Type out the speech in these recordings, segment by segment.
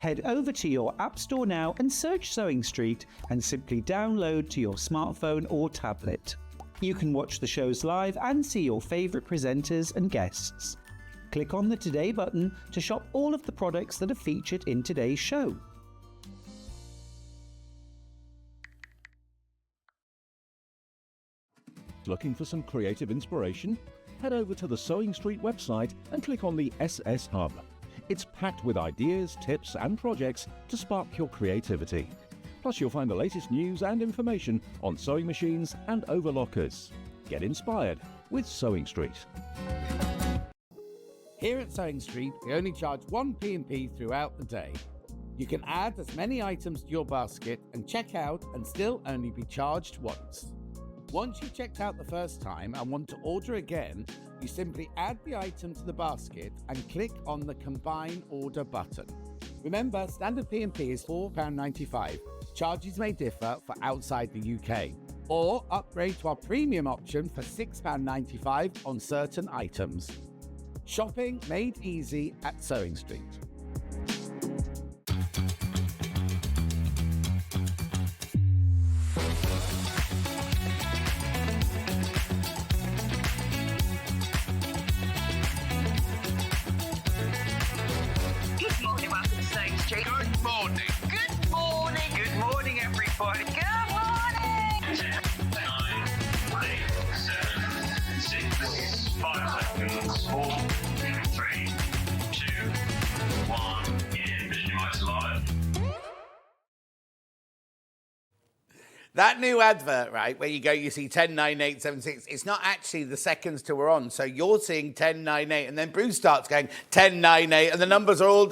Head over to your App Store now and search Sewing Street and simply download to your smartphone or tablet. You can watch the shows live and see your favourite presenters and guests. Click on the Today button to shop all of the products that are featured in today's show. Looking for some creative inspiration? Head over to the Sewing Street website and click on the SS Hub. It's packed with ideas, tips and projects to spark your creativity. Plus you'll find the latest news and information on sewing machines and overlockers. Get inspired with Sewing Street. Here at Sewing Street, we only charge one P&P throughout the day. You can add as many items to your basket and check out and still only be charged once. Once you've checked out the first time and want to order again, you simply add the item to the basket and click on the Combine Order button. Remember, standard P&P is £4.95. Charges may differ for outside the UK. Or upgrade to our premium option for £6.95 on certain items. Shopping made easy at Sewing Street. Good morning. Good morning. Good morning, everybody. Good morning. 10, 9, 8, 7, 6, 5 seconds. 4, 3, 2, 1. Visualize live. That new advert, right, where you go, you see 10, 9, 8, 7, 6, it's not actually the seconds till we're on. So you're seeing 10, 9, 8, and then Bruce starts going 10, 9, 8, and the numbers are all...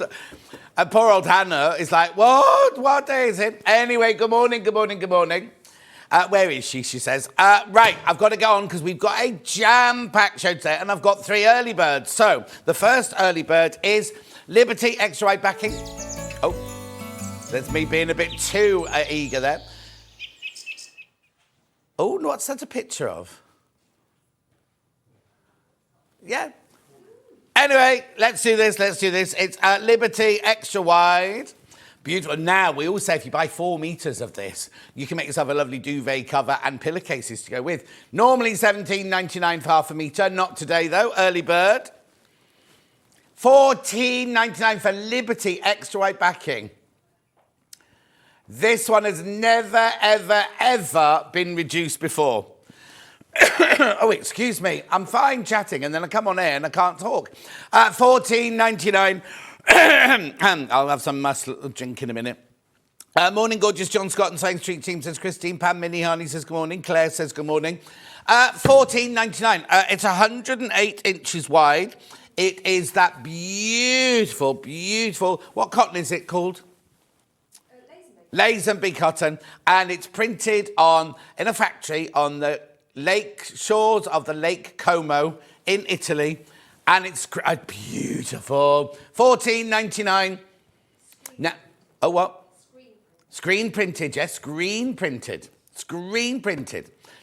And poor old Hannah is like, what? What day is it? Anyway, good morning, good morning, good morning. Where is she? She says, right, I've got to go on because we've got a jam-packed show today, and I've got 3 early birds. So the first early bird is Liberty Extra Wide Backing. Oh, that's me being a bit too eager there. Oh, what's that a picture of? Yeah. Anyway, let's do this. It's Liberty Extra Wide. Beautiful. Now, we always say if you buy 4 metres of this, you can make yourself a lovely duvet cover and pillowcases to go with. Normally £17.99 for half a metre. Not today, though. Early bird. £14.99 for Liberty Extra Wide Backing. This one has never, ever, ever been reduced before. Oh, excuse me. I'm fine chatting, and then I come on air and I can't talk. £14.99. I'll have some muscle drink in a minute. Morning, gorgeous John Scott and Sewing Street team, says Christine. Pam Minnie Harney says good morning. Claire says good morning. £14.99. It's 108 inches wide. It is that beautiful, beautiful... What cotton is it called? Lazenby cotton. And it's printed in a factory on the lake shores of the Lake Como in Italy, and it's beautiful. £14.99. Now, oh what? Screen printed, yes, screen printed.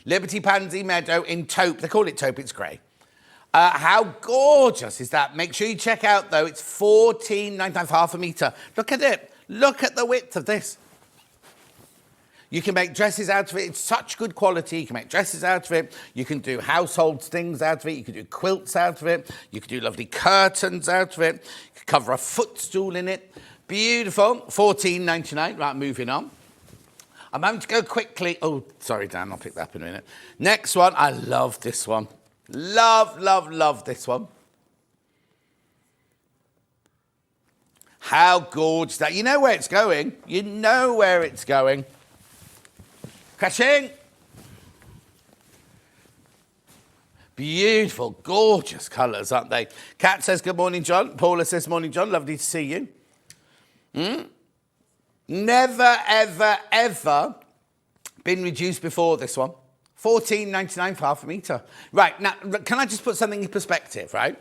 Liberty Pansy Meadow in taupe. They call it taupe. It's grey. How gorgeous is that? Make sure you check out though. It's £14.99 for half a metre. Look at it. Look at the width of this. You can make dresses out of it. It's such good quality. You can make dresses out of it. You can do household things out of it. You can do quilts out of it. You can do lovely curtains out of it. You can cover a footstool in it. Beautiful. £14.99. Right, moving on. I'm having to go quickly. Oh, sorry, Dan. I'll pick that up in a minute. Next one. I love this one. Love, love, love this one. How gorgeous that. You know where it's going. You know where it's going. Crashing. Beautiful, gorgeous colours, aren't they? Kat says, good morning, John. Paula says, morning, John. Lovely to see you. Never, ever, ever been reduced before, this one. £14.99 for half a metre. Right, now, can I just put something in perspective, right?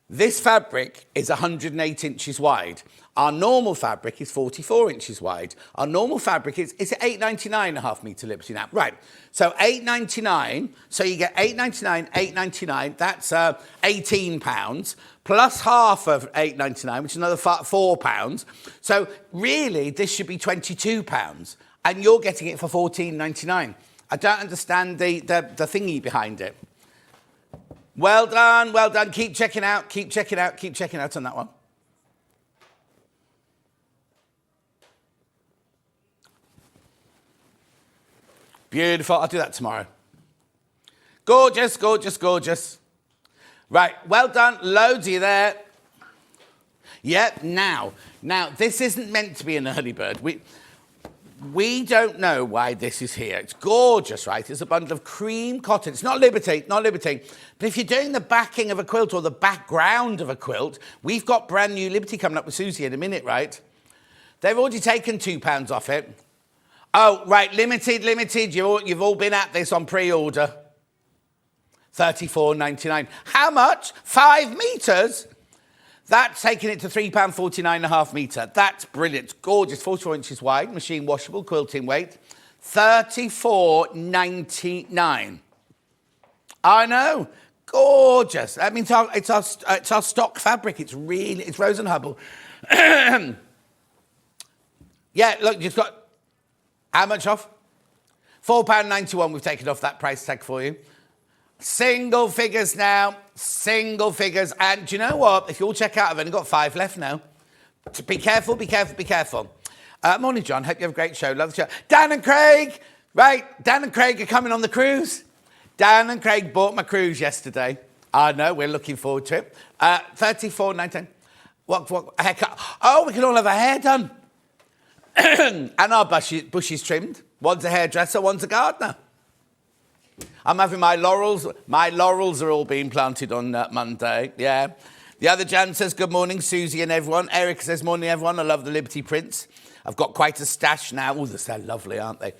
This fabric is 108 inches wide. Our normal fabric is 44 inches wide. Our normal fabric is £8.99 a half metre Liberty now. Right, so £8.99, so you get £8.99, £8.99, that's £18, plus half of £8.99, which is another £4. So really, this should be £22, and you're getting it for £14.99. I don't understand the thingy behind it. Well done, well done. Keep checking out, keep checking out, keep checking out on that one. Beautiful, I'll do that tomorrow. Gorgeous, gorgeous, gorgeous. Right, well done, loads of you there. Yep, now, this isn't meant to be an early bird. We don't know why this is here. It's gorgeous, right? It's a bundle of cream cotton. It's not Liberty, not Liberty. But if you're doing the backing of a quilt or the background of a quilt, we've got brand new Liberty coming up with Suzie in a minute, right? They've already taken £2 off it. Oh, right, limited. You've all been at this on pre-order. $34.99. How much? 5 metres? That's taking it to £3.49 a half metre. That's brilliant. It's gorgeous. 44 inches wide, machine washable, quilting weight. $34.99. I know. Gorgeous. I mean, it's our stock fabric. It's Rose and Hubble. Yeah, look, you've got... How much off? £4.91 we've taken off that price tag for you. Single figures now. Single figures. And do you know what? If you all check out, I've only got 5 left now. So be careful, be careful, be careful. Morning, John. Hope you have a great show. Love the show. Dan and Craig. Right, Dan and Craig are coming on the cruise. Dan and Craig bought my cruise yesterday. I know, we're looking forward to it. $34.99. What a haircut. Oh, we can all have our hair done. And our bushes trimmed. One's a hairdresser, one's a gardener. I'm having my laurels. My laurels are all being planted on Monday. Yeah. The other Jan says, good morning, Suzie and everyone. Erica says, morning, everyone. I love the Liberty prints. I've got quite a stash now. Oh, they're lovely, aren't they?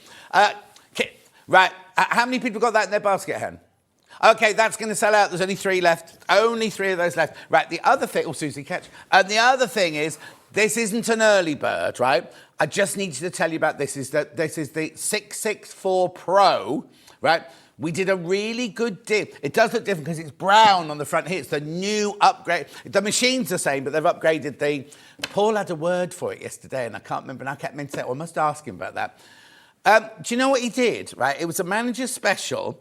Right. How many people got that in their basket, Hen? OK, that's going to sell out. There's only 3 left. Only 3 of those left. Right, the other thing... Oh, Suzie, catch. And the other thing is, this isn't an early bird, right? I just need to tell you about this. This is the 664 Pro, right? We did a really good dip. It does look different because it's brown on the front here. It's the new upgrade. The machine's the same, but they've upgraded the... Paul had a word for it yesterday, and I can't remember, and I kept meant to say, I must ask him about that. Do you know what he did, right? It was a manager's special.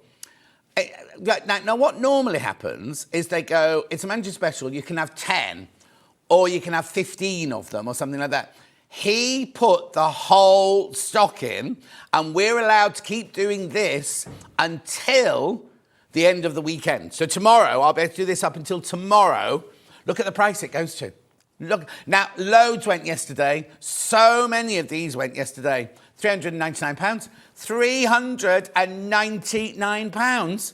Now, what normally happens is they go, it's a manager's special, you can have 10, or you can have 15 of them, or something like that. He put the whole stock in, and we're allowed to keep doing this until the end of the weekend. So tomorrow, I'll be able to do this up until tomorrow. Look at the price it goes to. Look, now, loads went yesterday. So many of these went yesterday. £399. £399.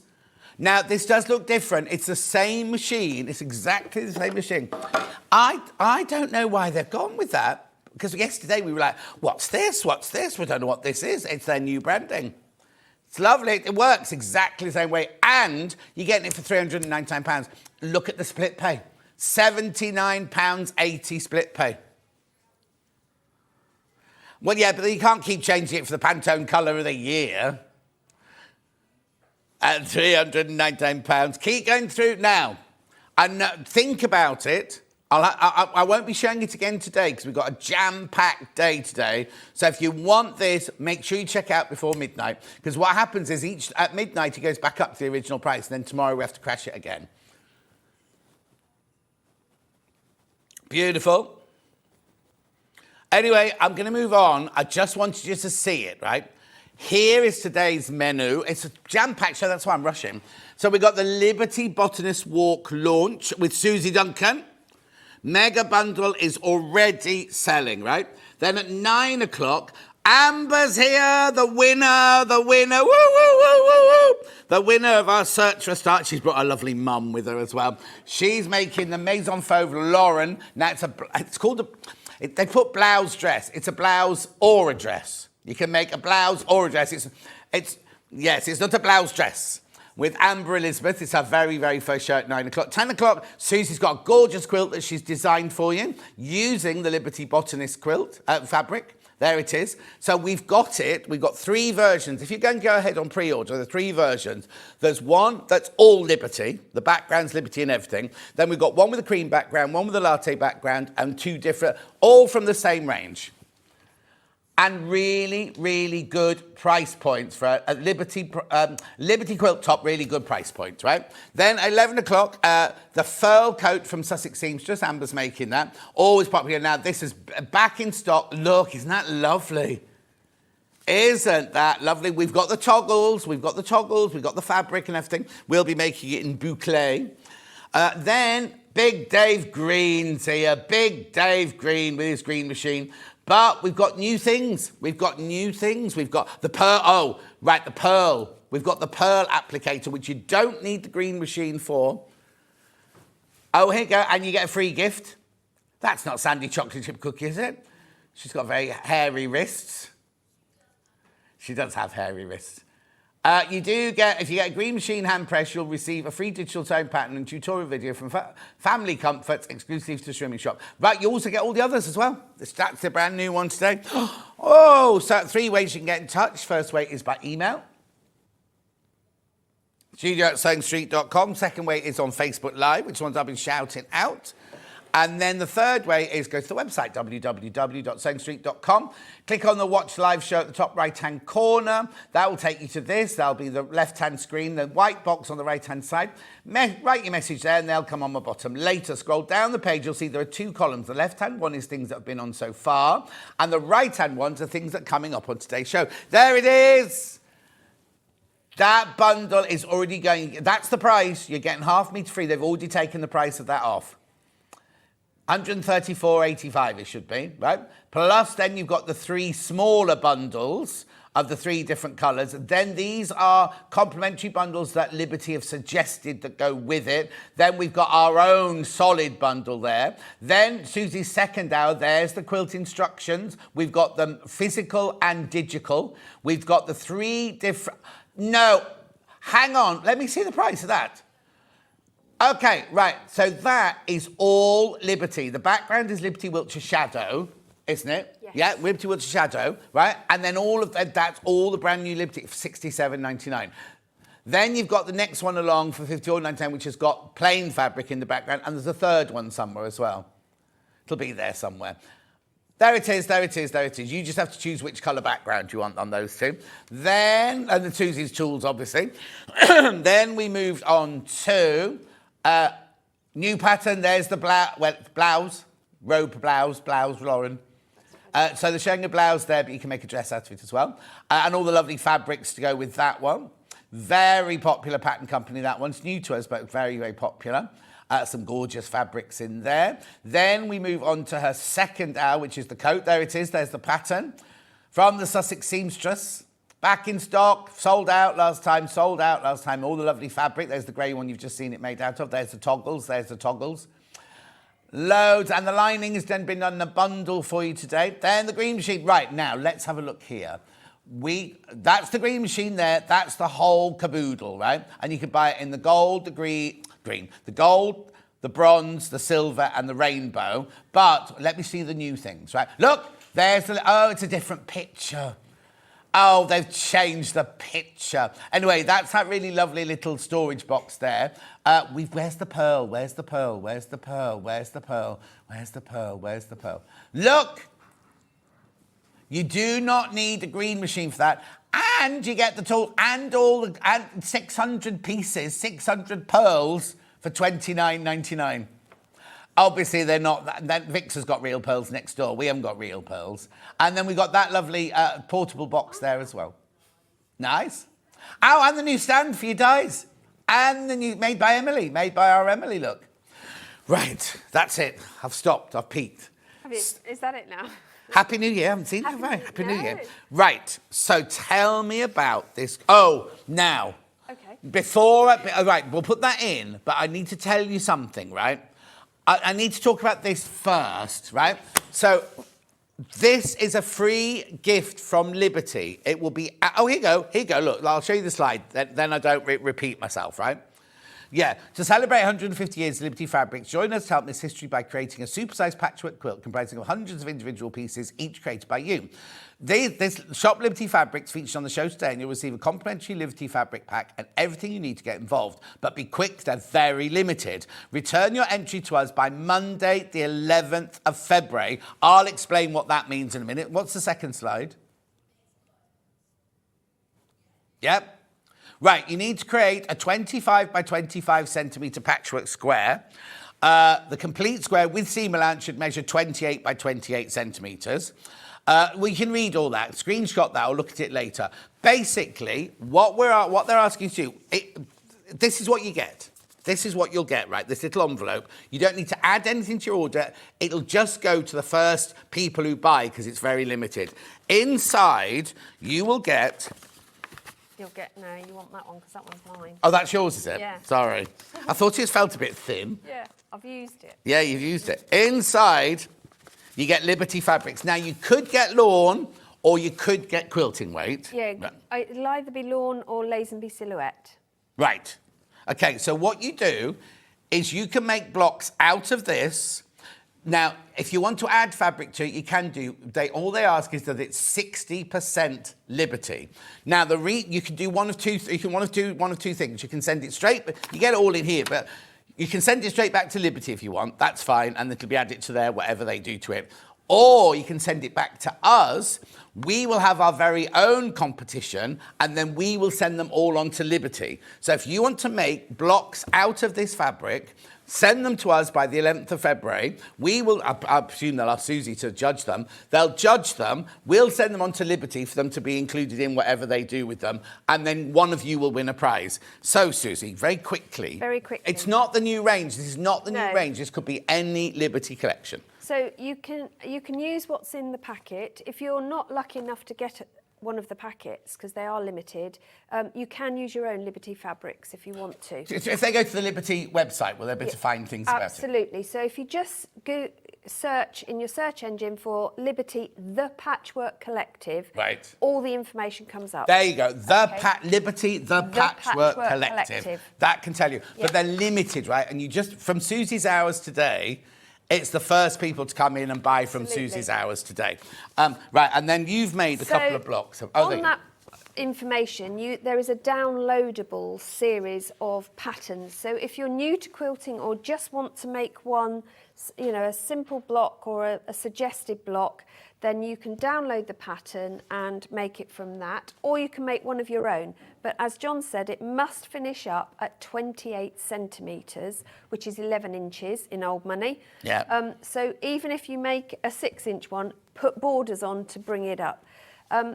Now, this does look different. It's the same machine. It's exactly the same machine. I don't know why they've gone with that. Because yesterday we were like, what's this? What's this? We don't know what this is. It's their new branding. It's lovely. It works exactly the same way. And you're getting it for £399. Look at the split pay. £79.80 split pay. Well, yeah, but you can't keep changing it for the Pantone colour of the year. At £399. Keep going through now. And think about it. I won't be showing it again today because we've got a jam-packed day today. So if you want this, make sure you check out before midnight. Because what happens is at midnight, it goes back up to the original price. And then tomorrow we have to crash it again. Beautiful. Anyway, I'm going to move on. I just wanted you to see it, right? Here is today's menu. It's a jam-packed show. That's why I'm rushing. So we've got the Liberty Botanist Walk launch with Suzie Duncan. Mega bundle is already selling, right? Then at 9 o'clock, Amber's here, the winner, woo, woo, woo, woo, woo. The winner of our search for a start. She's brought her lovely mum with her as well. She's making the Maison Fauve Lauren. Now, it's called they put blouse dress. It's a blouse or a dress. You can make a blouse or a dress. It's not a blouse dress. with Amber Elizabeth. It's our very, very first show at 9 o'clock. 10 o'clock, Susie's got a gorgeous quilt that she's designed for you using the Liberty Botanist quilt fabric. There it is. So we've got it. We've got 3 versions. If you're going to go ahead on pre-order, there are 3 versions. There's one that's all Liberty. The background's Liberty and everything. Then we've got one with a cream background, one with a latte background, and 2 different, all from the same range. And really, really good price points for a Liberty quilt top, really good price points, right? Then 11 o'clock, the Firle Coat from Sussex Seamstress, Amber's making that. Always popular now. This is back in stock. Look, isn't that lovely? Isn't that lovely? We've got the toggles, we've got the fabric and everything. We'll be making it in boucle. Then Big Dave Green's here. Big Dave Green with his green machine. But we've got new things. We've got the pearl. Oh, right, the pearl. We've got the pearl applicator, which you don't need the green machine for. Oh, here you go. And you get a free gift. That's not Sandy chocolate chip cookie, is it? She's got very hairy wrists. She does have hairy wrists. You do get, if you get a green machine hand press, you'll receive a free digital tone pattern and tutorial video from Family Comforts, exclusive to Swimming Shop. But you also get all the others as well. That's the brand new one today. Oh, so 3 ways you can get in touch. First way is by email. studio@sewingstreet.com. Second way is on Facebook Live, which ones I've been shouting out. And then the third way is go to the website, www.sewingstreet.com. Click on the Watch Live show at the top right-hand corner. That will take you to this. That'll be the left-hand screen, the white box on the right-hand side. Write your message there and they'll come on the bottom later. Scroll down the page, you'll see there are 2 columns. The left-hand one is things that have been on so far, and the right-hand ones are things that are coming up on today's show. There it is. That bundle is already going. That's the price. You're getting half meter free. They've already taken the price of that off. 134.85 it should be, right? Plus then you've got the 3 smaller bundles of the 3 different colours. Then these are complementary bundles that Liberty have suggested that go with it. Then we've got our own solid bundle there. Then Susie's second hour, there's the quilt instructions. We've got them physical and digital. We've got the 3 different... No, hang on. Let me see the price of that. Okay, right, so that is all Liberty. The background is Liberty Wiltshire Shadow, isn't it? Yes. Yeah, Liberty Wiltshire Shadow, right? And then all of that's all the brand new Liberty for $67.99. Then you've got the next one along for $54.99, which has got plain fabric in the background, and there's a third one somewhere as well. It'll be there somewhere. There it is. You just have to choose which colour background you want on those 2. Then, and the Susie's tools, obviously. Then we moved on to... new pattern, there's the blouse, robe blouse, Lauren. So they're showing a blouse there, but you can make a dress out of it as well. And all the lovely fabrics to go with that one. Very popular pattern company, that one's new to us, but very, very popular. Some gorgeous fabrics in there. Then we move on to her second hour, which is the coat. There it is, there's the pattern. From the Sussex Seamstress. Back in stock, sold out last time. All the lovely fabric. There's the grey one you've just seen it made out of. There's the toggles. Loads. And the lining has then been done in a bundle for you today. Then the green machine. Right, now, let's have a look here. That's the green machine there. That's the whole caboodle, right? And you can buy it in the gold, the green, the gold, the bronze, the silver, and the rainbow. But let me see the new things, right? Look, there's it's a different picture. Oh, they've changed the picture. Anyway, that's that really lovely little storage box there. Where's the pearl? Look! You do not need a green machine for that. And you get the tool and 600 pieces, 600 pearls for $29.99. Obviously, they're not... Vix has got real pearls next door. We haven't got real pearls. And then we got that lovely portable box there as well. Nice. Oh, and the new stand for your dies. And the new... Made by our Emily, look. Right, that's it. I've stopped. I've peaked. Is that it now? Happy New Year. I haven't seen it. Right, Happy New Year. Right, so tell me about this. Oh, now. Okay. Right, we'll put that in, but I need to tell you something, right? I need to talk about this first, right? So This is a free gift from Liberty. It will be... Oh, here you go. Look, I'll show you the slide. Then I don't repeat myself, right? Yeah, to celebrate 150 years of Liberty Fabrics, join us to help this history by creating a supersized patchwork quilt comprising of hundreds of individual pieces, each created by you. This shop Liberty Fabrics featured on the show today, and you'll receive a complimentary Liberty Fabric pack and everything you need to get involved. But be quick, they're very limited. Return your entry to us by Monday, the 11th of February. I'll explain what that means in a minute. What's the second slide? Yep. Right, you need to create a 25 by 25 centimetre patchwork square. The complete square with seam allowance should measure 28 by 28 centimetres. We can read all that, screenshot that, or look at it later. Basically, what they're asking you to do, this is what you get. This is what you'll get, right? This little envelope. You don't need to add anything to your order. It'll just go to the first people who buy because it's very limited. Inside, you will get... You'll get, no, you want that one because that one's mine. Oh, that's yours, is it? Yeah. Sorry. I thought it felt a bit thin. Yeah, I've used it. Yeah, you've used it. Inside, you get Liberty Fabrics. Now, you could get lawn or you could get quilting weight. Yeah, it'll either be lawn or Lazenby silhouette. Right. Okay, so what you do is you can make blocks out of this. Now, if you want to add fabric to it, you can do. All they ask is that it's 60% Liberty. Now, you can do one of two things. You can send it straight, but you get it all in here. But you can send it straight back to Liberty if you want. That's fine, and it'll be added to there, whatever they do to it. Or you can send it back to us. We will have our very own competition, and then we will send them all on to Liberty. So if you want to make blocks out of this fabric, send them to us by the 11th of February. We will, I presume they'll ask Suzie to judge them. They'll judge them. We'll send them on to Liberty for them to be included in whatever they do with them. And then one of you will win a prize. So, Suzie, very quickly. Very quickly. It's not the new range. This is not the new range. This could be any Liberty collection. So you can use what's in the packet. If you're not lucky enough to get one of the packets, because they are limited, you can use your own Liberty fabrics if you want to. If they go to the Liberty website, will they be able to find things about it? Absolutely. So if you just go search in your search engine for Liberty, the Patchwork Collective, right, all the information comes up. There you go. Liberty, the Patchwork Collective. That can tell you. Yep. But they're limited, right? And you just, from Susie's hours today, it's the first people to come in and buy from Susie's hours today. Right, and then you've made a couple of blocks. On that information, there is a downloadable series of patterns. So if you're new to quilting or just want to make one, a simple block or a suggested block, then you can download the pattern and make it from that, or you can make one of your own. But as John said, it must finish up at 28 centimetres, which is 11 inches in old money. Yeah. So even if you make a 6-inch one, put borders on to bring it up.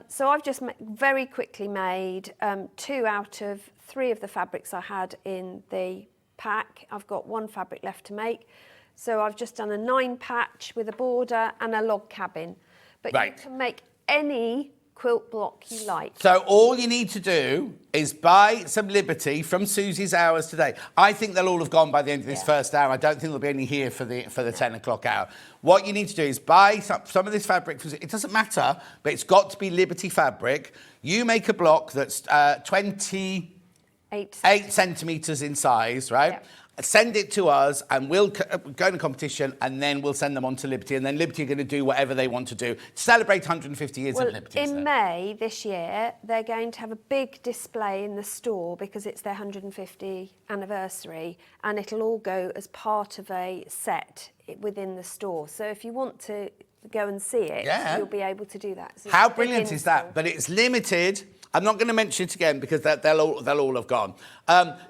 So I've just very quickly made 2 out of 3 of the fabrics I had in the pack. I've got 1 fabric left to make. So I've just done a 9 patch with a border and a log cabin. But you can make any quilt block you like. So all you need to do is buy some Liberty from Susie's hours today. I think they'll all have gone by the end of this first hour. I don't think there'll be any here for the 10 o'clock hour. What you need to do is buy some of this fabric. It doesn't matter, but it's got to be Liberty fabric. You make a block that's 28 centimetres in size, right? Yeah. Send it to us and we'll go in a competition and then we'll send them on to Liberty and then Liberty are going to do whatever they want to do to celebrate 150 years of Liberty. In May this year, they're going to have a big display in the store because it's their 150th anniversary and it'll all go as part of a set within the store. So if you want to go and see it, you'll be able to do that. So how brilliant is that? But it's limited. I'm not going to mention it again because they'll all have gone.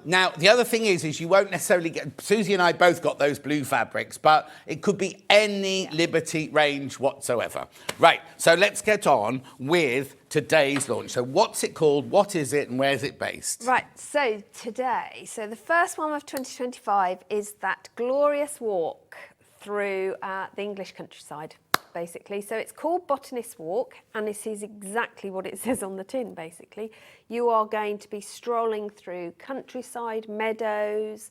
Now, the other thing is you won't necessarily get... Suzie and I both got those blue fabrics, but it could be any Liberty range whatsoever. Right, so let's get on with today's launch. So what's it called, what is it, and where's it based? Right, so today, the first one of 2025 is that glorious walk through the English countryside. Basically. So it's called Botanist Walk, and this is exactly what it says on the tin, basically. You are going to be strolling through countryside, meadows,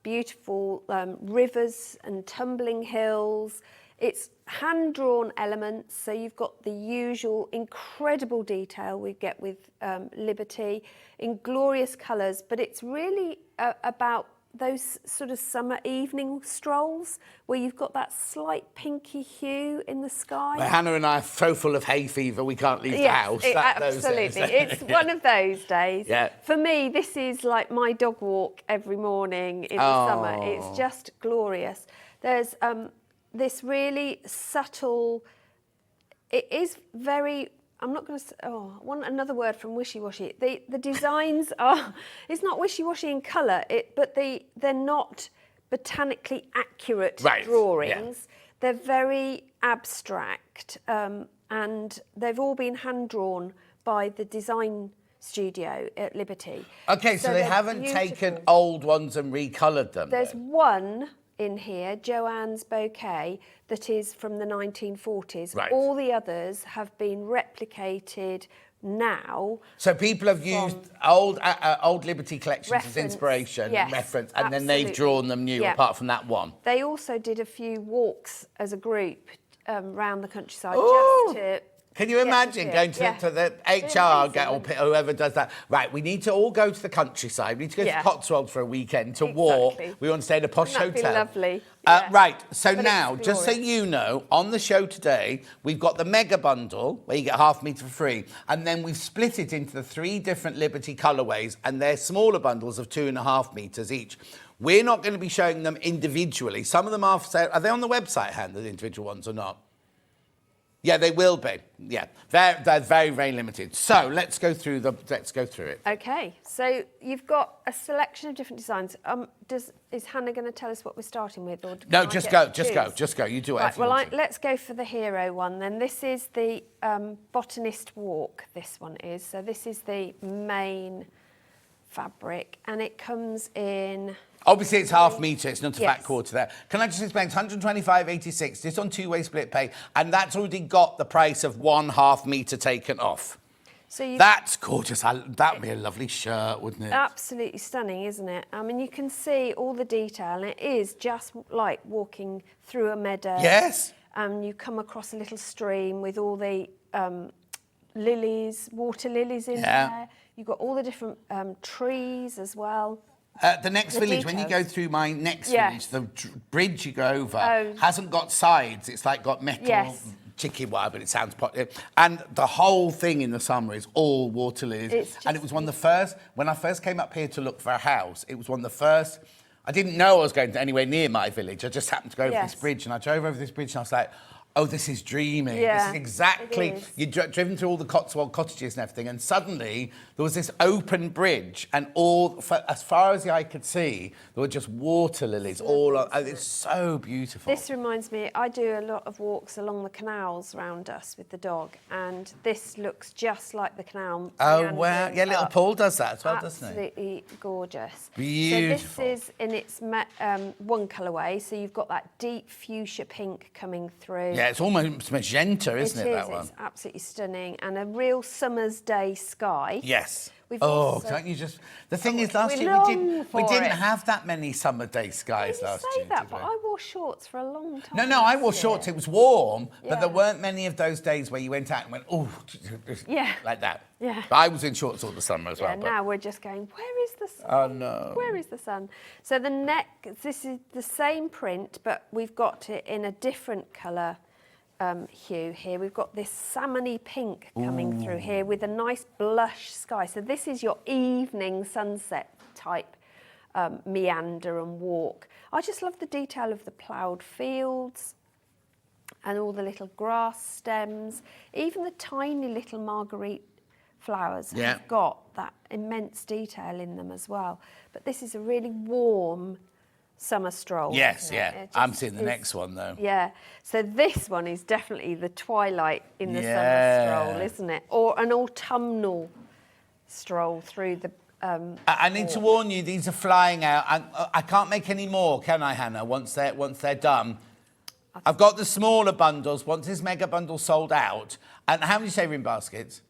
beautiful rivers and tumbling hills. It's hand-drawn elements, so you've got the usual incredible detail we get with Liberty in glorious colours, but it's really about those sort of summer evening strolls where you've got that slight pinky hue in the sky. Well, Hannah and I are so full of hay fever we can't leave the house. Absolutely. It's one of those days. Yeah. For me, this is like my dog walk every morning in the summer. It's just glorious. There's this really subtle, it is very, I'm not going to say, I want another word from wishy-washy. The designs are, it's not wishy-washy in colour, but they're not botanically accurate drawings. Yeah. They're very abstract, and they've all been hand-drawn by the design studio at Liberty. Okay, so they haven't taken old ones and recoloured them? There's one in here, Joanne's Bouquet, that is from the 1940s. Right. All the others have been replicated now. So people have used old Liberty collections as inspiration, reference, and then they've drawn them new, apart from that one. They also did a few walks as a group around the countryside just to... Can you imagine going to the HR, or whoever does that? Right, we need to all go to the countryside. We need to go to Cotswold for a weekend to walk. We want to stay in a posh hotel. That'd be lovely. Right, so now, just so you know, on the show today, we've got the mega bundle, where you get half a metre for free, and then we've split it into the 3 different Liberty colourways, and they're smaller bundles of 2.5 metres each. We're not going to be showing them individually. Some of them are for sale. Are they on the website, Han, the individual ones, or not? Yeah, they will be. Yeah, they're very, very limited. So let's go through it. Okay, so you've got a selection of different designs. Is Hannah going to tell us what we're starting with, or no? Just go. You do it. Right, well, let's go for the hero one then. This is the Botanist Walk. This one is. So this is the main fabric, and it comes in. Obviously, it's half metre. It's not a fat quarter there. Can I just explain? It's 125.86. It's on 2-way split pay, and that's already got the price of 1/2 metre taken off. So that's gorgeous. That'd be a lovely shirt, wouldn't it? Absolutely stunning, isn't it? I mean, you can see all the detail, and it is just like walking through a meadow. Yes. And you come across a little stream with all the lilies, water lilies in there. You've got all the different trees as well. The next village, when you go through my next village, the bridge you go over hasn't got sides. It's like got metal chicken wire, but it sounds popular. And the whole thing in the summer is all water lilies. And it was one of the first, when I first came up here to look for a house, it was one of the first, I didn't know I was going to anywhere near my village. I just happened to go over this bridge, and I drove over this bridge and I was like, oh, this is dreamy. Yeah, this is exactly... You'd driven through all the Cotswold cottages and everything, and suddenly there was this open bridge, and as far as the eye could see, there were just water lilies all on. Oh, it's so beautiful. This reminds me, I do a lot of walks along the canals round us with the dog, and this looks just like the canal. Oh, wow. Yeah, little Paul does that as well, doesn't he? Absolutely gorgeous. Beautiful. So this is in its one colourway, so you've got that deep fuchsia pink coming through. Yeah, it's almost magenta, isn't it, that one? It's absolutely stunning. And a real summer's day sky. Yes. We've can't you just... The thing is, last year we didn't have that many summer day skies last year. You say that, but I wore shorts for a long time. No, I wore shorts. It was warm, but there weren't many of those days where you went out and went, oh, like that. Yeah. But I was in shorts all the summer as well. Yeah, now we're just going, where is the sun? Oh, no. Where is the sun? So the neck, this is the same print, but we've got it in a different colour hue here. We've got this salmony pink coming through here with a nice blush sky. So this is your evening sunset type meander and walk. I just love the detail of the ploughed fields and all the little grass stems. Even the tiny little marguerite flowers have got that immense detail in them as well. But this is a really warm summer stroll. Yes, I'm seeing the next one though. Yeah, so this one is definitely the twilight in the summer stroll, isn't it? Or an autumnal stroll through the... I need to warn you, these are flying out. I can't make any more, can I, Hannah, once they're done? I've got the smaller bundles. Once this mega bundle's sold out, and how many savouring baskets?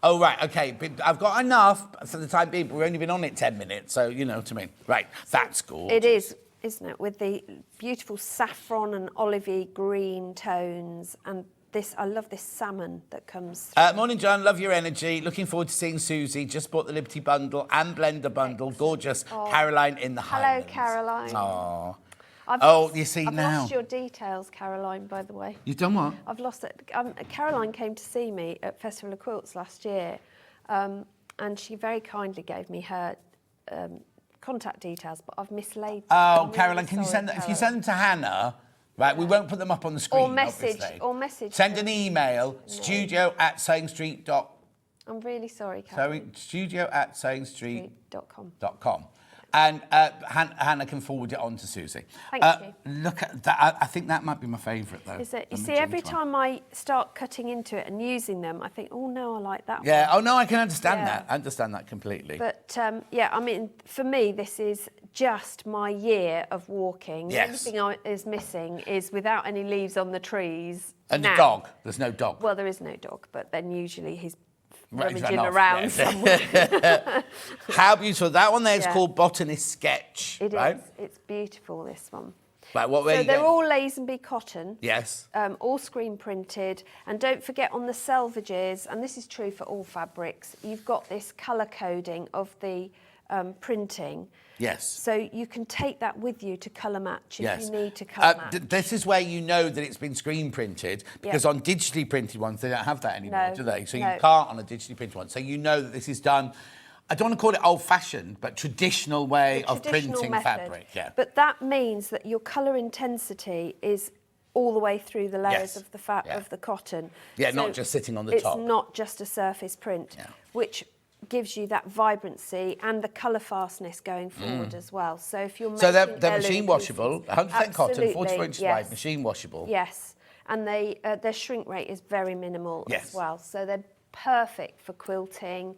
Oh, right, OK. But I've got enough for the time being, but we've only been on it 10 minutes, so you know what I mean. Right, that's gorgeous. It is isn't it? With the beautiful saffron and olivey green tones, and this, I love this salmon that comes. Morning, John. Love your energy. Looking forward to seeing Susie. Just bought the Liberty bundle and blender bundle. Excellent. Gorgeous. Oh. Caroline in the Highlands. Hello, Caroline. Oh. You see I've now. lost your details, Caroline, by the way. You've done what? I've lost it. Caroline came to see me at Festival of Quilts last year, and she very kindly gave me her contact details, but I've mislaid them. Oh, I'm Caroline, really can you sorry, send them? If you Caroline. send them to Hannah, right, we won't put them up on the screen, obviously. Or message. Send an email, studio@sewingstreet.com. I'm really sorry, Caroline. studio@sewingstreet.com. And Hannah can forward it on to Susie. Thank you. Look at that. I think that might be my favourite, though. Is it? You the see, every magenta one. time I start cutting into it and using them, I think, oh no, I like that Yeah. one. Oh, no, I can understand Yeah. that. I understand that completely. But yeah, I mean, for me, this is just my year of walking. Yes. The only thing is missing is without any leaves on the trees. And now. the dog. There's no dog. Well, there is no dog, but then usually he's Right, he's rummaging run off, around yeah. somewhere. How beautiful. That one there is Yeah. called Botanist Sketch, It is. right? It's beautiful, this one. Right, what were So you they're getting? all Lazenby cotton. Yes. All screen printed, and don't forget on the selvages, and this is true for all fabrics, you've got this colour coding of the printing. Yes. So you can take that with you to colour match if Yes. you need to colour match. This is where you know that it's been screen printed, because on digitally printed ones, they don't have that anymore, No, do they? So no. you can't on a digitally printed one. So you know that this is done, I don't want to call it old-fashioned, but traditional way of Traditional printing method. fabric. Yeah. But that means that your colour intensity is all the way through the layers Yes. of the Yeah. of the cotton. Yeah, not just sitting on the top. It's not just a surface print, Yeah. which gives you that vibrancy and the colour fastness going forward as well. So if you're So making they're heirloom machine washable, pieces- 100% cotton, 44 Absolutely, inches yes. wide, machine washable. Yes, and their shrink rate is very minimal Yes. as well. So they're perfect for quilting,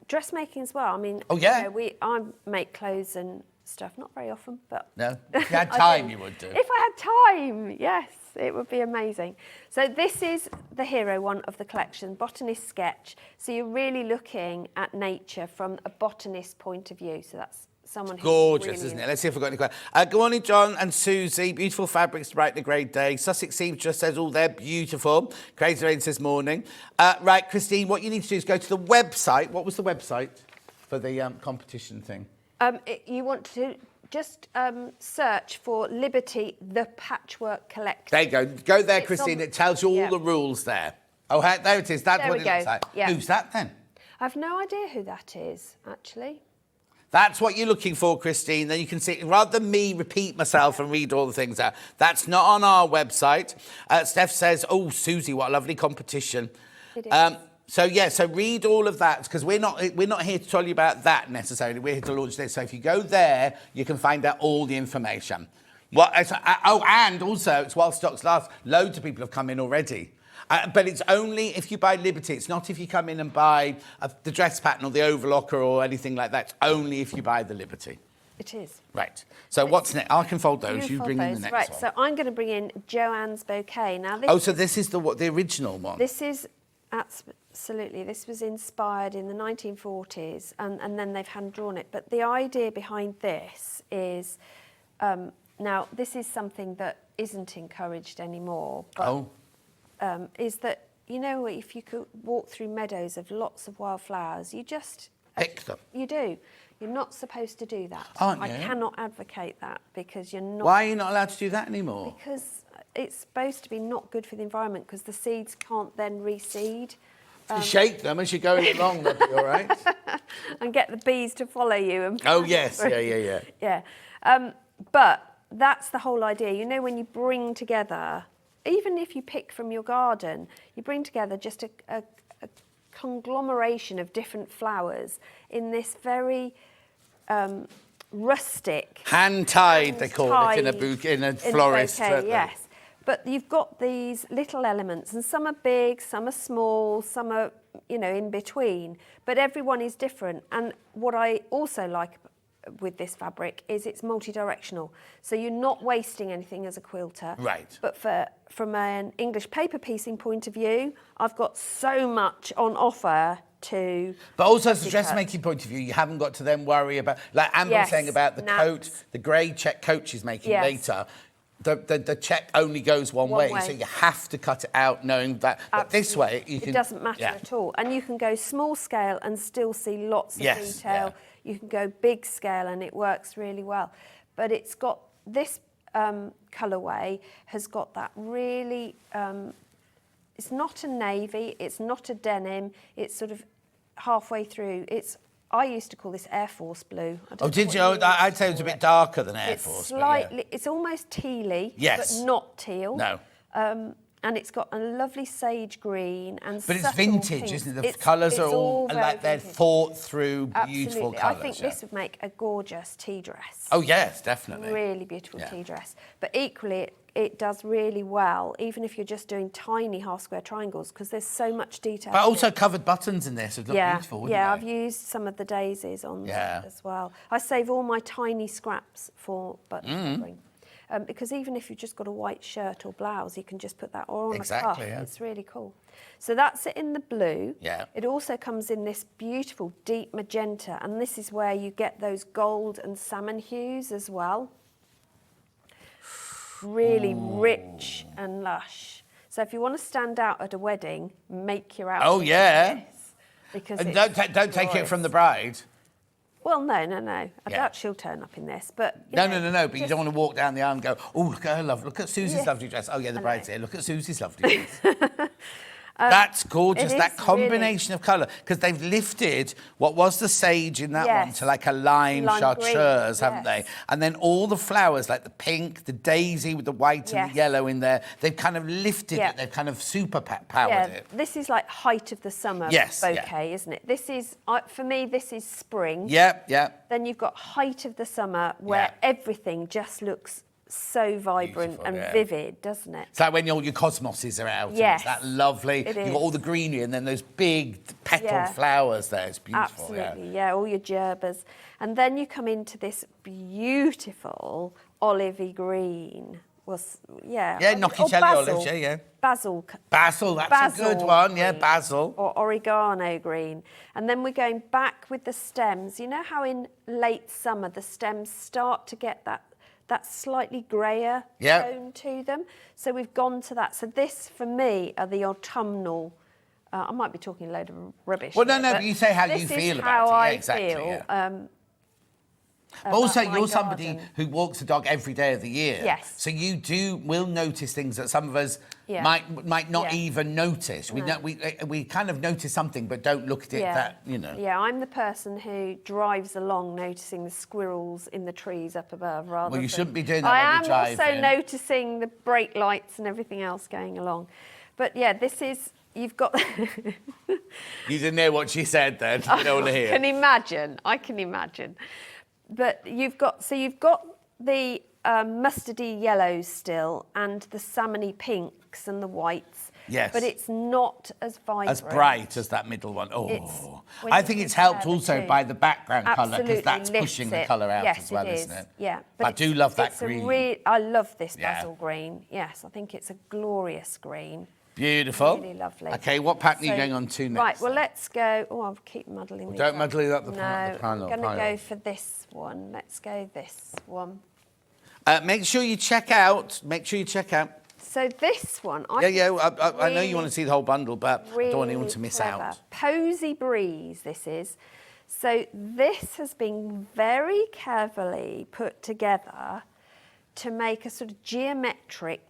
dressmaking as well. I mean, Oh, yeah. I make clothes and stuff, not very often, but No? If you had I time, do. you would do. If I had time, yes, it would be amazing. So this is the hero one of the collection, Botanist Sketch. So you're really looking at nature from a botanist point of view. So that's someone who's Gorgeous, really isn't it? Let's see if we've got any questions. Good morning, John and Susie. Beautiful fabrics to brighten a grey day. Sussex Seamstress says, oh, they're beautiful. Crazy Rain says, morning. Right, Christine, what you need to do is go to the website. What was the website for the competition thing? You want to just search for Liberty, the Patchwork Collective. There you go. Go there, It's Christine. on- It tells you all yeah. the rules there. Oh, there it is. That's There what we it go. looks like. Yeah. Who's that then? I've no idea who that is, actually. That's what you're looking for, Christine. Then you can see, rather than me repeat myself and read all the things out, that's not on our website. Steph says, oh, Susie, what a lovely competition. It is. So read all of that, because we're not here to tell you about that necessarily. We're here to launch this. So if you go there, you can find out all the information. And also, it's while stocks last. Loads of people have come in already. But it's only if you buy Liberty. It's not if you come in and buy the dress pattern or the overlocker or anything like that. It's only if you buy the Liberty. It is. Right. So what's next? I can fold those. You bring in the next right, one. so I'm going to bring in Joanne's Bouquet. Now, this So this is the original one. This is absolutely. This was inspired in the 1940s, and then they've hand drawn it. But the idea behind this is, now this is something that isn't encouraged anymore. But, is that if you could walk through meadows of lots of wildflowers, you just Pick them. You do. You're not supposed to do that. Aren't I you? cannot advocate that because you're not. Why are you not allowed to do that anymore? Because it's supposed to be not good for the environment because the seeds can't then reseed. You shake them as you're going along, they'll be all right. And get the bees to follow you. And Oh, yes. Yeah. Yeah. But that's the whole idea. When you bring together, even if you pick from your garden, you bring together just a conglomeration of different flowers in this very rustic... Hand-tied, they call it, in a florist. bouquet, yes. But you've got these little elements, and some are big, some are small, some are, in between. But everyone is different. And what I also like with this fabric is it's multi-directional. So you're not wasting anything as a quilter. Right. But from an English paper piecing point of view, I've got so much on offer to... But also as a cut. dressmaking point of view, you haven't got to then worry about, like Amber was saying about the coat, the grey check coat she's making later. The check only goes one way, so you have to cut it out knowing that. But this way, you can... It doesn't matter at all. And you can go small scale and still see lots of detail. You can go big scale and it works really well. But it's got this colourway has got that really... it's not a navy, it's not a denim, it's sort of halfway through. I used to call this Air Force blue. Did you? I'd say it was a bit darker than Air Force. Slightly, it's almost tealy, but not teal. No. And it's got a lovely sage green and But it's vintage, pinks. isn't it? The colours are all like they're thought through, beautiful colours. I think this would make a gorgeous tea dress. Oh, yes, definitely. Really beautiful tea dress. But equally, it does really well, even if you're just doing tiny half square triangles, because there's so much detail. But also covered buttons in this would look beautiful, wouldn't they? I've used some of the daisies on that as well. I save all my tiny scraps for button covering. Because even if you've just got a white shirt or blouse, you can just put that on a cuff. Yeah. It's really cool. So that's it in the blue. Yeah. It also comes in this beautiful deep magenta, and this is where you get those gold and salmon hues as well. Really rich and lush. So if you want to stand out at a wedding, make your outfit. Oh, yeah. Like this, because And don't take it from the bride. Well, no. I doubt she'll turn up in this, but... No. But you don't want to walk down the aisle and go, oh, look at her look at Susie's lovely dress. Oh, yeah, the bride's here. Look at Susie's lovely dress. That's gorgeous, that combination of colour. Because they've lifted what was the sage in that one to like a lime chartreuse, haven't they? And then all the flowers, like the pink, the daisy with the white and the yellow in there, they've kind of lifted it. They've kind of super-powered it. This is like height of the summer bouquet, isn't it? This is, for me, this is spring. Yeah. Then you've got height of the summer where everything just looks so vibrant and vivid, doesn't it? It's like when all your cosmoses are out. Yes. It's that lovely. You've got all the greenery and then those big petaled flowers there. It's beautiful. Absolutely, all your gerbers. And then you come into this beautiful olivey green. Nocchicelli olives, Basil, that's a good one, basil. Or oregano green. And then we're going back with the stems. You know how in late summer the stems start to get that slightly greyer tone to them. So we've gone to that. So this, for me, are the autumnal... I might be talking a load of rubbish. Well, no, but you say how you feel about it. Exactly. But also, you're somebody who walks the dog every day of the year. Yes. So you will notice things that some of us might not even notice. No. We kind of notice something, but don't look at it that, Yeah, I'm the person who drives along noticing the squirrels in the trees up above rather Well, you than... shouldn't be doing that when you're driving. I am also noticing the brake lights and everything else going along. But yeah, this is... You've got... You didn't hear what she said then. You don't want to hear. I can imagine. But you've got the mustardy yellows still and the salmony pinks and the whites. Yes. But it's not as vibrant. As bright as that middle one. Oh. I think it's helped also by the background colour because that's pushing the colour out as well, isn't it? Yeah. But I do love that green. I love this basil green. Yes, I think it's a glorious green. Beautiful. Really lovely. Okay, what pattern are you going on to next? Right, well, let's go... Oh, I'll keep muddling these Don't up. muddle it up the panel. pile. I'm going to go for this one. Let's go this one. Make sure you check out. So this one... I know you want to see the whole bundle, but I don't want anyone to miss out. Posy Breeze, this is. So this has been very carefully put together to make a sort of geometric...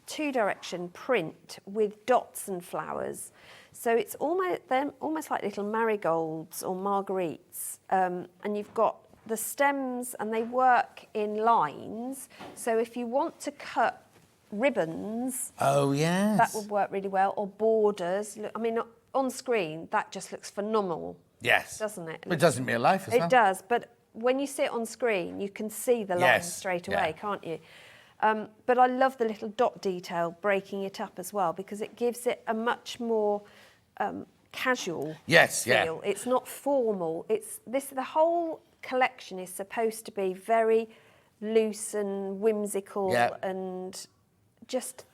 two-direction print with dots and flowers. So it's almost like little marigolds or marguerites. And you've got the stems and they work in lines. So if you want to cut ribbons... Oh, yes. That would work really well. Or borders. I mean, on screen, that just looks phenomenal. Yes. Doesn't it? It does in real life as well. It does. But when you see it on screen, you can see the lines straight away, can't you? But I love the little dot detail, breaking it up as well, because it gives it a much more casual Yes, yeah. feel. It's not formal. The whole collection is supposed to be very loose and whimsical and just,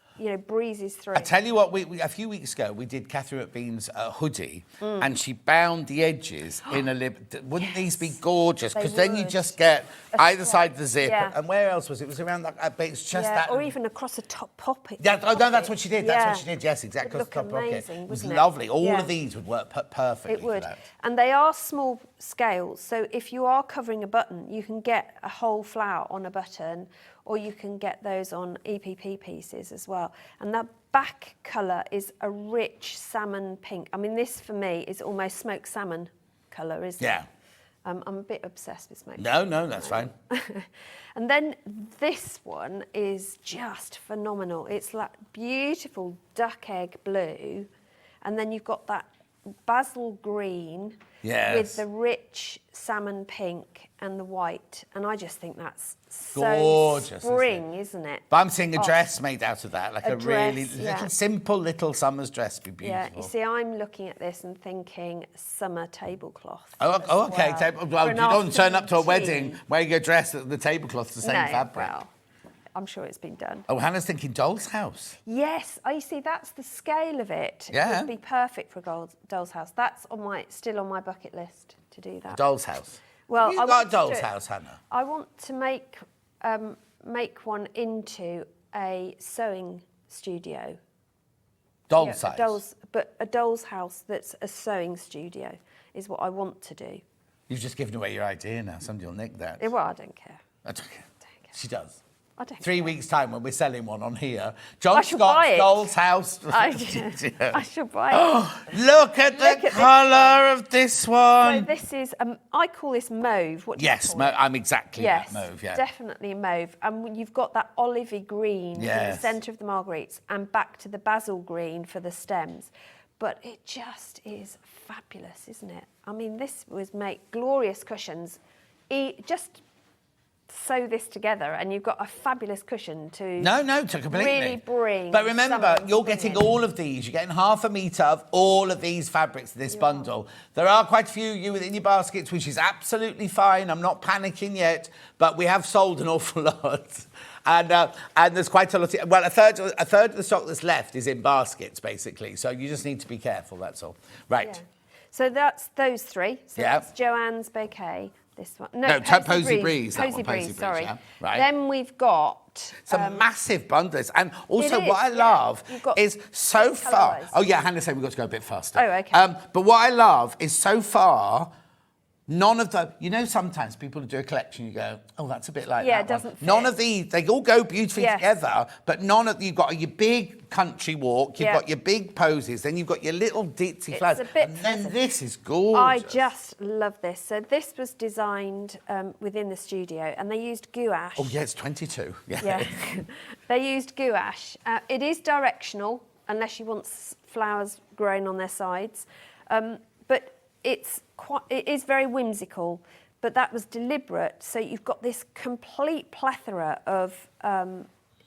breezes through. I tell you what, we a few weeks ago we did Catherine McBean's hoodie, and she bound the edges in a Wouldn't these be gorgeous? Because then you just get either side of the zip, and where else was it? It was around that. But it's just that, or even across the top pocket. Yeah, no, that's what she did. That's what she did. Yes, exactly. It'd look amazing, It was wouldn't it? lovely. All of these would work perfectly. It would, for that. and they are small scales. So if you are covering a button, you can get a whole flower on a button, or you can get those on EPP pieces as well. And that back colour is a rich salmon pink. I mean, this for me is almost smoked salmon colour, isn't it? Yeah. I'm a bit obsessed with smoked salmon. No, that's fine. And then this one is just phenomenal. It's like beautiful duck egg blue, and then you've got that basil green with the rich salmon pink and the white, and I just think that's so gorgeous, spring, isn't it? But I'm seeing a dress made out of that, like a dress, really little simple little summer's dress. Be beautiful. Yeah, you see, I'm looking at this and thinking summer tablecloth. Oh, okay. Well, you don't turn up to a wedding wearing a dress that the tablecloth's the same fabric. Well, I'm sure it's been done. Oh, Hannah's thinking doll's house. Yes, you see, that's the scale of it. Yeah. It would be perfect for a doll's house. That's still on my bucket list to do that. Doll's house. Well, Have you got a doll's house, Hannah? I want to make one into a sewing studio. Doll's house? But a doll's house that's a sewing studio is what I want to do. You've just given away your idea now. Somebody will nick that. Well, I don't care. I don't care. She does. I don't 3 care. weeks' time when we're selling one on here. John I shall buy Scott's it. doll's house. I should buy it. Look at the colour of this one. So this is, I call this mauve. What do you call it? I'm exactly that mauve, yeah. Definitely mauve. And you've got that olivey green in the centre of the marguerites and back to the basil green for the stems. But it just is fabulous, isn't it? I mean, this was make glorious cushions. Just sew this together and you've got a fabulous cushion to completely really bring. But remember, you're getting all of these. You're getting half a metre of all of these fabrics in this bundle. There are quite a few within your baskets, which is absolutely fine. I'm not panicking yet, but we have sold an awful lot. And there's quite a lot. A third of the stock that's left is in baskets, basically. So you just need to be careful, that's all. Right. Yeah. So that's those three. So that's Joanne's Bouquet. This one. No, Posy Breeze. Posy Breeze, sorry. Yeah. Right. Then we've got... some massive bundles. And also what I love is so far... Oh, yeah, Hannah said we've got to go a bit faster. Oh, OK. But what I love is so far... None of the... sometimes people do a collection, you go, oh, that's a bit like that Yeah, it doesn't fit. None of these, they all go beautifully together, but none of... You've got your big country walk, you've got your big posies, then you've got your little ditzy flowers, and then this is gorgeous. I just love this. So this was designed within the studio, and they used gouache. Oh, yeah, it's 22. Yeah. They used gouache. It is directional, unless you want flowers growing on their sides, but it is very whimsical, but that was deliberate. So you've got this complete plethora of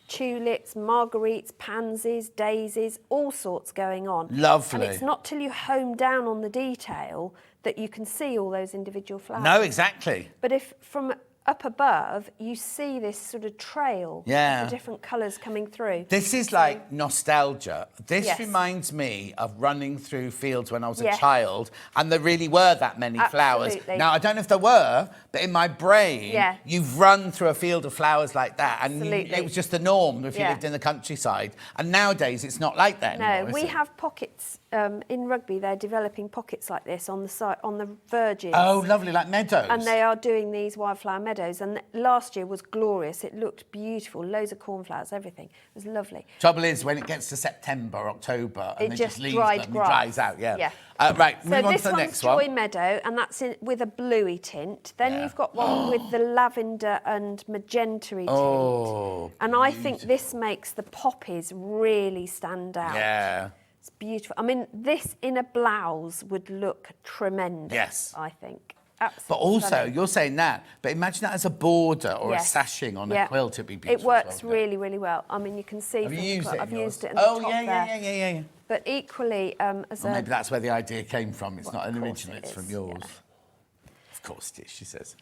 tulips, marguerites, pansies, daisies, all sorts going on. Lovely. And it's not till you home down on the detail that you can see all those individual flowers. No, exactly. But if from up above, you see this sort of trail of the different colours coming through. This is like nostalgia. This reminds me of running through fields when I was a child, and there really were that many flowers. Now, I don't know if there were, but in my brain, you've run through a field of flowers like that, and it was just the norm if you lived in the countryside. And nowadays, it's not like that anymore. No, we have pockets. In Rugby, they're developing pockets like this on the side, on the verges. Oh, lovely, like meadows. And they are doing these wildflower meadows. And last year was glorious. It looked beautiful. Loads of cornflowers, everything. It was lovely. Trouble is, when it gets to September, October, and it they just leaves dried them, grass. it dries out. Yeah. So right, move on to the next one. this one's Joy Meadow, and that's with a bluey tint. Then you've got one with the lavender and magenta-y tint. Oh, and I think this makes the poppies really stand out. Yeah. It's beautiful. I mean, this in a blouse would look tremendous. Yes. I think. Absolutely. But also, stunning. you're saying that, but imagine that as a border or a sashing on a quilt, it'd be beautiful. It works really, really well. I mean, you can see. Have you used it? I've used it in the top there. Yeah. But equally, as Maybe that's where the idea came from. It's not an of course original, it it's from is, yours. yeah. Of course it is, she says.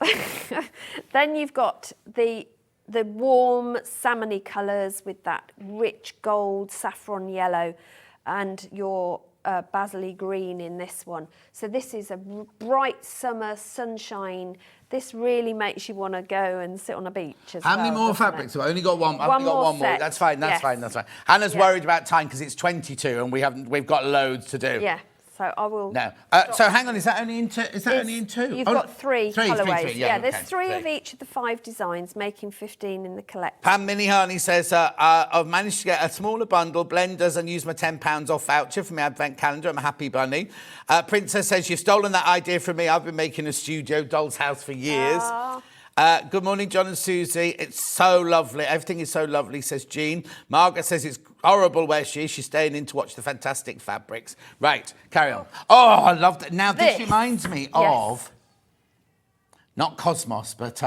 Then you've got the warm salmony colours with that rich gold, saffron yellow, and your basil green in this one. So this is a bright summer sunshine. This really makes you want to go and sit on a beach as well. How many more fabrics? I've only got one. I've One only got more one more. set. That's fine. That's Yes. fine. That's fine. Hannah's Yeah. worried about time because it's 22 and we've got loads to do. Yeah. So I will. No. So hang on. Is that only in two? Is that only in two? You've Oh, got three colourways. Yeah, there's okay, three of each of the 5 designs, making 15 in the collection. Pam Miniharney says, I've managed to get a smaller bundle, blenders, and use my £10 off voucher for my advent calendar. I'm a happy bunny. Princess says, you've stolen that idea from me. I've been making a studio doll's house for years. Good morning, John and Susie. It's so lovely. Everything is so lovely, says Jean. Margaret says it's horrible where she is. She's staying in to watch the fantastic fabrics. Right, carry on. Oh, I love that. Now, this reminds me of, not Cosmos, but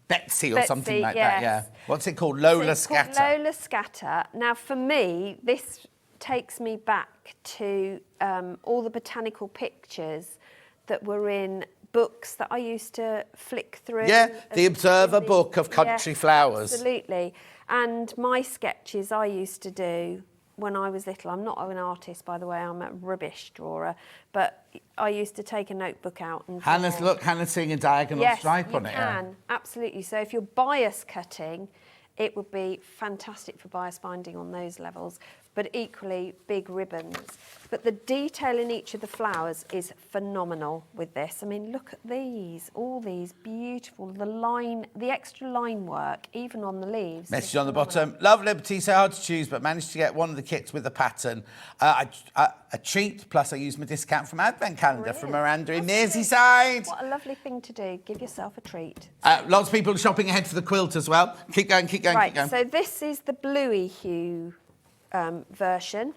Betsy or something like that. Yeah. What's it called? Lola Scatter. Called Lola Scatter. Now, for me, this takes me back to all the botanical pictures that were in books that I used to flick through. Yeah, the Observer book of country flowers. Absolutely. And my sketches I used to do when I was little. I'm not an artist, by the way. I'm a rubbish drawer. But I used to take a notebook out and draw. Hannah's seeing a diagonal stripe on it. Yes, you can. Absolutely. So if you're bias cutting, it would be fantastic for bias binding on those levels, but equally big ribbons. But the detail in each of the flowers is phenomenal with this. I mean, look at these, all these beautiful, the extra line work, even on the leaves. Message on the bottom. Love Liberty, so hard to choose, but managed to get one of the kits with the pattern. A treat, plus I used my discount from Advent Calendar from Miranda in Merseyside. What a lovely thing to do. Give yourself a treat. Lots of people shopping ahead for the quilt as well. Keep going, keep going, keep going. So this is the bluey hue version.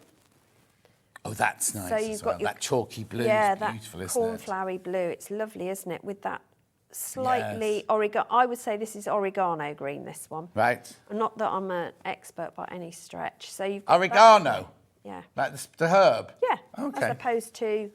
Oh, that's nice. So you've got that chalky blue. Yeah, is beautiful, that isn't it? cornflowery blue. It's lovely, isn't it? With that slightly oregano. I would say this is oregano green. This one. Right. Not that I'm an expert by any stretch. So you've got Oregano. Yeah. Like the herb. Yeah. Okay. As opposed to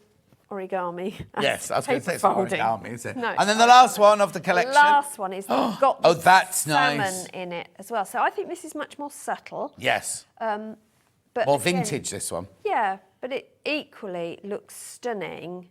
origami. Yes, I was going to say it's paper not folding. origami, is it? No. And then the last one of the collection. Last one is got the that's salmon nice. in it as well. So I think this is much more subtle. Yes. But More again, vintage, this one. Yeah, but it equally looks stunning,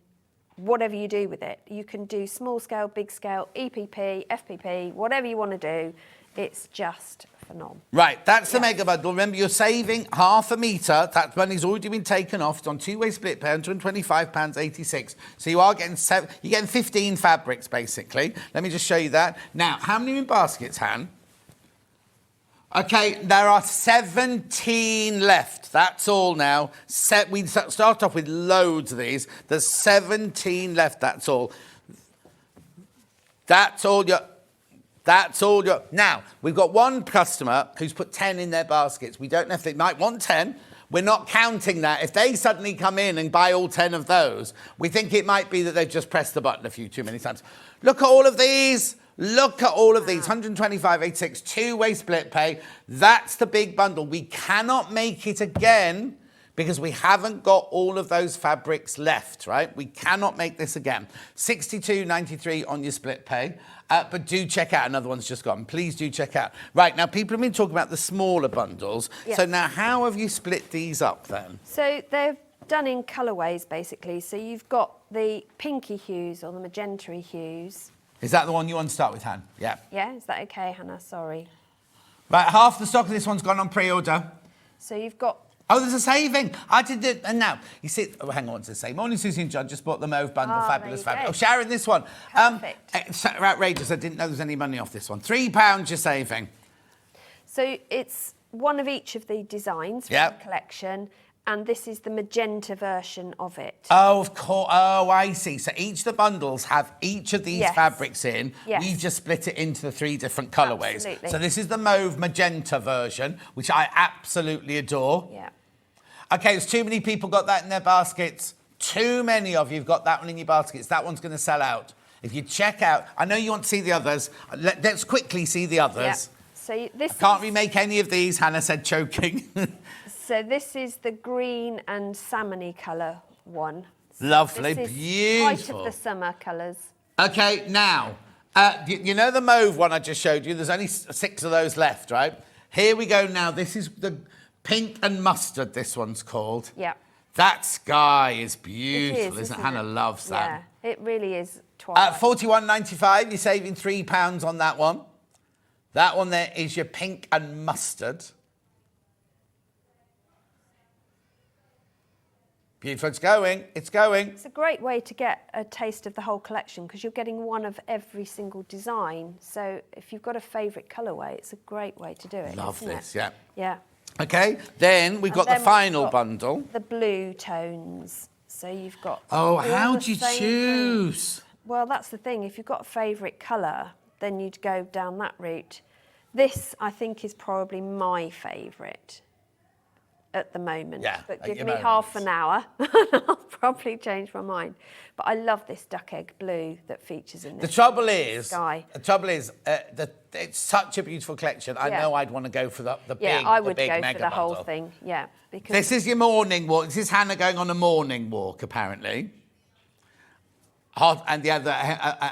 whatever you do with it. You can do small scale, big scale, EPP, FPP, whatever you want to do. It's just phenomenal. Right, that's the mega bundle. Remember, you're saving half a metre. That money's already been taken off. It's on two-way split pay, £125.86. So you are getting you're getting 15 fabrics, basically. Let me just show you that. Now, how many are in baskets, Han? Okay, there are 17 left. That's all now. We start off with loads of these. There's 17 left, that's all. That's all your... Now, we've got one customer who's put 10 in their baskets. We don't know if they might want 10. We're not counting that. If they suddenly come in and buy all 10 of those, we think it might be that they've just pressed the button a few too many times. Look at all of these. Look at all of these, 125.86, two-way split pay. That's the big bundle. We cannot make it again because we haven't got all of those fabrics left, right? We cannot make this again. 62.93 on your split pay. But do check out, another one's just gone. Please do check out. Right, now people have been talking about the smaller bundles. Yes. So now how have you split these up then? So they're done in colourways, basically. So you've got the pinky hues or the magenta hues. Is that the one you want to start with, Han? Yeah. Yeah, is that okay, Hannah? Sorry. Right, half the stock of this one's gone on pre-order. So you've got... Oh, there's a saving. I did it. And now, you see... Oh, hang on, what's it say? Morning, Susie and John. Just bought the Mauve bundle. Fabulous, there you fabulous. go. Oh, Sharon, this one. Perfect. It's outrageous. I didn't know there was any money off this one. £3 you're saving. So it's one of each of the designs from Yep. the collection, and this is the magenta version of it. Oh, of course. Oh, I see. So each of the bundles have each of these Yes. fabrics in. Yes. We've just split it into the 3 different colourways. Absolutely. So this is the mauve magenta version, which I absolutely adore. Yeah. Okay, there's too many people got that in their baskets. Too many of you have got that one in your baskets. That one's going to sell out. If you check out... I know you want to see the others. Let's quickly see the others. Yeah. So this Can't remake any of these, Hannah said, choking. So this is the green and salmony colour one. Lovely, This is beautiful. height of the summer colours. Okay, now, you know the mauve one I just showed you? There's only 6 of those left, right? Here we go now. This is the pink and mustard, this one's called. Yeah. That sky is beautiful, Isn't isn't it? it? Hannah loves that. Yeah, it really is twilight. £41.95, you're saving £3 on that one. That one there is your pink and mustard. Beautiful, it's going, it's going. It's a great way to get a taste of the whole collection because you're getting one of every single design. So if you've got a favourite colourway, it's a great way to do it. Love isn't this, it? yeah. Yeah. Okay, then we've got And the then final we've got bundle. The blue tones. So you've got. Oh, all how the do you same choose? thing. Well, that's the thing. If you've got a favourite colour, then you'd go down that route. This, I think, is probably my favourite at the moment. Yeah, But at give your me moment. half an hour and I'll probably change my mind. But I love this duck egg blue that features in The this trouble is, sky. it's such a beautiful collection. I Yeah. know I'd want to go for the big, Yeah, I the would big go for mega the whole bundle. thing. Yeah, because This is your morning walk. This is Hannah going on a morning walk, apparently. Hot, and the other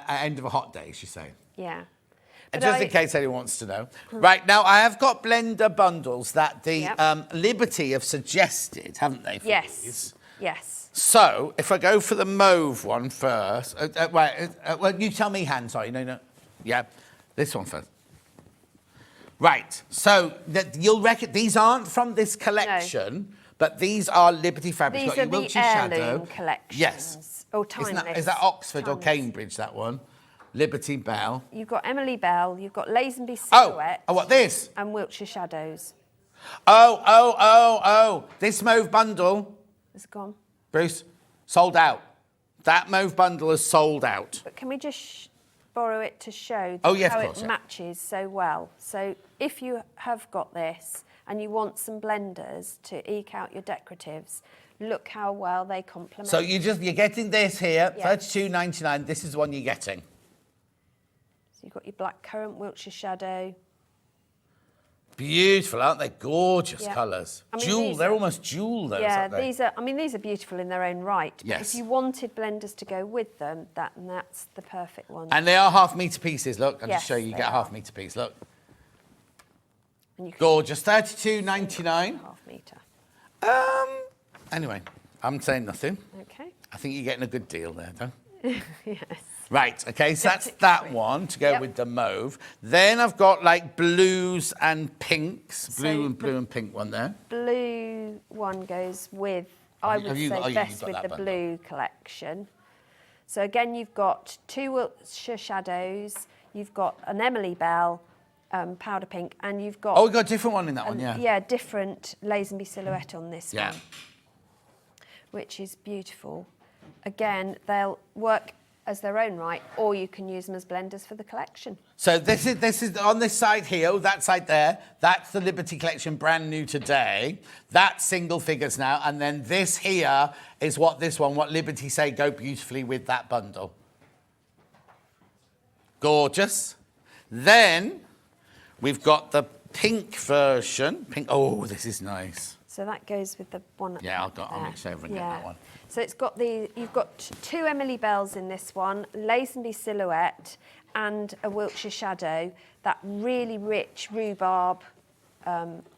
end of a hot day, she's saying. yeah. And But just in case anyone wants to know. Right, now I have got blender bundles that the Yep. Liberty have suggested, haven't they? For Yes. these? Yes. So, if I go for the mauve one first. Well, you tell me, Han, sorry. No. Yeah, this one first. Right, so you'll reckon these aren't from this collection, but these are Liberty fabrics. These Got are your the Wiltshire Shadow. heirloom collections. Yes. Oh, Isn't timeless. is that Oxford or Timeless. Cambridge, that one? Liberty Bell. You've got Emily Bell, you've got Lazenby Oh, Silhouette. what, this? And Wiltshire Shadows. Oh. This mauve bundle, It's gone. Bruce, sold out. That mauve bundle is sold out. But can we just borrow it to show Oh, yeah, of how course, it yeah. matches so well? So if you have got this and you want some blenders to eke out your decoratives, look how well they complement. So you're getting this here, Yeah. £32.99. This is the one you're getting. So you've got your black currant, Wiltshire Shadow. Beautiful, aren't they? Gorgeous Yeah. colours. I mean, Jewel, these they're are- almost jewel, those, Yeah, aren't they? these are beautiful in their own right. But Yes. if you wanted blenders to go with them, that's the perfect one. And they are half-metre pieces, look. I'll Yes, just show you, you they get a are. half-metre piece, look. And you can Gorgeous, £32.99. half metre. Anyway, I'm saying nothing. Okay. I think you're getting a good deal there, though. Yes. Right, okay, so that's that one to go Yep. with the mauve. Then I've got like blues and pinks. Blue and pink one there. Blue one goes with, I Have would you say, got- oh, yeah, best you've got with that the bundle. blue collection. So again, you've got two Wiltshire Shadows, you've got an Emily Bell powder pink, and you've got Oh, we've got a different one in that one, yeah. different Lazenby silhouette on this Yeah. one, which is beautiful. Again, they'll work as their own right, or you can use them as blenders for the collection. So this is on this side here, that side there. That's the Liberty collection, brand new today. That's single figures now, and then this here is what Liberty say go beautifully with that bundle. Gorgeous. Then we've got the pink version. Pink. Oh, this is nice. So that goes with the one. Yeah, I'll mix over and get that one. So you've got two Emily Bells in this one, Lazenby Silhouette, and a Wiltshire Shadow. That really rich rhubarb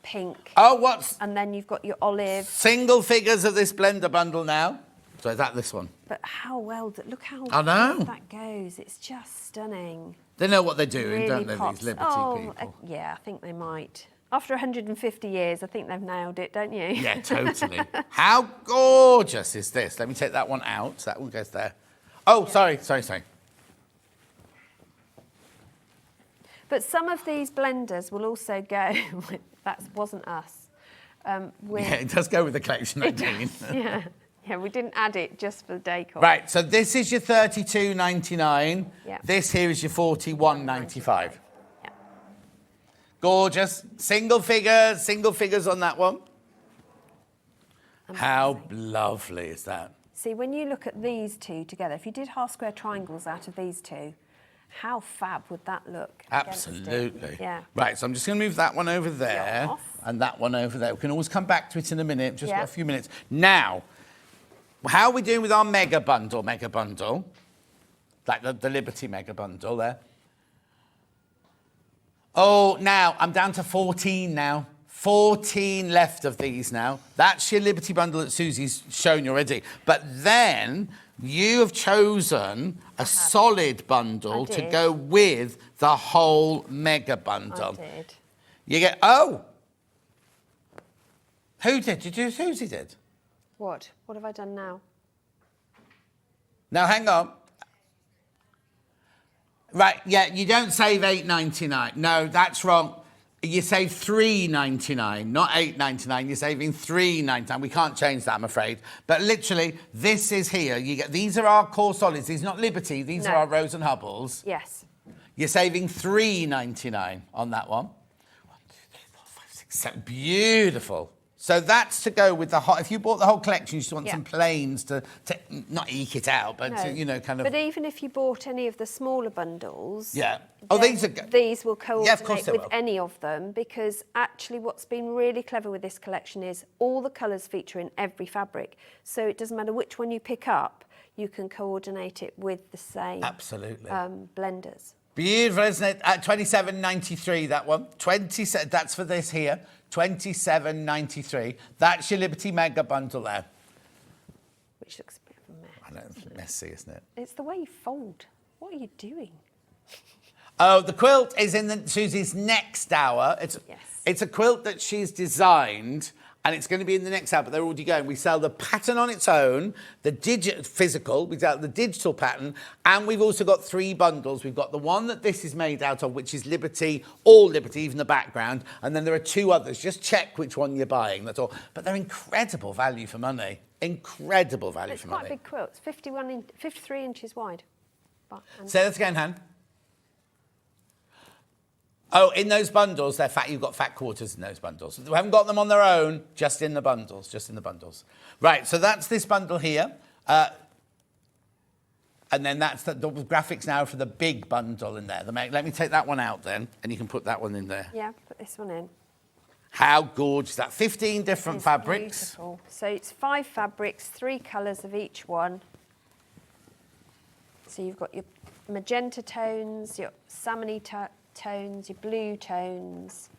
pink. Oh, what's And then you've got your olive. single figures of this blender bundle now? So is that this one? But how well? Look how I know. well that goes. It's just stunning. They know what they're doing, Really don't they? pops. These Liberty people. Yeah, I think they might. After 150 years, I think they've nailed it, don't you? Yeah, totally. How gorgeous is this? Let me take that one out. So that one goes there. Oh, sorry. But some of these blenders will also go with, that wasn't us. With, Yeah, it does go with the collection, it Nadine. does, yeah, we didn't add it just for the decor. Right, so this is your £32.99. Yeah. This here is your £41.95. Yeah. Gorgeous. Single figures on that one. How lovely is that? See, when you look at these two together, if you did half square triangles out of these two, how fab would that look? against it? Absolutely. Yeah. Right, so I'm just going to move that one over there. Off. And that one over there. We can always come back to it in a minute. Just got Yeah. a few minutes. Now, how are we doing with our mega bundle? Like the Liberty mega bundle there. Oh, now, I'm down to 14 now. 14 left of these now. That's your Liberty bundle that Susie's shown you already. But then you have chosen a solid bundle to go with the whole mega bundle. I did. You get, oh! Who did? Did you do Susie did? What? What have I done now? Now, hang on. Right, yeah, you don't save $8.99. No, that's wrong. You save $3.99, not $8.99. You're saving $3.99. We can't change that, I'm afraid. But literally, this is here. You get these are our core solids. These are not Liberty. These are our Rose and Hubbles. Yes. You're saving $3.99 on that one. 1, 2, 3, 4, 5, 6, 7. Beautiful. So that's to go with the whole... If you bought the whole collection, you just want some plains to not eke it out, but to, you know, kind of... But even if you bought any of the smaller bundles... Yeah. Oh, these are... These will coordinate with will. any of them, because actually what's been really clever with this collection is all the colours feature in every fabric. So it doesn't matter which one you pick up, you can coordinate it with the same... Absolutely. Blenders. Beautiful, isn't it? At $27.93, that one. That's for this here. $27.93. That's your Liberty Mega Bundle there. Which looks a bit of a mess. I know, it's messy, isn't it? It's the way you fold. What are you doing? Oh, the quilt is in Susie's next hour. Yes. It's a quilt that she's designed, and it's going to be in the next hour, but they're already going. We sell the pattern on its own, the physical, we sell the digital pattern, and we've also got 3 bundles. We've got the one that this is made out of, which is Liberty, all Liberty, even the backgroround, and then there are 2 others. Just check which one you're buying, that's all. But they're incredible value for money. Incredible value for money. It's quite a big quilt. It's 53 inches wide. Say that again, Han. Oh, in those bundles, they're fat. You've got fat quarters in those bundles. We haven't got them on their own, just in the bundles, Right, so that's this bundle here. And then that's the graphics now for the big bundle in there. Let me take that one out then, and you can put that one in there. Yeah, put this one in. How gorgeous is that? 15 different It's fabrics. Beautiful. So it's 5 fabrics, 3 colours of each one. So you've got your magenta tones, your salmony tones, your blue tones,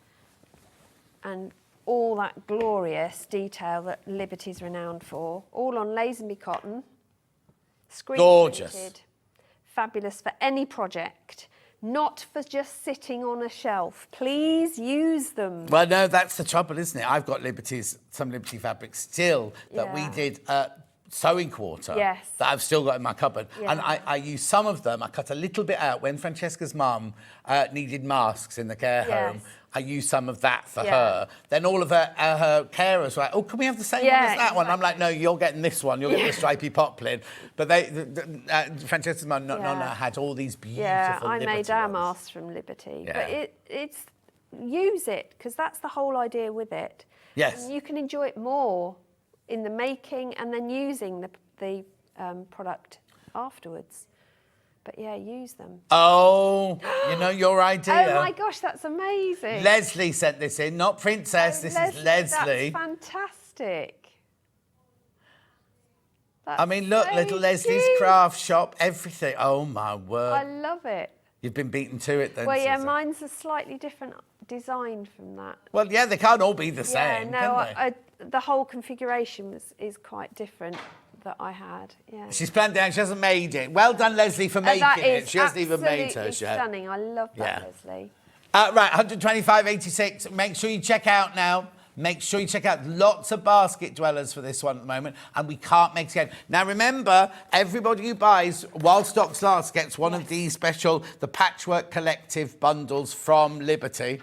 and all that glorious detail that Liberty's renowned for. All on Lazenby cotton. Screen Gorgeous. printed. Fabulous for any project. Not for just sitting on a shelf. Please use them. Well, no, that's the trouble, isn't it? I've got some Liberty fabrics still that we did sewing quarter Yes. that I've still got in my cupboard. Yeah. And I use some of them. I cut a little bit out. When Francesca's mum needed masks in the care home, I used some of that for her. Then all of her carers were like, oh, can we have the same one as that one? I'm like, no, you're getting this one. You're getting the stripy poplin. But Francesca's mum, Nonna, had all these beautiful I Liberty made our ones. masks from Liberty. Yeah. But it's use it, because that's the whole idea with it. Yes. And you can enjoy it more in the making and then using the product afterwards. But yeah, use them. Oh, you know your idea. Oh my gosh, that's amazing. Leslie sent this in, not Princess. This is Leslie. That's fantastic. I mean, look, so little Leslie's cute. craft shop, everything. Oh my word. I love it. You've been beaten to it then. Well, yeah, Susie. mine's a slightly different design from that. Well, yeah, they can't all be the same, Yeah, can they? the whole configuration is quite different that I had. Yeah. She's planned down. She hasn't made it. Well done, Leslie, for making That it. is She hasn't even made hers absolutely yet. stunning. I love that, Yeah. Leslie. Right, 125.86. Make sure you check out now. Make sure you check out lots of basket dwellers for this one at the moment, and we can't make it again. Now remember, everybody who buys while stocks last gets one of these special, the Patchwork Collective bundles from Liberty,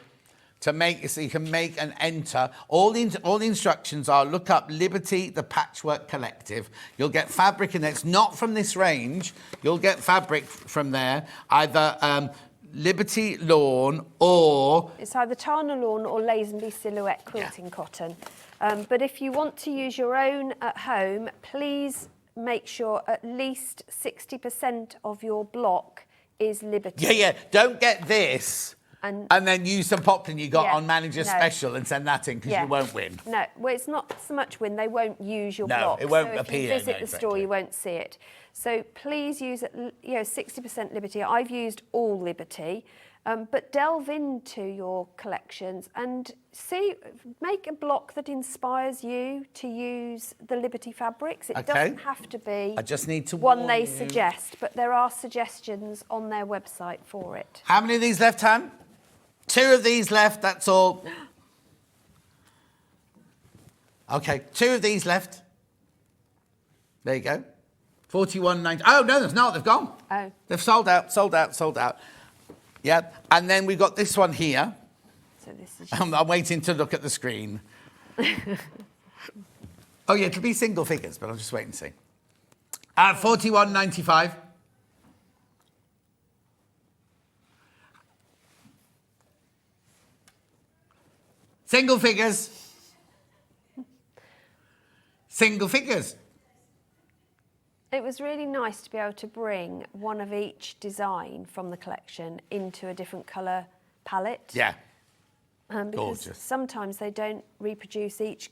to make so you can make and enter. All the instructions are look up Liberty, the Patchwork Collective. You'll get fabric in there. It's not from this range. You'll get fabric from there, either Liberty lawn or... It's either Tana lawn or Lazenby silhouette quilting cotton. But if you want to use your own at home, please make sure at least 60% of your block is Liberty. Yeah, don't get this And then use some poplin you got Yeah, on Manager no. Special and send that in because Yeah. you won't win. No, well, it's not so much when they won't use your No, block. it won't so if appear, you no, visit the store, exactly. you won't see it. So please use 60% Liberty. I've used all Liberty, but delve into your collections and make a block that inspires you to use the Liberty fabrics. It Okay. doesn't have to be I just need to one warn they you. suggest, but there are suggestions on their website for it. How many of these left, Han? 2 of these left, that's all. Okay, 2 of these left. There you go. 41.90. Oh, no, there's not. They've gone. Oh. They've sold out, sold out, sold out. Yeah, and then we've got this one here. So this is I'm waiting to look at the screen. Oh, yeah, it'll be single figures, but I'll just wait and see. 41.95. Single figures. Single figures. It was really nice to be able to bring one of each design from the collection into a different colour palette. Yeah. Because gorgeous. sometimes they don't reproduce each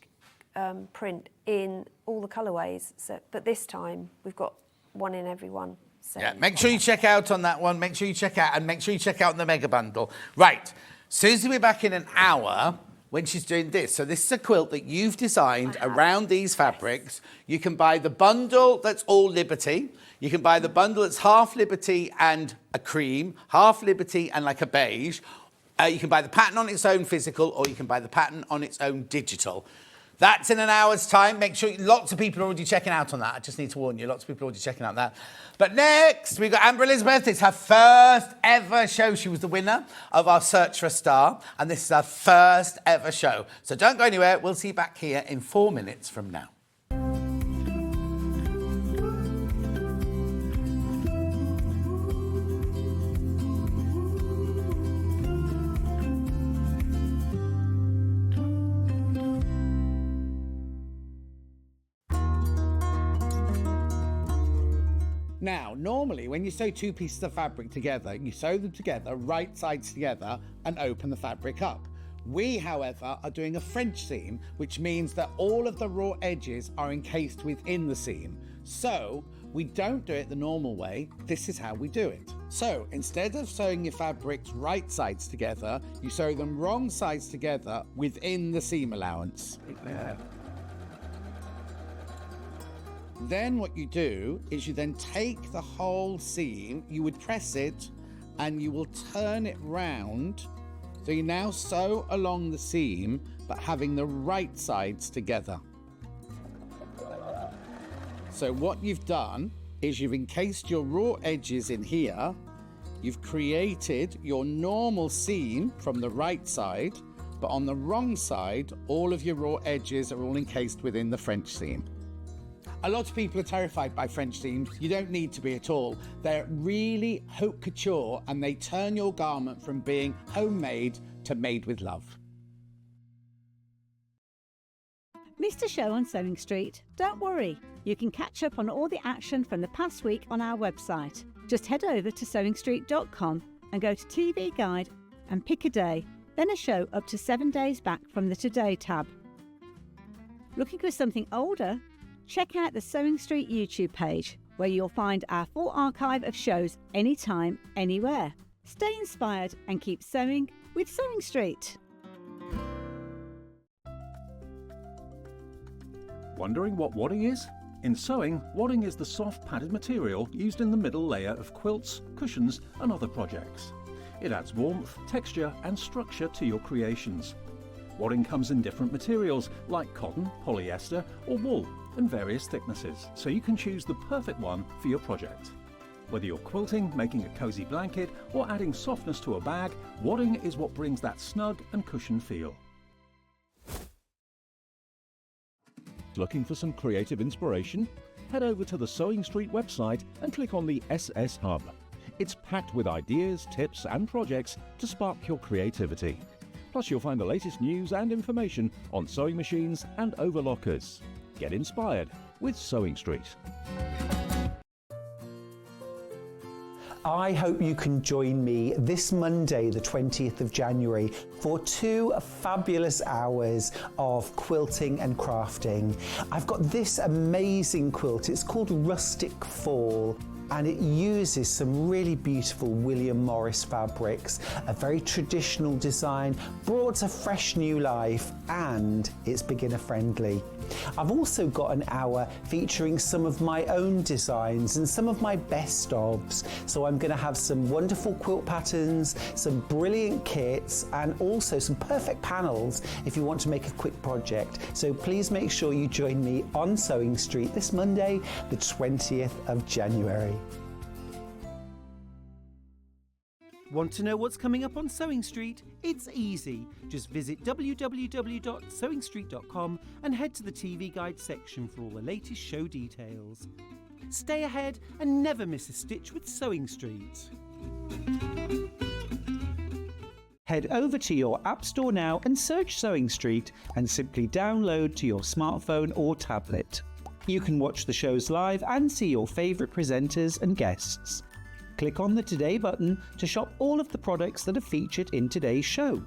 print in all the colourways. So, but this time we've got one in every one. So Yeah, make sure you check out on that one. Make sure you check out, and make sure you check out on the mega bundle. Right, Suzie will be back in an hour when she's doing this. So this is a quilt that you've designed around these fabrics. You can buy the bundle that's all Liberty. You can buy the bundle that's half Liberty and a cream, half Liberty and like a beige. You can buy the pattern on its own physical, or you can buy the pattern on its own digital. That's in an hour's time. Make sure lots of people are already checking out on that. I just need to warn you, lots of people are already checking out that. But next, we've got Amber Elizabeth. It's her first ever show. She was the winner of our Search for a Star, and this is her first ever show. So don't go anywhere. We'll see you back here in 4 minutes from now. Now, normally when you sew 2 pieces of fabric together, you sew them together, right sides together, and open the fabric up. We, however, are doing a French seam, which means that all of the raw edges are encased within the seam. So, we don't do it the normal way. This is how we do it. So, instead of sewing your fabrics right sides together, you sew them wrong sides together within the seam allowance. Then what you do is you then take the whole seam, you would press it, and you will turn it round. So you now sew along the seam, but having the right sides together. So what you've done is you've encased your raw edges in here, you've created your normal seam from the right side, but on the wrong side, all of your raw edges are all encased within the French seam. A lot of people are terrified by French seams. You don't need to be at all. They're really haute couture, and they turn your garment from being homemade to made with love. Missed a show on Sewing Street? Don't worry, you can catch up on all the action from the past week on our website. Just head over to sewingstreet.com and go to TV Guide and pick a day, then a show up to 7 days back from the Today tab. Looking for something older? Check out the Sewing Street YouTube page, where you'll find our full archive of shows anytime, anywhere. Stay inspired and keep sewing with Sewing Street. Wondering what wadding is? In sewing, wadding is the soft padded material used in the middle layer of quilts, cushions and other projects. It adds warmth, texture and structure to your creations. Wadding comes in different materials like cotton, polyester or wool, and various thicknesses, so you can choose the perfect one for your project. Whether you're quilting, making a cozy blanket or adding softness to a bag, wadding is what brings that snug and cushioned feel. Looking for some creative inspiration? Head over to the Sewing Street website and click on the SS Hub. It's packed with ideas, tips and projects to spark your creativity. Plus you'll find the latest news and information on sewing machines and overlockers. Get inspired with Sewing Street. I hope you can join me this Monday, the 20th of January, for 2 fabulous hours of quilting and crafting. I've got this amazing quilt. It's called Rustic Fall, and it uses some really beautiful William Morris fabrics, a very traditional design, brought to fresh new life, and it's beginner friendly. I've also got an hour featuring some of my own designs and some of my best ofs. So I'm going to have some wonderful quilt patterns, some brilliant kits, and also some perfect panels if you want to make a quick project. So please make sure you join me on Sewing Street this Monday, the 20th of January. Want to know what's coming up on Sewing Street? It's easy. Just visit www.sewingstreet.com and head to the TV Guide section for all the latest show details. Stay ahead and never miss a stitch with Sewing Street. Head over to your App Store now and search Sewing Street and simply download to your smartphone or tablet. You can watch the shows live and see your favourite presenters and guests. Click on the Today button to shop all of the products that are featured in today's show.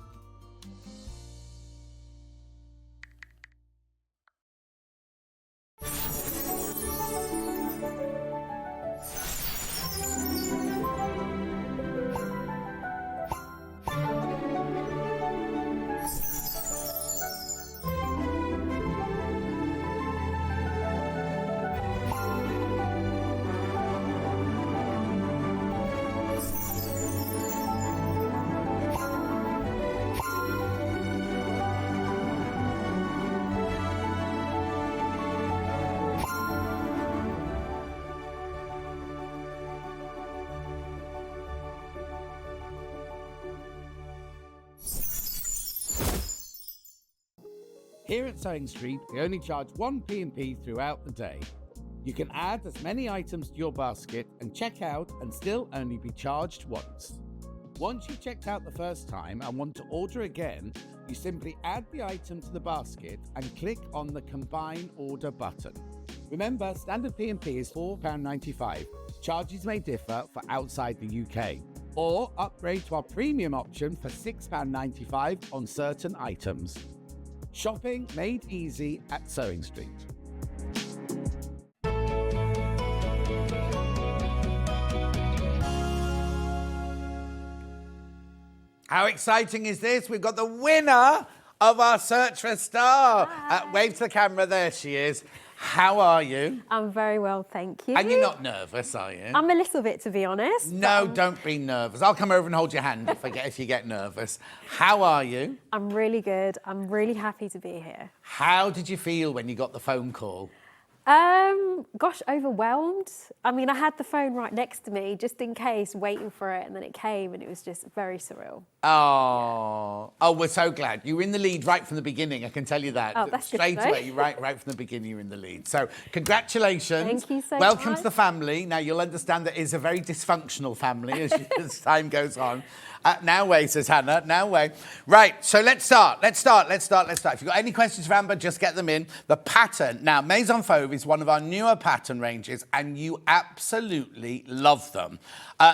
Here at Sewing Street, we only charge one P&P throughout the day. You can add as many items to your basket and check out and still only be charged once. Once you've checked out the first time and want to order again, you simply add the item to the basket and click on the Combine Order button. Remember, standard P&P is £4.95. Charges may differ for outside the UK. Or upgrade to our premium option for £6.95 on certain items. Shopping made easy at Sewing Street. How exciting is this? We've got the winner of our Search for a Star. Wave to the camera, there she is. How are you? I'm very well, thank you. And you're not nervous, are you? I'm a little bit, to be honest. No, don't be nervous. I'll come over and hold your hand if you get nervous. How are you? I'm really good. I'm really happy to be here. How did you feel when you got the phone call? Gosh, overwhelmed. I mean, I had the phone right next to me just in case, waiting for it, and then it came and it was just very surreal. Oh, we're so glad. You were in the lead right from the beginning, I can tell you that. Oh, that's straight good to know. away, right from the beginning, you're in the lead. So, congratulations. Thank you so Welcome much. to the family. Now, you'll understand that it's a very dysfunctional family as time goes on. Now wait, says Hannah, now wait. Right, so let's start. If you've got any questions for Amber, just get them in. The pattern, now Maison Fauve is one of our newer pattern ranges and you absolutely love them.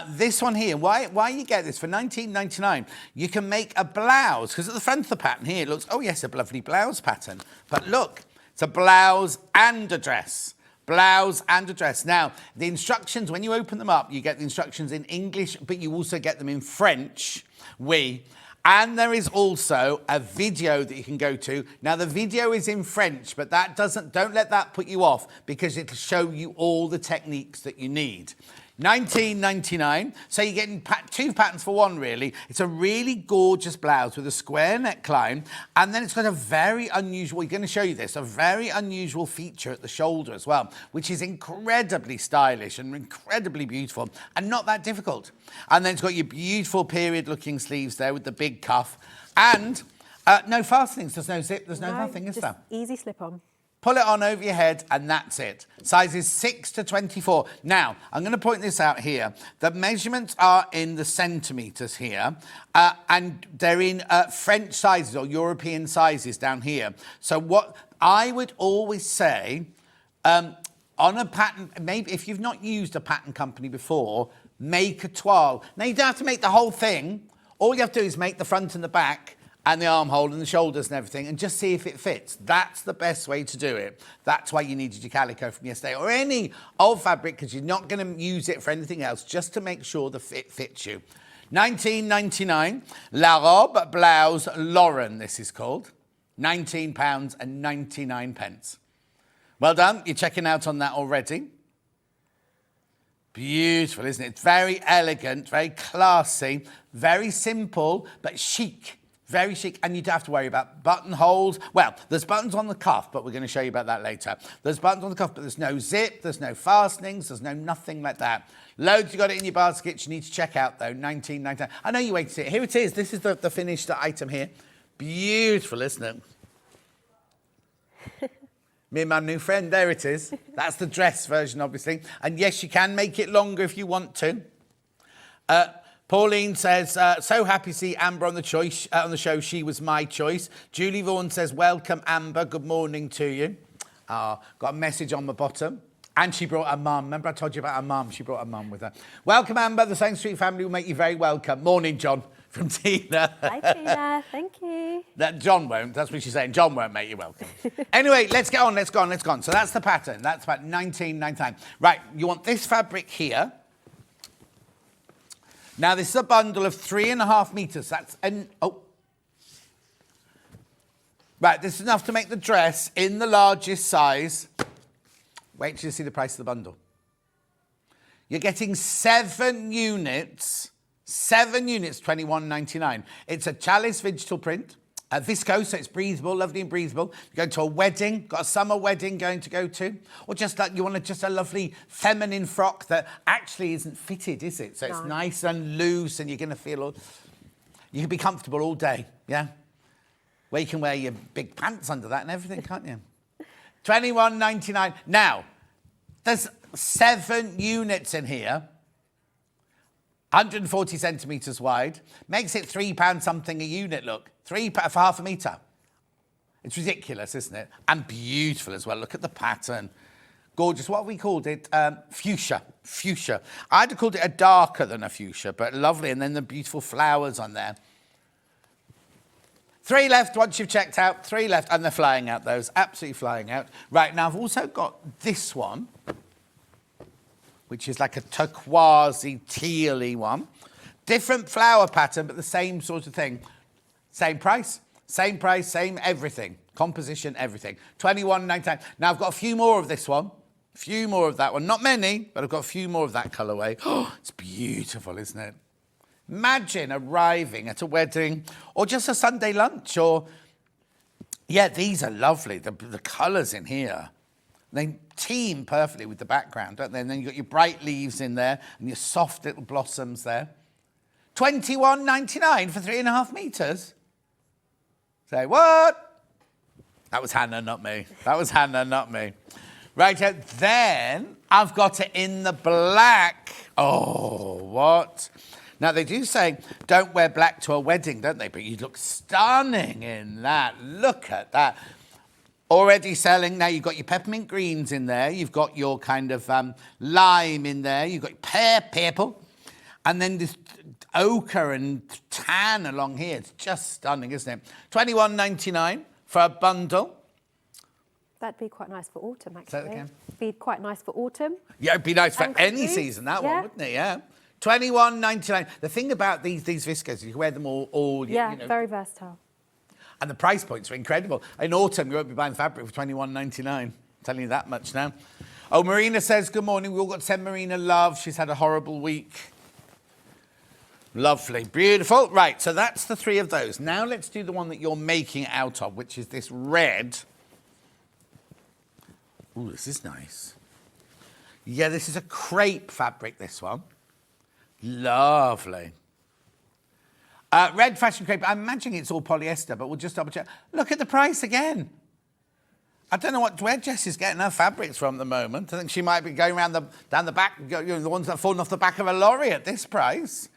This one here, why you get this? For $19.99, you can make a blouse, because at the front of the pattern here, it looks, oh yes, a lovely blouse pattern. But look, it's a blouse and a dress. Blouse and a dress. Now, the instructions, when you open them up, you get the instructions in English, but you also get them in French, and there is also a video that you can go to. Now, the video is in French, but don't let that put you off, because it'll show you all the techniques that you need. $19.99, so you're getting two patterns for one, really. It's a really gorgeous blouse with a square neckline, and then it's got a very unusual, we're going to show you this, a very unusual feature at the shoulder as well, which is incredibly stylish and incredibly beautiful, and not that difficult. And then it's got your beautiful period-looking sleeves there with the big cuff, and no fastenings, there's no zip, there's no nothing, is there? Easy slip-on. Pull it on over your head and that's it. Sizes 6 to 24. Now, I'm going to point this out here. The measurements are in the centimetres here and they're in French sizes or European sizes down here. So what I would always say on a pattern, maybe if you've not used a pattern company before, make a toile. Now, you don't have to make the whole thing. All you have to do is make the front and the back and the armhole and the shoulders and everything and just see if it fits. That's the best way to do it. That's why you needed your calico from yesterday or any old fabric, because you're not going to use it for anything else, just to make sure the fit fits you. £19.99, La Robe Blouse Lauren, this is called. £19.99. Well done, you're checking out on that already. Beautiful, isn't it? It's very elegant, very classy, very simple, but chic. Very chic, and you don't have to worry about buttonholes. Well, there's buttons on the cuff, but we're going to show you about that later. There's buttons on the cuff, but there's no zip, there's no fastenings, there's no nothing like that. Loads, you got it in your basket. You need to check out, though, £19.99. I know you wait to see it. Here it is. This is the finished item here. Beautiful, isn't it? Me and my new friend, there it is. That's the dress version, obviously. And yes, you can make it longer if you want to. Pauline says, so happy to see Amber on the show. She was my choice. Julie Vaughan says, welcome, Amber. Good morning to you. Got a message on the bottom. And she brought her mum. Remember I told you about her mum? She brought her mum with her. Welcome, Amber. The Sewing Street family will make you very welcome. Morning, John, from Tina. Hi, Tina. Thank you. That John won't. That's what she's saying. John won't make you welcome. Anyway, let's get on. Let's go on. So that's the pattern. That's about £19.99. Right, you want this fabric here. Now, this is a bundle of 3.5 metres. Right, this is enough to make the dress in the largest size. Wait till you see the price of the bundle. You're getting 7 units. 7 units, £21.99. It's a Chalice digital print. Viscose, so it's breathable, lovely and breathable. You're going to a wedding, got a summer wedding going to go to, or just like you want just a lovely feminine frock that actually isn't fitted, is it? So it's nice and loose, and you're going to feel you can be comfortable all day, yeah? Well, you can wear your big pants under that and everything, can't you? £21.99. Now, there's 7 units in here. 140 centimetres wide. Makes it £3 something a unit, look. £3 for half a metre. It's ridiculous, isn't it? And beautiful as well. Look at the pattern. Gorgeous. What have we called it? Fuchsia. Fuchsia. I'd have called it a darker than a fuchsia, but lovely. And then the beautiful flowers on there. 3 left once you've checked out. 3 left. And they're flying out, those. Absolutely flying out. Right, now I've also got this one, which is like a turquoisey, tealy one. Different flower pattern, but the same sort of thing. Same price, same everything. Composition, everything. £21.99. Now, I've got a few more of this one. A few more of that one. Not many, but I've got a few more of that colourway. Oh, it's beautiful, isn't it? Imagine arriving at a wedding or just a Sunday lunch or... Yeah, these are lovely. The colours in here. They team perfectly with the background, don't they? And then you've got your bright leaves in there and your soft little blossoms there. £21.99 for 3.5 metres. Say, what? That was Hannah, not me. Right, then I've got it in the black. Oh, what? Now, they do say don't wear black to a wedding, don't they? But you look stunning in that. Look at that. Already selling. Now, you've got your peppermint greens in there. You've got your kind of lime in there. You've got pear purple. And then this ochre and tan along here. It's just stunning, isn't it? £21.99 for a bundle. That'd be quite nice for autumn, actually. Say that again. Be quite nice for autumn. Yeah, it'd be nice for any season, that one, wouldn't it? Yeah. £21.99. The thing about these viscose, you can wear them all Yeah, you know. very versatile. And the price points are incredible. In autumn, you won't be buying fabric for £21.99. I'm telling you that much now. Oh, Marina says, good morning. We all got to send Marina love. She's had a horrible week. Lovely. Beautiful. Right, so that's the 3 of those. Now let's do the one that you're making it out of, which is this red. Ooh, this is nice. Yeah, this is a crepe fabric, this one. Lovely. Red fashion crepe. I'm imagining it's all polyester, but we'll just double check. Look at the price again. I don't know where Jess is getting her fabrics from at the moment. I think she might be going around down the back, you know, the ones that are falling off the back of a lorry at this price.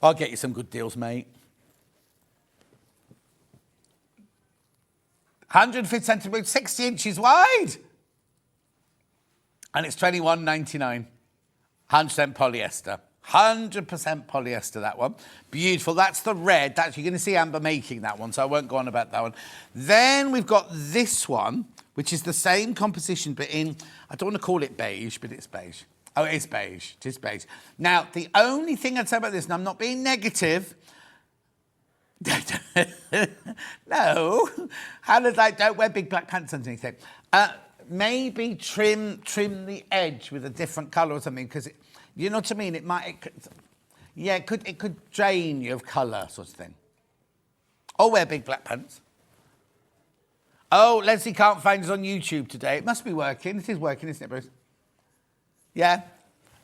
I'll get you some good deals, mate. 150 centimetres, 60 inches wide. And it's £21.99. 100% polyester. 100% polyester, that one. Beautiful. That's the red. That's, you're going to see Amber making that one, so I won't go on about that one. Then we've got this one, which is the same composition, but in, I don't want to call it beige, but it's beige. Oh, it is beige. It is beige. Now, the only thing I'd say about this, and I'm not being negative, no, Hannah's like, don't wear big black pants underneath it. Maybe trim the edge with a different colour or something, because you know what I mean? It could drain you of colour, sort of thing. Or wear big black pants. Oh, Leslie can't find us on YouTube today. It must be working. It is working, isn't it, Bruce? Yeah.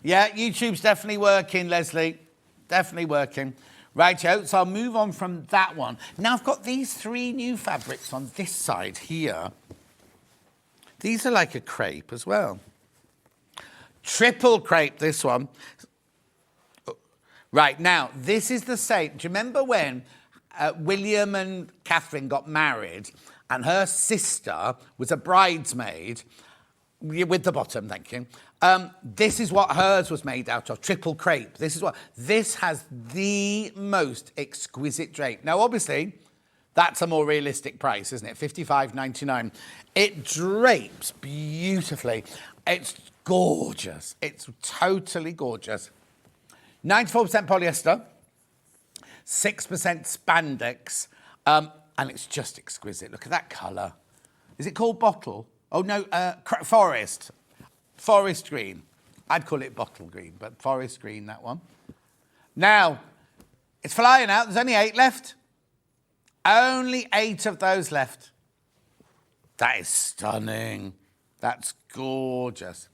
Yeah, YouTube's definitely working, Leslie. Definitely working. Righto, so I'll move on from that one. Now I've got these 3 new fabrics on this side here. These are like a crepe as well. Triple crepe, this one. Right, now, this is the same. Do you remember when William and Catherine got married and her sister was a bridesmaid with the bottom, thank you. This is what hers was made out of, triple crepe. This has the most exquisite drape. Now, obviously, that's a more realistic price, isn't it? $55.99. It drapes beautifully. It's gorgeous. It's totally gorgeous. 94% polyester, 6% spandex, and it's just exquisite. Look at that colour. Is it called bottle? Oh, no, forest. Forest green. I'd call it bottle green, but forest green, that one. Now, it's flying out. There's only 8 left. Only 8 of those left. That is stunning. That's gorgeous.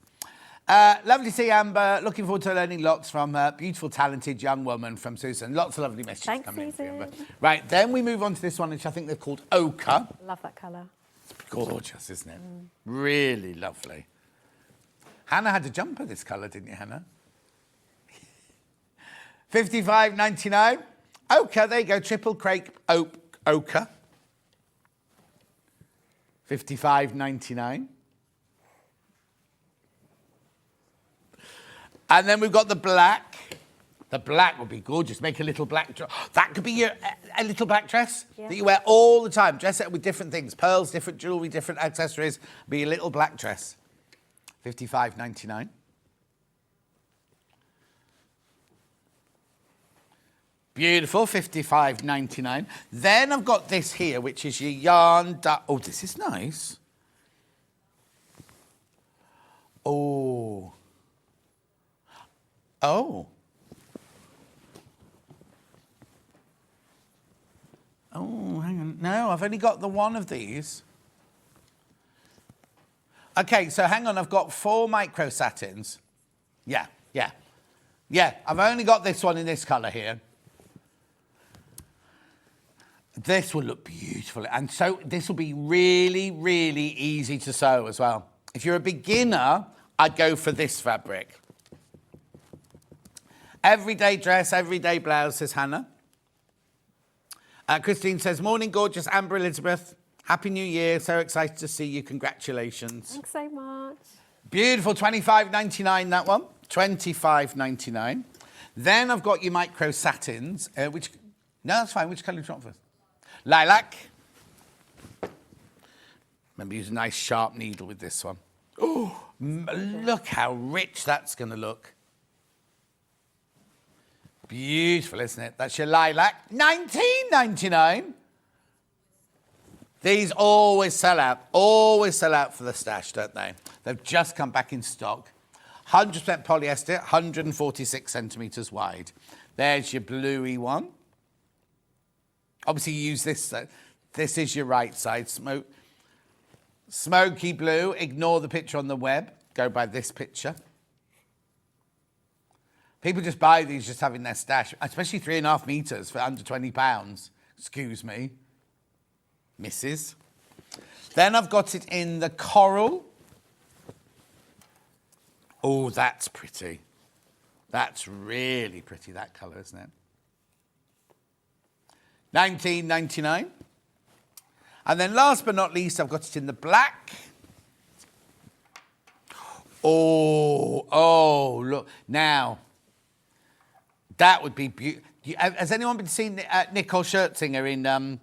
Lovely to see Amber. Looking forward to learning lots from a beautiful, talented young woman from Susan. Lots of lovely messages coming in. Amber. Right, then we move on to this one, which I think they're called ochre. Love that colour. It's gorgeous, isn't it? Really lovely. Hannah had a jumper this colour, didn't you, Hannah? $55.99. Ochre, there you go. Triple crepe ochre. $55.99. And then we've got the black. The black would be gorgeous. Make a little black dress. That could be a little black dress that you wear all the time. Dress it with different things. Pearls, different jewellery, different accessories. Be a little black dress. $55.99. Beautiful, $55.99. Then I've got this here, which is your yarn. Oh, this is nice. Oh. Oh. Oh, hang on. No, I've only got the one of these. Okay, so hang on. I've got 4 micro satins. Yeah. I've only got this one in this colour here. This will look beautiful. And so this will be really, really easy to sew as well. If you're a beginner, I'd go for this fabric. Everyday dress, everyday blouse, says Hannah. Christine says, morning, gorgeous Amber Elizabeth. Happy New Year. So excited to see you. Congratulations. Thanks so much. Beautiful. $25.99, that one. $25.99. Then I've got your micro satins, no, that's fine. Which colour do you want first? Lilac. Remember, use a nice sharp needle with this one. Oh, look how rich that's going to look. Beautiful, isn't it? That's your lilac. $19.99. These always sell out. Always sell out for the stash, don't they? They've just come back in stock. 100% polyester, 146 centimetres wide. There's your bluey one. Obviously, you use this. This is your right side. Smoky blue. Ignore the picture on the web. Go by this picture. People just buy these just having their stash, especially 3.5 metres for under £20. Excuse me. Misses. Then I've got it in the coral. Oh, that's pretty. That's really pretty, that colour, isn't it? $19.99. And then last but not least, I've got it in the black. Oh, look. Now, that would be beautiful. Has anyone been seeing Nicole Scherzinger in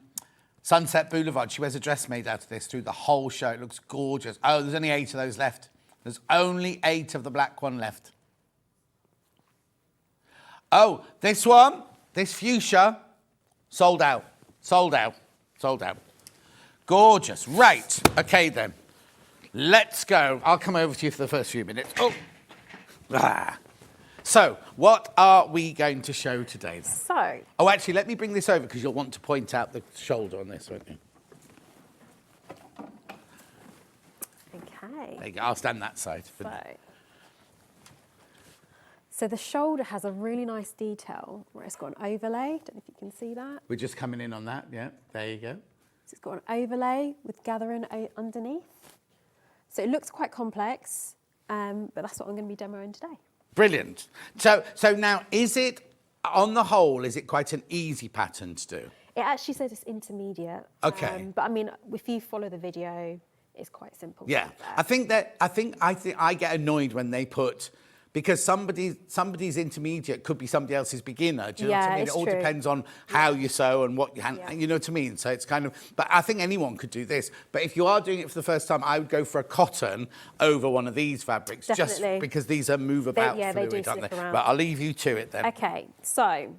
Sunset Boulevard? She wears a dress made out of this through the whole show. It looks gorgeous. Oh, there's only 8 of those left. There's only 8 of the black one left. Oh, this one, this fuchsia, sold out. Sold out. Sold out. Gorgeous. Right. Okay, then. Let's go. I'll come over to you for the first few minutes. Oh. Ah. So, what are we going to show today, then? So. Oh, actually, let me bring this over because you'll want to point out the shoulder on this, won't you? Okay. There you go. I'll stand that side. So the shoulder has a really nice detail where it's got an overlay. Don't know if you can see that. We're just coming in on that. Yeah, there you go. So it's got an overlay with gathering underneath. So it looks quite complex, but that's what I'm going to be demoing today. Brilliant. So now, is it, on the whole, is it quite an easy pattern to do? It actually says it's intermediate. Okay. But I mean, if you follow the video, it's quite simple. Yeah. I think I get annoyed when they put, because somebody's intermediate could be somebody else's beginner. Do you know what I mean? It all depends on how you sew and what you you know what I mean? So it's kind of, but I think anyone could do this. But if you are doing it for the first time, I would go for a cotton over one of these fabrics. Definitely. Just because these are move about fluid, they do aren't slip they? around. But I'll leave you to it then. Okay, so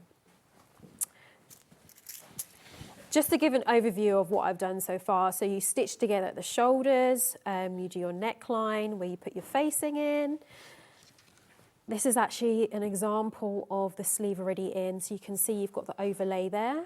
just to give an overview of what I've done so far. So you stitch together at the shoulders, you do your neckline where you put your facing in. This is actually an example of the sleeve already in. So you can see you've got the overlay there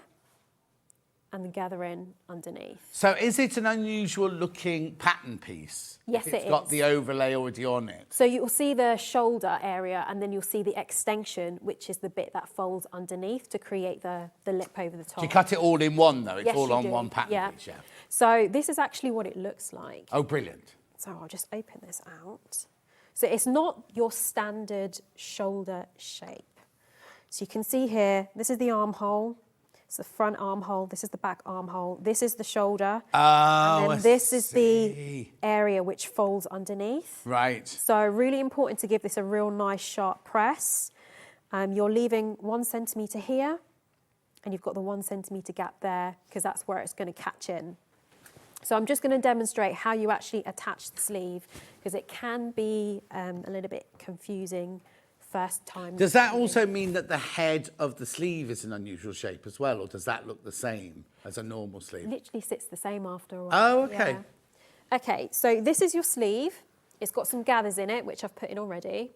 and the gathering underneath. So is it an unusual looking pattern piece? Yes, if it it's got is. the overlay already on it. So you'll see the shoulder area and then you'll see the extension, which is the bit that folds underneath to create the lip over the top. Do you cut it all in one though? It's Yes, all you on do. one pattern piece, yeah. So this is actually what it looks like. Oh, brilliant. So I'll just open this out. So it's not your standard shoulder shape. So you can see here, this is the armhole. It's the front armhole. This is the back armhole. This is the shoulder. Oh, and then this is the area which folds underneath. Right. So really important to give this a real nice sharp press. You're leaving 1 centimetre here, and you've got the 1 centimetre gap there, because that's where it's going to catch in. So I'm just going to demonstrate how you actually attach the sleeve, because it can be a little bit confusing first time. Does that also mean that the head of the sleeve is an unusual shape as well, or does that look the same as a normal sleeve? It literally sits the same after a while. Oh, okay. Yeah. Okay, so this is your sleeve. It's got some gathers in it, which I've put in already.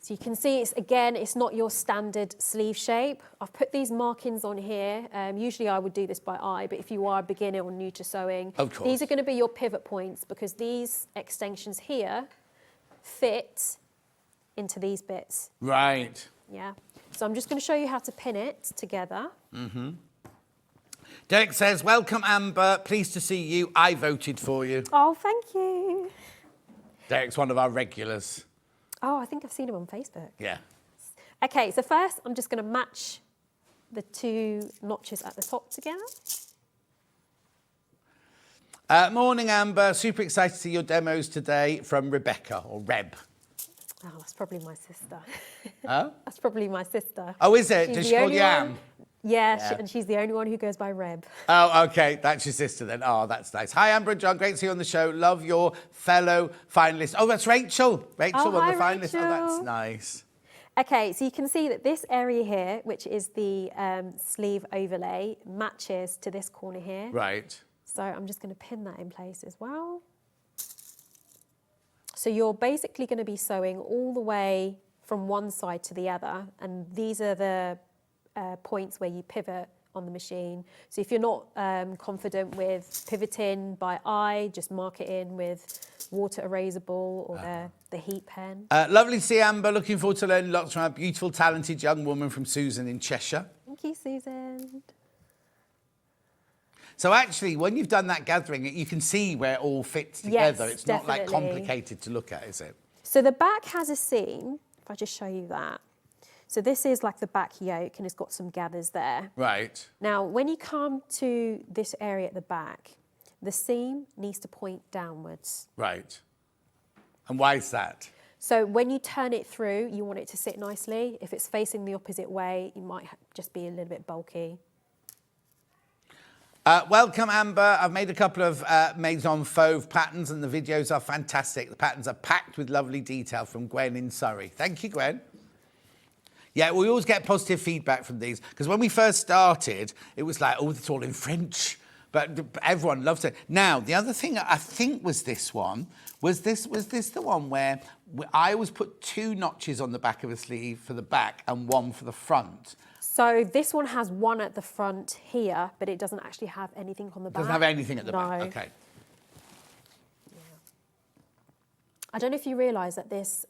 So you can see, it's not your standard sleeve shape. I've put these markings on here. Usually I would do this by eye, but if you are a beginner or new to sewing, of course, these are going to be your pivot points, because these extensions here fit into these bits. Right. Yeah. So I'm just going to show you how to pin it together. Mm-hmm. Derek says, welcome, Amber. Pleased to see you. I voted for you. Oh, thank you. Derek's one of our regulars. Oh, I think I've seen him on Facebook. Yeah. Okay, so first I'm just going to match the 2 notches at the top together. Morning, Amber. Super excited to see your demos today from Rebecca, or Reb. Oh, that's probably my sister. Oh? That's probably my sister. Oh, is it? She's Does the she call only you one- Am? Yeah, and she's the only one who goes by Reb. Oh, okay. That's your sister then. Oh, that's nice. Hi, Amber and John. Great to see you on the show. Love your fellow finalists. Oh, that's Rachel. Rachel, one of the hi, finalists. Oh, that's nice. Okay, so you can see that this area here, which is the sleeve overlay, matches to this corner here. Right. So I'm just going to pin that in place as well. So you're basically going to be sewing all the way from one side to the other, and these are the points where you pivot on the machine. So if you're not confident with pivoting by eye, just mark it in with water erasable or the heat pen. Lovely to see Amber. Looking forward to learning lots from our beautiful, talented young woman from Susan in Cheshire. Thank you, Susan. So actually, when you've done that gathering, you can see where it all fits together. Yes, it's not like definitely. complicated to look at, is it? So the back has a seam, if I just show you that. So this is like the back yoke, and it's got some gathers there. Right. Now, when you come to this area at the back, the seam needs to point downwards. Right. And why is that? So when you turn it through, you want it to sit nicely. If it's facing the opposite way, you might just be a little bit bulky. Welcome, Amber. I've made a couple of Maison Fauve patterns and the videos are fantastic. The patterns are packed with lovely detail from Gwen in Surrey. Thank you, Gwen. Yeah, we always get positive feedback from these because when we first started, it was like, oh, it's all in French. But everyone loves it. Now, the other thing I think was this one. Was this the one where I always put 2 notches on the back of a sleeve for the back and 1 for the front? So this one has 1 at the front here, but it doesn't actually have anything on the back. Doesn't have anything at the back. No. Okay. Yeah. I don't know if you realise that this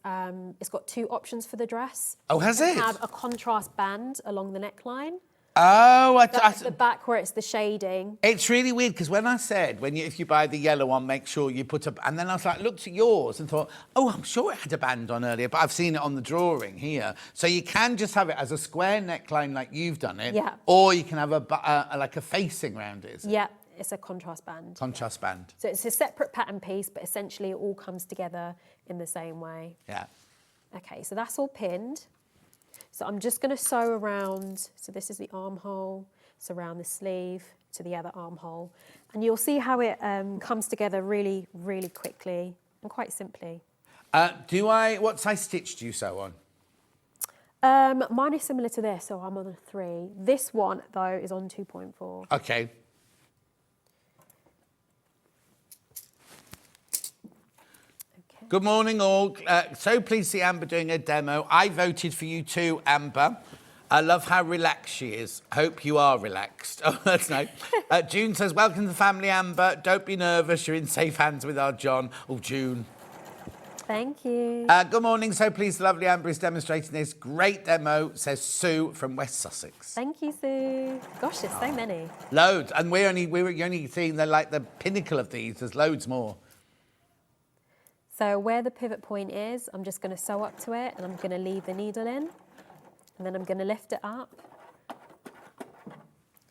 it's got 2 options for the dress. Oh, has it? It has a contrast band along the neckline. Oh, That's the back where it's the shading. It's really weird because when I said if you buy the yellow one, make sure you put a, and then I was like, looked at yours and thought, oh, I'm sure it had a band on earlier, but I've seen it on the drawing here. So you can just have it as a square neckline like you've done it, Yeah. or you can have like a facing round it. Yeah, it's a contrast band. Contrast band. So it's a separate pattern piece, but essentially it all comes together in the same way. Yeah. Okay, so that's all pinned. So I'm just going to sew around, so this is the armhole, so around the sleeve to the other armhole. And you'll see how it comes together really, really quickly and quite simply. What size stitch do you sew on? Mine is similar to this, so I'm on a 3. This one, though, is on 2.4. Okay. Good morning, all. So pleased to see Amber doing a demo. I voted for you too, Amber. I love how relaxed she is. Hope you are relaxed. Oh, that's nice. June says, welcome to the family, Amber. Don't be nervous. You're in safe hands with our John. Oh, June. Thank you. Good morning. So pleased the lovely Amber is demonstrating this great demo, says Sue from West Sussex. Thank you, Sue. Gosh, there's so many. Loads. And you're only seeing the pinnacle of these. There's loads more. So where the pivot point is, I'm just going to sew up to it and I'm going to leave the needle in. And then I'm going to lift it up,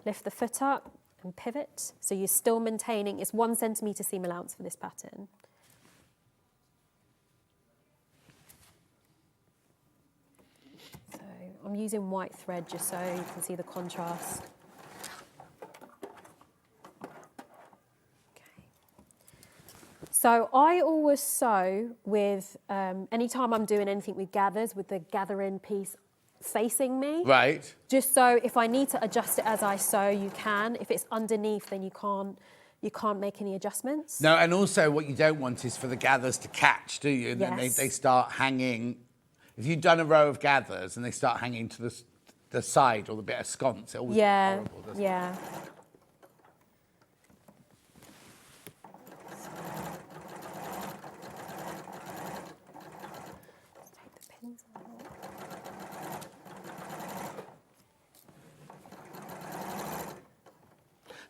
lift the foot up and pivot. So you're still maintaining, it's 1 centimetre seam allowance for this pattern. So I'm using white thread just so you can see the contrast. So I always sew with, anytime I'm doing anything with gathers, with the gathering piece facing me. Right. Just so if I need to adjust it as I sew, you can. If it's underneath, then you can't make any adjustments. No, and also what you don't want is for the gathers to catch, do you? And yes. then they start hanging. If you've done a row of gathers and they start hanging to the side or the bit of sconce, it always looks horrible, doesn't it? Yeah.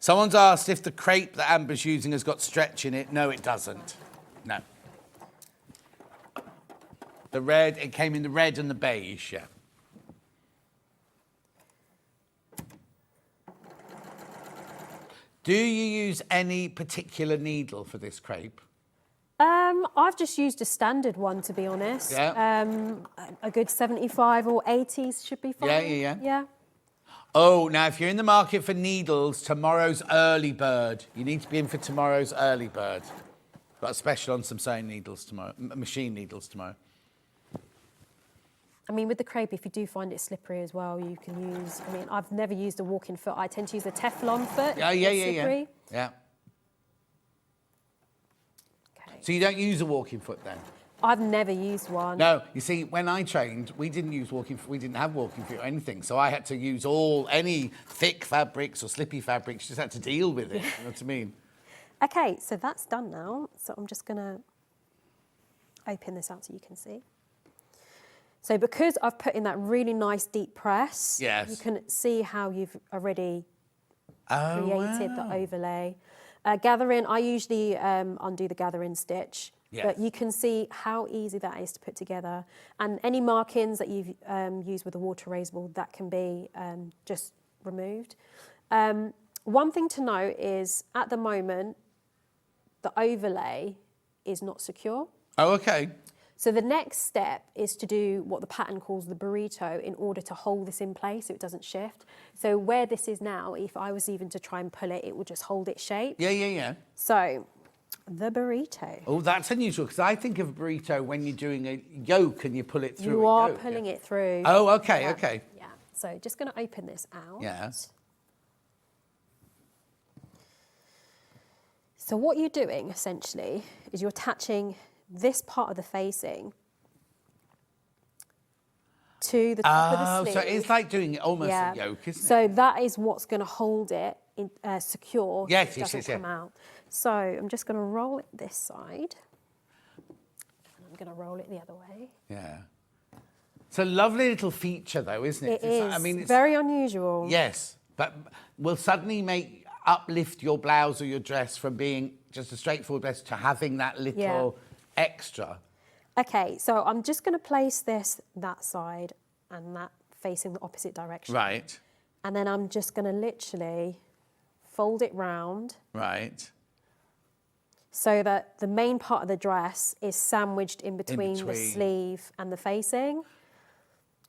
Someone's asked if the crepe that Amber's using has got stretch in it. No, it doesn't. No. The red, it came in the red and the beige, yeah. Do you use any particular needle for this crepe? I've just used a standard one, to be honest. Yeah. A good 75 or 80s should be fine. Yeah. Oh, now if you're in the market for needles, tomorrow's early bird. You need to be in for tomorrow's early bird. Got a special on some sewing needles tomorrow, machine needles tomorrow. I mean, with the crepe, if you do find it slippery as well, you can use, I mean, I've never used a walk-in foot. I tend to use a Teflon foot. Yeah. Yeah. Okay. So you don't use a walking foot then? I've never used one. No, you see, when I trained, we didn't have walking foot or anything, so I had to use any thick fabrics or slippy fabrics, just had to deal with it, you know what I mean? Okay, so that's done now. So I'm just gonna open this out so you can see. So because I've put in that really nice deep press, yes, you can see how you've already created the overlay. Gathering, I usually undo the gathering stitch. Yes. But you can see how easy that is to put together. And any markings that you've used with a water erasable, that can be just removed. One thing to note is, at the moment, the overlay is not secure. Oh, okay. So the next step is to do what the pattern calls the burrito in order to hold this in place so it doesn't shift. So where this is now, if I was even to try and pull it, it would just hold its shape. Yeah. So the burrito. Oh, that's unusual because I think of a burrito when you're doing a yoke and you pull it through. You are pulling it through. Oh, okay, Yeah. okay. Yeah. So just going to open this out. Yeah. So what you're doing essentially is you're attaching this part of the facing to the top of the sleeve. So it's like doing almost a yoke, isn't it? So that is what's going to hold it in, secure. Yes, so it doesn't come yeah. out. So I'm just going to roll it this side. And I'm going to roll it the other way. Yeah. It's a lovely little feature, though, isn't it? It is. I mean, it's very unusual. Yes, but will suddenly uplift your blouse or your dress from being just a straightforward dress to having that little extra. Okay, so I'm just going to place this that side and that facing the opposite direction. Right. And then I'm just going to literally fold it round. Right. So that the main part of the dress is sandwiched in between the sleeve and the facing.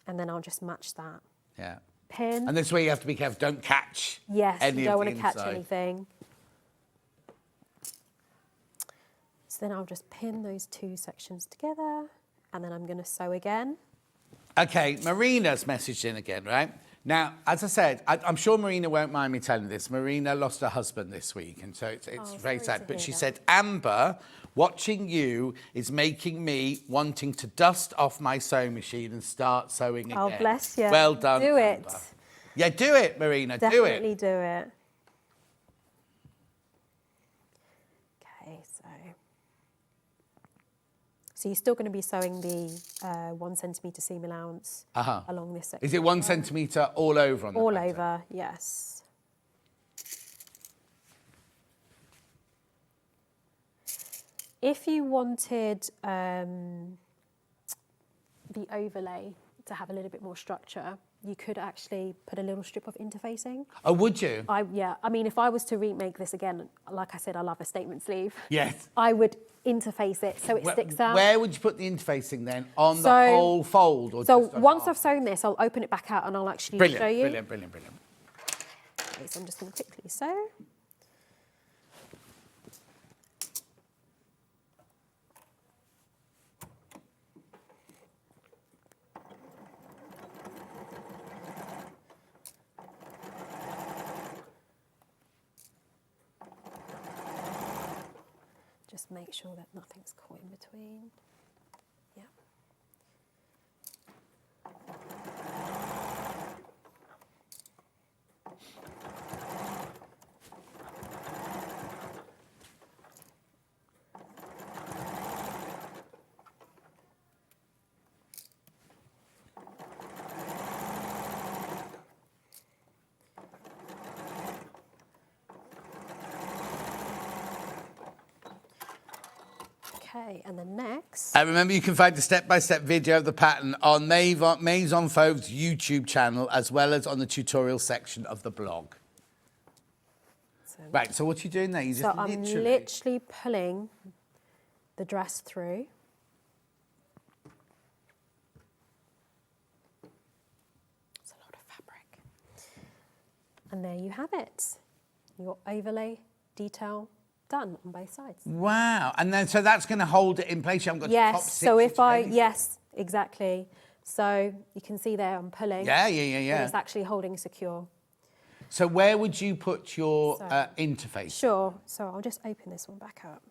And then I'll just match that. Yeah. Pin. And this way you have to be careful. Don't catch Yes, any you don't of want the to catch inside. anything. So then I'll just pin those two sections together and then I'm going to sew again. Okay, Marina's messaged in again, right? Now, as I said, I'm sure Marina won't mind me telling this. Marina lost her husband this week, and so it's very sorry sad. to But hear she that. said, Amber, watching you is making me wanting to dust off my sewing machine and start sewing again. Oh, bless you. Well done, Do it. Amber. Yeah, do it, Marina, do it. Definitely do it. Okay, so you're still going to be sewing the 1 centimetre seam allowance along this section. Is it 1 centimetre all over on the All pattern? over, yes. If you wanted the overlay to have a little bit more structure, you could actually put a little strip of interfacing. Oh, would you? I mean, if I was to remake this again, like I said, I love a statement sleeve. Yes. I would interface it so it sticks out. Where would you put the interfacing then? On the whole fold? Or So just on once half? I've sewn this, I'll open it back out and I'll actually Brilliant, show you. brilliant, brilliant, brilliant. Okay, so I'm just going to quickly sew. Just make sure that nothing's caught in between. Yeah. Okay, and then next. Remember, you can find the step-by-step video of the pattern on Maison Fauve's YouTube channel, as well as on the tutorial section of the blog. Right, so what are you doing there? You So just I'm literally pulling the dress through. It's a lot of fabric. And there you have it. Your overlay detail done on both sides. Wow, and then so that's going to hold it in place. You haven't got to top Yes, stitch so it if or I, anything. yes, exactly. So you can see there I'm pulling. Yeah. And it's actually holding secure. So where would you put your interface? Sure, so I'll just open this one back up.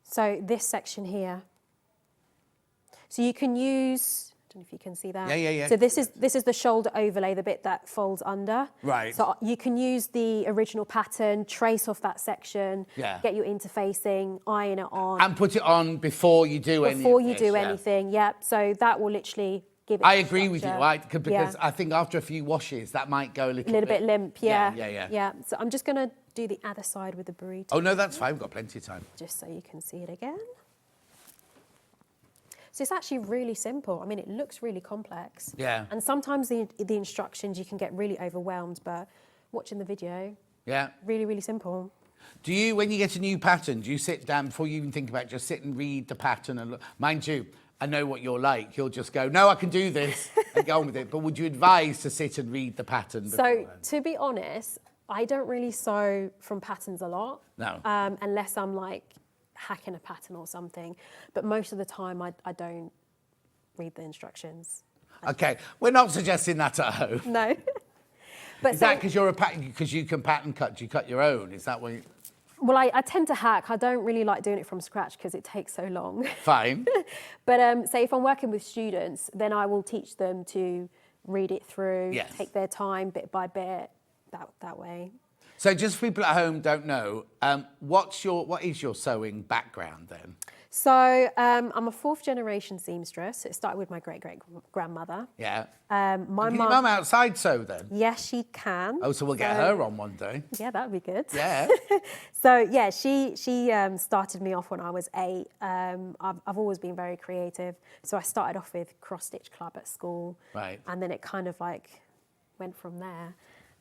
So this section here. So you can use, I don't know if you can see that. Yeah. So this is the shoulder overlay, the bit that folds under. Right. So you can use the original pattern, trace off that section, get your interfacing, iron it on. And put it on before you do anything. Before you do anything, yep. So that will literally give it I agree with you, structure. right? Because I think after a few washes, that might go a little bit limp, yeah. Yeah. So I'm just going to do the other side with the burrito. Oh, no, that's fine. We've got plenty of time. Just so you can see it again. So it's actually really simple. I mean, it looks really complex. Yeah. And sometimes the instructions, you can get really overwhelmed, but watching the video. Yeah. Really, really simple. Do you, when you get a new pattern, do you sit down before you even think about it, just sit and read the pattern and look? Mind you, I know what you're like. You'll just go, no, I can do this and go on with it. But would you advise to sit and read the pattern So, beforehand? to be honest, I don't really sew from patterns a lot. No. Unless I'm like hacking a pattern or something. But most of the time, I don't read the instructions. Okay, we're not suggesting that at home. No. But Is that because you can pattern cut? Do you cut your own? Is that what you... Well, I tend to hack. I don't really like doing it from scratch because it takes so long. Fine. But say if I'm working with students, then I will teach them to read it through, Yes. take their time bit by bit, that way. So just for people at home don't know, what is your sewing background then? So I'm a 4th generation seamstress. It started with my great-great-grandmother. Yeah. My Can your mum outside sew then? Yes, she can. Oh, so we'll get her on one day. Yeah, that would be good. Yeah. So yeah, she started me off when I was 8. I've always been very creative. So I started off with cross stitch club at school. Right. And then it kind of like went from there.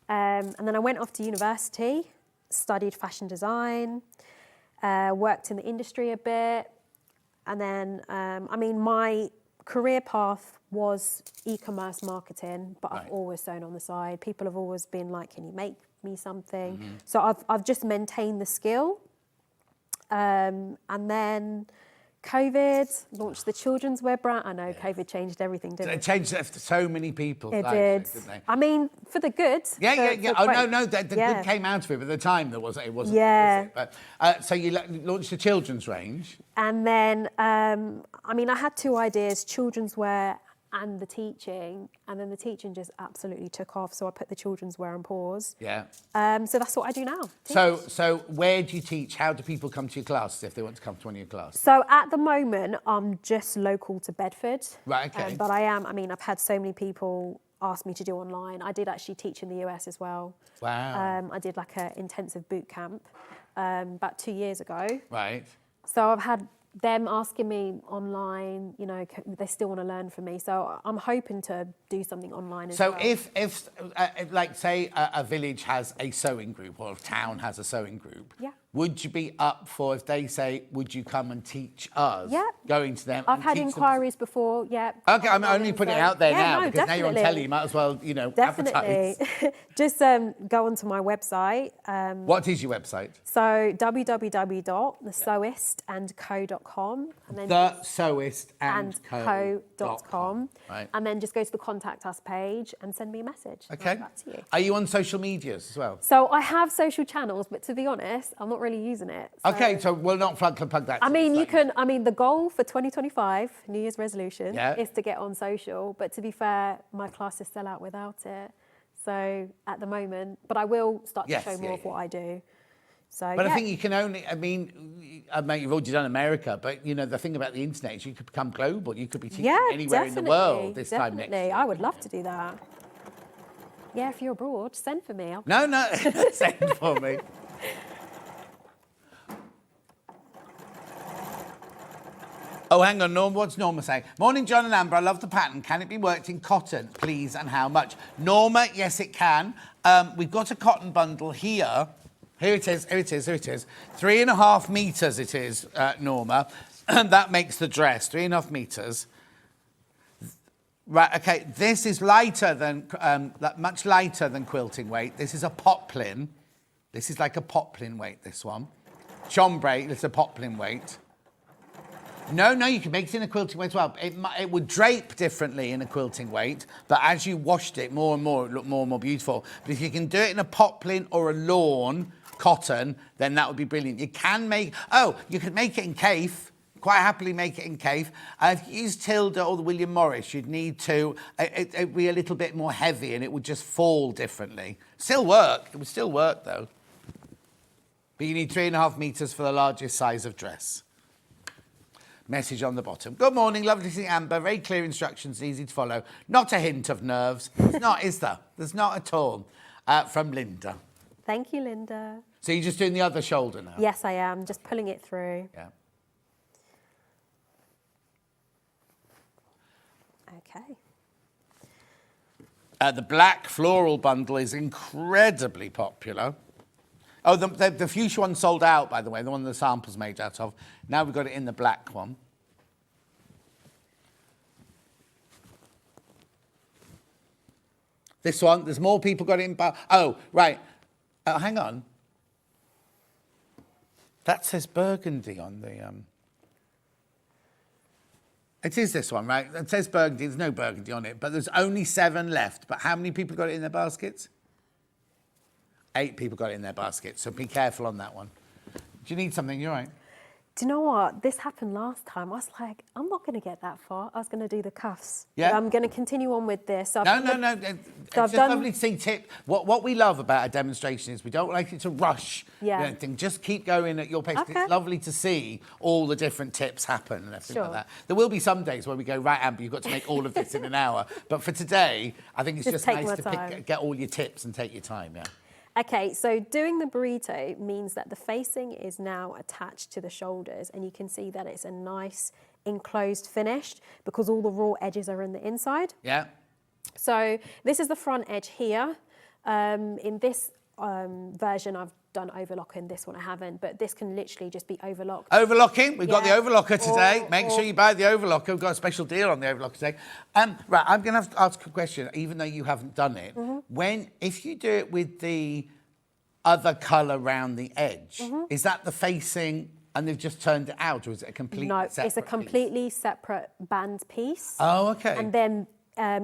And then I went off to university, studied fashion design, worked in the industry a bit. And then, my career path was e-commerce marketing, but I've always sewn on the side. People have always been like, can you make me something? Mm-hmm. So I've just maintained the skill. And then COVID, launched the children's wear brand. I know COVID changed everything, didn't it? It changed it for so many people. It did. Didn't they? I mean, for the good. Yeah. Oh, no, the yeah. good came out of it, but at the time it wasn't. Yeah. Was it? But, so you launched a children's range. And then, I had 2 ideas, children's wear and the teaching, and then the teaching just absolutely took off, so I put the children's wear on pause. Yeah. So that's what I do now. So where do you teach? How do people come to your classes if they want to come to one of your classes? So at the moment, I'm just local to Bedford. Right, okay. But I've had so many people ask me to do online. I did actually teach in the US as well. Wow. I did like an intensive boot camp about 2 years ago. Right. So I've had them asking me online, they still want to learn from me. So I'm hoping to do something online as well. So if like, say, a village has a sewing group or a town has a sewing group, Yeah. would you be up for if they say, would you come and teach us? Yeah. Going to them. I've and had teach them- inquiries before, yeah. Okay, I'm only putting it out there now no, because now you're on telly, you might as well, Definitely. advertise. Just go onto my website. What is your website? So www.thesewistandco.com and then thesewistandco.com. Right. And then just go to the contact us page and send me a message. Okay. I'll get back to you. Are you on social medias as well? So I have social channels, but to be honest, I'm not really using it. Okay, so we'll not plug that. The goal for 2025, New Year's resolution, Yeah. is to get on social. But to be fair, my classes sell out without it. So at the moment, but I will start to show more of what I do. So, but I think you can only, you've already done America, but, the thing about the internet is you could become global. You could be teaching anywhere in the world this time next year. I would love to do that. Yeah, if you're abroad, send for me. No, send for me. Oh, hang on, Norma. What's Norma saying? Morning, John and Amber. I love the pattern. Can it be worked in cotton, please, and how much? Norma, yes, it can. We've got a cotton bundle here. Here it is. 3.5 metres it is, Norma. That makes the dress, 3.5 metres. Right, okay, this is lighter than, much lighter than quilting weight. This is a poplin. This is like a poplin weight, this one. Chombre, it's a poplin weight. No, you can make it in a quilting weight as well. It would drape differently in a quilting weight, but as you washed it more and more, it looked more and more beautiful. But if you can do it in a poplin or a lawn cotton, then that would be brilliant. You can make, you could make it in Cafe. Quite happily make it in Cafe. If you use Tilda or the William Morris, you'd need to, it'd be a little bit more heavy and it would just fall differently. Still work, it would still work though. But you need 3.5 metres for the largest size of dress. Message on the bottom. Good morning, lovely to see Amber. Very clear instructions, easy to follow. Not a hint of nerves. There's not, is there? There's not at all. From Linda. Thank you, Linda. So you're just doing the other shoulder now? Yes, I am. Just pulling it through. Yeah. Okay. The black floral bundle is incredibly popular. Oh, the fuchsia one sold out, by the way, the one the sample's made out of. Now we've got it in the black one. This one, there's more people got it in. Oh, right. Oh, hang on. That says burgundy on the... It is this one, right? It says burgundy. There's no burgundy on it, but there's only 7 left. But how many people got it in their baskets? 8 people got it in their baskets, so be careful on that one. Do you need something? You're right. Do you know what? This happened last time. I was like, I'm not going to get that far. I was going to do the cuffs. Yeah. But I'm going to continue on with this. So No. It's just lovely to see tip. What we love about a demonstration is we don't like it to rush. Yeah. Anything. Just keep going at your pace. Okay. It's lovely to see all the different tips happen and everything Sure. like that. There will be some days where we go, right, Amber, you've got to make all of this in an hour. But for today, I think it's just take nice my to time. get all your tips and take your time, yeah. Okay, so doing the burrito means that the facing is now attached to the shoulders, and you can see that it's a nice enclosed finish because all the raw edges are in the inside. Yeah. So this is the front edge here. In this version, I've done overlock, and this one I haven't, but this can literally just be overlocked. Overlocking, we've got the Yeah. overlocker today. Make sure you buy the overlocker. We've got a special deal on the overlocker today. Right, I'm going to have to ask a question, even though you haven't done it. If you do it with the other colour round the edge, is that the facing and they've just turned it out, or is it a completely separate No, it's a completely separate band piece. Oh, okay. And then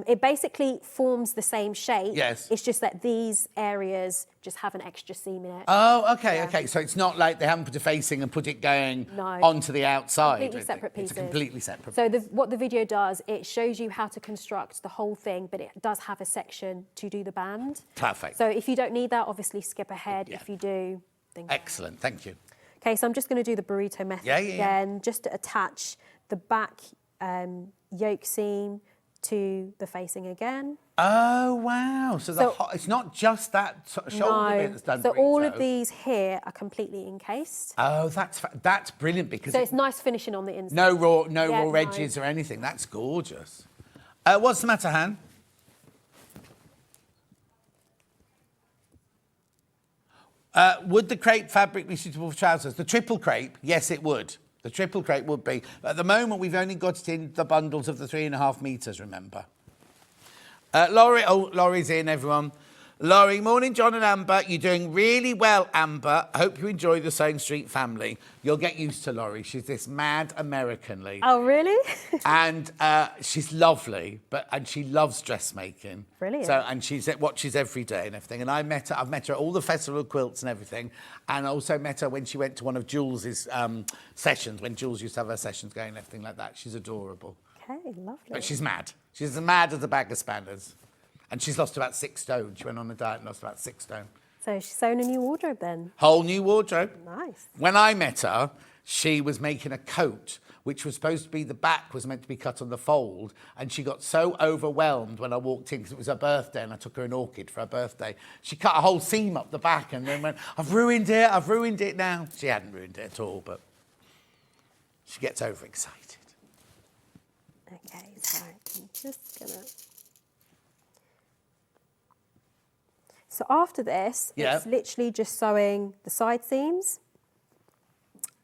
it basically forms the same shape. Yes. It's just that these areas just have an extra seam in it. Oh, okay, Yeah. okay. So it's not like they haven't put a facing and put it going No. onto the outside. Completely separate pieces. It's a completely separate. So what the video does, it shows you how to construct the whole thing, but it does have a section to do the band. Perfect. So if you don't need that, obviously skip ahead. Yeah. If you do, then... Excellent, thank you. Okay, so I'm just going to do the burrito method again, just to attach the back yoke seam to the facing again. Oh, wow. So it's not just that sort of shoulder bit that's done. So all of burrito. these here are completely encased. Oh, that's brilliant because So it's nice finishing on the inside. no raw Yeah, edges or anything. That's gorgeous. What's the matter, Han? Would the crepe fabric be suitable for trousers? The triple crepe, yes, it would. The triple crepe would be. At the moment, we've only got it in the bundles of the 3.5 metres, remember. Laurie's in, everyone. Laurie, morning, John and Amber. You're doing really well, Amber. I hope you enjoy the Sewing Street family. You'll get used to Laurie. She's this mad American lady. Oh, really? And she's lovely, and she loves dressmaking. Brilliant. So, and she watches every day and everything. And I've met her at all the festival of quilts and everything. And I also met her when she went to one of Jules's sessions, when Jules used to have her sessions going and everything like that. She's adorable. Okay, lovely. But she's mad. She's as mad as a bag of spanners. And she's lost about 6 stone. She went on a diet and lost about 6 stone. So she's sewn a new wardrobe then? Whole new wardrobe. Nice. When I met her, she was making a coat, which was supposed to be, the back was meant to be cut on the fold, and she got so overwhelmed when I walked in, because it was her birthday, and I took her an orchid for her birthday. She cut a whole seam up the back and then went, I've ruined it now. She hadn't ruined it at all, but she gets overexcited. Okay, so I'm just gonna... So after this, it's literally just sewing the side seams,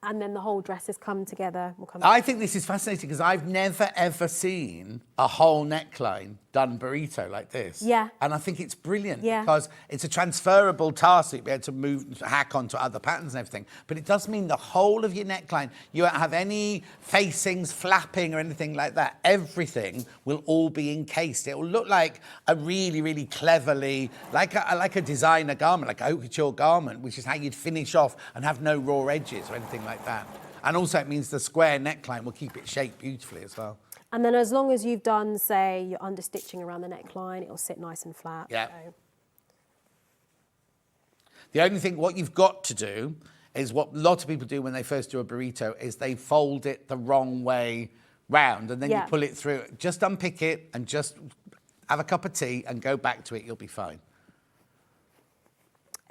and then the whole dress has come together. I think this is fascinating because I've never, ever seen a whole neckline done burrito like this. Yeah. And I think it's brilliant Yeah. because it's a transferable task that you'll be able to hack onto other patterns and everything. But it does mean the whole of your neckline, you won't have any facings, flapping or anything like that. Everything will all be encased. It will look like a really, really cleverly, like a designer garment, like a haute couture garment, which is how you'd finish off and have no raw edges or anything like that. And also it means the square neckline will keep it shaped beautifully as well. And then as long as you've done, say, your understitching around the neckline, it'll sit nice and flat. Yeah. So. The only thing, what you've got to do is what a lot of people do when they first do a burrito is they fold it the wrong way round and then you pull it through. Just unpick it and just have a cup of tea and go back to it. You'll be fine.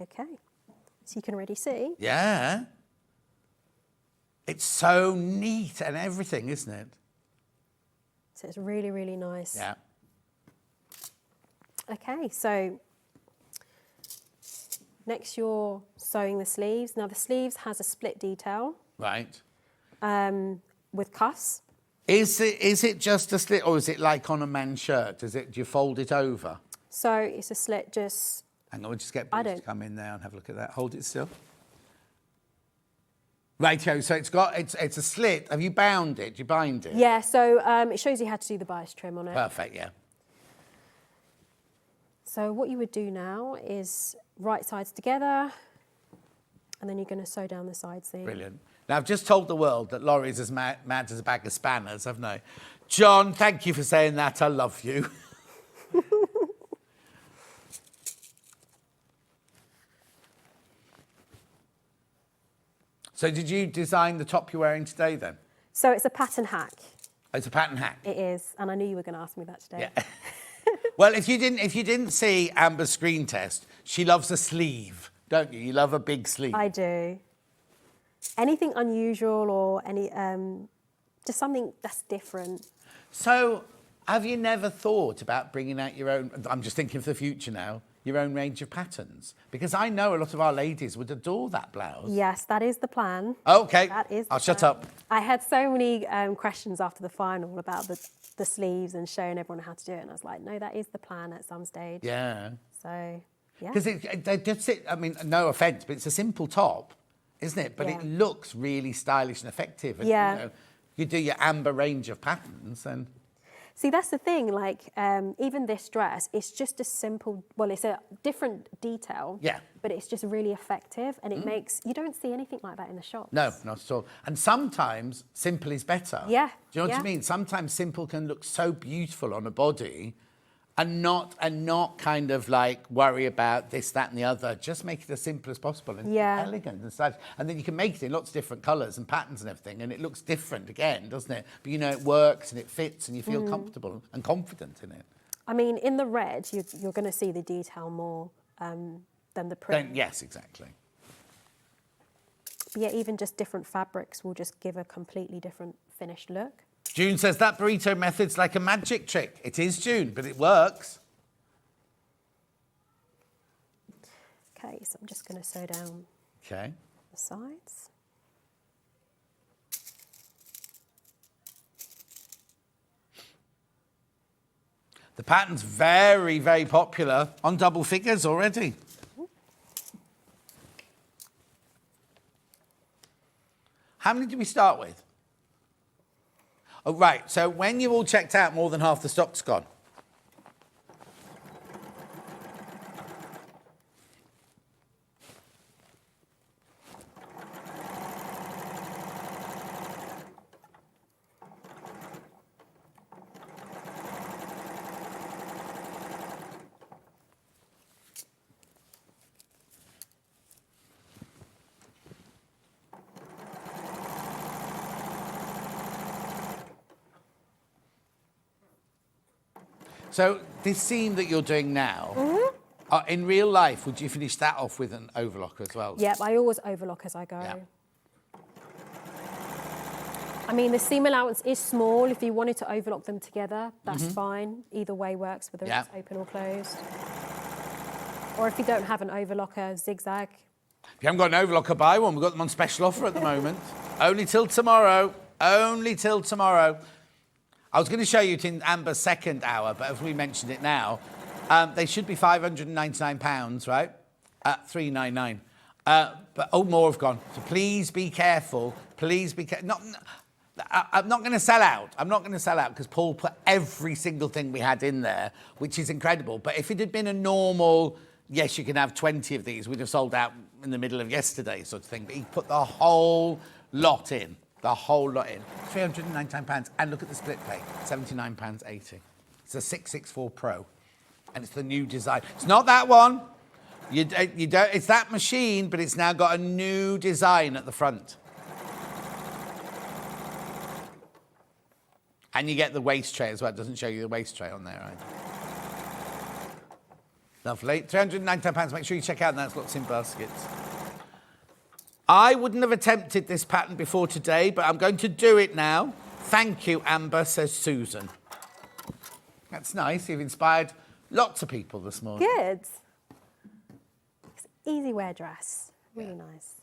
Okay. So you can already see. Yeah. It's so neat and everything, isn't it? So it's really, really nice. Yeah. Okay, so next you're sewing the sleeves. Now the sleeves has a split detail Right. with cuffs. Is it just a slit, or is it like on a man's shirt? Do you fold it over? So it's a slit just... Hang on, we'll just get I Bruce to don't- come in there and have a look at that. Hold it still. Righto, so it's a slit. Have you bound it? Do you bind it? Yeah, so it shows you how to do the bias trim on it. Perfect, yeah. So what you would do now is right sides together, and then you're going to sew down the side seam. Brilliant. Now, I've just told the world that Laurie's as mad as a bag of spanners, haven't I? John, thank you for saying that. I love you. So did you design the top you're wearing today, then? So it's a pattern hack. Oh, it's a pattern hack. It is, and I knew you were going to ask me that today. Yeah. Well, if you didn't see Amber's screen test, she loves a sleeve, don't you? You love a big sleeve. I do. Anything unusual or any just something that's different. So, have you never thought about bringing out your own? I'm just thinking for the future now. Your own range of patterns, because I know a lot of our ladies would adore that blouse. Yes, that is the plan. Okay. That is. I'll shut up. I had so many questions after the final about the sleeves and showing everyone how to do it, and I was like, no, that is the plan at some stage. Yeah. So, yeah. Because they just sit. I mean, no offence, but it's a simple top, isn't it? But Yeah. it looks really stylish and effective. And, Yeah. You know, you do your Amber range of patterns, and See, that's the thing, like, even this dress, it's just a simple, well, it's a different detail. Yeah. But it's just really effective, and it makes, you don't see anything like that in the shops. no, not at all. And sometimes simple is better. Yeah, Do you know what yeah. I mean? Sometimes simple can look so beautiful on a body, and not kind of like worry about this, that, and the other. Just make it as simple as possible and Yeah. elegant and stylish. And then you can make it in lots of different colours and patterns and everything, and it looks different again, doesn't it? But you know, it works and it fits, and you feel comfortable and confident in it. I mean, in the red, you're going to see the detail more than the print. Then, yes, exactly. But yeah, even just different fabrics will just give a completely different finished look. June says that burrito method's like a magic trick. It is, June, but it works. Okay, so I'm just going to sew down Okay. the sides. The pattern's very, very popular on double figures already. How many did we start with? Oh, right. So when you've all checked out, more than half the stock's gone. So this seam that you're doing now, in real life, would you finish that off with an overlock as well? Yep, I always overlock as I go. Yeah. I mean, the seam allowance is small. If you wanted to overlock them together, that's fine. Either way works, whether Yeah. it's open or closed. Or if you don't have an overlocker, zigzag. If you haven't got an overlocker, buy one. We've got them on special offer at the moment. Only till tomorrow. Only till tomorrow. I was going to show you it in Amber's second hour, but as we mentioned it now, they should be £599, right? At $399. But more have gone. So please be careful. Please be careful. I'm not going to sell out. I'm not going to sell out because Paul put every single thing we had in there, which is incredible. But if it had been a normal, yes, you can have 20 of these, we'd have sold out in the middle of yesterday sort of thing. But he put the whole lot in. The whole lot in. £399. And look at the split pay. £79.80. It's a 664 Pro. And it's the new design. It's not that one. You don't, it's that machine, but it's now got a new design at the front. And you get the waist tray as well. It doesn't show you the waist tray on there either. Lovely. £399. Make sure you check out that's lots in baskets. I wouldn't have attempted this pattern before today, but I'm going to do it now. Thank you, Amber, says Susan. That's nice. You've inspired Lots of people this morning. Good. It's an easy wear dress. Really nice.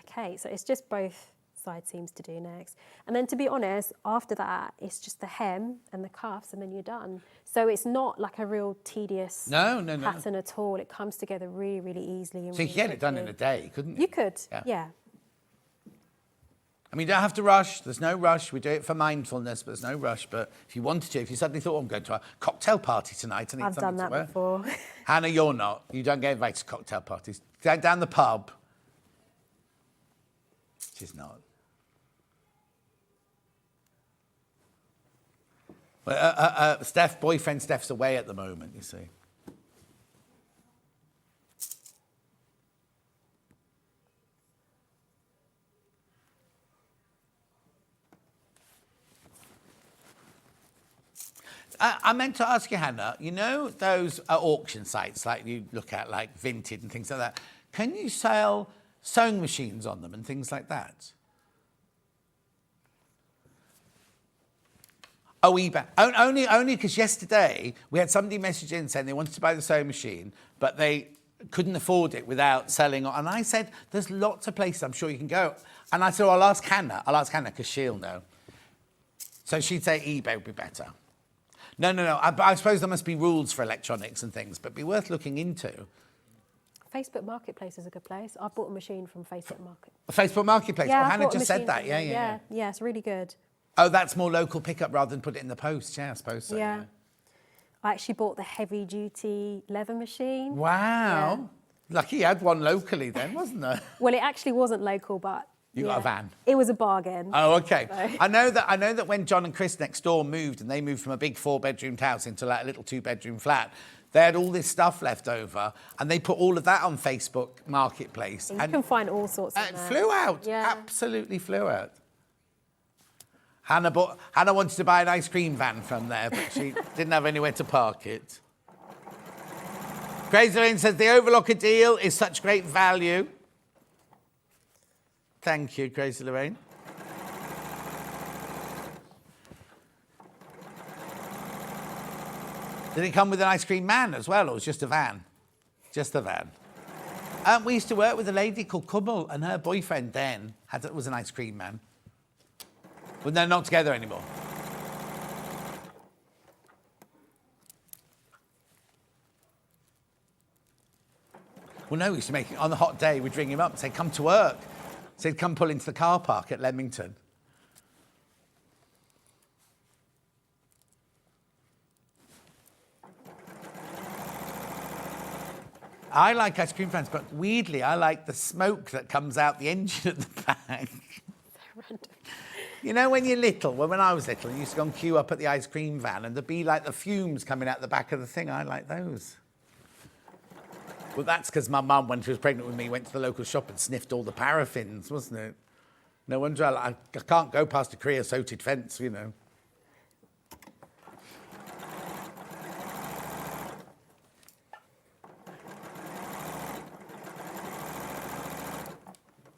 Okay, so it's just both side seams to do next. And then to be honest, after that, it's just the hem and the cuffs and then you're done. So it's not like a real tedious pattern at all. It comes together really, really easily. And So you could get it done in a day, couldn't you? You could, yeah. I mean, you don't have to rush. There's no rush. We do it for mindfulness, but there's no rush. But if you wanted to, if you suddenly thought, oh, I'm going to a cocktail party tonight, I need I've done something to that wear. before. Hannah, you're not. You don't get invited to cocktail parties. Down the pub. She's not. Well, boyfriend Steph's away at the moment, you see. I meant to ask you, Hannah, you know those auction sites like you look at, like Vinted and things like that, can you sell sewing machines on them and things like that? Oh, eBay. Only because yesterday we had somebody message in saying they wanted to buy the sewing machine, but they couldn't afford it without selling it. And I said, there's lots of places I'm sure you can go. And I said, well, I'll ask Hannah because she'll know. So she'd say eBay would be better. No. I suppose there must be rules for electronics and things, but it'd be worth looking into. Facebook Marketplace is a good place. I bought a machine from Facebook Market. Facebook Marketplace? Yeah, oh, Hannah just said that. Yeah, it's really good. Oh, that's more local pickup rather than put it in the post. Yeah, I suppose so. Yeah. I actually bought the heavy-duty leather machine. Wow. Yeah. Lucky you had one locally then, wasn't there? Well, it actually wasn't local, but... You got a van? It was a bargain. Oh, okay. So. I know that when John and Chris next door moved, and they moved from a big 4-bedroomed house into like a little 2-bedroom flat, they had all this stuff left over, and they put all of that on Facebook Marketplace. You can find all sorts of It flew out. Yeah. Absolutely flew out. Hannah wanted to buy an ice cream van from there, but she didn't have anywhere to park it. Crazy Lorraine says, the overlocker deal is such great value. Thank you, Crazy Lorraine. Did it come with an ice cream man as well, or was it just a van? Just a van. We used to work with a lady called Kummel, and her boyfriend then was an ice cream man. But they're not together anymore. Well, no, we used to make it on the hot day. We'd ring him up and say, come to work. So he'd come pull into the car park at Leamington. I like ice cream fans, but weirdly, I like the smoke that comes out the engine at the back. You know, when you're little, when I was little, I used to go and queue up at the ice cream van, and there'd be like the fumes coming out the back of the thing. I like those. Well, that's because my mum, when she was pregnant with me, went to the local shop and sniffed all the paraffins, wasn't it? No wonder I can't go past a creosoted fence, you know.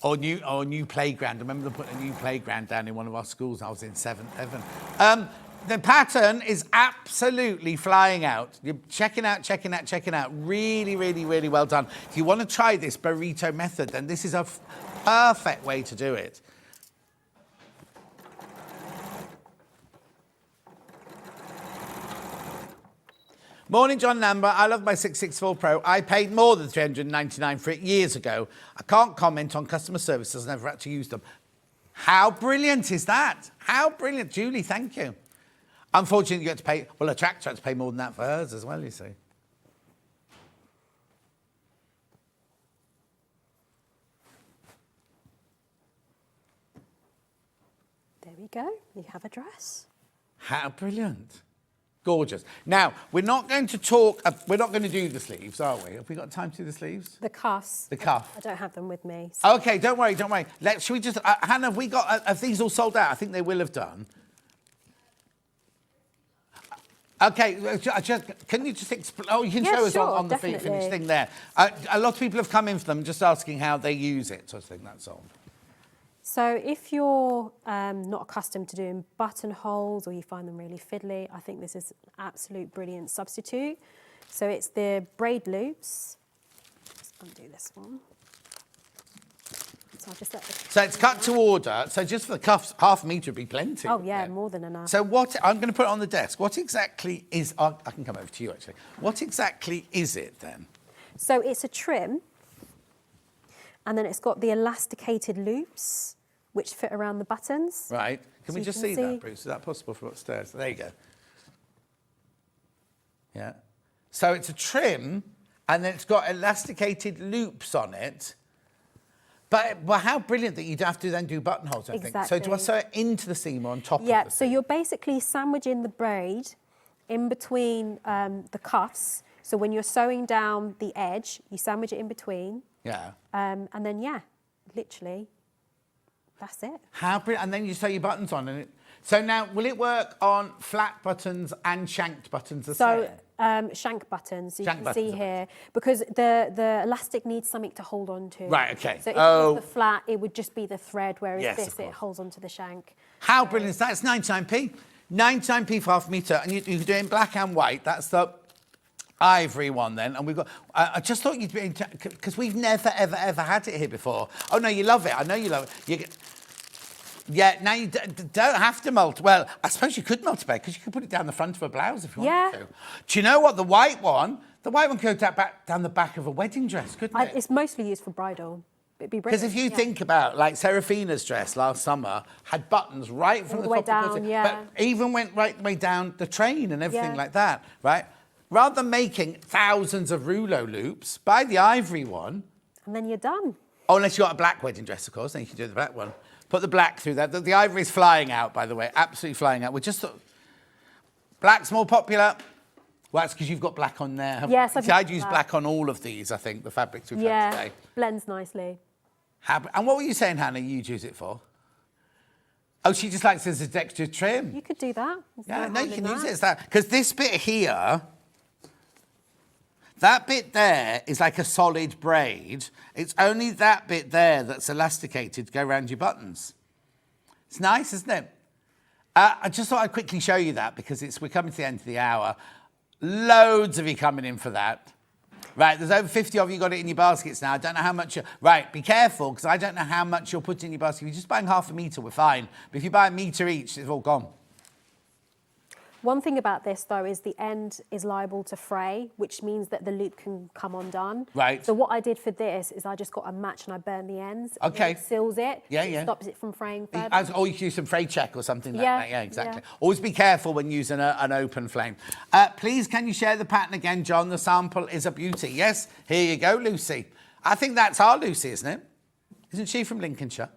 Or new playground. I remember them putting a new playground down in one of our schools. I was in 7th heaven. The pattern is absolutely flying out. You're checking out. Really, really, really well done. If you want to try this burrito method, then this is a perfect way to do it. Morning, John Lambert. I love my 664 Pro. I paid more than $399 for it years ago. I can't comment on customer services. I've never had to use them. How brilliant is that? How brilliant. Julie, thank you. Unfortunately, you had to pay... Well, a tractor had to pay more than that for hers as well, you see. There we go. You have a dress. How brilliant. Gorgeous. Now, we're not going to talk... we're not going to do the sleeves, are we? Have we got time to do the sleeves? The cuffs. The cuff. I don't have them with me. So. OK, don't worry. Should we just... Hannah, have these all sold out? I think they will have done. OK, can you just explain... Oh, you can show us on the finished thing there. A lot of people have come in for them just asking how they use it, sort of thing, that's all. So if you're not accustomed to doing buttonholes or you find them really fiddly, I think this is an absolute brilliant substitute. So it's the braid loops. Let's undo this one. So I'll just let So it's cut to order. So just for the cuffs, half a metre would be plenty. Oh yeah, wouldn't it? more than enough. So what, I'm going to put it on the desk. What exactly is, I can come over to you actually. What exactly is it then? So it's a trim, and then it's got the elasticated loops, which fit around the buttons. Right. Can So we you just can see see- that, Bruce? Is that possible from upstairs? There you go. Yeah. So it's a trim, and then it's got elasticated loops on it. But well, how brilliant that you'd have to then do buttonholes, I think. So do I Exactly. sew it into the seam or on top of Yeah, the so seam? you're basically sandwiching the braid in between the cuffs. So when you're sewing down the edge, you sandwich it in between. Yeah. And then, yeah, literally, that's it. How brilliant. And then you sew your buttons on it. So now, will it work on flat buttons and shanked buttons the So same? shank buttons, you Shank can buttons see are here, because the elastic needs something to hold on to. Right, okay. So if Oh. it was the flat, it would just be the thread, whereas Yes, this, of it course. holds onto the shank. How brilliant is that? It's 99p. 99p for half a metre. And you can do it in black and white. That's the ivory one then. And we've got, I just thought you'd be, because we've never, ever, ever had it here before. Oh, no, you love it. I know you love it. You get, yeah, now you don't have to multiply. Well, I suppose you could multiply because you could put it down the front of a blouse if you wanted to. Do you know what? The white one could go down the back of a wedding dress, couldn't it? It's mostly used for bridal. It'd be Because brilliant. if you yeah. think about, like, Serafina's dress last summer had buttons right from All the the way top of the down, body, yeah. but even went right the way down the train and everything Yeah. like that, right? Rather than making thousands of rouleau loops, buy the ivory one. And then you're done. Oh, unless you got a black wedding dress, of course, then you can do the black one. Put the black through that. The ivory's flying out, by the way, absolutely flying out. We're just black's more popular. Well, that's because you've got black on there. haven't Yes, you? I've See, I'd got use black. black on all of these, I think, the fabrics we've had Yeah, today. blends nicely. And what were you saying, Hannah, you'd use it for? Oh, she just likes it as a extra trim. You could do that. There's Yeah, no, harm you in can use that. it as that. Because this bit here, that bit there is like a solid braid. It's only that bit there that's elasticated to go around your buttons. It's nice, isn't it? I just thought I'd quickly show you that because we're coming to the end of the hour. Loads of you coming in for that. Right, there's over 50 of you got it in your baskets now. I don't know how much... Right, be careful, because I don't know how much you'll put in your basket. If you're just buying half a metre, we're fine. But if you buy a metre each, it's all gone. One thing about this, though, is the end is liable to fray, which means that the loop can come undone. Right. So what I did for this is I just got a match and I burned the ends. and then Okay. it seals it. Yeah, it yeah. stops it from fraying further. Or you can use some fray check or something like Yeah, that. Yeah, exactly. yeah. Always be careful when using an open flame. Please, can you share the pattern again, John? The sample is a beauty. Yes, here you go, Lucy. I think that's our Lucy, isn't it? Isn't she from Lincolnshire?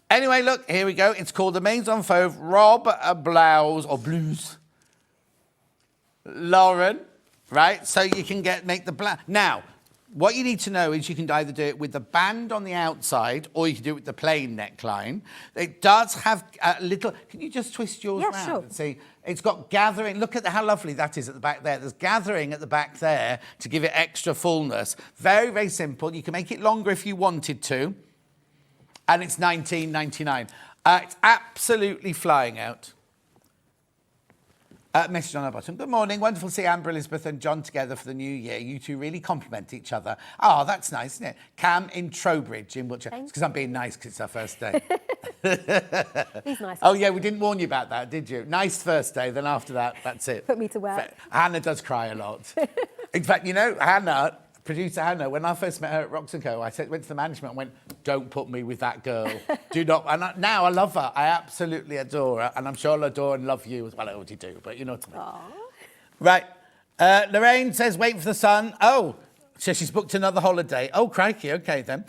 Anyway, look, here we go. It's called the Maison Fauve Robe Blouse or Blouse. Lauren, right? So you can make the blouse. Now, what you need to know is you can either do it with the band on the outside or you can do it with the plain neckline. It does have a little... Can you just twist yours Yeah, round sure. and see? It's got gathering. Look at how lovely that is at the back there. There's gathering at the back there to give it extra fullness. Very, very simple. You can make it longer if you wanted to. And it's $19.99. It's absolutely flying out. Message on our bottom. Good morning. Wonderful to see Amber, Elizabeth and John together for the new year. You two really complement each other. Oh, that's nice, isn't it? Cam in Trowbridge in Wiltshire. It's because I'm being nice because it's our first day. He's nice. Oh, yeah, we didn't warn you about that, did you? Nice first day, then after that, that's it. Put me to work. Hannah does cry a lot. In fact, you know, Hannah, producer Hannah, when I first met her at Rox & Co, I went to the management and went, don't put me with that girl. Do not. And now I love her. I absolutely adore her. And I'm sure I'll adore and love you as well. I already do, but you know what I mean. Aww. Right. Lorraine says, wait for the sun. Oh, so she's booked another holiday. Oh, crikey. Okay, then.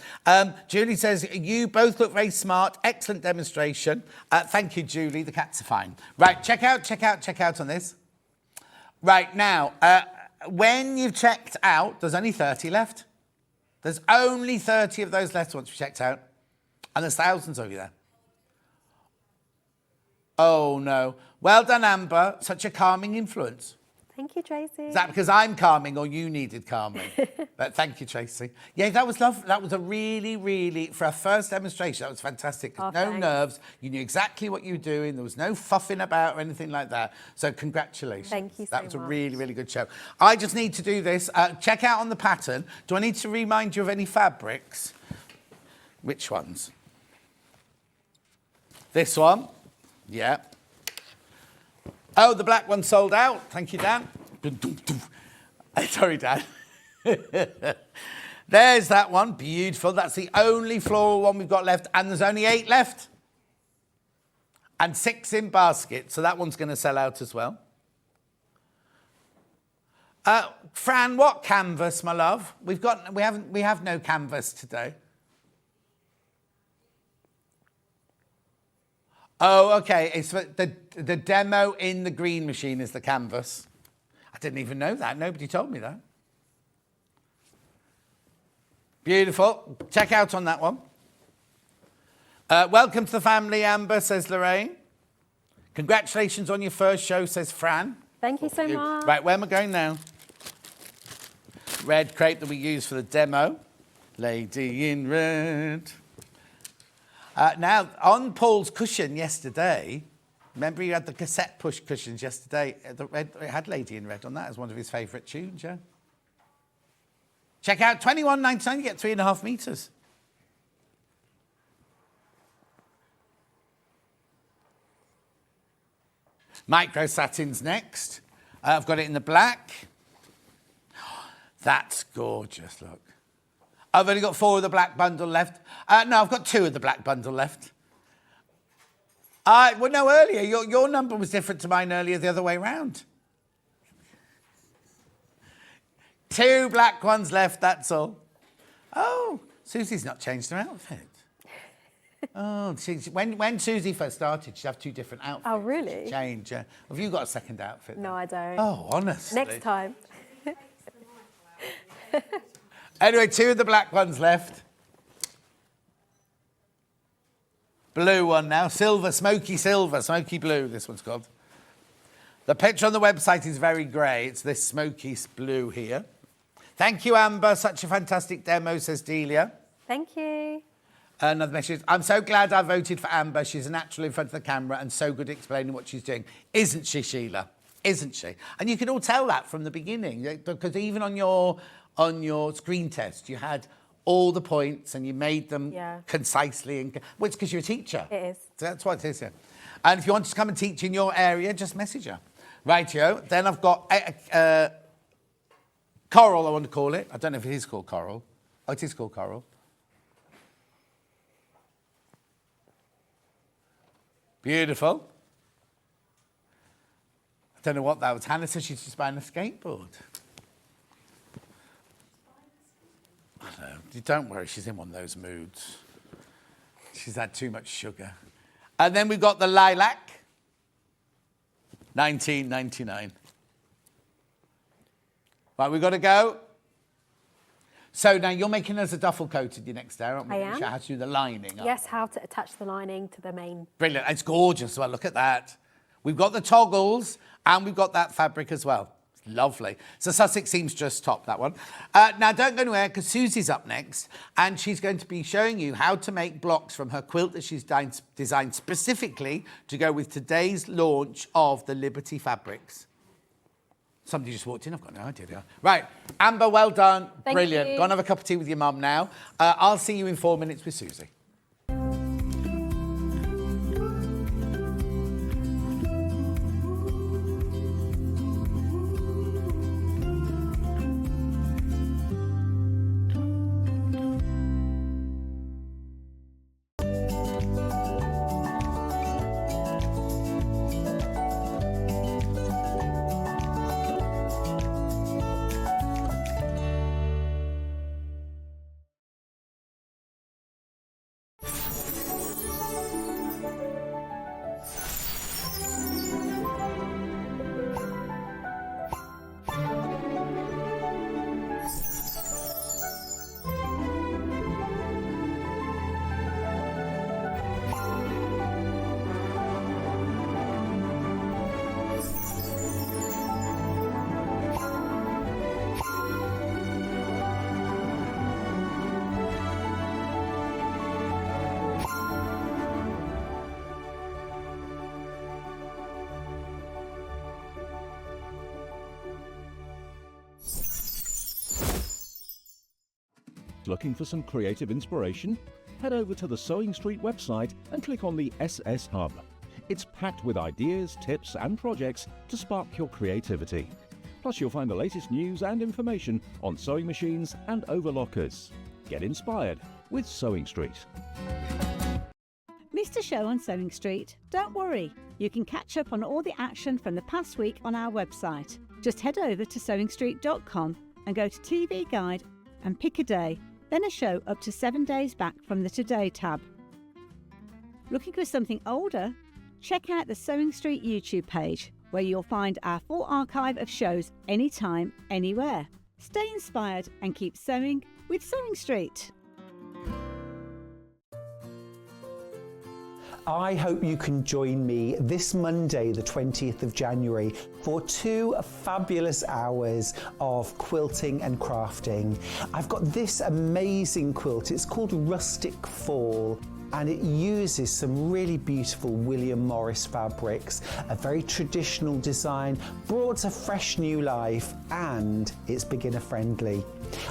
Julie says, you both look very smart. Excellent demonstration. Thank you, Julie. The cats are fine. Right. Check out on this. Right. Now, when you've checked out, there's only 30 left. There's only 30 of those left once you've checked out. And there's thousands of you there. Oh, no. Well done, Amber. Such a calming influence. Thank you, Tracy. Is that because I'm calming or you needed calming? But thank you, Tracy. Yeah, that was lovely. That was a really, for our first demonstration, that was fantastic. 'Cause no thanks. nerves. You knew exactly what you were doing. There was no fuffing about or anything like that. So congratulations. Thank you so That was a much. really good show. I just need to do this. Check out on the pattern. Do I need to remind you of any fabrics? Which ones? This one. Yeah. Oh, the black one sold out. Thank you, Dan. Sorry, Dan. There's that one. Beautiful. That's the only floral one we've got left. And there's only 8 left. And 6 in basket. So that one's going to sell out as well. Fran, what canvas, my love? We have no canvas today. Oh, okay. It's for the demo in the green machine is the canvas. I didn't even know that. Nobody told me that. Beautiful. Check out on that one. Welcome to the family, Amber, says Lorraine. Congratulations on your first show, says Fran. Thank you so much. Right, where am I going now? Red crepe that we use for the demo. Lady in red. Now, on Paul's cushion yesterday, remember you had the cassette push cushions yesterday? It had Lady in Red on that as one of his favourite tunes, yeah? Check out $21.99, you get 3.5 metres. Micro satin's next. I've got it in the black. That's gorgeous, look. I've only got 4 of the black bundle left. No, I've got 2 of the black bundle left. Well, no, earlier. Your number was different to mine earlier, the other way round. 2 black ones left, that's all. Oh, Susie's not changed her outfit. Oh, when Suzie first started, she'd have 2 different outfits. Oh, really? She'd change. Have you got a second outfit? No, I don't. Oh, honestly. Next time. Anyway, 2 of the black ones left. Blue one now. Silver, smoky blue, this one's called. The picture on the website is very grey. It's this smoky blue here. Thank you, Amber. Such a fantastic demo, says Delia. Thank you. Another message. I'm so glad I voted for Amber. She's a natural in front of the camera and so good at explaining what she's doing. Isn't she, Sheila? Isn't she? And you can all tell that from the beginning, because even on your screen test, you had all the points and you made them concisely. Well, it's because you're a teacher. It is. So that's what it is, yeah. And if you want to come and teach in your area, just message her. Rightio. Then I've got coral, I want to call it. I don't know if it is called coral. Oh, it is called coral. Beautiful. I don't know what that was. Hannah said she's just buying a skateboard. Don't worry, she's in one of those moods. She's had too much sugar. And then we've got the lilac, $19.99. Right, we've got to go. So now you're making us a duffel coat in your next day, aren't we? I am. How to do the lining. Yes, how to attach the lining to the main. Brilliant. It's gorgeous. Well, look at that. We've got the toggles and we've got that fabric as well. It's lovely. It's a Sussex Seamstress top, that one. Now, don't go anywhere because Susie's up next and she's going to be showing you how to make blocks from her quilt that she's designed specifically to go with today's launch of the Liberty fabrics. Somebody just walked in. I've got no idea. They are. Right. Amber, well done. Thank Brilliant. you. Go and have a cup of tea with your mum now. I'll see you in 4 minutes with Suzie. Looking for some creative inspiration? Head over to the Sewing Street website and click on the SS Hub. It's packed with ideas, tips and projects to spark your creativity. Plus you'll find the latest news and information on sewing machines and overlockers. Get inspired with Sewing Street. Missed a show on Sewing Street? Don't worry, you can catch up on all the action from the past week on our website. Just head over to sewingstreet.com and go to TV Guide and pick a day, then a show up to 7 days back from the Today tab. Looking for something older? Check out the Sewing Street YouTube page, where you'll find our full archive of shows anytime, anywhere. Stay inspired and keep sewing with Sewing Street. I hope you can join me this Monday, the 20th of January, for 2 fabulous hours of quilting and crafting. I've got this amazing quilt. It's called Rustic Fall, and it uses some really beautiful William Morris fabrics, a very traditional design, brought to fresh new life, and it's beginner friendly.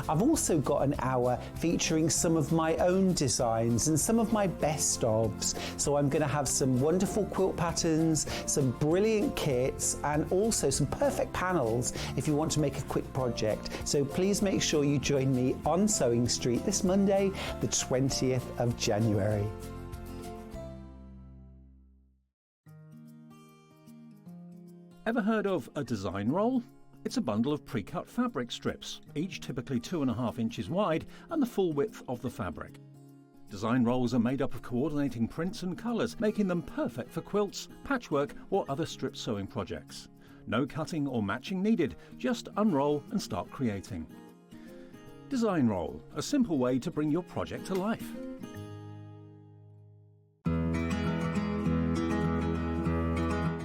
I've also got an hour featuring some of my own designs and some of my best ofs. So I'm going to have some wonderful quilt patterns, some brilliant kits, and also some perfect panels if you want to make a quick project. So please make sure you join me on Sewing Street this Monday, the 20th of January. Ever heard of a design roll? It's a bundle of pre-cut fabric strips, each typically 2.5 inches wide and the full width of the fabric. Design rolls are made up of coordinating prints and colours, making them perfect for quilts, patchwork or other strip sewing projects. No cutting or matching needed, just unroll and start creating. Design roll, a simple way to bring your project to life.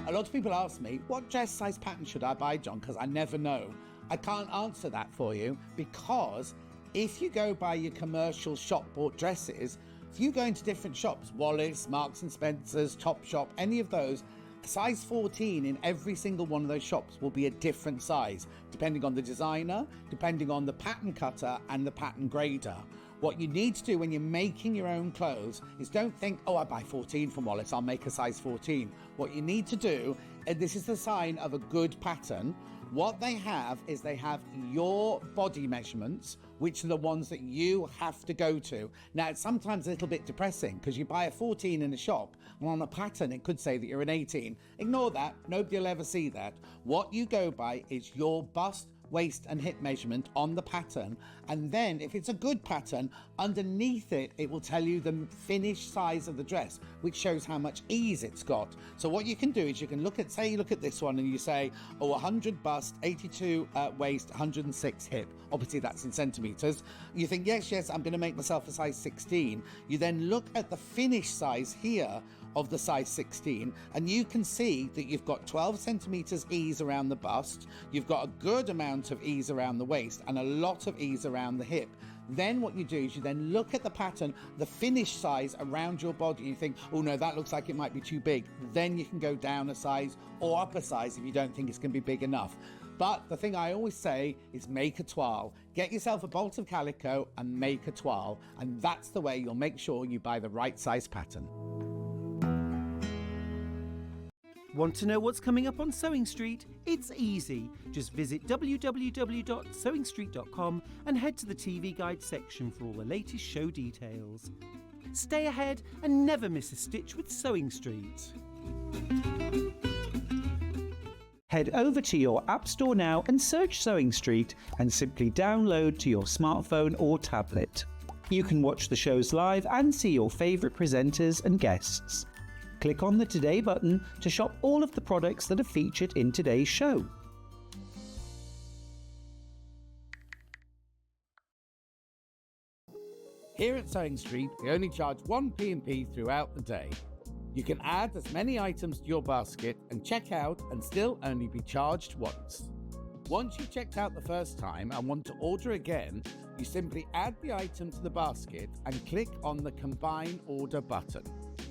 A lot of people ask me, what dress size pattern should I buy, John? Because I never know. I can't answer that for you, because if you go by your commercial shop bought dresses, if you go into different shops, Wallace, Marks and Spencer's, Topshop, any of those, size 14 in every single one of those shops will be a different size, depending on the designer, depending on the pattern cutter and the pattern grader. What you need to do when you're making your own clothes is don't think, oh, I buy 14 from Wallace, I'll make a size 14. What you need to do, and this is the sign of a good pattern, what they have is they have your body measurements, which are the ones that you have to go to. Now, it's sometimes a little bit depressing because you buy a 14 in a shop and on a pattern it could say that you're an 18. Ignore that, nobody will ever see that. What you go by is your bust, waist and hip measurement on the pattern, and then if it's a good pattern, underneath it will tell you the finished size of the dress, which shows how much ease it's got. So what you can do is you can look at, say you look at this one and you say, oh, 100 bust, 82 waist, 106 hip. Obviously that's in centimeters. You think, yes, I'm going to make myself a size 16. You then look at the finished size here of the size 16, and you can see that you've got 12 centimeters ease around the bust, you've got a good amount of ease around the waist and a lot of ease around the hip. Then what you do is you then look at the pattern, the finished size around your body, and you think, oh no, that looks like it might be too big. Then you can go down a size or up a size if you don't think it's going to be big enough. But the thing I always say is make a toile. Get yourself a bolt of calico and make a toile, and that's the way you'll make sure you buy the right size pattern. Want to know what's coming up on Sewing Street? It's easy. Just visit www.sewingstreet.com and head to the TV Guide section for all the latest show details. Stay ahead and never miss a stitch with Sewing Street. Head over to your App Store now and search Sewing Street and simply download to your smartphone or tablet. You can watch the shows live and see your favourite presenters and guests. Click on the Today button to shop all of the products that are featured in today's show. Here at Sewing Street, we only charge 1 P&P throughout the day. You can add as many items to your basket and check out and still only be charged once. Once you've checked out the first time and want to order again, you simply add the item to the basket and click on the Combine Order button.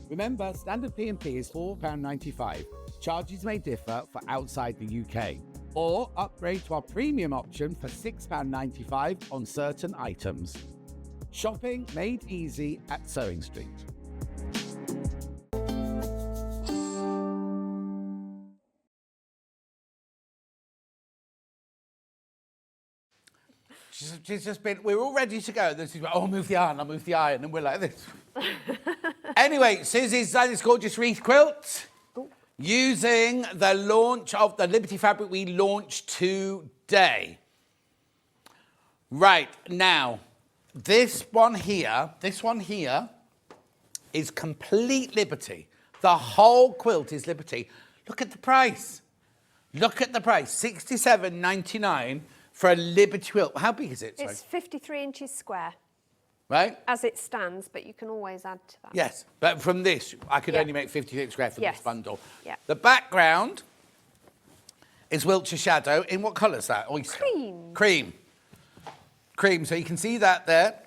Remember, standard P&P is £4.95. Charges may differ for outside the UK. Or upgrade to our premium option for £6.95 on certain items. Shopping made easy at Sewing Street. She's just been, we're all ready to go. Then she's like, oh, I'll move the iron, and we're like this. Anyway, Susie's designed this gorgeous wreath quilt using the launch of the Liberty fabric we launched today. Right, now, this one here is complete Liberty. The whole quilt is Liberty. Look at the price. Look at the price, $67.99 for a Liberty quilt. How big is it? Sorry. It's 53 inches square. Right? As it stands, but you can always add to that. Yes, but from this, I could only make 56 square for this bundle. Yeah. The background is Wiltshire Shadow. In what colour is that? Oyster. Cream. Cream. Cream, so you can see that there.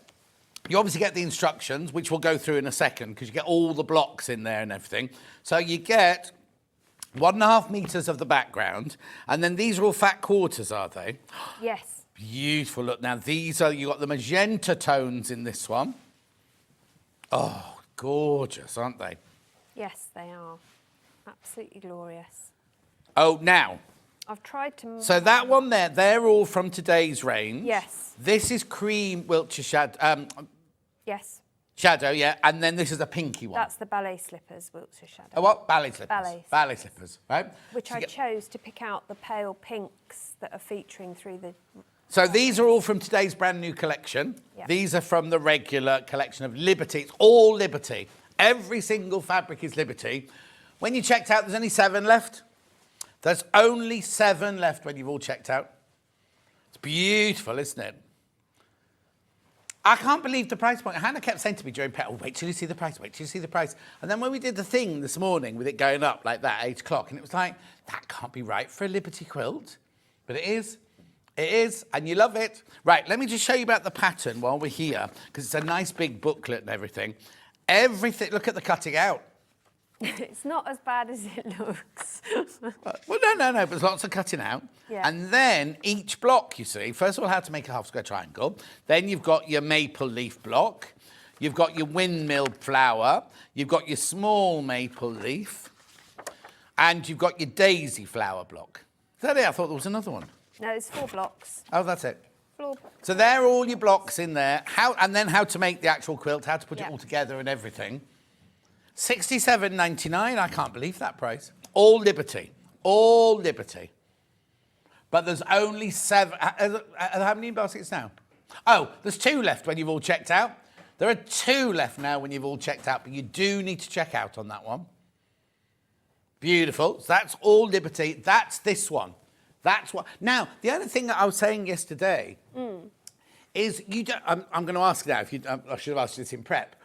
You obviously get the instructions, which we'll go through in a second, because you get all the blocks in there and everything. So you get 1.5 metres of the background, and then these are all fat quarters, are they? Yes. Beautiful. Look, now these are, you got the magenta tones in this one. Oh, gorgeous, aren't they? Yes, they are. Absolutely glorious. Oh, now. I've tried to... So that one there, they're all from today's range. Yes. This is cream Wiltshire Shadow. Yes. Shadow, yeah, and then this is a pinky one. That's the ballet slippers, Wiltshire Shadow. Oh, what? Ballet slippers. Ballet Slippers, right? Which So I chose to pick out the pale pinks that are featuring through the... So these are all from today's brand new collection. Yep. These are from the regular collection of Liberty. It's all Liberty. Every single fabric is Liberty. When you checked out, there's only 7 left. There's only 7 left when you've all checked out. It's beautiful, isn't it? I can't believe the price point. Hannah kept saying to me during Pet, oh, wait till you see the price, wait till you see the price. And then when we did the thing this morning with it going up like that, 8 o'clock, and it was like, that can't be right for a Liberty quilt. But it is. It is, and you love it. Right, let me just show you about the pattern while we're here, because it's a nice big booklet and everything. Everything, look at the cutting out. It's not as bad as it looks. Well, no, but there's lots of cutting out. Yeah. And then each block, you see, first of all, how to make a half square triangle. Then you've got your maple leaf block. You've got your windmill flower. You've got your small maple leaf. And you've got your daisy flower block. Is that it? I thought there was another one. No, it's 4 blocks. Oh, that's it. 4. So there are all your blocks in there. And then how to make the actual quilt, how to put it all together and everything. $67.99, I can't believe that price. All Liberty. All Liberty. But there's only 7. How many baskets now? Oh, there's 2 left when you've all checked out. There are 2 left now when you've all checked out, but you do need to check out on that one. Beautiful. So that's all Liberty. That's this one. That's what. Now, the other thing that I was saying yesterday is you don't. I'm going to ask now. If you, I should have asked you this in prep.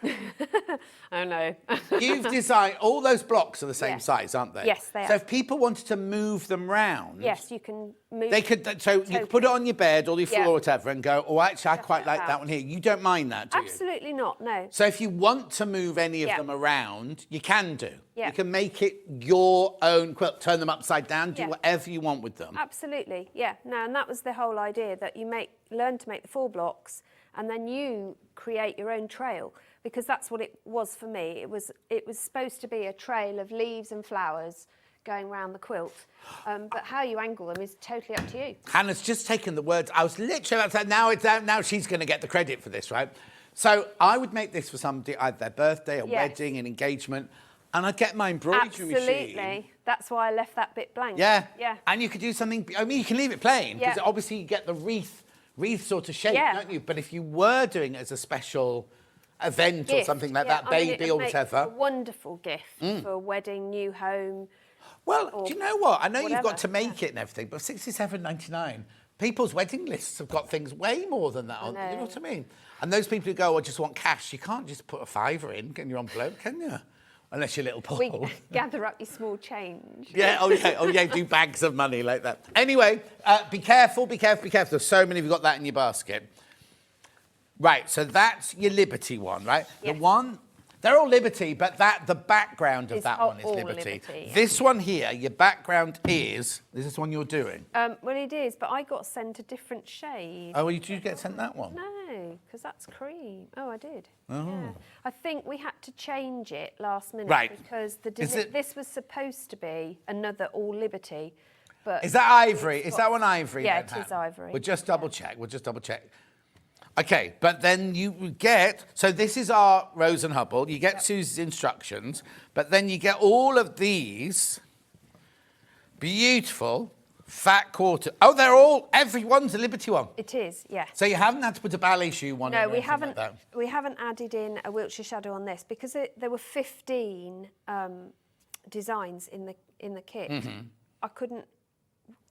Oh no. You've designed all those blocks are the same size, aren't they? Yes, they are. So if people wanted to move them round, Yes, you can move. they could. So you could put it on your bed or your floor or whatever, and go. Oh, actually, I quite like that one here. You don't mind that, do you? Absolutely not. No. So if you want to move any of them around, you can do. Yeah. You can make it your own quilt, turn them upside down, do Yeah. whatever you want with them. Absolutely. Yeah. No, and that was the whole idea, that you learn to make the 4 blocks, and then you create your own trail, because that's what it was for me. It was supposed to be a trail of leaves and flowers going around the quilt, but how you angle them is totally up to you. Hannah's just taken the words. I was literally about to say, now she's going to get the credit for this, right? So I would make this for somebody, either their birthday, a wedding, an engagement, and I'd get my embroidery machine. Absolutely. That's why I left that bit blank. Yeah. Yeah. And you could do something, I mean, you can leave it plain, because Yeah. obviously you get the wreath sort of shape, Yeah. don't you? But if you were doing it as a special event or something like that, I mean, baby it'd or make whatever. a wonderful gift for a wedding, new home. Well, do you know what? I know you've got whatever, to make it and everything, but $67.99, people's wedding lists have got things way more than that on. You know what I mean? And those people who go, I just want cash, you can't just put a £5 in your envelope, can you? Unless you're little Paul. We gather up your small change. Yeah, do bags of money like that. Anyway, be careful. There's so many of you got that in your basket. Right, so that's your Liberty one, right? Yes. The one, they're all Liberty, but the background of It's that one is all Liberty. Liberty. This one here, your background this is the one you're doing. Well, it is, but I got sent a different shade. Oh, well, did you get sent that one? No. no, because that's cream. Oh, I did. Yeah. I think we had to change it last minute Right. because Is it- this was supposed to be another all Liberty, but Is that ivory? Is that one ivory? Yeah, then, it is Pam? ivory. We'll just double check. We'll just double check. Okay, but then you get, so this is our Rose and Hubble. You get Susie's instructions, but then you get all of these beautiful fat quarter. Oh, every one's a Liberty one. It is, yes. So you haven't had to put a ballet shoe one in No, or we anything haven't. like that. We haven't added in a Wiltshire shadow on this because there were 15 designs in the kit. Mm-hmm. I couldn't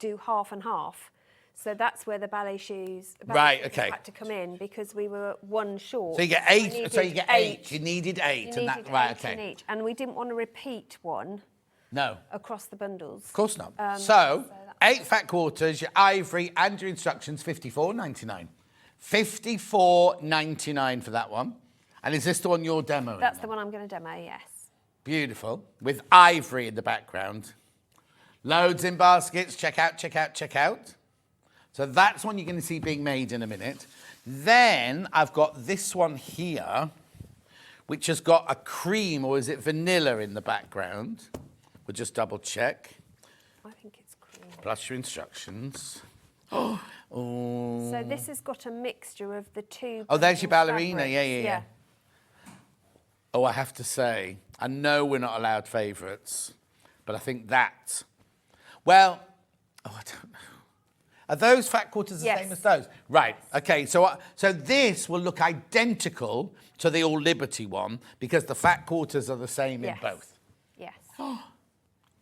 do half and half, so that's where the ballet shoes Right, had to come in because we were one short. So you get I eight. So you needed get eight. You needed eight, You and that needed right. eight in Okay. each, and we didn't want to repeat one No. across the bundles. Of course not. So So, that- 8 fat quarters, your ivory, and your instructions, £54.99. £54.99 for that one. And is this the one you're demoing? That's the one I'm going to demo. Yes. Beautiful. With ivory in the background. Loads in baskets. Check out, check out, check out. So that's one you're going to see being made in a minute. Then I've got this one here, which has got a cream, or is it vanilla in the background? We'll just double check. I think it's cream. Plus your instructions. Oh. So this has got a mixture of the two. Oh, there's your bundle ballerina. fabrics. Yeah. Oh, I have to say, I know we're not allowed favourites, but I think that. Well, I don't know. Are those fat quarters the Yes. same as those? Right. Okay. So this will look identical to the All Liberty one because the fat quarters are the same Yes. in both. Yes.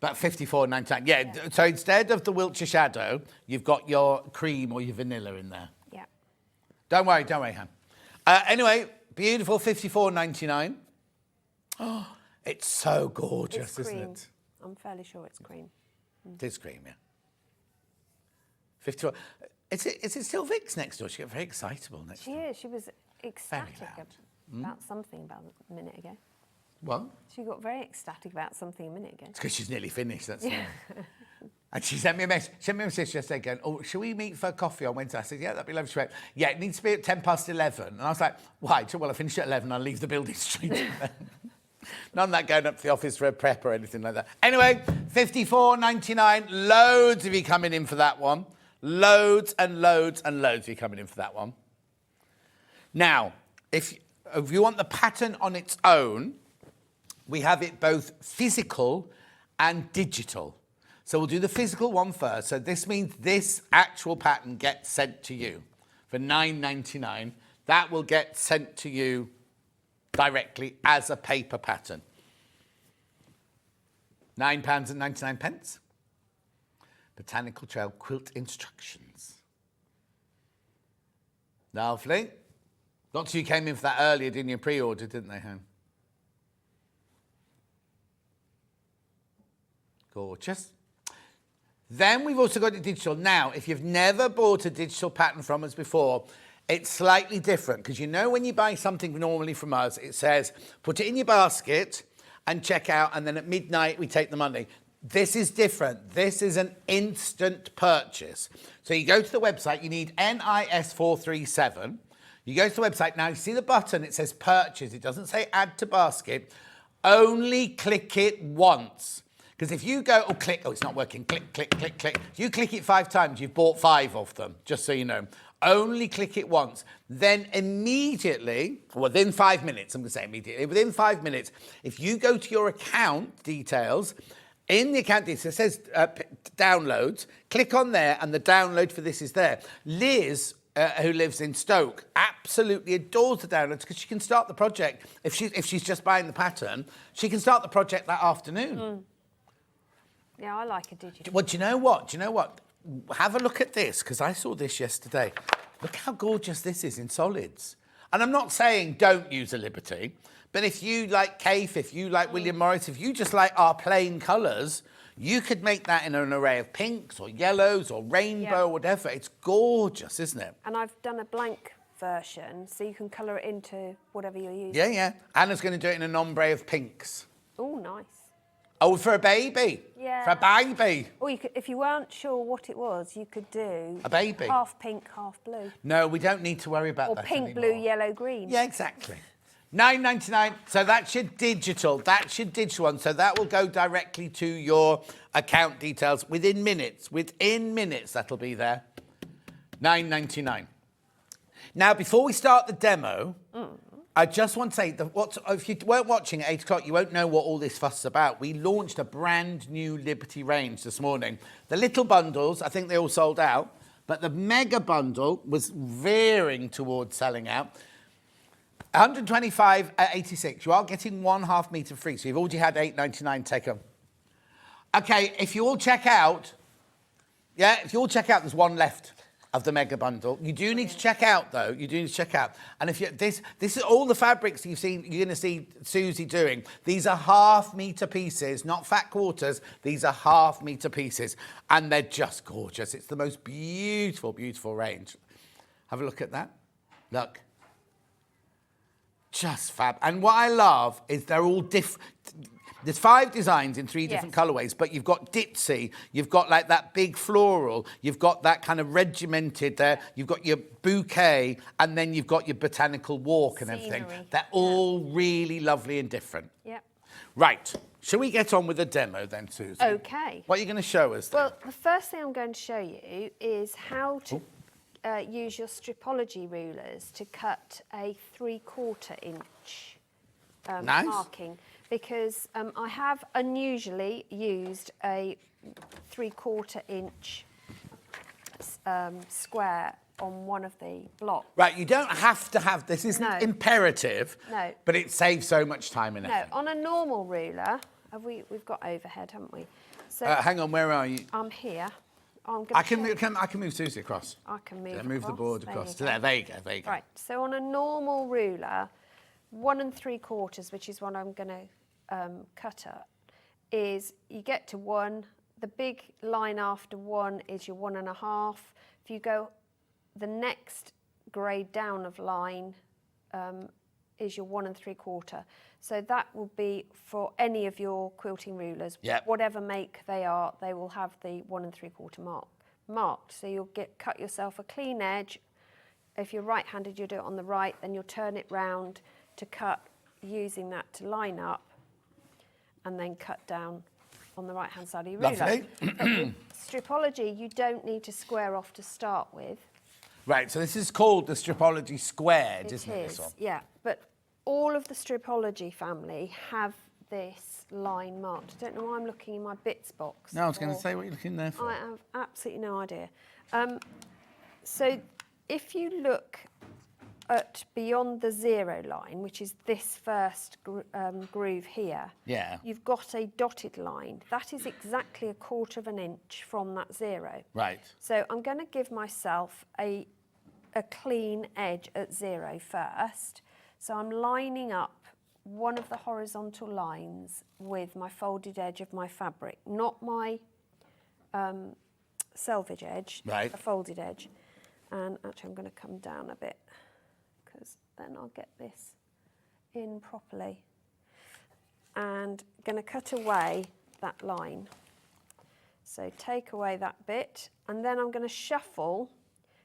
But £54.99. Yeah. So instead of the Wiltshire Shadow, you've got your cream or your vanilla in there. Yeah. Don't worry, Han. Anyway, beautiful £54.99. Oh, it's so gorgeous, It's isn't cream. it? I'm fairly sure it's cream. It is cream, yeah. 54. Is it still Vic's next door? She got very excitable next She door. is. She was ecstatic loud. about something about a minute ago. Well, She got very ecstatic about something a minute ago. it's because she's nearly finished, that's all. And she sent me a message. Yesterday going, oh, shall we meet for coffee on Wednesday? I said, yeah, that'd be lovely. She went, yeah, it needs to be at 11:10. And I was like, why? She said, well, I finish at 11, I'll leave the building straight away. None of that going up to the office for a prep or anything like that. Anyway, £54.99. Loads of you coming in for that one. Loads and loads and loads of you coming in for that one. Now, if you want the pattern on its own, we have it both physical and digital. So we'll do the physical one first. So this means this actual pattern gets sent to you for £9.99. That will get sent to you directly as a paper pattern. £9.99. Botanical Trail quilt instructions. Lovely. Lots of you came in for that earlier, didn't you? Pre-order, didn't they, Han? Gorgeous. Then we've also got it digital. Now, if you've never bought a digital pattern from us before, it's slightly different because you know when you buy something normally from us, it says put it in your basket and check out, and then at midnight we take the money. This is different. This is an instant purchase. So you go to the website, you need NIS 437. You go to the website, now you see the button, it says purchase. It doesn't say add to basket. Only click it once. Because if you go, it's not working, click, click, click, click. If you click it 5 times, you've bought 5 of them, just so you know. Only click it once. Then immediately, within 5 minutes, I'm going to say immediately, within 5 minutes, if you go to your account details, in the account details, it says downloads, click on there, and the download for this is there. Liz, who lives in Stoke, absolutely adores the downloads because she can start the project. If she's just buying the pattern, she can start the project that afternoon. Yeah, I like a digital. Well, do you know what? Have a look at this, because I saw this yesterday. Look how gorgeous this is in solids. And I'm not saying don't use a Liberty, but if you like Kaffe, if you like William Morris, if you just like our plain colours, you could make that in an array of pinks or yellows or rainbow or whatever. It's gorgeous, isn't it? And I've done a blank version, so you can colour it into whatever you're using. Yeah, yeah. Anna's going to do it in an ombre of pinks. Oh, nice. Oh, for a baby. Yeah. For a baby. Or you could, if you weren't sure what it was, you could do A baby. half pink, half blue. No, we don't need to worry about Or that pink, anymore. blue, yellow, green. Yeah, exactly. £9.99. So that's your digital. That's your digital one. So that will go directly to your account details within minutes. Within minutes, that'll be there. £9.99. Now, before we start the demo, I just want to say that if you weren't watching at 8 o'clock, you won't know what all this fuss is about. We launched a brand new Liberty range this morning. The little bundles, I think they all sold out, but the mega bundle was veering towards selling out. 125 at 86. You are getting 1/2 metre free, so you've already had £8.99 take home. Okay, if you all check out, there's one left of the mega bundle. You do need to check out, though. You do need to check out. And if you this is all the fabrics you're going to see Suzie doing. These are 1/2 metre pieces, not fat quarters. These are 1/2 metre pieces, and they're just gorgeous. It's the most beautiful, beautiful range. Have a look at that. Look. Just fab. And what I love is they're all different. There's 5 designs in 3 different colourways, but you've got ditzy, you've got like that big floral, you've got that kind of regimented there, you've got your bouquet, and then you've got your botanical walk and everything. They're all really lovely and different. Yep. Right. Shall we get on with the demo then, Susie? Okay. What are you going to show us then? Well, the first thing I'm going to show you is how to use your stripology rulers to cut a 3/4 inch marking. Because I have unusually used a 3/4 inch square on one of the blocks. Right, you don't have to have this. Isn't imperative. No. But it saves so much time and effort. No, on a normal ruler, we've got overhead, haven't we? So hang on, where are you? I'm here. I can move Susie across. I can move. Move the board across to there. there. There you go. Right. So on a normal ruler, 1 3/4, which is what I'm going to cut at, is you get to 1. The big line after 1 is your 1 1/2. If you go the next grade down of line is your 1 3/4. So that will be for any of your quilting rulers, whatever make they are, they will have the 1 3/4 marked. So you'll cut yourself a clean edge. If you're right-handed, you'll do it on the right, then you'll turn it round to cut using that to line up, and then cut down on the right-hand side of your ruler. Lovely. But with stripology, you don't need to square off to start with. Right, so this is called the Stripology Squared, isn't it, this one? Yeah, but all of the Stripology family have this line marked. I don't know why I'm looking in my bits box. No, I was going to say, what are you looking there for? I have absolutely no idea. So if you look at beyond the 0 line, which is this first groove here, you've got a dotted line. That is exactly 1/4 inch from that 0. Right. So I'm going to give myself a clean edge at 0 first. So I'm lining up one of the horizontal lines with my folded edge of my fabric, not my selvage edge, a folded edge. And actually I'm going to come down a bit, because then I'll get this in properly. And going to cut away that line. So take away that bit, and then I'm going to shuffle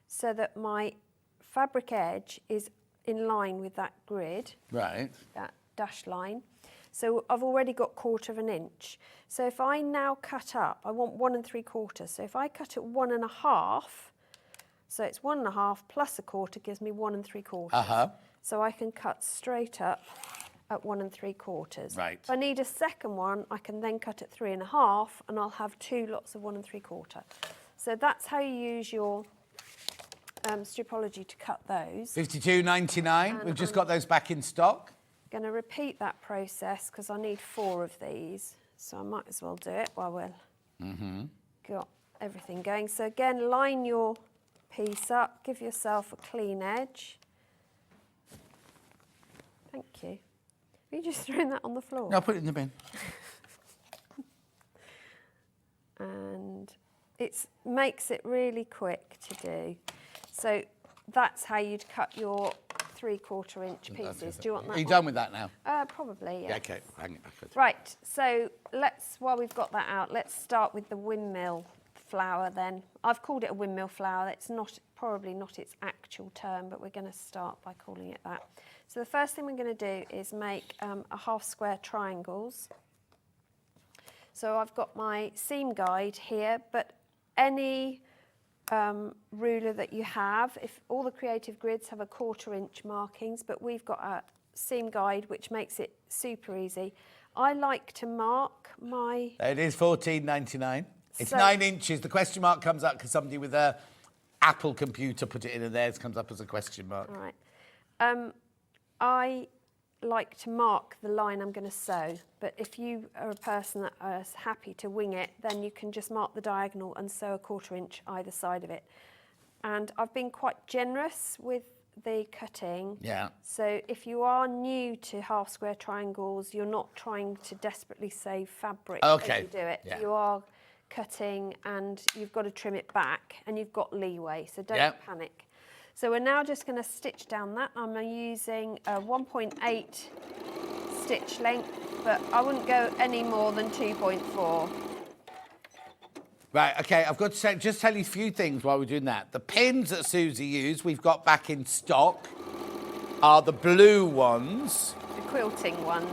so that my fabric edge is in line with that grid. Right. That dashed line. So I've already got 1/4 inch. So if I now cut up, I want 1 3/4. So if I cut at 1 1/2, so it's 1 1/2 plus 1/4 gives me 1 3/4. So I can cut straight up at 1 3/4. Right. If I need a second one, I can then cut at 3 1/2, and I'll have 2 lots of 1 3/4. So that's how you use your stripology to cut those. $52.99. We've just got those back in stock. Going to repeat that process because I need 4 of these, so I might as well do it while we're got everything going. So again, line your piece up, give yourself a clean edge. Thank you. Are you just throwing that on the floor? No, I'll put it in the bin. And it makes it really quick to do. So that's how you'd cut your 3/4 inch pieces. Do you want that? Are you on? done with that now? Probably, yeah. Yeah, okay, hang it backwards. Right, so while we've got that out, let's start with the windmill flower then. I've called it a windmill flower. It's probably not its actual term, but we're going to start by calling it that. So the first thing we're going to do is make a half square triangles. So I've got my seam guide here, but any ruler that you have, if all the creative grids have a 1/4 inch markings, but we've got a seam guide which makes it super easy. I like to mark my... It is $14.99. It's So- 9 inches. The question mark comes up because somebody with a Apple computer put it in and theirs comes up as a question mark. All right. I like to mark the line I'm going to sew, but if you are a person that is happy to wing it, then you can just mark the diagonal and sew a 1/4 inch either side of it. And I've been quite generous with the cutting. Yeah. So if you are new to half square triangles, you're not trying to desperately save fabric as Okay. you do it. Yeah. You are cutting and you've got to trim it back and you've got leeway, so don't Yeah. panic. So we're now just going to stitch down that. I'm using a 1.8 stitch length, but I wouldn't go any more than 2.4. Right, okay, I've got to say, just tell you a few things while we're doing that. The pins that Susie used, we've got back in stock, are the blue ones The quilting ones.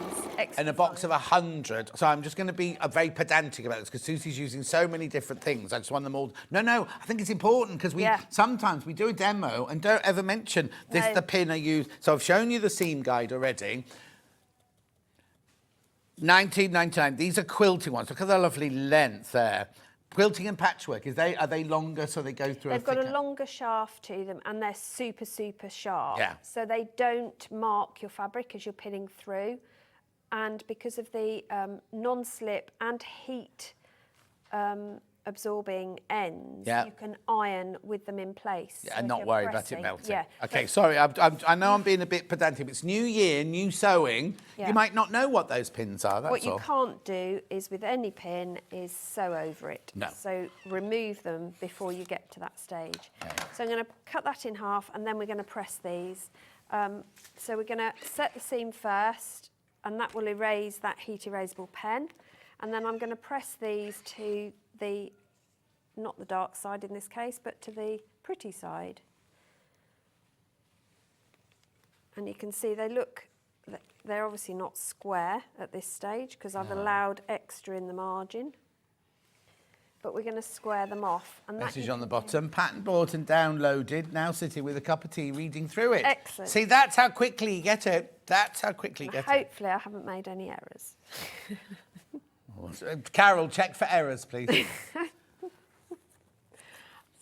in a box of 100. So I'm just going to be very pedantic about this because Susie's using so many different things. I just want them all. No, I think it's important because sometimes we do a demo and don't ever mention this No. the pin I use. So I've shown you the seam guide already. $19.99. These are quilting ones. Look at the lovely length there. Quilting and patchwork, are they longer so they go through They've got a thicker- longer shaft to them and they're super, super sharp. Yeah. So they don't mark your fabric as you're pinning through. And because of the non-slip and heat absorbing ends, Yeah. you can iron with them in place. Yeah, So and if not you're worry about pressing- it melting. Yeah. Okay, but- sorry, I know I'm being a bit pedantic, but it's new year, new sewing. Yeah. You might not know what those pins are, that's What you all. can't do is with any pin is sew over it. No. So remove them before you get to that stage. Okay. So I'm going to cut that in half and then we're going to press these. So we're going to set the seam first and that will erase that heat erasable pen. And then I'm going to press these to the, not the dark side in this case, but to the pretty side. And you can see they're obviously not square at this stage because I've allowed extra in the margin. But we're going to square them off. And that Message you on the can do. bottom, pattern bought and downloaded, now sitting with a cup of tea reading through it. Excellent. See, that's how quickly you get it. That's how quickly you get it. Hopefully I haven't made any errors. Carol, check for errors, please.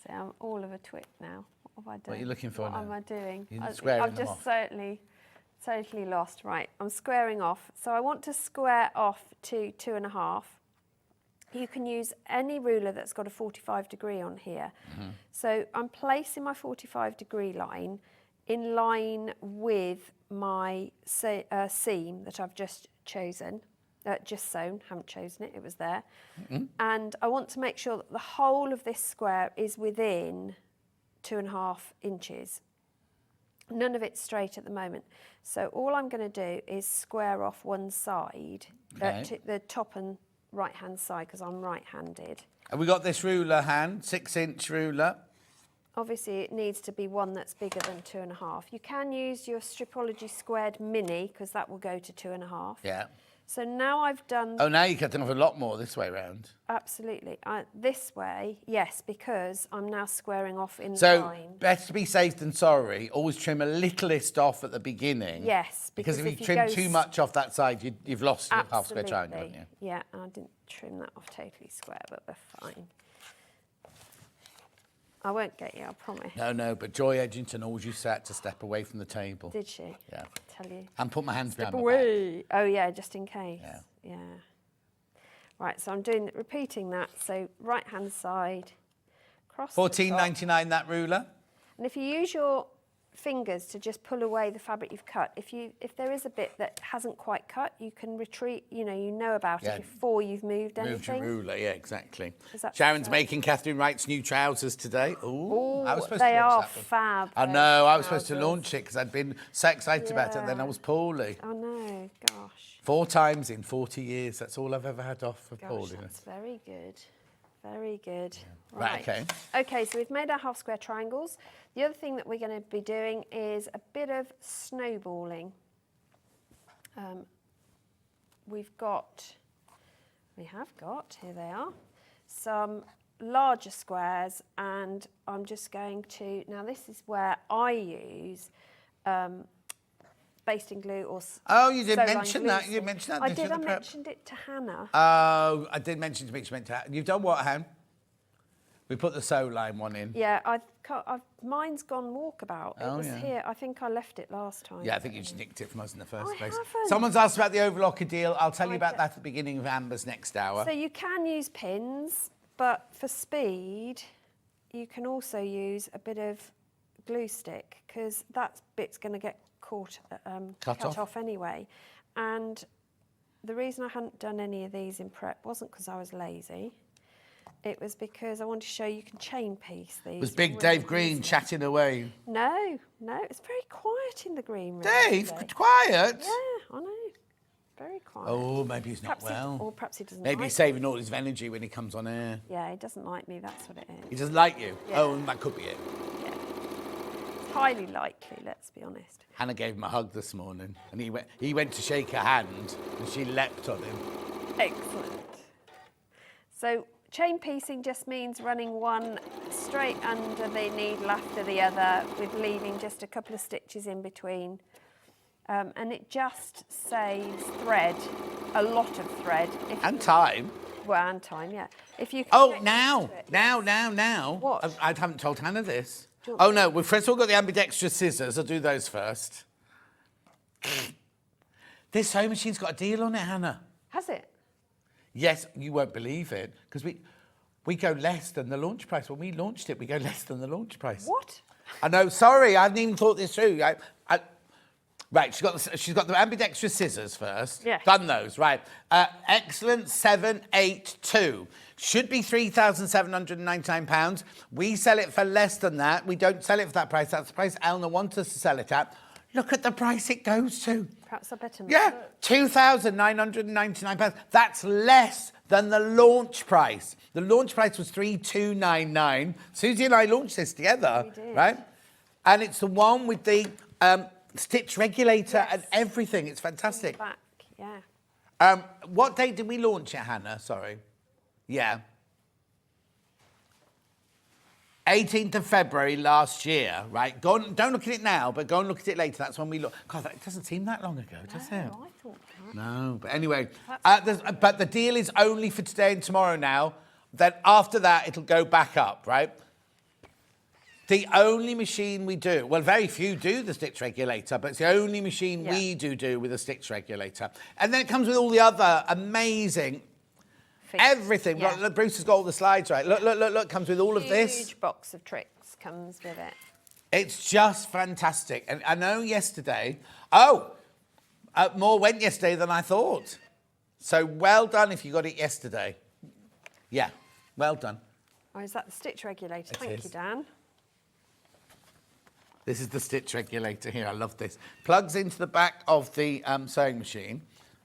See, I'm all of a twit now. What have I done? What are you looking for What now? am I doing? You're squaring I've them just off. totally lost. Right, I'm squaring off. So I want to square off to 2.5. You can use any ruler that's got a 45 degree on here. Mm-hmm. So I'm placing my 45 degree line in line with my seam that I've just chosen. Just sewn, haven't chosen it, it was there. Mm-hmm. And I want to make sure that the whole of this square is within 2.5 inches. None of it's straight at the moment. So all I'm going to do is square off one side, Okay. to the top and right-hand side, because I'm right-handed. Have we got this ruler hand, 6-inch ruler? Obviously, it needs to be one that's bigger than 2.5. You can use your Stripology Squared Mini, because that will go to 2.5. Yeah. So now I've done... Oh, now you're cutting off a lot more this way round. Absolutely. This way, yes, because I'm now squaring off in So, line. better to be safe than sorry. Always trim a littlest off at the beginning. Yes, Because if you you trim go too much off that side, you've lost your half square Absolutely. triangle, haven't you? Yeah, and I didn't trim that off totally square, but we're fine. I won't get you, I promise. No, but Joy Edgington always used to step away from the table. Did she? Yeah. Tell you. And put my hands Step behind my back. away. Oh yeah, just in case. Yeah. Right, so I'm repeating that. So right hand side, cross. the top. $14.99 that ruler. And if you use your fingers to just pull away the fabric you've cut. If there is a bit that hasn't quite cut, you can retreat, you know about Yeah. it before you've moved Move anything. your ruler, yeah, exactly. Is that Sharon's so? making Catherine Wright's new trousers today. Ooh, I was supposed They to are launch that one. fab. I those know, I was supposed to trousers. launch it because I'd been so excited about it, and then I Yeah. was poorly. Oh no, gosh. 4 times in 40 years, that's all I've ever had off for Gosh, poorliness. that's very good. Very good. Right, okay. Okay, so we've made our half square triangles. The other thing that we're going to be doing is a bit of snowballing. We have got, here they are, some larger squares, and I'm just going to, now this is where I use basting glue or Oh, you didn't sew-line mention glue that. You stick. didn't mention that. I did you, did, I the prep? mentioned it to Hannah. Oh, I did mention to me. You've done what, Han? We put the sew line one in. Yeah, mine's gone walkabout. It Oh, was yeah. here. I think I left it last time. Yeah, I think you just nicked it from us in the first I place. haven't. Someone's asked about the overlocker deal. I'll tell you about Okay. that at the beginning of Amber's next hour. So you can use pins, but for speed, you can also use a bit of glue stick because that bit's going to get cut off anyway. And the reason I hadn't done any of these in prep wasn't because I was lazy. It was because I wanted to show you can chain piece these. Was Big really Dave Green easily. chatting away? No, it's very quiet in the green room. Dave, today. quiet? Yeah, I know. Very quiet. Oh, maybe he's not Perhaps well. or perhaps he doesn't Maybe like he's saving all his energy when he comes on air. Yeah, he doesn't like me, that's what it He is. doesn't like you? Yeah. Oh, that could be it. Yeah. It's highly likely, let's be honest. Hannah gave him a hug this morning, and he went to shake her hand, and she leapt on him. Excellent. So chain piecing just means running one straight under the needle after the other with leaving just a couple of stitches in between. And it just saves thread, a lot of thread. And time. Well, and time, yeah. If you Oh, connect now. to it. Now. What? I haven't told Hannah this. Do you want Oh, no. We've first of all got the ambidextrous scissors. I'll do those first. This sewing machine's got a deal on it, Hannah. Has it? Yes, you won't believe it, because we go less than the launch price. When we launched it, we go less than the launch price. What? I know, sorry, I hadn't even thought this through. Right, she's got the ambidextrous scissors first. Yes. Done those, right. Excellent 782. Should be £3,799. We sell it for less than that. We don't sell it for that price. That's the price Eleanor wants us to sell it at. Look at the price it goes to. Perhaps I better not. Yeah, £2,999. That's less than the launch price. The launch price was $3,299. Susie and I launched this together, We did. right? And it's the one with the stitch regulator and everything. It's fantastic. Back, yeah. What date did we launch it, Hannah? Sorry. Yeah. 18th of February last year, right? Go on, don't look at it now, but go and look at it later. That's when we look. God, it doesn't seem that long ago, does it? No, I thought that. No, but anyway, but the deal is only for today and tomorrow now. Then after that, it'll go back up, right? The only machine we do, well, very few do the stitch regulator, but it's the only machine we do with a stitch regulator. And then it comes with all the other amazing, everything. Yeah. Look, Bruce has got all the slides, right? Look, comes with all of this. Huge box of tricks comes with it. It's just fantastic. And I know yesterday, more went yesterday than I thought. So well done if you got it yesterday. Yeah, well done. Oh, is that the stitch regulator? It Thank is. you, Dan. This is the stitch regulator here. I love this. Plugs into the back of the sewing machine.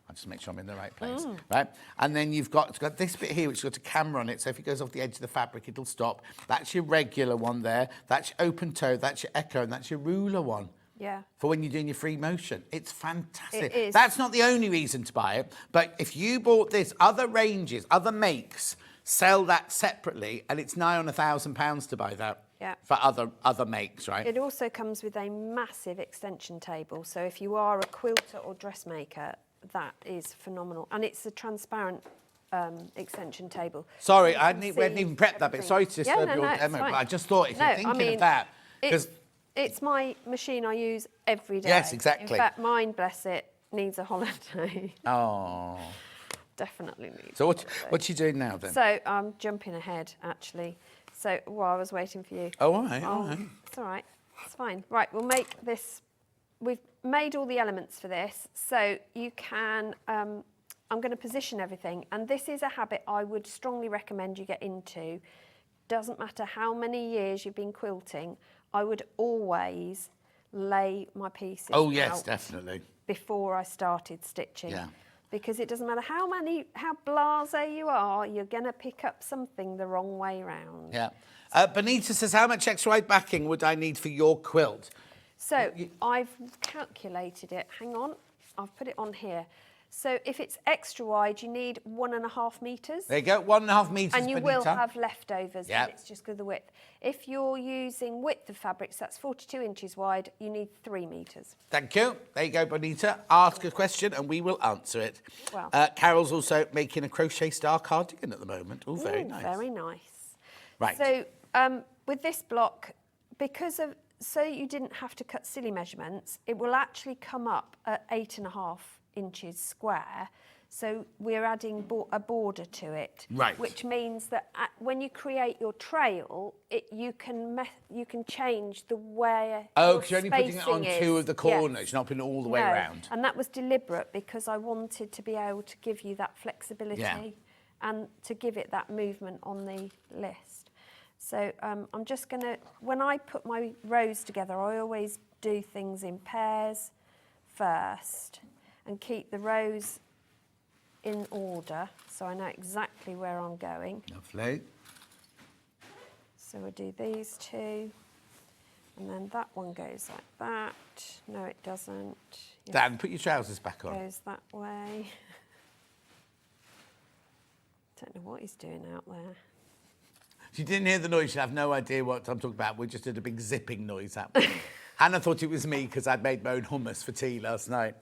I'll just make sure I'm in the right place, right? And then it's got this bit here, which has got a camera on it. So if it goes off the edge of the fabric, it'll stop. That's your regular one there. That's your open toe. That's your echo. And that's your ruler one. Yeah. For when you're doing your free motion. It's fantastic. It is. That's not the only reason to buy it. But if you bought this, other ranges, other makes sell that separately, and it's nigh on £1,000 to buy that. Yeah. For other makes, right? It also comes with a massive extension table. So if you are a quilter or dressmaker, that is phenomenal. And it's a transparent extension table. Sorry, You we can hadn't even prepped that bit. everything. Sorry to disturb your it's demo, fine. but I just thought if you're thinking of that, It's my machine I use every day. Yes, exactly. In fact, mine, bless it, needs a holiday. Oh. Definitely needs So a what holiday. you doing now then? So I'm jumping ahead, actually. So while I was waiting for you. Oh, all right, all right. It's all right. It's fine. Right, we'll make this. We've made all the elements for this, so you can. I'm going to position everything, and this is a habit I would strongly recommend you get into. Doesn't matter how many years you've been quilting, I would always lay my pieces out definitely. before I started stitching. Yeah. Because it doesn't matter how blasé you are, you're going to pick up something the wrong way round. Yeah. Benita says, how much extra wide backing would I need for your quilt? So I've calculated it. Hang on, I've put it on here. So if it's extra wide, you need 1.5 metres. There you go, 1.5 metres, And you Benita. will have leftovers, Yeah. and it's just because of the width. If you're using width of fabrics, that's 42 inches wide, you need 3 metres. Thank you. There you go, Bonita. Ask a question and we will answer it. Well. Carol's also making a crochet star cardigan at the moment. Oh, very nice. Very nice. Right. So with this block, so you didn't have to cut silly measurements, it will actually come up at 8.5 inches square. So we're adding a border to it, Right. which means that when you create your trail, you can change the way. Oh, your because you're only putting it on spacing two is. of the corners, Yes. you're not putting it all the way No, around. and that was deliberate because I wanted to be able to give you that flexibility and to give it that movement on the list. So I'm just going to, when I put my rows together, I always do things in pairs first and keep the rows in order so I know exactly where I'm going. Lovely. So we'll do these two, and then that one goes like that. No, it doesn't. Yes, Dan, put your trousers back on. goes that way. Don't know what he's doing out there. If you didn't hear the noise, you'd have no idea what I'm talking about. We just did a big zipping noise happening. Hannah thought it was me because I'd made my own hummus for tea last night.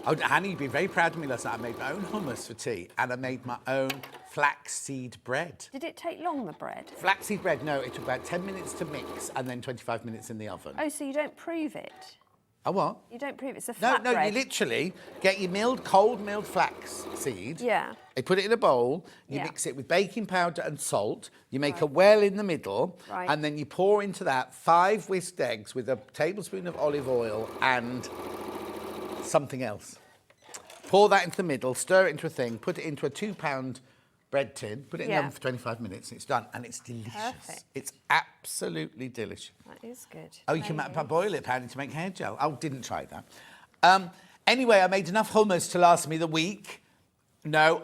Hannah, you'd be very proud of me last night. I made my own hummus for tea and I made my own flaxseed bread. Did it take long, the bread? Flaxseed bread, no, it took about 10 minutes to mix and then 25 minutes in the oven. Oh, so you don't prove it? Oh, what? You don't prove it? It's a No, flat no, bread. you literally get your cold milled flax seed. Yeah. You put it in a bowl, you Yeah. mix it with baking powder and salt, you make a well in the middle, Right. and then you pour into that 5 whisked eggs with a tablespoon of olive oil and something else. Pour that into the middle, stir it into a thing, put it into a 2-pound bread tin, put it in the Yeah. oven for 25 minutes, and it's done. And it's delicious. Perfect. It's absolutely delicious. That is good. Oh, you can Maybe. boil it apparently to make hair gel. Oh, didn't try that. Anyway, I made enough hummus to last me the week. No,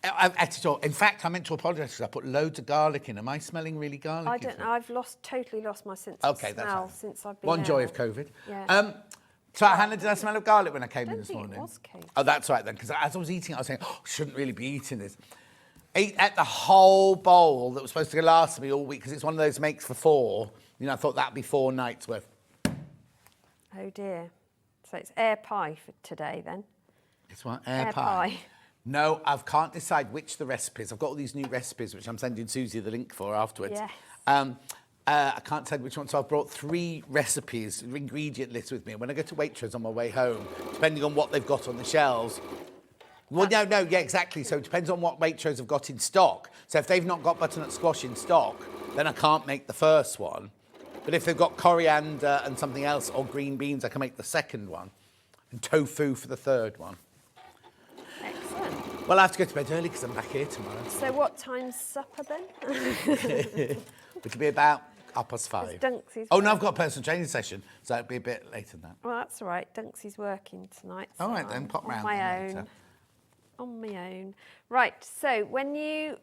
I ate it all. In fact, I meant to apologise because I put loads of garlic in. Am I smelling really garlicky? I don't know. I've totally lost my sense Okay, of that's smell fine. since I've been One joy out. of COVID. Yeah. So, Hannah, did I smell of garlic when I came in don't this think it morning? was COVID. Oh, that's right then, because as I was eating, I was saying, I shouldn't really be eating this. Ate the whole bowl that was supposed to last me all week because it's one of those makes for 4. You know, I thought that'd be 4 nights worth. Oh dear. So it's air pie for today then. It's what? Air pie. No, I can't decide which the recipes. I've got all these new recipes, which I'm sending Suzie the link for afterwards. Yes. I can't decide which one, so I've brought 3 recipes, ingredient list with me. And when I go to Waitrose on my way home, depending on what they've got on the shelves. Well, yeah, exactly. So it depends on what Waitrose have got in stock. So if they've not got butternut squash in stock, then I can't make the first one. But if they've got coriander and something else, or green beans, I can make the second one. And tofu for the third one. Excellent. Well, I have to go to bed early because I'm back here tomorrow. So what time's supper then? It'll be about 5:30. Dunksy's Oh, no, I've got a personal training session, so it'll be a bit later than that. Well, that's all right. Dunksy's working tonight. All so right then, I'm pop on round my then own. later. On my own. Right, so when you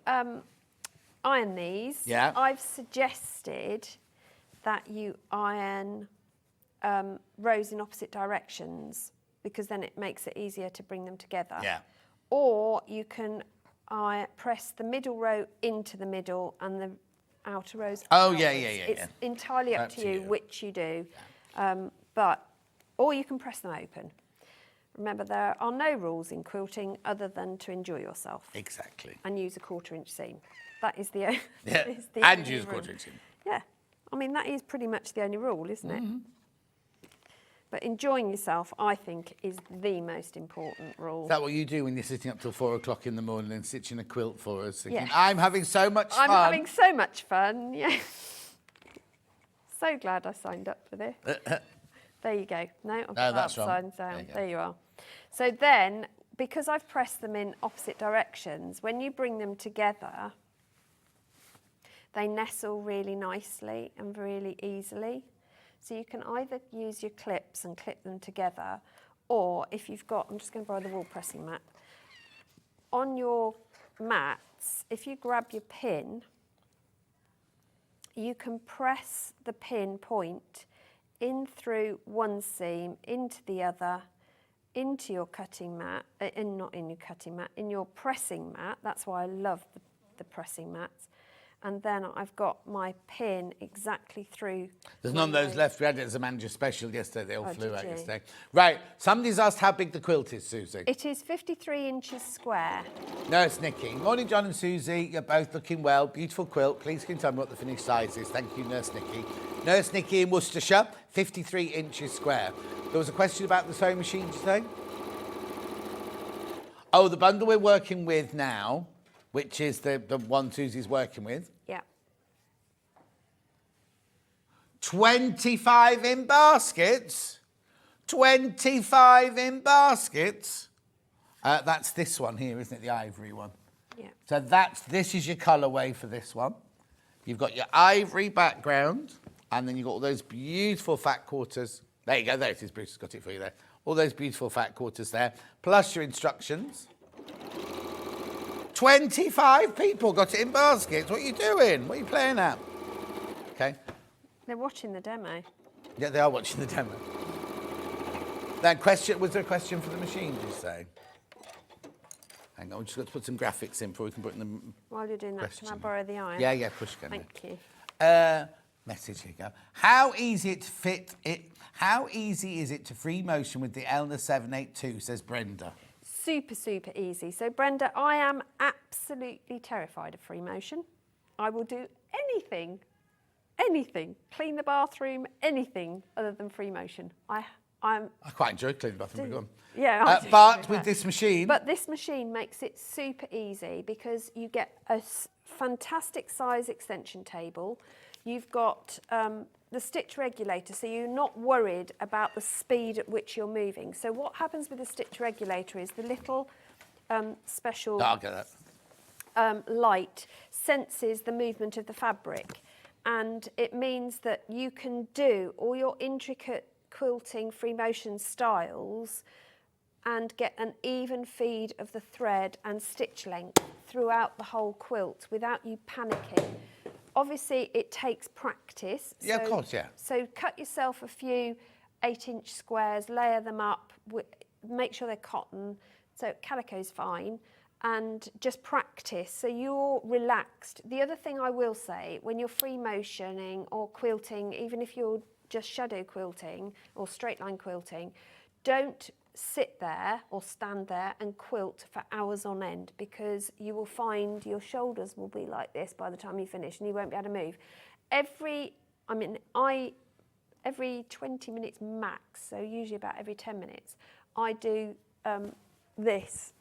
iron these, Yeah. I've suggested that you iron rows in opposite directions because then it makes it easier to bring them together. Yeah. Or you can press the middle row into the middle and the outer rows Oh, outwards. yeah. It's entirely up to you which you do. Or you can press them open. Remember, there are no rules in quilting other than to enjoy yourself Exactly. and use a 1/4-inch seam. That is the, Yeah. is the And only use rule. 1/4 seam. Yeah. I mean, that is pretty much the only rule, isn't it? Mm-hmm. But enjoying yourself, I think, is the most important rule. Is that what you do when you're sitting up till 4 o'clock in the morning and stitching a quilt for us? Thinking, Yes. I'm having so much fun. I'm having so much fun, yeah. So glad I signed up for this. There you go. No, I've got that's that wrong. upside down. There There you you are. So then, because I've pressed them in opposite directions, when you bring them together, they nestle really nicely and really easily. So you can either use your clips and clip them together, or if you've got, I'm just going to borrow the wall pressing mat. On your mats, if you grab your pin, you can press the pin point in through one seam, into the other, into your cutting mat, not in your cutting mat, in your pressing mat. That's why I love the pressing mats. And then I've got my pin exactly through. There's none of those left. We had it as a manager special yesterday. They all flew out did you? yesterday. Right, somebody's asked how big the quilt is, Susie. It is 53 inches square. Nurse Nikki. Morning, John and Susie. You're both looking well. Beautiful quilt. Please can you tell me what the finished size is? Thank you, Nurse Nikki. Nurse Nikki in Worcestershire, 53 inches square. There was a question about the sewing machine, did you say? Oh, the bundle we're working with now, which is the one Susie's working with. Yeah. 25 in baskets. 25 in baskets. That's this one here, isn't it? The ivory one. Yeah. So this is your colourway for this one. You've got your ivory background, and then you've got all those beautiful fat quarters. There you go, there it is, Bruce has got it for you there. All those beautiful fat quarters there, plus your instructions. 25 people got it in baskets. What are you doing? What are you playing at? Okay. They're watching the demo. Yeah, they are watching the demo. Then was there a question for the machine, did you say? Hang on, we've just got to put some graphics in before we can put in the While you're doing that, can I borrow the iron? Yeah, of course you can. Thank you. Message, here you go. How easy is it to free motion with the Elna 782, says Brenda. Super, super easy. So, Brenda, I am absolutely terrified of free motion. I will do anything, clean the bathroom, anything other than free motion. I quite enjoy cleaning the bathroom. Go on. Yeah, I do. But with this machine... But this machine makes it super easy because you get a fantastic size extension table. You've got the stitch regulator, so you're not worried about the speed at which you're moving. So what happens with the stitch regulator is the little special I'll get that. light senses the movement of the fabric, and it means that you can do all your intricate quilting free motion styles and get an even feed of the thread and stitch length throughout the whole quilt without you panicking. Obviously, it takes practice. Yeah, of course, yeah. So cut yourself a few 8-inch squares, layer them up, make sure they're cotton, so calico's fine, and just practice so you're relaxed. The other thing I will say, when you're free motioning or quilting, even if you're just shadow quilting or straight line quilting, don't sit there or stand there and quilt for hours on end, because you will find your shoulders will be like this by the time you finish and you won't be able to move. Every 20 minutes max, so usually about every 10 minutes, I do this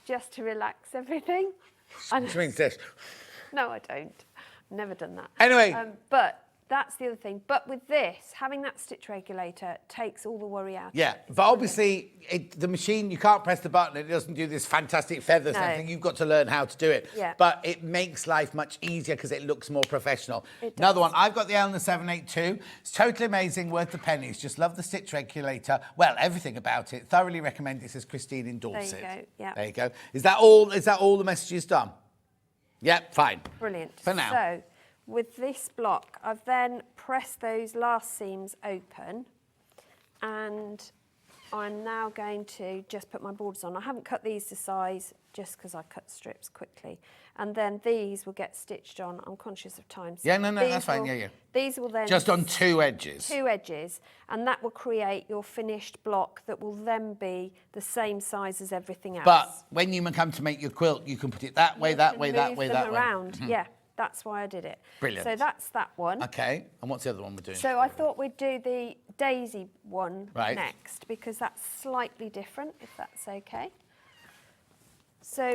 just to relax everything. Which means this. No, I don't. Never done that. Anyway. But that's the other thing. But with this, having that stitch regulator takes all the worry out. Yeah, but obviously the machine, you can't press the button, it doesn't do this fantastic feathers and everything. You've got to learn how to do it. Yeah. But it makes life much easier because it looks more professional. It does. Another one, I've got the Elna 782. It's totally amazing, worth the pennies. Just love the stitch regulator. Well, everything about it. Thoroughly recommend it, says Christine in Dorset. There you go, yeah. There you go. Is that all the messages done? Yep, fine. Brilliant. For now. So, with this block, I've then pressed those last seams open, and I'm now going to just put my borders on. I haven't cut these to size just because I cut strips quickly. And then these will get stitched on. I'm conscious of time. So Yeah, no, that's fine, yeah. These will then... Just on two edges. Two edges, and that will create your finished block that will then be the same size as everything else. But when you come to make your quilt, you can put it that way, that way, that way, that way. Around, yeah. That's why I did it. Brilliant. So that's that one. Okay, and what's the other one we're doing? So I thought we'd do the daisy one Right. next, because that's slightly different, if that's okay. So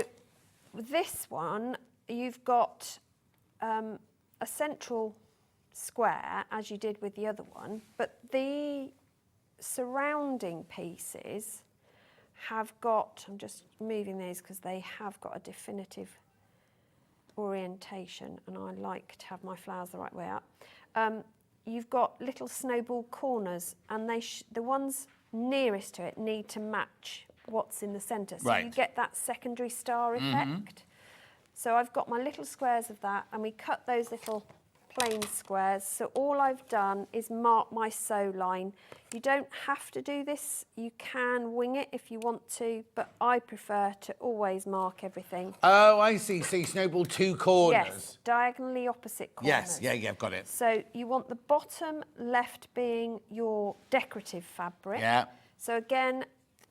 with this one, you've got a central square as you did with the other one, but the surrounding pieces have got, I'm just moving these because they have got a definitive orientation, and I like to have my flowers the right way up. You've got little snowball corners, and the ones nearest to it need to match what's in the centre, so you get that secondary star effect. So I've got my little squares of that, and we cut those little plain squares. So all I've done is mark my sew line. You don't have to do this. You can wing it if you want to, but I prefer to always mark everything. Oh, I see. So you snowball 2 corners. Yes, diagonally opposite corners. Yes, yeah, I've got it. So you want the bottom left being your decorative fabric. Yeah. So again,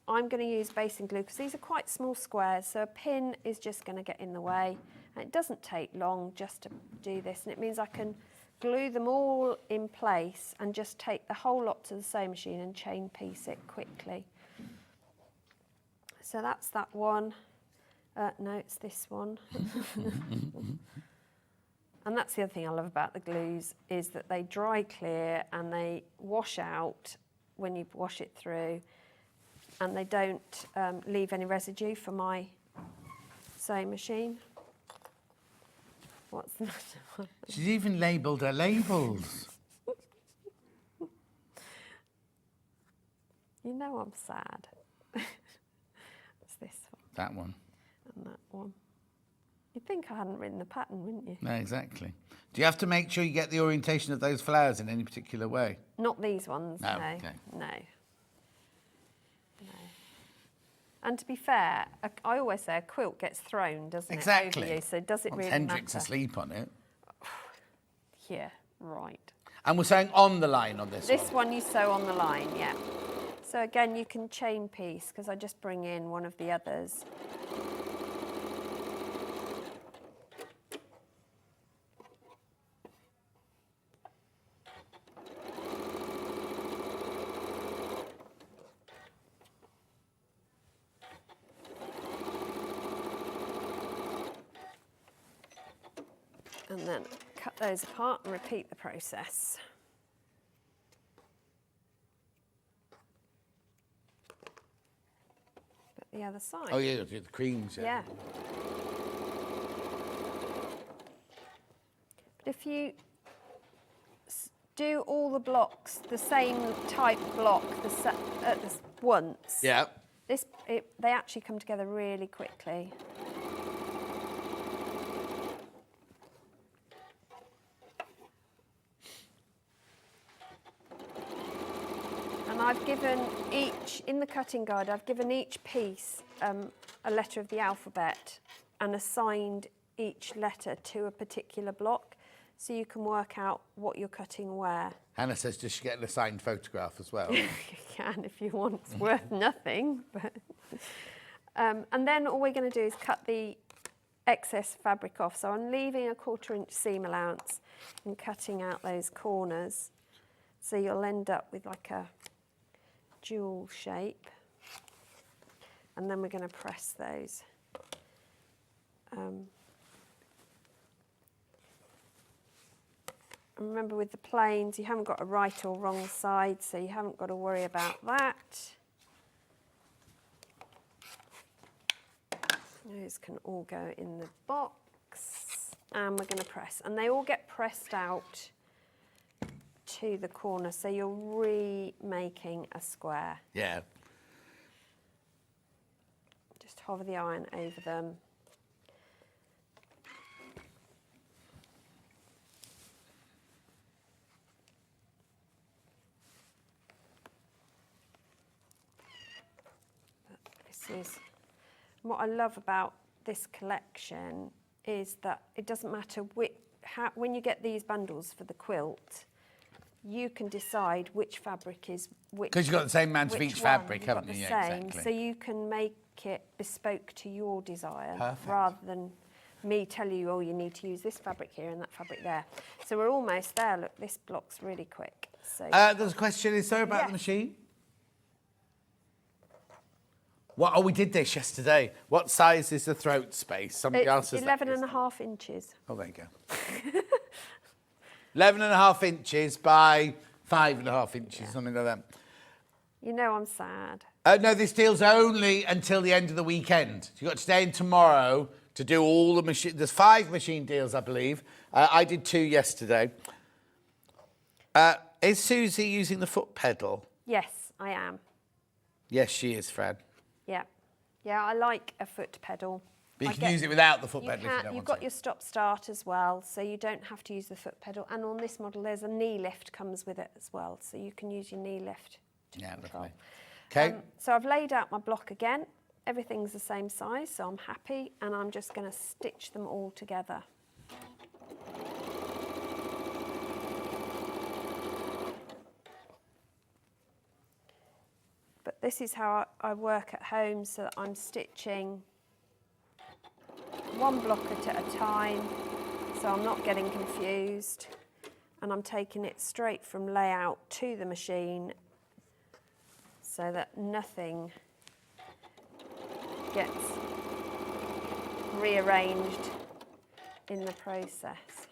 I'm going to use basing glue because these are quite small squares, so a pin is just going to get in the way. And it doesn't take long just to do this, and it means I can glue them all in place and just take the whole lot to the sewing machine and chain piece it quickly. So that's that one. No, it's this one. And that's the other thing I love about the glues, is that they dry clear and they wash out when you wash it through, and they don't leave any residue for my sewing machine. What's the matter? She's even labelled her labels. You know I'm sad. It's this one. That one. And that one. You'd think I hadn't written the pattern, wouldn't you? No, exactly. Do you have to make sure you get the orientation of those flowers in any particular way? Not these ones, No, no. okay. No. And to be fair, I always say a quilt gets thrown, doesn't Exactly. it, over you, so does it Well, really Hendrik's matter? asleep on it. Yeah, right. And we're sewing on the line on this This one you sew on the line, yeah. So again, you can chain piece, because I just bring in one of the others. And then cut those apart and repeat the process. But the other side. Oh, yeah, the creams, yeah. Yeah. But if you do all the blocks, the same type block once, Yeah. they actually come together really quickly. And I've given each, in the cutting guide, I've given each piece a letter of the alphabet and assigned each letter to a particular block, so you can work out what you're cutting where. Hannah says, does she get an assigned photograph as well? You can if you want, it's worth nothing. But and then all we're going to do is cut the excess fabric off. So I'm leaving a 1/4 inch seam allowance and cutting out those corners. So you'll end up with like a jewel shape. And then we're going to press those. And remember, with the plains, you haven't got a right or wrong side, so you haven't got to worry about that. Those can all go in the box, and we're going to press. And they all get pressed out to the corner, so you're remaking a square. Yeah. Just hover the iron over them. What I love about this collection is that it doesn't matter when you get these bundles for the quilt, you can decide which fabric is which. Because you've got the same amount of each fabric, haven't you? The Yeah, same, exactly. so you can make it bespoke to your desire. Perfect. Rather than me tell you, oh, you need to use this fabric here and that fabric there. So we're almost there. Look, this block's really quick. So There's a question, is there, about the machine? What? Oh, we did this yesterday. What size is the throat space? Somebody else it's has 11.5 inches. Oh, there you go. 11.5 inches by 5.5 inches, something like that. You know I'm sad. No, this deal's only until the end of the weekend. You've got today and tomorrow to do all the machine. There's 5 machine deals, I believe. I did 2 yesterday. Is Susie using the foot pedal? Yes, I am. Yes, she is, Fred. Yeah. Yeah, I like a foot pedal. But you can use it without the foot pedal if you don't You've want got to. your stop-start as well, so you don't have to use the foot pedal. And on this model, there's a knee lift comes with it as well, so you can use your knee lift to control. Lovely. Okay. So I've laid out my block again. Everything's the same size, so I'm happy, and I'm just going to stitch them all together. But this is how I work at home, so that I'm stitching one block at a time, so I'm not getting confused, and I'm taking it straight from layout to the machine so that nothing gets rearranged in the process.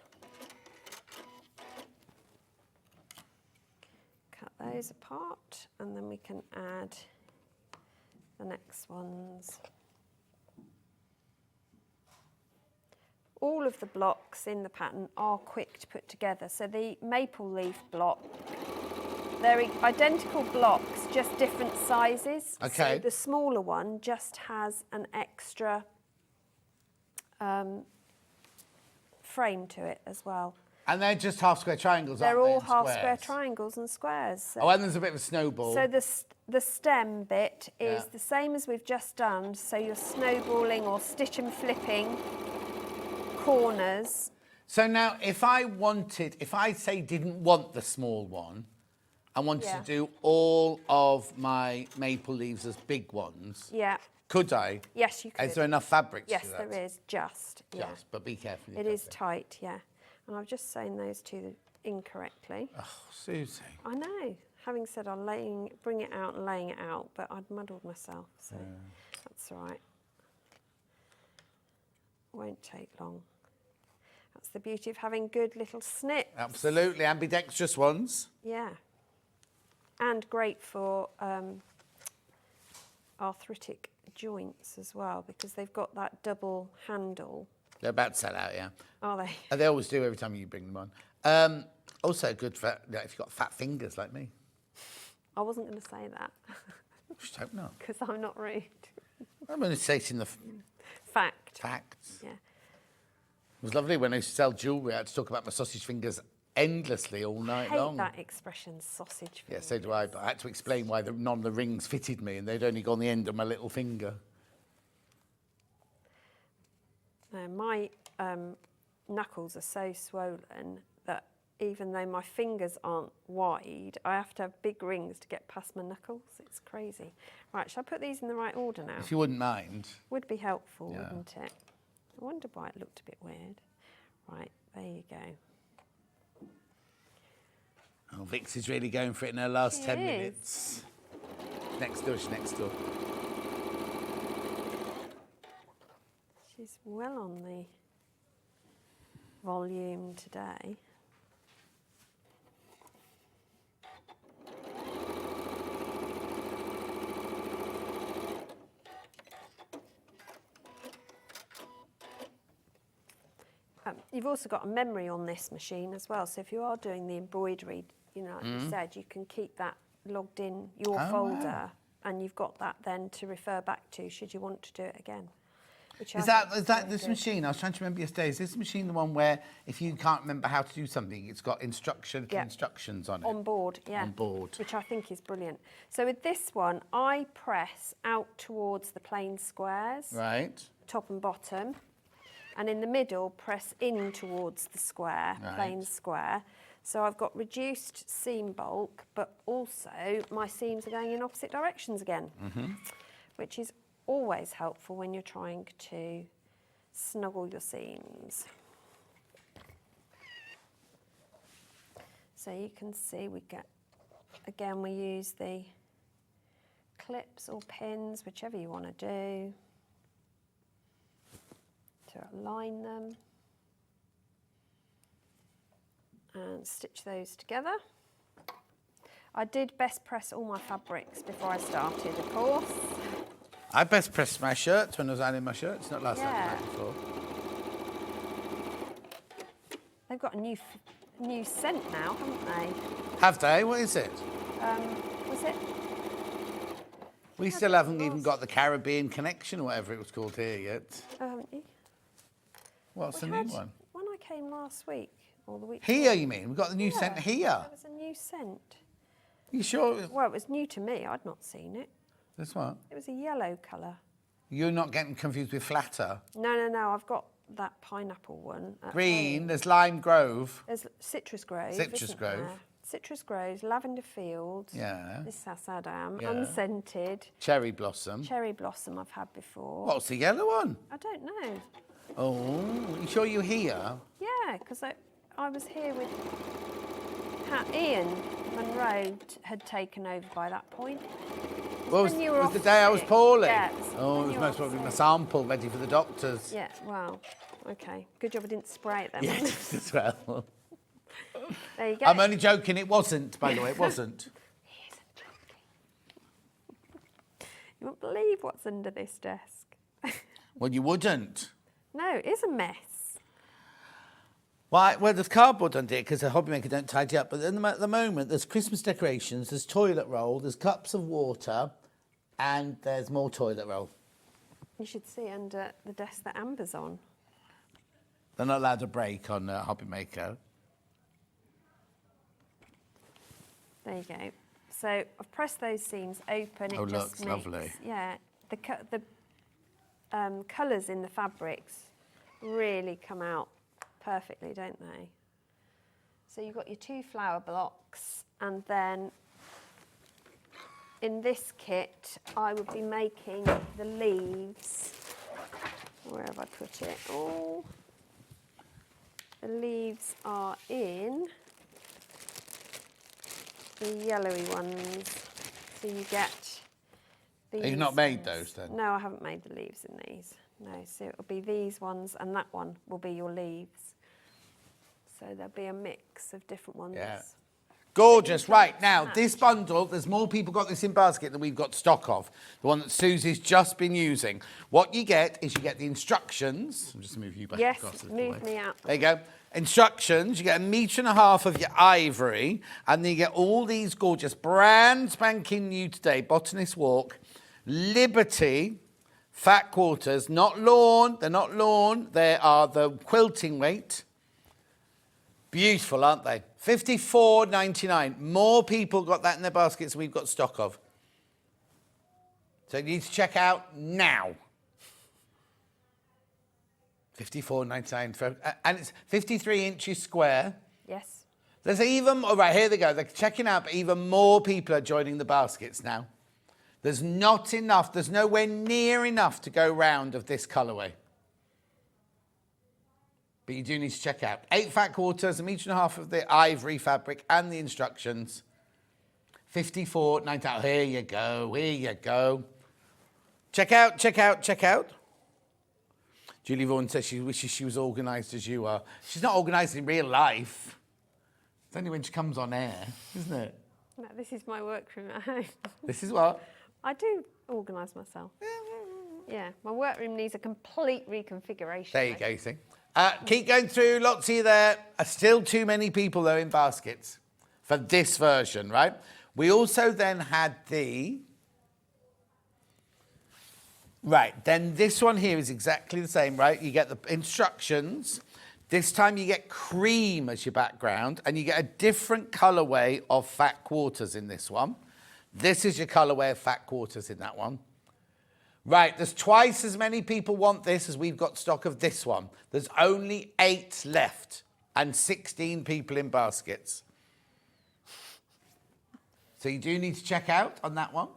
Cut those apart, and then we can add the next ones. All of the blocks in the pattern are quick to put together. So the maple leaf block, they're identical blocks, just different sizes. Okay. So the smaller one just has an extra frame to it as well. And they're just half square triangles, They're aren't they? all and half square squares? triangles and squares. So, Oh, and there's a bit of a snowball. so the stem bit is Yeah. the same as we've just done. So you're snowballing or stitch and flipping corners. So now, if I say didn't want the small one, I wanted Yeah. to do all of my maple leaves as big ones, Yeah. could I? Yes, you could. Is there enough fabric to Yes, do that? there is. Just. Yeah. Just, but be careful. It is tight. Yeah. And I've just sewn those two incorrectly. Oh, Susie. I know. Having said I'm bring it out and laying it out, but I'd muddled myself, so that's all right. Won't take long. That's the beauty of having good little snips. Absolutely, ambidextrous ones. Yeah. And great for arthritic joints as well, because they've got that double handle. They're about to sell out, yeah. Are they? And they always do every time you bring them on. Also good for if you've got fat fingers like me. I wasn't going to say that Just hope not. because I'm not rude. I'm only stating the Fact. facts. Yeah. It was lovely when I used to sell jewellery. I had to talk about my sausage fingers endlessly all I night hate long. that expression, sausage Yeah, fingers. so do I. But I had to explain why none of the rings fitted me, and they'd only gone the end of my little finger. My knuckles are so swollen that even though my fingers aren't wide, I have to have big rings to get past my knuckles. It's crazy. Right, shall I put these in the right order now? If you wouldn't mind. Would be helpful, Yeah. wouldn't it? I wonder why it looked a bit weird. Right, there you go. Oh, Vix is really going for it in her last She 10 is. minutes. Next door, she's next door. She's well on the volume today. You've also got a memory on this machine as well, so if you are doing the embroidery, you know, like you said, you can keep that logged in your folder, wow. and you've got that then to refer back to should you want to do it again. Which I Is think that really this good. machine? I was trying to remember yesterday. Is this machine the one where if you can't remember how to do something, it's got Yeah. instructions on it? On board, yeah. On board. Which I think is brilliant. So with this one, I press out towards the plain squares, Right. top and bottom, and in the middle, press in towards the square, plain Right. square. So I've got reduced seam bulk, but also my seams are going in opposite directions again, which is always helpful when you're trying to snuggle your seams. So you can see we get, again, we use the clips or pins, whichever you want to do, to align them. and stitch those together. I did best press all my fabrics before I started, of course. I best pressed my shirts when I was ironing my shirts, not last night, Yeah. the night before. They've got a new scent now, haven't they? Have they? What is it? Was it? We still haven't even got the Caribbean Connection or whatever it was called here yet. Haven't you? What's We the had new one? When I came last week, or the week Here, before. you mean? We've got the new scent Yeah, here. There was a new scent. You sure? Well, it was new to me. I'd not seen it. This one? It was a yellow colour. You're not getting confused with Flatter. No. I've got that pineapple one. at Green, home. there's Lime Grove. There's Citrus Grove. Citrus isn't Grove. there? Citrus Groves, Lavender Fields. Yeah. This is Sassadam. Yeah. Unscented. Cherry Blossom. Cherry Blossom I've had before. What's the yellow one? I don't know. Oh, you sure you're here? Yeah, because I was here with Ian Monroe had taken over by that point. Well, when you were was off the day I was sick. poorly? Yeah, it was Oh, when it was you were most off probably my sick. sample ready for the doctors. Yeah, well, okay. Good job I didn't spray it then. Yes, as well. There you go. I'm only joking, it wasn't, by the way, it wasn't. He isn't joking. You won't believe what's under this desk. Well, you wouldn't. No, it is a mess. Why? Well, there's cardboard under it because the hobby maker don't tidy up. But at the moment, there's Christmas decorations, there's toilet roll, there's cups of water, and there's more toilet roll. You should see under the desk that Amber's on. They're not allowed to break on hobby maker. There you go. So I've pressed those seams open. Oh, It look, just it's lovely. Yeah, the colours in the fabrics really come out perfectly, don't they? So you've got your 2 flower blocks, and then in this kit I would be making the leaves. Where have I put it? Oh, the leaves are in the yellowy ones. So you get these. You've not made ones. those then? No, I haven't made the leaves in these. No, so it'll be these ones, and that one will be your leaves. So there'll be a mix of different ones. Yeah. Gorgeous. Right, now, this bundle, there's more people got this in basket than we've got stock of. The one that Susie's just been using. What you get is you get the instructions. I'll just move you back Yes, across a little move way. me out. There you go. Instructions. You get 1.5 meters of your ivory, and then you get all these gorgeous brand spanking new today. Botanist Walk, Liberty, fat quarters, not lawn. They're not lawn. They are the quilting weight. Beautiful, aren't they? $54.99. More people got that in their baskets than we've got stock of. So you need to check out now. $54.99 and it's 53 inches square. Yes. There's even, all right, here they go. They're checking out, but even more people are joining the baskets now. There's not enough, there's nowhere near enough to go round of this colourway. But you do need to check out. 8 fat quarters, 1.5 meters of the ivory fabric and the instructions. $54.99. Here you go, here you go. Check out, check out, check out. Julie Vaughan says she wishes she was organised as you are. She's not organised in real life. It's only when she comes on air, isn't it? No, this is my workroom at home. This is what? I do organise myself. Yeah, my workroom needs a complete reconfiguration. There you go, you see. Keep going through, lots of you there. Still too many people, though, in baskets for this version, right? We also then had the... Right, then this one here is exactly the same, right? You get the instructions. This time you get cream as your background, and you get a different colourway of fat quarters in this one. This is your colourway of fat quarters in that one. Right, there's twice as many people want this as we've got stock of this one. There's only 8 left and 16 people in baskets. So you do need to check out on that one.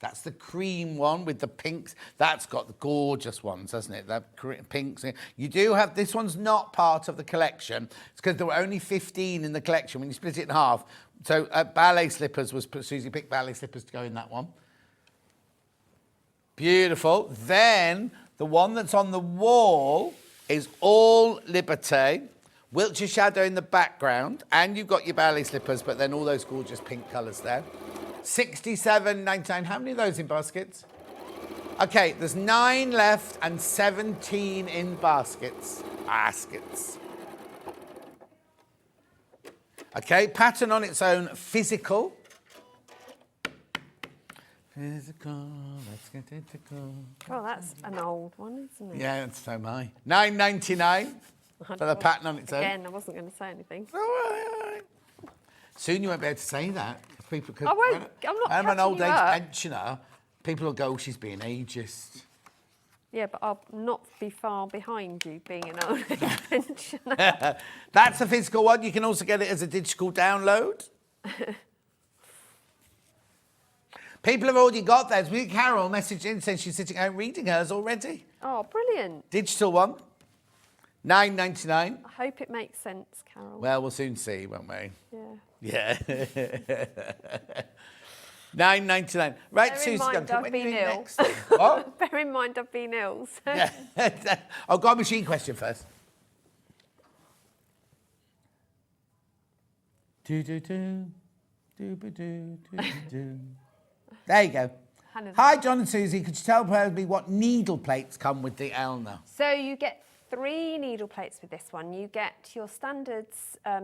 That's the cream one with the pinks. That's got the gorgeous ones, hasn't it? The pinks. You do have, this one's not part of the collection. It's because there were only 15 in the collection when you split it in half. So ballet slippers was, Susie picked ballet slippers to go in that one. Beautiful. Then the one that's on the wall is all Liberty. Wiltshire shadow in the background, and you've got your ballet slippers, but then all those gorgeous pink colours there. 67.99. How many of those in baskets? Okay, there's 9 left and 17 in baskets. Okay, pattern on its own, physical. Physical, let's get physical. Oh, that's an old one, isn't it? Yeah, so am I. $9.99 for the pattern on its own. Again, I wasn't going to say anything. All right. Soon you won't be able to say that. People could, I won't. I'm not I'm an catching old you age up. pensioner. People will go, she's being ageist. Yeah, but I'll not be far behind you being an old pensioner. That's a physical one. You can also get it as a digital download. People have already got theirs. Carol messaged in saying she's sitting home reading hers already. Oh, brilliant. Digital one. $9.99. I hope it makes sense, Carol. Well, we'll soon see, won't we? Yeah. Yeah. $9.99. Right, Bear in Susie mind Duncan, I've when are you been in ill. next? What? Bear in mind I've been ill. So. Yeah. I've got a machine question first. Do-do-do. Do-ba-do. There you go. Hannah's Hi, John and Susie. Could you tell me what needle plates come with the Elna? So you get 3 needle plates with this one. You get your standard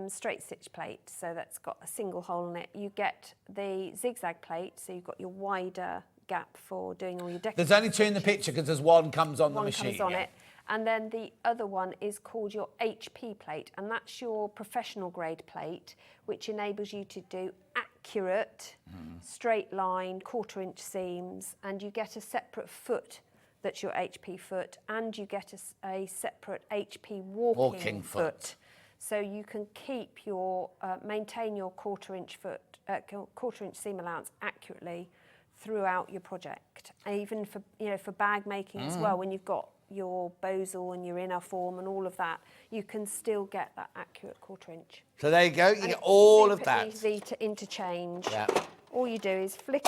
straight stitch plate, so that's got a single hole in it. You get the zigzag plate, so you've got your wider gap for doing all your decorative. There's only 2 in the picture because there's one comes on the One machine. comes on it. And then the other one is called your HP plate, and that's your professional grade plate, which enables you to do accurate, straight line, 1/4 inch seams, and you get a separate foot that's your HP foot, and you get a separate HP walking foot. So you can keep your, maintain your 1/4 inch foot, 1/4 inch seam allowance accurately throughout your project. Even for, for bag making as well, when you've got your bosal and your inner form and all of that, you can still get that accurate 1/4 inch. So there you go, you And get it's all of super that. easy to interchange. Yeah. All you do is flick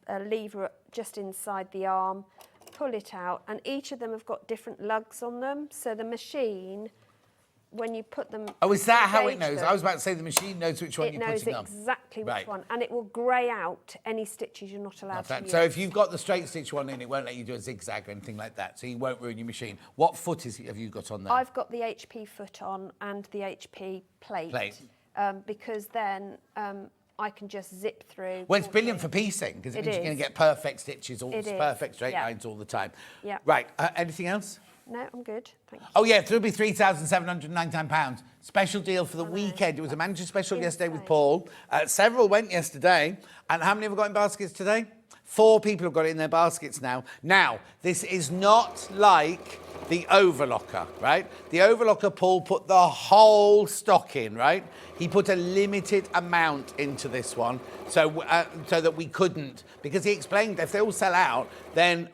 a lever just inside the arm, pull it out, and each of them have got different lugs on them. So the machine, when you put them... Oh, is that how it engage knows? them, I was about to say the machine knows which one it you're knows putting on. exactly which Right. one, and it will grey out any stitches you're not allowed to use. So if you've got the straight stitch one in, it won't let you do a zigzag or anything like that, so you won't ruin your machine. What foot have you got on there? I've got the HP foot on and the HP plate. Because then I can just zip through. Well, it's brilliant for piecing, because it It means you're going is. to get perfect stitches, It is, perfect straight yeah. lines all the time. Yeah. Right, anything else? No, I'm good. Thank you. Oh, yeah, it'll be £3,799. Special deal for the weekend. It was a manager special yesterday with Paul. Several went yesterday. And how many have we got in baskets today? 4 people have got it in their baskets now. Now, this is not like the overlocker, right? The overlocker, Paul put the whole stock in, right? He put a limited amount into this one so that we couldn't, because he explained if they all sell out, then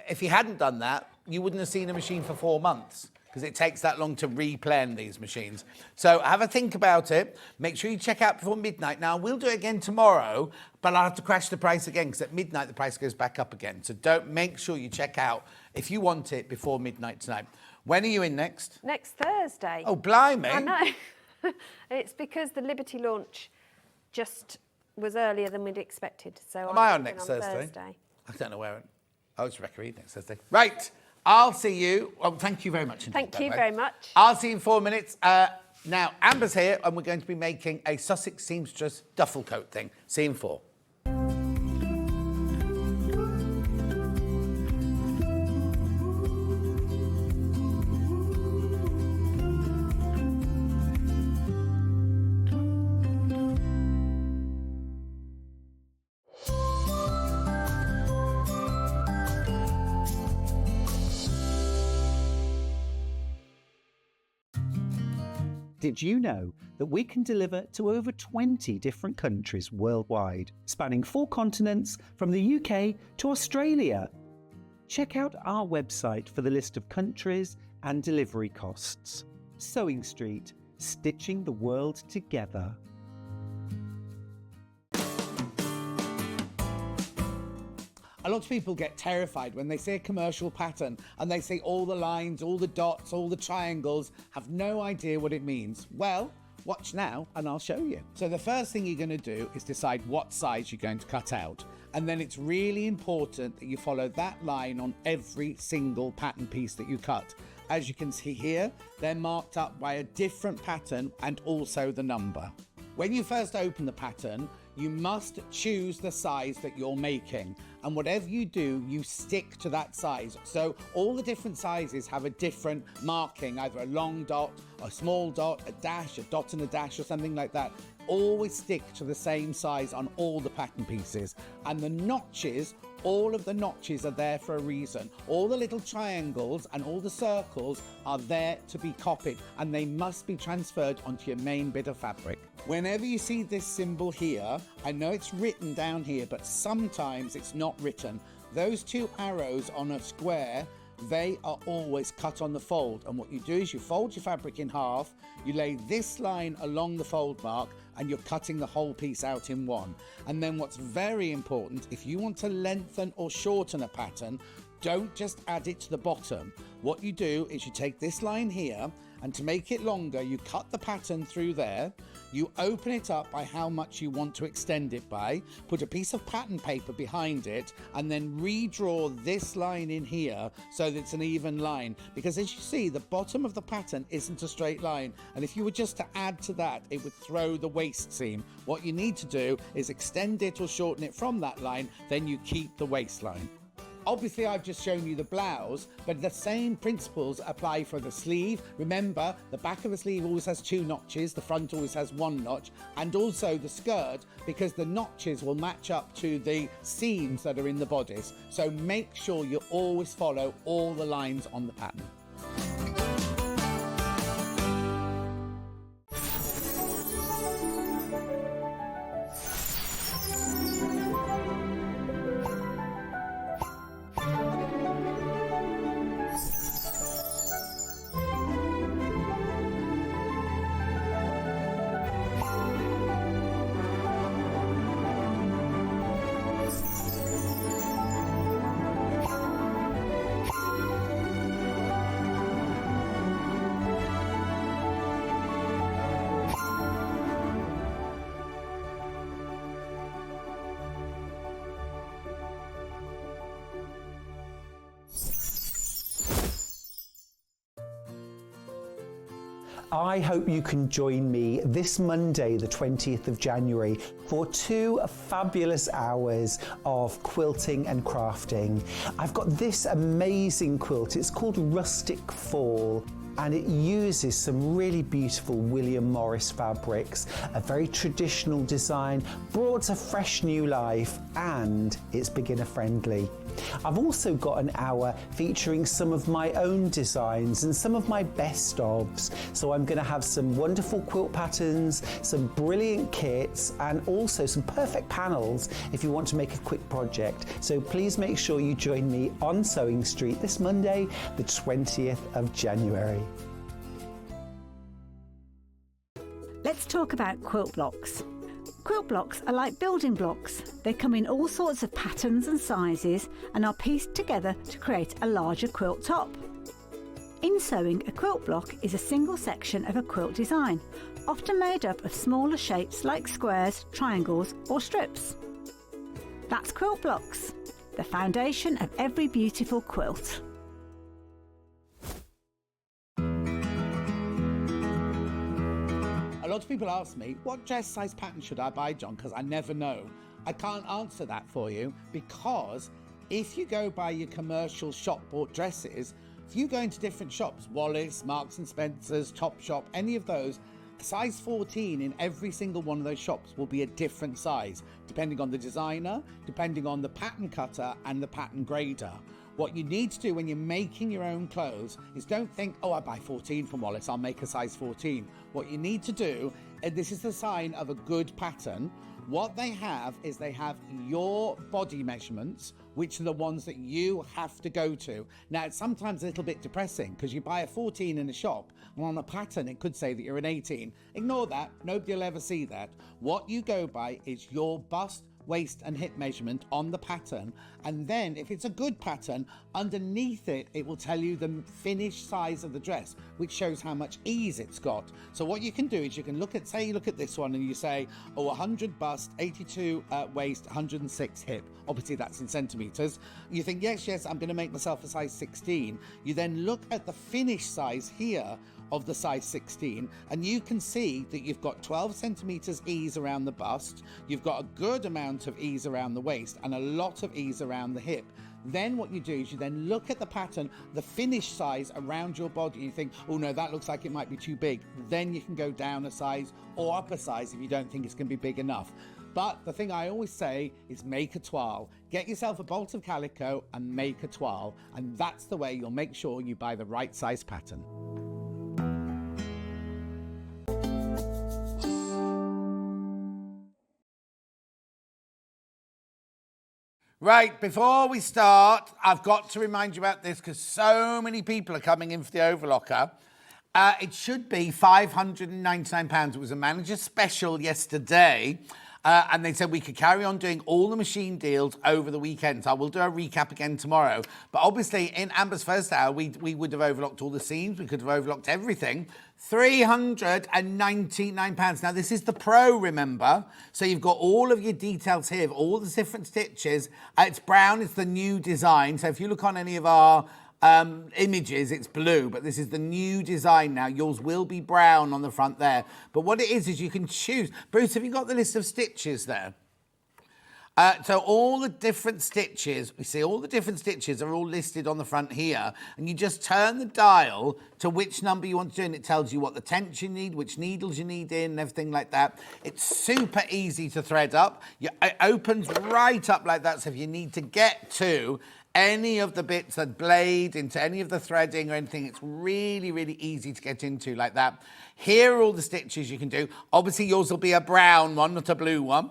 if he hadn't done that, you wouldn't have seen a machine for 4 months, because it takes that long to replan these machines. So have a think about it. Make sure you check out before midnight. Now, we'll do it again tomorrow, but I'll have to crash the price again, because at midnight the price goes back up again. So make sure you check out if you want it before midnight tonight. When are you in next? Next Thursday. Oh, blimey. I know. It's because the Liberty launch just was earlier than we'd expected. So Am I on I'm next on Thursday? I don't know where. Oh, it's Rebecca Reed next Thursday. Right. I'll see you. Well, thank you very much. Indeed, Thank by the you way. very much. I'll see you in 4 minutes. Now, Amber's here, and we're going to be making a Sussex Seamstress duffel coat thing. See you in 4. Did you know that we can deliver to over 20 different countries worldwide, spanning 4 continents from the UK to Australia? Check out our website for the list of countries and delivery costs. Sewing Street, stitching the world together. A lot of people get terrified when they see a commercial pattern and they see all the lines, all the dots, all the triangles, have no idea what it means. Well, watch now and I'll show you. So the first thing you're going to do is decide what size you're going to cut out. And then it's really important that you follow that line on every single pattern piece that you cut. As you can see here, they're marked up by a different pattern and also the number. When you first open the pattern, you must choose the size that you're making, and whatever you do, you stick to that size. So all the different sizes have a different marking, either a long dot, a small dot, a dash, a dot and a dash, or something like that. Always stick to the same size on all the pattern pieces. And the notches, all of the notches are there for a reason. All the little triangles and all the circles are there to be copied, and they must be transferred onto your main bit of fabric. Whenever you see this symbol here, I know it's written down here, but sometimes it's not written. Those two arrows on a square, they are always cut on the fold. And what you do is you fold your fabric in half, you lay this line along the fold mark, and you're cutting the whole piece out in one. And then what's very important, if you want to lengthen or shorten a pattern, don't just add it to the bottom. What you do is you take this line here, and to make it longer, you cut the pattern through there, you open it up by how much you want to extend it by, put a piece of pattern paper behind it, and then redraw this line in here so that it's an even line. Because as you see, the bottom of the pattern isn't a straight line, and if you were just to add to that, it would throw the waist seam. What you need to do is extend it or shorten it from that line, then you keep the waistline. Obviously, I've just shown you the blouse, but the same principles apply for the sleeve. Remember, the back of the sleeve always has two notches, the front always has one notch, and also the skirt, because the notches will match up to the seams that are in the bodice. So make sure you always follow all the lines on the pattern. I hope you can join me this Monday, the 20th of January, for 2 fabulous hours of quilting and crafting. I've got this amazing quilt. It's called Rustic Fall, and it uses some really beautiful William Morris fabrics, a very traditional design brought to fresh new life, and it's beginner friendly. I've also got an hour featuring some of my own designs and some of my best ofs. So I'm going to have some wonderful quilt patterns, some brilliant kits, and also some perfect panels if you want to make a quick project. So please make sure you join me on Sewing Street this Monday, the 20th of January. Let's talk about quilt blocks. Quilt blocks are like building blocks. They come in all sorts of patterns and sizes and are pieced together to create a larger quilt top. In sewing, a quilt block is a single section of a quilt design, often made up of smaller shapes like squares, triangles or strips. That's quilt blocks, the foundation of every beautiful quilt. A lot of people ask me, what dress size pattern should I buy, John? Because I never know. I can't answer that for you, because if you go by your commercial shop bought dresses, if you go into different shops, Wallis, Marks and Spencer's, Topshop, any of those, a size 14 in every single one of those shops will be a different size, depending on the designer, depending on the pattern cutter and the pattern grader. What you need to do when you're making your own clothes is don't think, oh, I buy 14 from Wallis, I'll make a size 14. What you need to do, and this is the sign of a good pattern, what they have is they have your body measurements, which are the ones that you have to go to. Now, it's sometimes a little bit depressing because you buy a 14 in a shop, and on a pattern it could say that you're an 18. Ignore that, nobody will ever see that. What you go by is your bust waist and hip measurement on the pattern, and then if it's a good pattern, underneath it, it will tell you the finished size of the dress, which shows how much ease it's got. So what you can do is you can look at, say you look at this one and you say, oh, 100 bust, 82 waist, 106 hip. Obviously that's in centimeters. You think, yes, I'm going to make myself a size 16. You then look at the finished size here of the size 16, and you can see that you've got 12 centimeters ease around the bust, you've got a good amount of ease around the waist, and a lot of ease around the hip. Then what you do is you then look at the pattern, the finished size around your body. You think, oh no, that looks like it might be too big. Then you can go down a size or up a size if you don't think it's going to be big enough. But the thing I always say is make a toile. Get yourself a bolt of calico and make a toile, and that's the way you'll make sure you buy the right size pattern. Right, before we start, I've got to remind you about this because so many people are coming in for the overlocker. It should be £599. It was a manager special yesterday. And they said we could carry on doing all the machine deals over the weekend. So I will do a recap again tomorrow. But obviously, in Amber's first hour, we would have overlocked all the seams. We could have overlocked everything. £399. Now, this is the Pro, remember? So you've got all of your details here, all the different stitches. It's brown. It's the new design. So if you look on any of our images, it's blue, but this is the new design now. Yours will be brown on the front there. But what it is you can choose. Bruce, have you got the list of stitches there? So all the different stitches, we see all the different stitches are all listed on the front here, and you just turn the dial to which number you want to do, and it tells you what the tension you need, which needles you need in, and everything like that. It's super easy to thread up. It opens right up like that, so if you need to get to any of the bits that blade into any of the threading or anything, it's really, really easy to get into like that. Here are all the stitches you can do. Obviously, yours will be a brown one, not a blue one.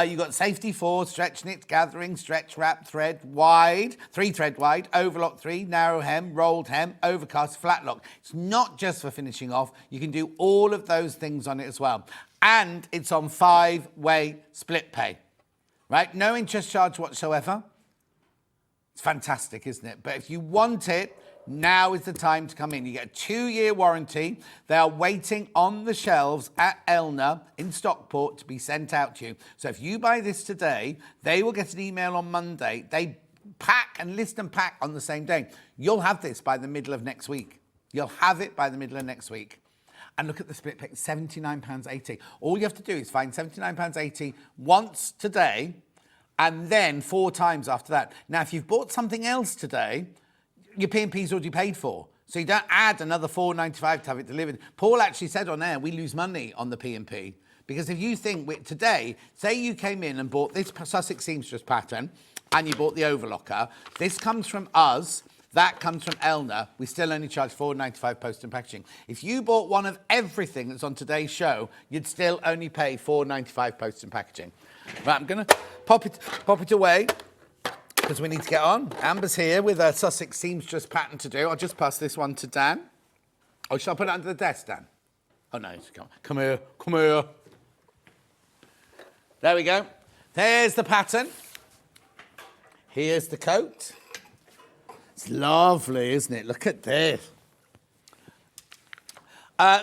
You've got safety 4, stretch knit, gathering, stretch wrap, thread wide, 3 thread wide, overlock 3, narrow hem, rolled hem, overcast, flat lock. It's not just for finishing off. You can do all of those things on it as well. And it's on 5-way split pay, right? No interest charge whatsoever. It's fantastic, isn't it? But if you want it, now is the time to come in. You get a 2-year warranty. They are waiting on the shelves at Elna in Stockport to be sent out to you. So if you buy this today, they will get an email on Monday. They pack and list and pack on the same day. You'll have this by the middle of next week. You'll have it by the middle of next week. And look at the split pay, £79.80. All you have to do is find £79.80 once today, and then 4 times after that. Now, if you've bought something else today, your P&P's already paid for. So you don't add another £4.95 to have it delivered. Paul actually said on air, we lose money on the P&P. Because if you think today, say you came in and bought this Sussex Seamstress pattern, and you bought the overlocker, this comes from us, that comes from Elna. We still only charge £4.95 post and packaging. If you bought one of everything that's on today's show, you'd still only pay £4.95 post and packaging. Right, I'm going to pop it away because we need to get on. Amber's here with a Sussex Seamstress pattern to do. I'll just pass this one to Dan. Oh, shall I put it under the desk, Dan? Oh, no. Come here. There we go. There's the pattern. Here's the coat. It's lovely, isn't it? Look at this.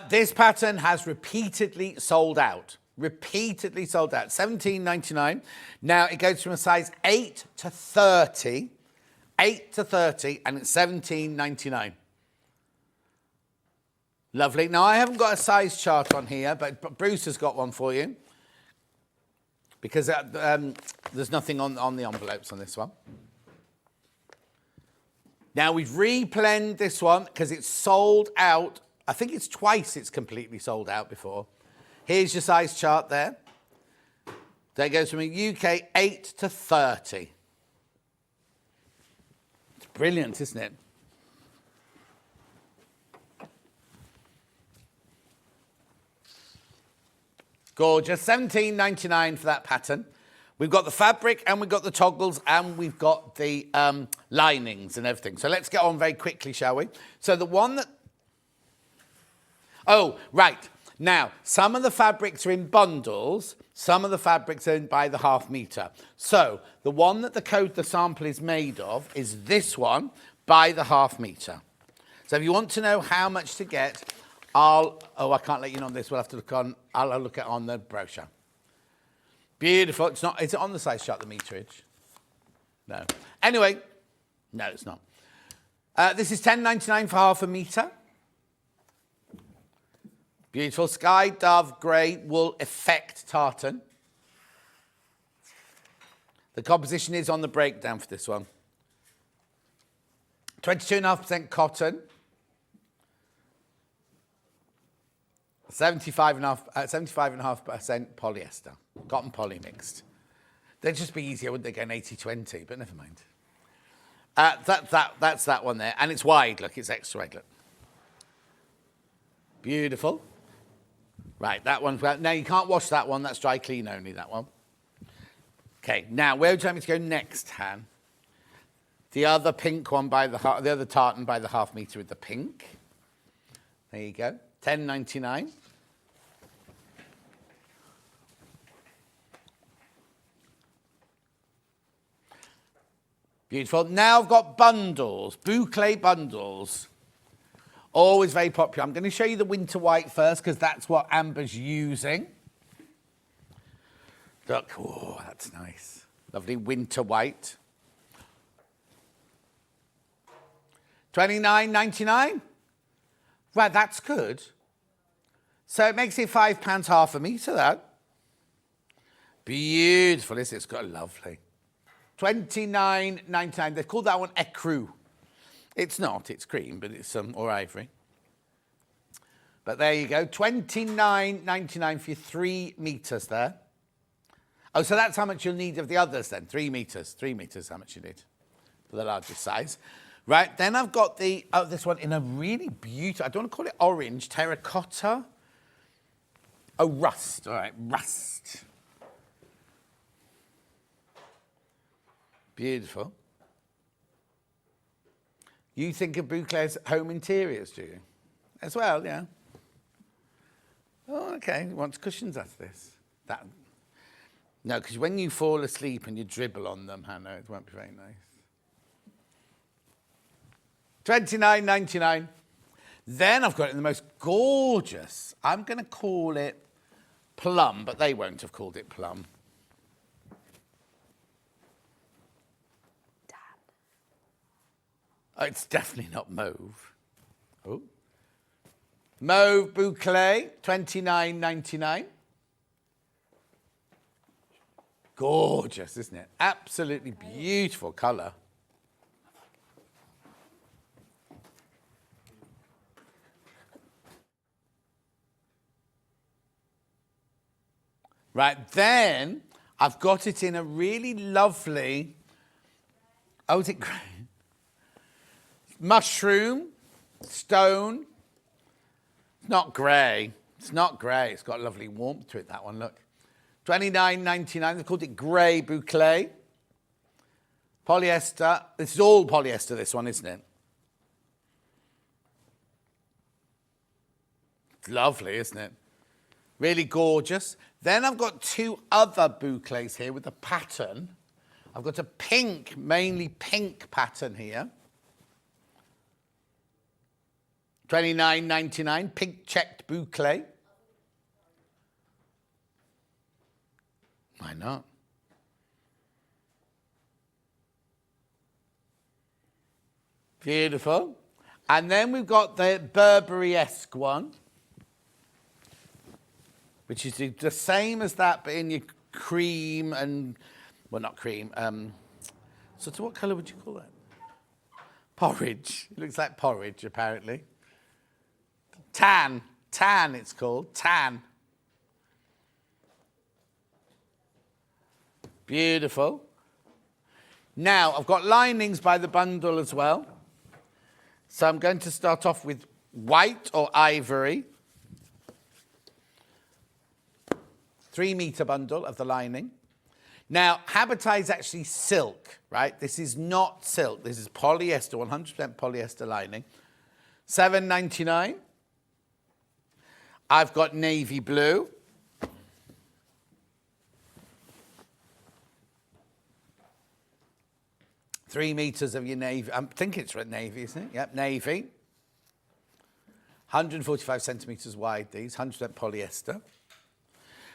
This pattern has repeatedly sold out. £17.99. Now it goes from a size 8 to 30, and it's £17.99. Lovely. Now I haven't got a size chart on here, but Bruce has got one for you because there's nothing on the envelopes on this one. Now we've replened this one because it's sold out. I think it's twice it's completely sold out before. Here's your size chart there. That goes from a UK 8 to 30. It's brilliant, isn't it? Gorgeous. £17.99 for that pattern. We've got the fabric and we've got the toggles and we've got the linings and everything. So let's get on very quickly, shall we? So the one that... Oh, right. Now, some of the fabrics are in bundles, some of the fabrics are by the ½ metre. So the one that the sample is made of is this one by the ½ metre. So if you want to know how much to get, I can't let you know on this, we'll have to look on, I'll look at on the brochure. Beautiful, is it on the size chart, the meterage? No. Anyway, no, it's not. This is £10.99 for ½ metre. Beautiful Sky Dove Grey Wool Effect Tartan. The composition is on the breakdown for this one. 22.5% cotton. 75.5% polyester. Cotton poly mixed. They'd just be easier, wouldn't they, going 80-20, but never mind. That's that one there. And it's wide, look, it's extra wide, look. Beautiful. Right, that one's well. Now you can't wash that one. That's dry clean only, that one. Okay, now where would you like me to go next, Han? The other pink one the other tartan by the ½ metre with the pink. There you go, £10.99. Beautiful. Now I've got bundles, boucle bundles. Always very popular. I'm going to show you the winter white first because that's what Amber's using. Look, oh, that's nice. Lovely winter white. £29.99. Right, that's good. So it makes it £5 ½ metre, that. Beautiful, isn't it? It's got a lovely. £29.99. They've called that one ecru. It's not, it's cream, but it's or ivory. But there you go, £29.99 for your 3 metres there. Oh, so that's how much you'll need of the others then, 3 metres. 3 metres, how much you need for the largest size. Right, then I've got this one in a really beautiful, I don't want to call it orange, terracotta. Oh, rust, all right, rust. Beautiful. You think of boucles home interiors, do you? As well, yeah. Oh, okay. He wants cushions after this. No, because when you fall asleep and you dribble on them, Hannah, it won't be very nice. £29.99. Then I've got it in the most gorgeous. I'm going to call it plum, but they won't have called it plum. Oh, it's definitely not mauve. Oh. Mauve boucle, £29.99. Gorgeous, isn't it? Absolutely beautiful colour. Right, then I've got it in a really lovely, oh, is it grey? Mushroom, stone. It's not grey. It's not grey. It's got a lovely warmth to it, that one, look. £29.99. They called it grey boucle. Polyester. This is all polyester, this one, isn't it? It's lovely, isn't it? Really gorgeous. Then I've got 2 other boucles here with a pattern. I've got a pink, mainly pink pattern here. £29.99, pink checked boucle. Why not? Beautiful. And then we've got the Burberry-esque one, which is the same as that, but in your cream and, well, not cream. So what colour would you call that? Porridge. It looks like porridge, apparently. Tan it's called, tan. Beautiful. Now, I've got linings by the bundle as well. So I'm going to start off with white or ivory. 3 metre bundle of the lining. Now, Habitat is actually silk, right? This is not silk. This is polyester, 100% polyester lining. £7.99. I've got navy blue. Three meters of your navy. I think it's red navy, isn't it? Yep, navy. 145 centimeters wide, these, 100% polyester.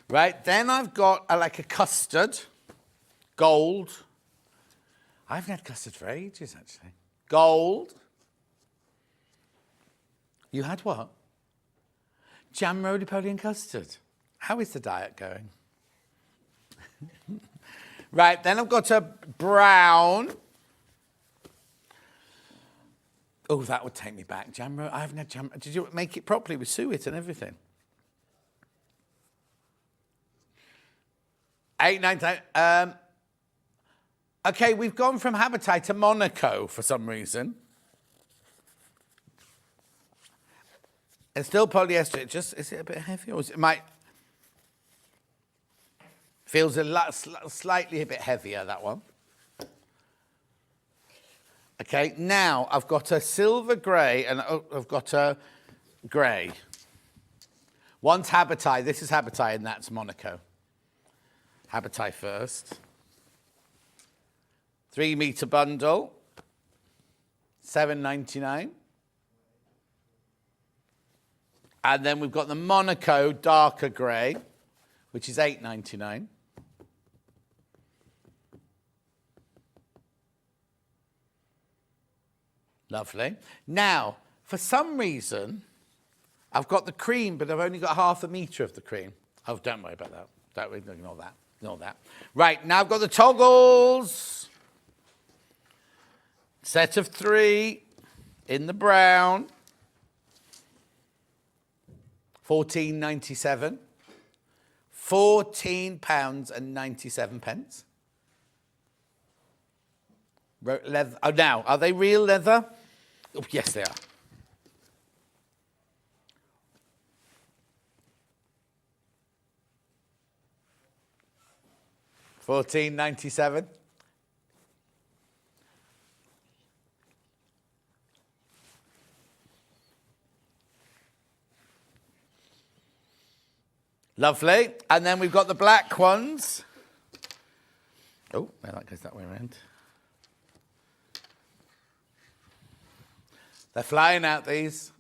Right, then I've got like a custard, gold. I haven't had custard for ages, actually. Gold. You had what? Jam, roly-poly and custard. How is the diet going? Right, then I've got a brown. Oh, that would take me back. Jam, I haven't had jam. Did you make it properly with suet and everything? 8.99. Okay, we've gone from Habitat to Monaco for some reason. It's still polyester. Is it a bit heavy, or is it feels slightly a bit heavier, that one. Okay, now I've got a silver grey and I've got a grey. One's Habitat. This is Habitat and that's Monaco. Habitat first. 3 meter bundle. $7.99. And then we've got the Monaco darker grey, which is $8.99. Lovely. Now, for some reason, I've got the cream, but I've only got half a metre of the cream. Oh, don't worry about that. Don't ignore that. Ignore that. Right, now I've got the toggles. Set of 3 in the brown. £14.97. £14.97. Leather. Oh, now, are they real leather? Oh, yes, they are. $14.97. Lovely. And then we've got the black ones. Oh, no, that goes that way around. They're flying out, these.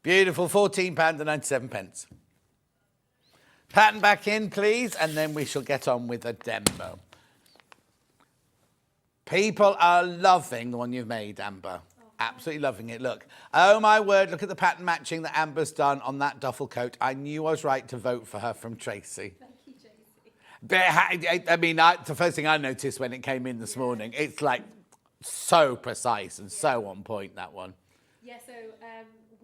Beautiful, £14.97. Pattern back in, please, and then we shall get on with a demo. People are loving the one you've made, Amber. Absolutely loving it. Look. Oh, my word. Look at the pattern matching that Amber's done on that duffel coat. I knew I was right to vote for her from Tracy. Thank you, Tracy. But, I mean, the first thing I noticed when it came in this morning, it's like so precise and so on point, that one. Yeah, so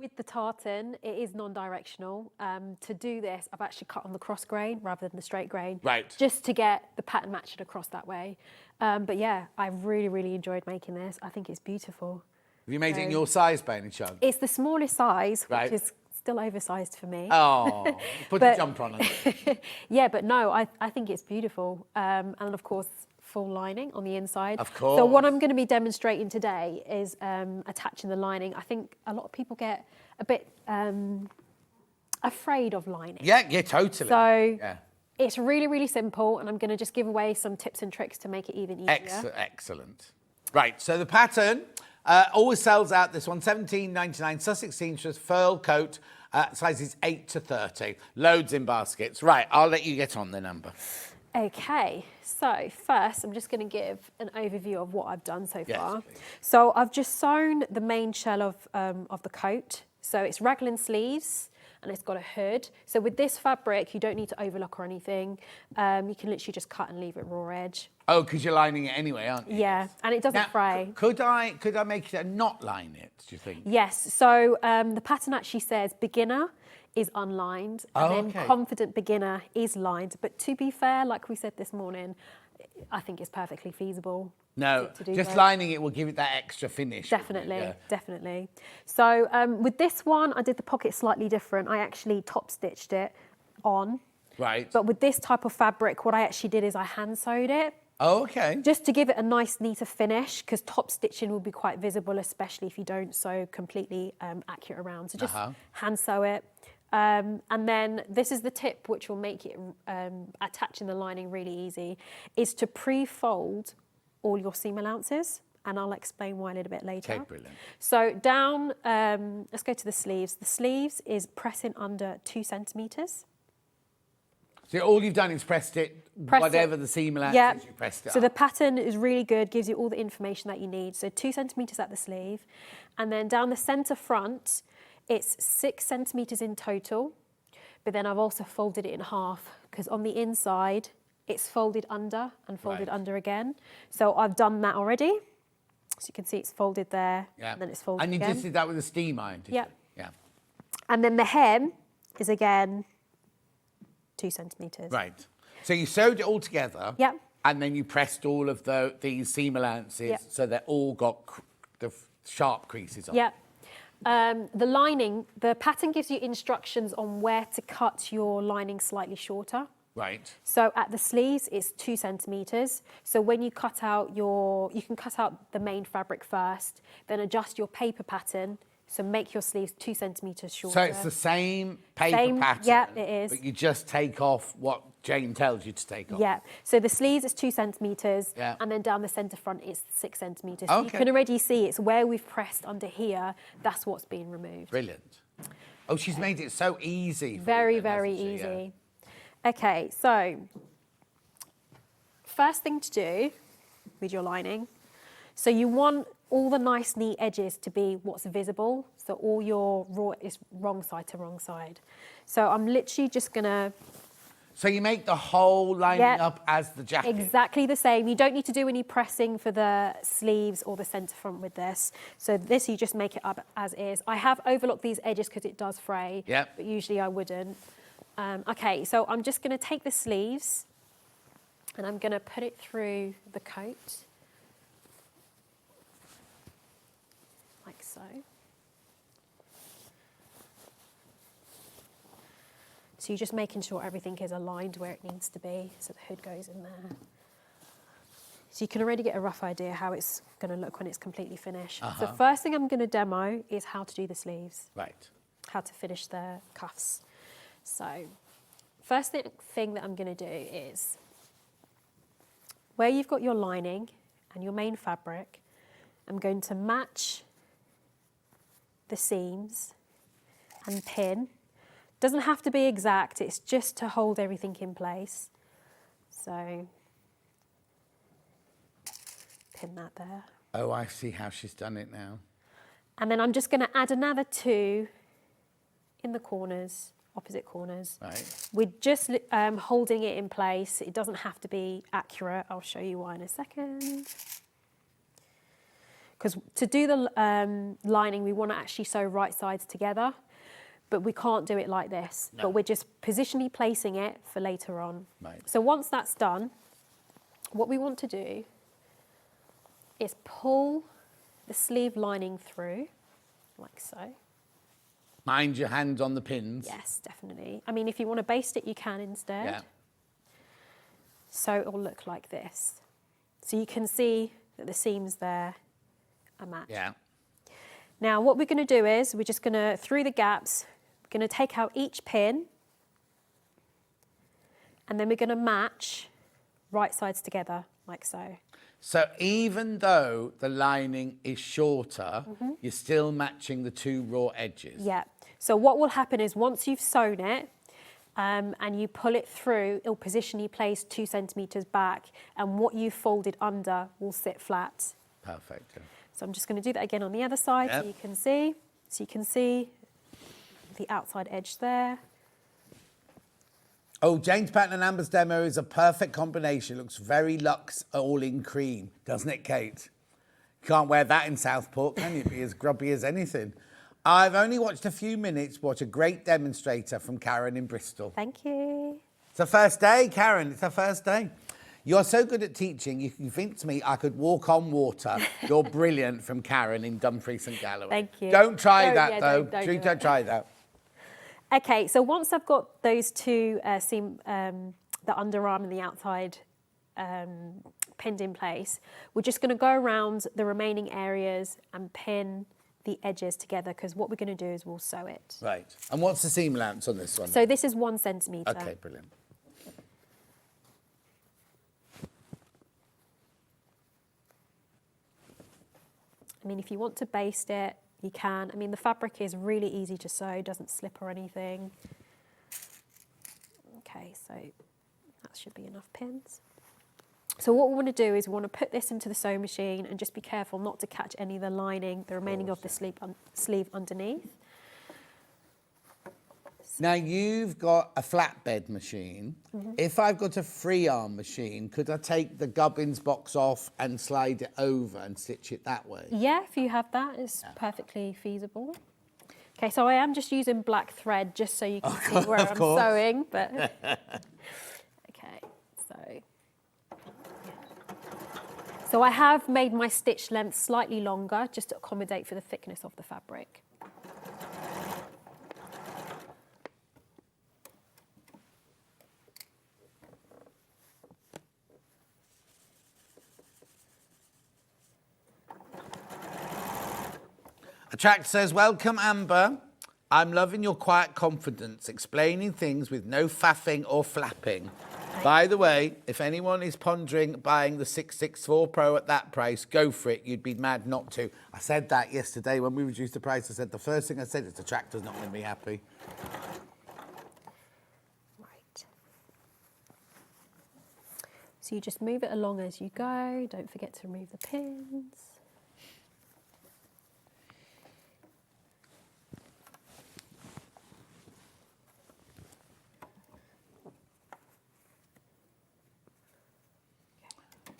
with the tartan, it is non-directional. To do this, I've actually cut on the cross grain rather than the straight grain. Right. Just to get the pattern matched across that way. But yeah, I really, really enjoyed making this. I think it's beautiful. Have you made it in your size by any chance? It's the smallest size, Right. which is still oversized for me. Oh, put a jumper on it. Yeah, but no, I think it's beautiful. And of course, full lining on the inside. Of course. So what I'm going to be demonstrating today is attaching the lining. I think a lot of people get a bit afraid of lining. Yeah, totally. So yeah. It's really, really simple, and I'm going to just give away some tips and tricks to make it even easier. Excellent. Right, so the pattern always sells out. This one, $17.99, Sussex Seamstress Firle Coat, sizes 8 to 30. Loads in baskets. Right, I'll let you get on the number. Okay, so first I'm just going to give an overview of what I've done so far. Please. So I've just sewn the main shell of the coat. So it's raglan sleeves and it's got a hood. So with this fabric, you don't need to overlock or anything. You can literally just cut and leave it raw edge. Oh, because you're lining it anyway, aren't you? Yeah, and it doesn't Now, fray. Could I make it not line it, do you think? Yes, so the pattern actually says beginner is unlined, and then confident beginner is lined. But to be fair, like we said this morning, I think it's perfectly feasible. No, to do just both. lining it will give it that extra finish. Definitely, definitely. So with this one, I did the pocket slightly different. I actually top stitched it on. Right. But with this type of fabric, what I actually did is I hand sewed it. Oh, okay. Just to give it a nice, neater finish, because top stitching will be quite visible, especially if you don't sew completely accurate around. So just hand sew it. And then this is the tip which will make it attaching the lining really easy, is to pre-fold all your seam allowances. And I'll explain why a little bit later. Okay, brilliant. So down, let's go to the sleeves. The sleeves is pressing under 2 centimetres. So all you've done is pressed it, whatever the seam allowance is, you pressed it So up. the pattern is really good, gives you all the information that you need. So 2 centimetres at the sleeve. And then down the centre front, it's 6 centimetres in total. But then I've also folded it in half, because on the inside, it's folded under and folded under again. So I've done that already. So you can see it's folded there, and then it's folded again. And you just did that with a steam iron, did you? Yeah. And then the hem is again 2 centimetres. Right. So you sewed it all together. Yep. And then you pressed all of these seam allowances so they all got the sharp creases on. Yep. The lining, the pattern gives you instructions on where to cut your lining slightly shorter. Right. So at the sleeves, it's 2 centimetres. So when you cut out you can cut out the main fabric first, then adjust your paper pattern. So make your sleeves 2 centimetres shorter. So it's the same paper pattern. Yeah, it is. But you just take off what Jane tells you to take off. Yeah. So the sleeves is 2 centimetres. Yeah. And then down the centre front is 6 centimetres. Okay. So you can already see it's where we've pressed under here. That's what's being removed. Brilliant. Oh, she's made it so easy. For Very, you then, very hasn't she? easy. Yeah. Okay, so first thing to do with your lining, so you want all the nice neat edges to be what's visible, so all your raw is wrong side to wrong side. So I'm literally just gonna... So you make the whole lining up as the jacket? Exactly the same. You don't need to do any pressing for the sleeves or the centre front with this. So this, you just make it up as is. I have overlocked these edges because it does fray, but usually I wouldn't. Okay, so I'm just going to take the sleeves and I'm going to put it through the coat, like so. So you're just making sure everything is aligned where it needs to be, so the hood goes in there. So you can already get a rough idea how it's going to look when it's completely finished. So first thing I'm going to demo is how to do the sleeves. Right. How to finish the cuffs. So, first thing that I'm going to do is, where you've got your lining and your main fabric, I'm going to match the seams and pin. Doesn't have to be exact, it's just to hold everything in place. So, pin that there. Oh, I see how she's done it now. And then I'm just going to add another 2 in the corners. Opposite corners. Right. We're just holding it in place. It doesn't have to be accurate. I'll show you why in a second. Because to do the lining, we want to actually sew right sides together, but we can't do it like this. No. But we're just positionally placing it for later on. Right. So once that's done, what we want to do is pull the sleeve lining through, like so. Mind your hands on the pins. Yes, definitely. I mean, if you want to baste it, you can instead. Yeah. So it will look like this. So you can see that the seams there are matched. Yeah. Now, what we're going to do is we're just going to, through the gaps, we're going to take out each pin, and then we're going to match right sides together, like so. So even though the lining is shorter, you're still matching the 2 raw edges. Yeah. So what will happen is once you've sewn it and you pull it through, it'll positionally place 2 centimetres back, and what you folded under will sit flat. Perfect. Yeah. So I'm just going to do that again on the other side so you can see. So you can see the outside edge there. Oh, Jane's pattern and Amber's demo is a perfect combination. Looks very luxe, all in cream, doesn't it, Kate? Can't wear that in Southport, can you? Be as grubby as anything. I've only watched a few minutes. What a great demonstrator from Karen in Bristol. Thank you. It's her first day, Karen. It's her first day. You're so good at teaching, you convinced me I could walk on water. You're brilliant, from Karen in Dumfries and Galloway. Thank you. Don't try that, though. Don't Try that. Okay, so once I've got those 2 seam, the underarm and the outside pinned in place. We're just going to go around the remaining areas and pin the edges together, because what we're going to do is we'll sew it. Right. And what's the seam allowance on this one? So this is 1 centimetre. Okay, brilliant. I mean, if you want to baste it, you can. I mean, the fabric is really easy to sew, doesn't slip or anything. Okay, so that should be enough pins. So what we want to do is we want to put this into the sewing machine and just be careful not to catch any of the lining, the remaining of the sleeve underneath. Now, you've got a flatbed machine. If I've got a free arm machine, could I take the gubbins box off and slide it over and stitch it that way? Yeah, if you have that, it's perfectly feasible. Okay, so I am just using black thread just so you can see where I'm sewing. But okay, so I have made my stitch length slightly longer just to accommodate for the thickness of the fabric. Attract says, welcome, Amber. I'm loving your quiet confidence, explaining things with no faffing or flapping. By the way, if anyone is pondering buying the 664 Pro at that price, go for it. You'd be mad not to. I said that yesterday when we reduced the price. I said the first thing I said is the tractor's not going to be happy. Right. So you just move it along as you go. Don't forget to remove the pins.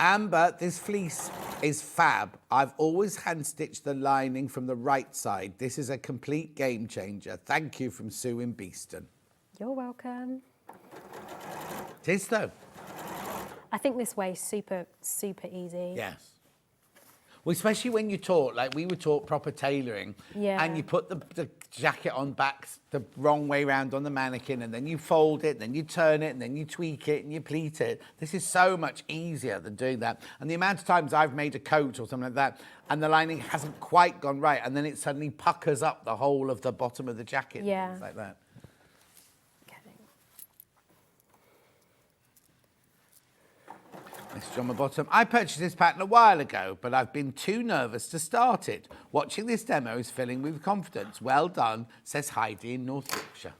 Amber, this fleece is fab. I've always hand-stitched the lining from the right side. This is a complete game changer. Thank you, from Sue in Beeston. You're welcome. It is, though. I think this way is super, super easy. Yes. Well, especially when you taught, like we were taught proper tailoring, and you put the jacket on back the wrong way round on the mannequin, and then you fold it, then you turn it, and then you tweak it, and you pleat it. This is so much easier than doing that. And the amount of times I've made a coat or something like that, and the lining hasn't quite gone right, and then it suddenly puckers up the whole of the bottom of the jacket, and things like that. Message on my bottom. I purchased this pattern a while ago, but I've been too nervous to start it. Watching this demo is filling me with confidence. Well done, says Heidi in North Yorkshire.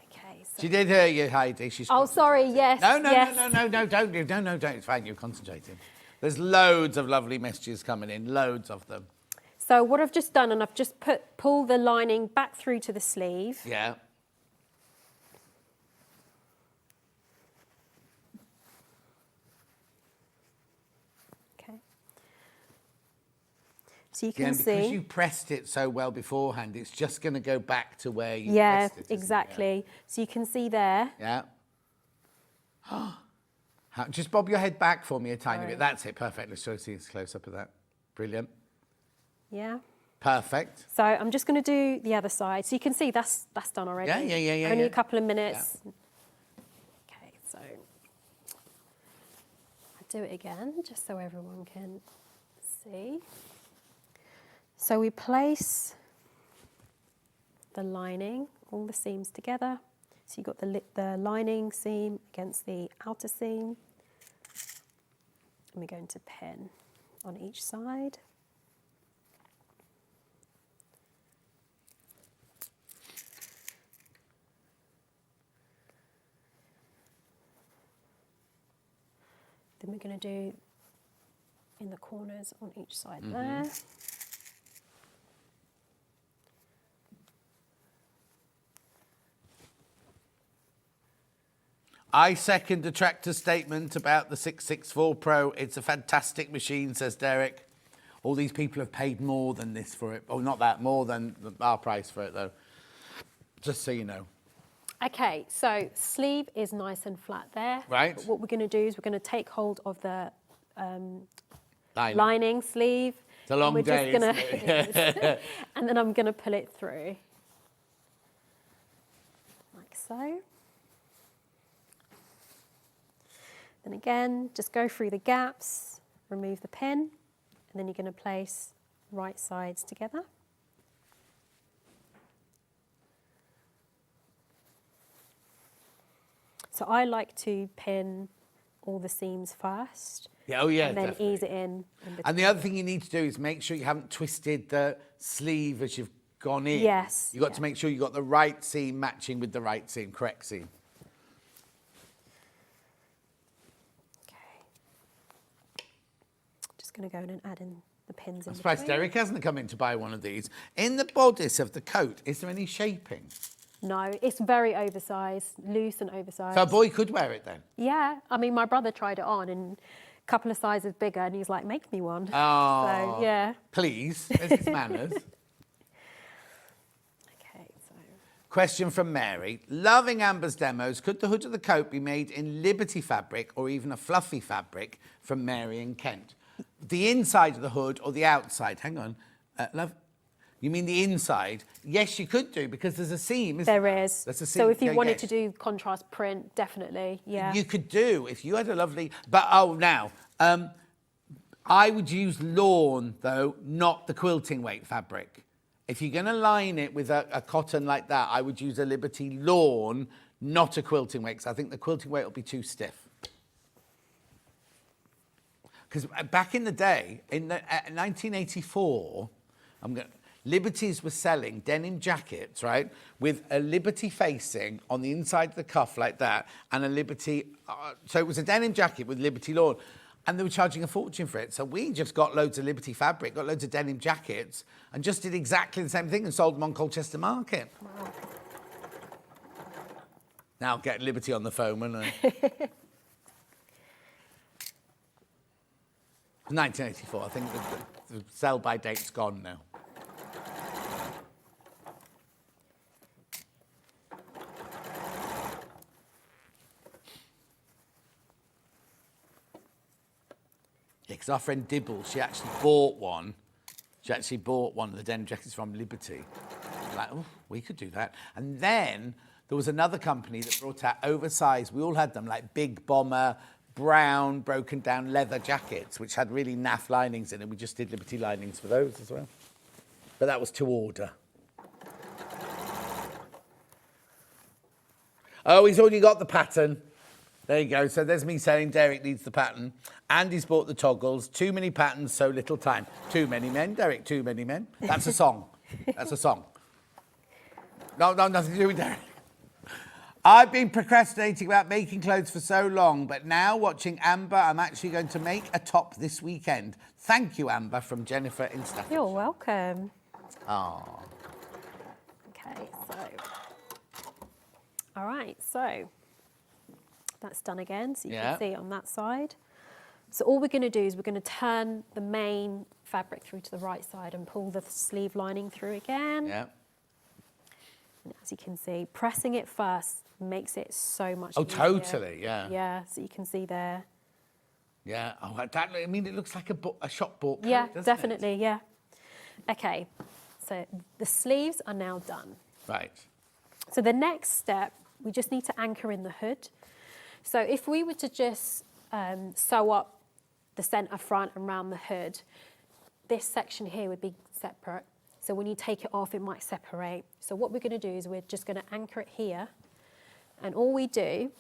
Okay. So She did hear you, Heidi. She's sorry, yes. No, don't. It's fine, you're concentrating. There's loads of lovely messages coming in, loads of them. So what I've just done, and I've just pulled the lining back through to the sleeve. Yeah. So you can see. Because you pressed it so well beforehand, it's just going to go back to where you pressed it. Exactly. Yeah. So you can see there. Yeah. Just bob your head back for me a tiny bit. That's it. Perfect. Let's see a close up of that. Brilliant. Yeah. Perfect. So I'm just going to do the other side. So you can see that's done already. Yeah. Only a couple of minutes. Yeah. Okay, so I'll do it again just so everyone can see. So we place the lining, all the seams together. So you've got the lining seam against the outer seam. And we're going to pin on each side. Then we're going to do in the corners on each side there. I second the tractor's statement about the 664 Pro. It's a fantastic machine, says Derek. All these people have paid more than this for it. Oh, not that, more than our price for it, though. Just so you know. Okay, so sleeve is nice and flat there. Right. But what we're going to do is we're going to take hold of the lining sleeve. It's a long day, isn't it? And then I'm going to pull it through. Like so. And again, just go through the gaps, remove the pin, and then you're going to place right sides together. So I like to pin all the seams first. Yeah, oh yeah, And then definitely. ease it in between. And the other thing you need to do is make sure you haven't twisted the sleeve as you've gone in. Yes, You've got to make sure you've got the right seam matching with the right seam, correct seam. Okay. Just going to go in and add in the pins in I'm surprised between. Derek hasn't come in to buy one of these. In the bodice of the coat, is there any shaping? No, it's very oversized, loose and oversized. So a boy could wear it then? Yeah, I mean, my brother tried it on and a couple of sizes bigger, and he's like, make me one. Oh. So, yeah. Please, there's his manners. Okay, so... Question from Mary. Loving Amber's demos, could the hood of the coat be made in Liberty fabric or even a fluffy fabric? From Mary in Kent. The inside of the hood or the outside? Hang on. Love... You mean the inside? Yes, you could do, because there's a seam, isn't there? There is. There's a seam. So if you Yeah, wanted yes. to do contrast print, definitely, yeah. You could do, if you had a lovely... But, oh, now, I would use lawn, though, not the quilting weight fabric. If you're going to line it with a cotton like that, I would use a Liberty lawn, not a quilting weight, because I think the quilting weight will be too stiff. Because back in the day, in 1984, Liberties were selling denim jackets, right, with a Liberty facing on the inside of the cuff like that, and a Liberty... so it was a denim jacket with Liberty lawn, and they were charging a fortune for it. So we just got loads of Liberty fabric, got loads of denim jackets, and just did exactly the same thing and sold them on Colchester Market. Wow. Now I'll get Liberty on the phone, won't I? 1984, I think the sell-by date's gone now. Yeah, because our friend Dibble, she actually bought one. She actually bought one of the denim jackets from Liberty. Like, oh, we could do that. And then there was another company that brought out oversized, we all had them, like big bomber, brown, broken down leather jackets, which had really naff linings in it. We just did Liberty linings for those as well. But that was to order. Oh, he's already got the pattern. There you go. So there's me saying Derek needs the pattern. Andy's bought the toggles. Too many patterns, so little time. Too many men, Derek, too many men. That's a song. That's a song. No, nothing to do with Derek. I've been procrastinating about making clothes for so long, but now watching Amber, I'm actually going to make a top this weekend. Thank you, Amber, from Jennifer in Staffordshire. You're welcome. Oh. Okay, so... All right, so that's done again, so you can see it on that side. So all we're going to do is we're going to turn the main fabric through to the right side and pull the sleeve lining through again. Yeah. And as you can see, pressing it first makes it so much easier. Totally, yeah. Yeah, so you can see there. Yeah. Oh, I mean, it looks like a shop bought coat, Yeah, doesn't definitely, it? yeah. Okay, so the sleeves are now done. Right. So the next step, we just need to anchor in the hood. So if we were to just sew up the centre front and round the hood, this section here would be separate. So when you take it off, it might separate. So what we're going to do is we're just going to anchor it here. And all we do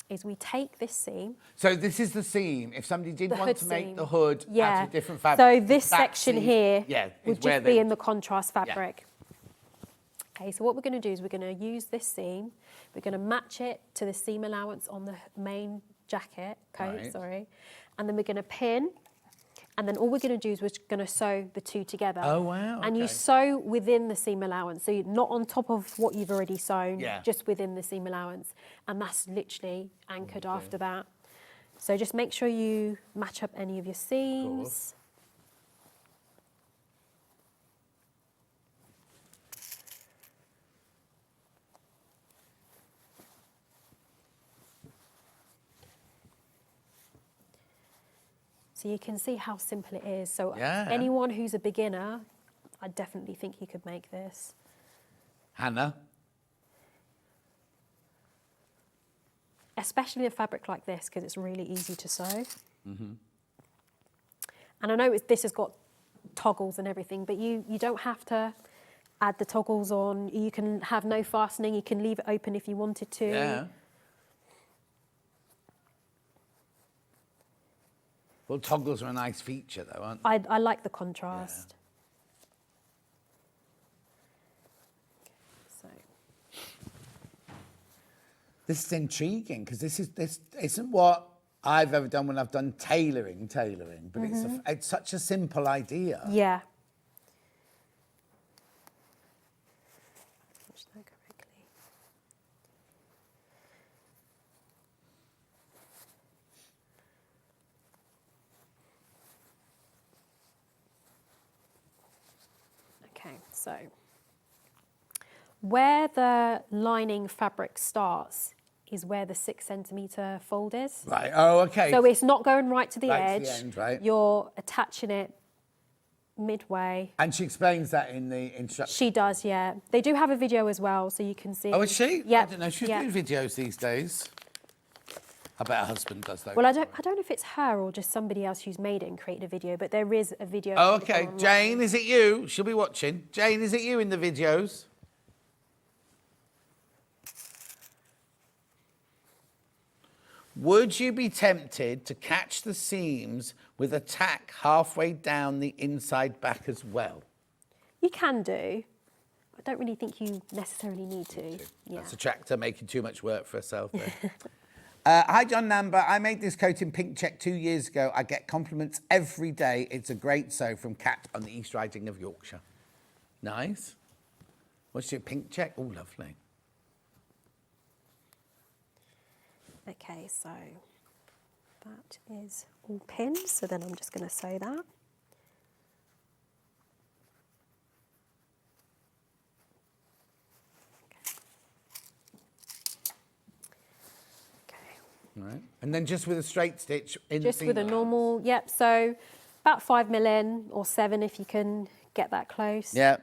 is we take this seam. So this is the seam. If somebody did The want hood to make seam. the hood Yeah. out of different fabric. So this that section seam- here is would where just they be in would- the contrast fabric. Okay, so what we're going to do is we're going to use this seam. We're going to match it to the seam allowance on the main jacket, coat, Right. sorry. And then we're going to pin. And then all we're going to do is we're going to sew the two together. Oh, wow, And you okay. sew within the seam allowance. So you're not on top of what you've already sewn, Yeah. just within the seam allowance. And that's literally anchored after that. So just make sure you match up any of your seams. So you can see how simple it is. So Yeah. anyone who's a beginner, I definitely think you could make this. Hannah. especially a fabric like this, because it's really easy to sew. And I know this has got toggles and everything, but you don't have to add the toggles on. You can have no fastening. You can leave it open if you wanted to. Yeah. Well, toggles are a nice feature, though, aren't they? I like the contrast. So This is intriguing because this isn't what I've ever done when I've done tailoring, but it's such a simple idea. yeah. Watch that correctly. Okay, so where the lining fabric starts is where the 6 centimetre fold is. Right. Oh, okay. So it's not going right to the Right edge. to the end, right. You're attaching it midway. And she explains that in the instructions. She does, yeah. They do have a video as well, so you can see. Oh, is she? Yeah. I don't know. She's doing videos these days. I bet her husband does though. Well, I don't know if it's her or just somebody else who's made it and created a video, but there is a video. Oh, okay. online. Jane, is it you? She'll be watching. Jane, is it you in the videos? Would you be tempted to catch the seams with a tack halfway down the inside back as well? You can do. I don't really think you necessarily need to. Yeah. That's a tractor making too much work for herself there. Hi, John Namber. I made this coat in pink check 2 years ago. I get compliments every day. It's a great sew from Kat on the East Riding of Yorkshire. Nice. What's your pink check? Oh, lovely. Okay, so that is all pinned. So then I'm just going to sew that. Right. And then just with a straight stitch in Just the with a seam normal, yep. So about 5 mil in or 7 if you can get that close. Yeah.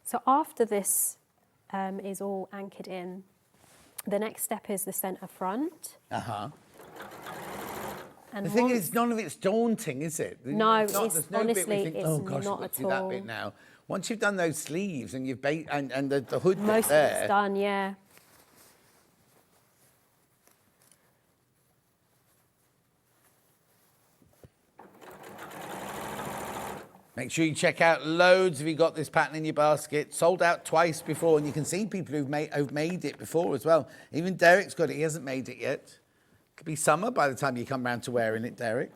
So after this is all anchored in, the next step is the centre front. Uh-huh. And The thing once- is, none of it's daunting, is it? No, It's not- it's there's no bit where you honestly, think, it's oh gosh, not let's at do that all. bit now. Once you've done those sleeves and you've and the hood bit most of there, it's done, yeah. make sure you check out loads if you got this pattern in your basket. Sold out twice before, and you can see people who've made it before as well. Even Derek's got it. He hasn't made it yet. Could be summer by the time you come round to wearing it, Derek.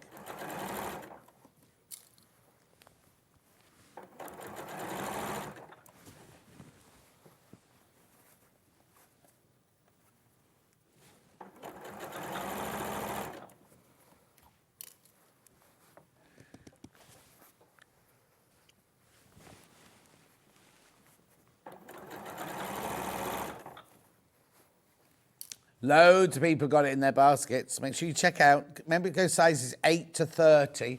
Loads of people got it in their baskets. Make sure you check out. Remember, it goes sizes 8 to 30.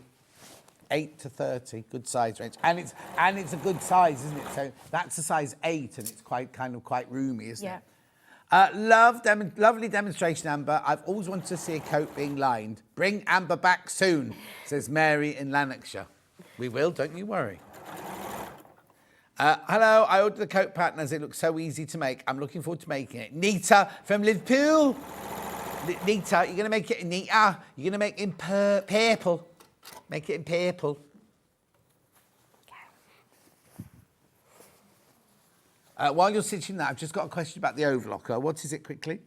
8 to 30, good size range. And it's a good size, isn't it? So that's a size 8, and it's quite roomy, isn't Yeah. it? Lovely demonstration, Amber. I've always wanted to see a coat being lined. Bring Amber back soon, says Mary in Lanarkshire. We will, don't you worry. Hello, I ordered the coat pattern as it looks so easy to make. I'm looking forward to making it. Nita from Liverpool. Nita, you're going to make it, Nita, you're going to make it in purple. Make it in purple. While you're stitching that, I've just got a question about the overlocker. What is it, quickly?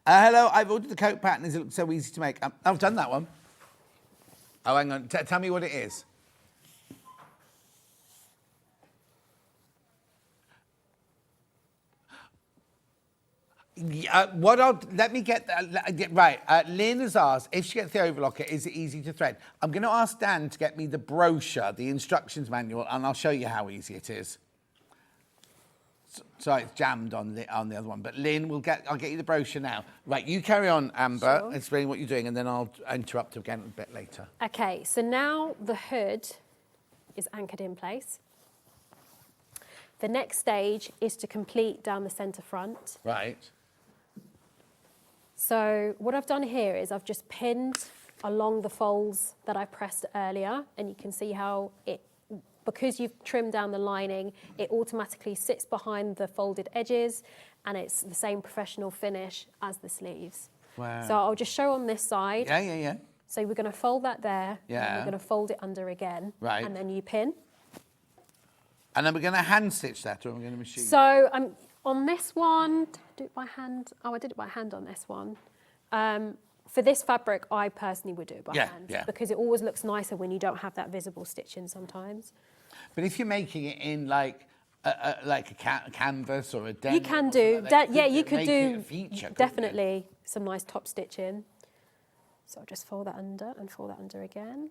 Hello, I've ordered the coat pattern as it looks so easy to make. I've done that one. Oh, hang on. Tell me what it is. Let me get right. Lynn has asked if she gets the overlocker, is it easy to thread? I'm going to ask Dan to get me the brochure, the instructions manual, and I'll show you how easy it is. Sorry, it's jammed on the other one, but Lynn, I'll get you the brochure now. Right, you carry on, Amber, Sure. explain what you're doing, and then I'll interrupt again a bit later. Okay, so now the hood is anchored in place. The next stage is to complete down the centre front. Right. So what I've done here is I've just pinned along the folds that I pressed earlier, and you can see how because you've trimmed down the lining, it automatically sits behind the folded edges, and it's the same professional finish as the sleeves. Wow. So I'll just show on this side. Yeah. So we're going to fold that there, and then Yeah. we're going to fold it under again, Right. and then you pin. And then we're going to hand stitch that, or we're going to machine. So on this one, did I do it by hand? Oh, I did it by hand on this one. For this fabric, I personally would do it by hand because it always looks nicer when you don't have that visible stitching sometimes. But if you're making it in like a canvas or a denim, You can do, you could make do it a feature, couldn't definitely some nice top stitching. So I'll just fold that under and fold that under again.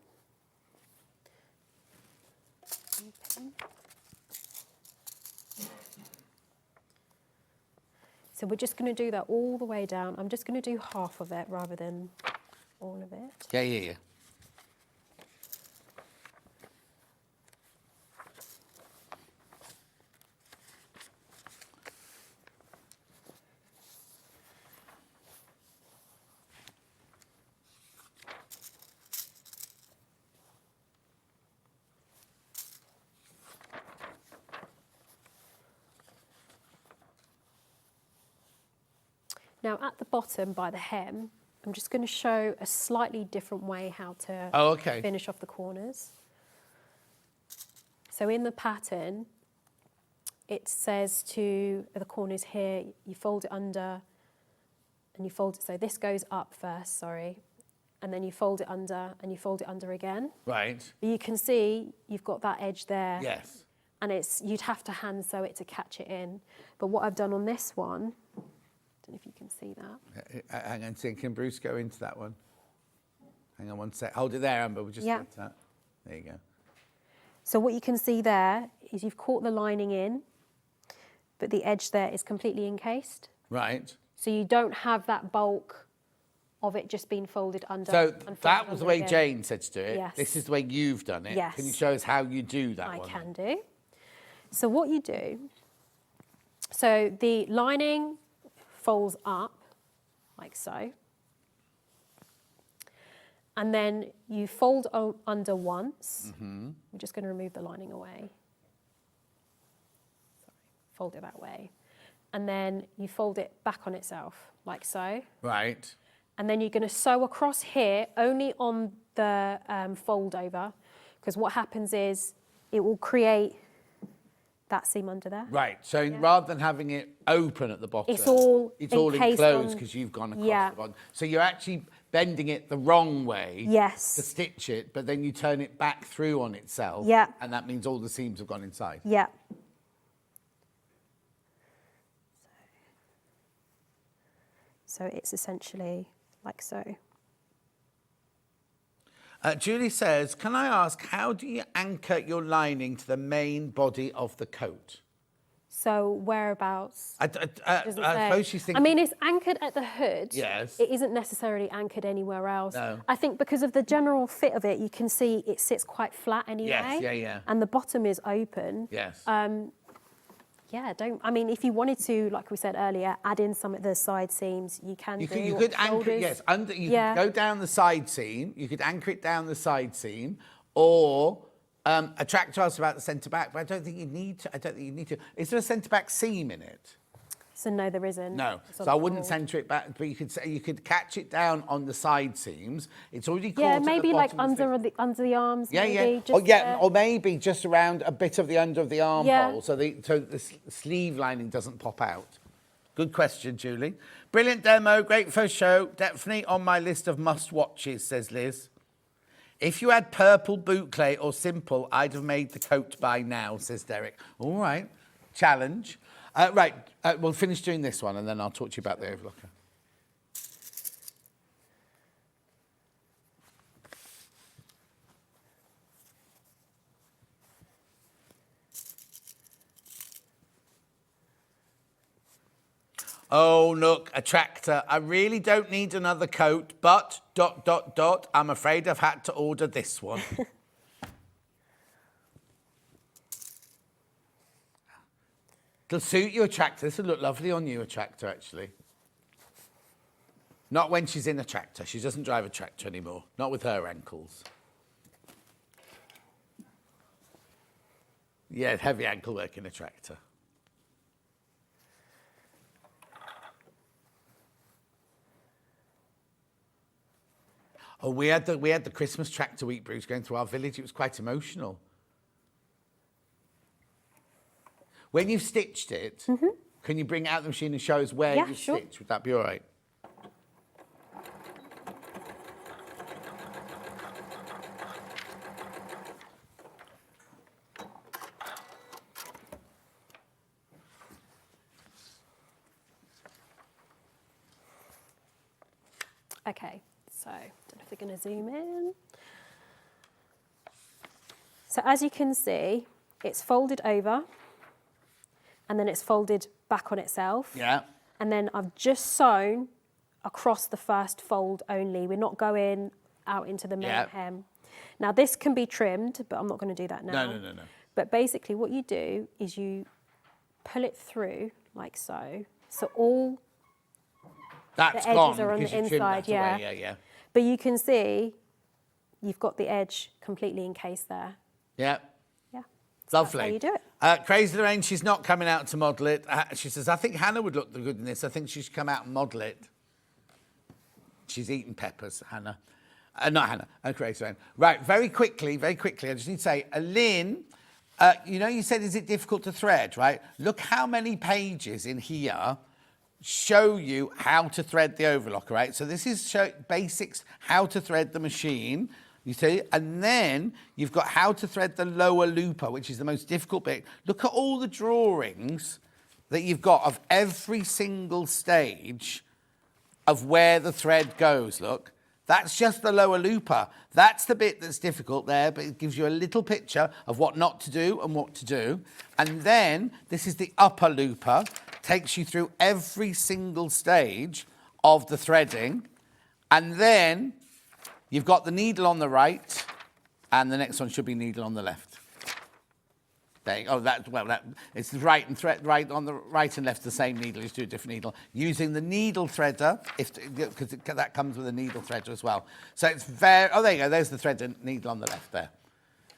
So we're just going to do that all the way down. I'm just going to do half of it rather than all of it. Yeah. Now at the bottom by the hem, I'm just going to show a slightly different way how to finish off the corners. So in the pattern, it says to the corners here, you fold it under and you fold it, so this goes up first, sorry, and then you fold it under and you fold it under again. Right. But you can see you've got that edge there. Yes. And you'd have to hand sew it to catch it in. But what I've done on this one, I don't know if you can see that. Hang on, can Bruce go into that one? Hang on one sec. Hold it there, Amber. We'll just get that. There you go. So what you can see there is you've caught the lining in, but the edge there is completely encased. Right. So you don't have that bulk of it just being folded under. So and that was the way again. Jane said to do it. Yes. This is the way you've done it. Yes. Can you show us how you do that one? I can do. So what you do, so the lining folds up like so. And then you fold under once. I'm just going to remove the lining away. Sorry, fold it that way. And then you fold it back on itself, like so. Right. And then you're going to sew across here, only on the fold over, because what happens is it will create that seam under there. Right. So rather than having it open at the bottom, it's all enclosed because you've gone across the bottom. So you're actually bending it the wrong way to stitch it, but then you turn it back through on itself. Yeah. And that means all the seams have gone inside. Yeah. So it's essentially like so. Julie says, can I ask, how do you anchor your lining to the main body of the coat? So whereabouts? I suppose she's thinking... I mean, it's anchored at the hood. Yes. It isn't necessarily anchored anywhere else. No. I think because of the general fit of it, you can see it sits quite flat anyway. Yes, yeah. And the bottom is open. Yes. I mean, if you wanted to, like we said earlier, add in some of the side seams, you can do. You could anchor it, yes. You could go down the side seam. You could anchor it down the side seam, or a tractor asked about the centre back, but I don't think you need to. Is there a centre back seam in it? So no, there isn't. No, so I wouldn't centre it back, but you could catch it down on the side seams. It's already caught at the maybe like bottom under the arms. Yeah, maybe, or maybe just around a bit of the under of the armhole, so the sleeve lining doesn't pop out. Good question, Julie. Brilliant demo, great first show. Definitely on my list of must-watches, says Liz. If you had purple boucle or simple, I'd have made the coat by now, says Derek. All right, challenge. Right, we'll finish doing this one and then I'll talk to you about the overlocker. Oh, look, a tractor. I really don't need another coat, but ... I'm afraid I've had to order this one. It'll suit you, a tractor. This will look lovely on you, a tractor, actually. Not when she's in a tractor. She doesn't drive a tractor anymore. Not with her ankles. Yeah, heavy ankle work in a tractor. Oh, we had the Christmas tractor week, Bruce, going through our village. It was quite emotional. When you've stitched it, can you bring it out of the machine and show us where you've stitched? Would that be all right? Okay, so I don't know if we're going to zoom in. So as you can see, it's folded over and then it's folded back on itself. Yeah. And then I've just sewn across the first fold only. We're not going out into the main hem. Now this can be trimmed, but I'm not going to do that now. No. But basically what you do is you pull it through like so. So all That's the edges gone are on because the you trimmed inside, that away. Yeah. But you can see you've got the edge completely encased there. Yeah. Yeah. Lovely. That's how you do it. Crazy Lorraine, she's not coming out to model it. She says, I think Hannah would look good in this. I think she should come out and model it. She's eating peppers, Hannah. Not Hannah, Crazy Lorraine. Right, very quickly, I just need to say, Lynn, you know, you said, is it difficult to thread, right? Look how many pages in here show you how to thread the overlocker, right? So this is basics, how to thread the machine, you see, and then you've got how to thread the lower looper, which is the most difficult bit. Look at all the drawings that you've got of every single stage of where the thread goes, look. That's just the lower looper. That's the bit that's difficult there, but it gives you a little picture of what not to do and what to do. And then this is the upper looper, takes you through every single stage of the threading. And then you've got the needle on the right, and the next one should be needle on the left. It's right and right on the right and left, the same needle. You just do a different needle using the needle threader, because that comes with a needle threader as well. So it's there you go. There's the thread and needle on the left there.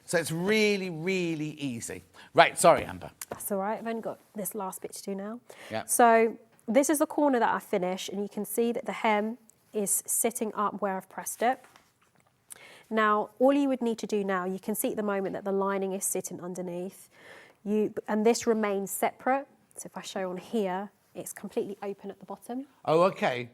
So it's really, really easy. Right, sorry, Amber. That's all right. I've only got this last bit to do now. Yeah. So this is the corner that I finished, and you can see that the hem is sitting up where I've pressed it. Now, all you would need to do now, you can see at the moment that the lining is sitting underneath. And this remains separate. So if I show on here, it's completely open at the bottom. Oh, okay.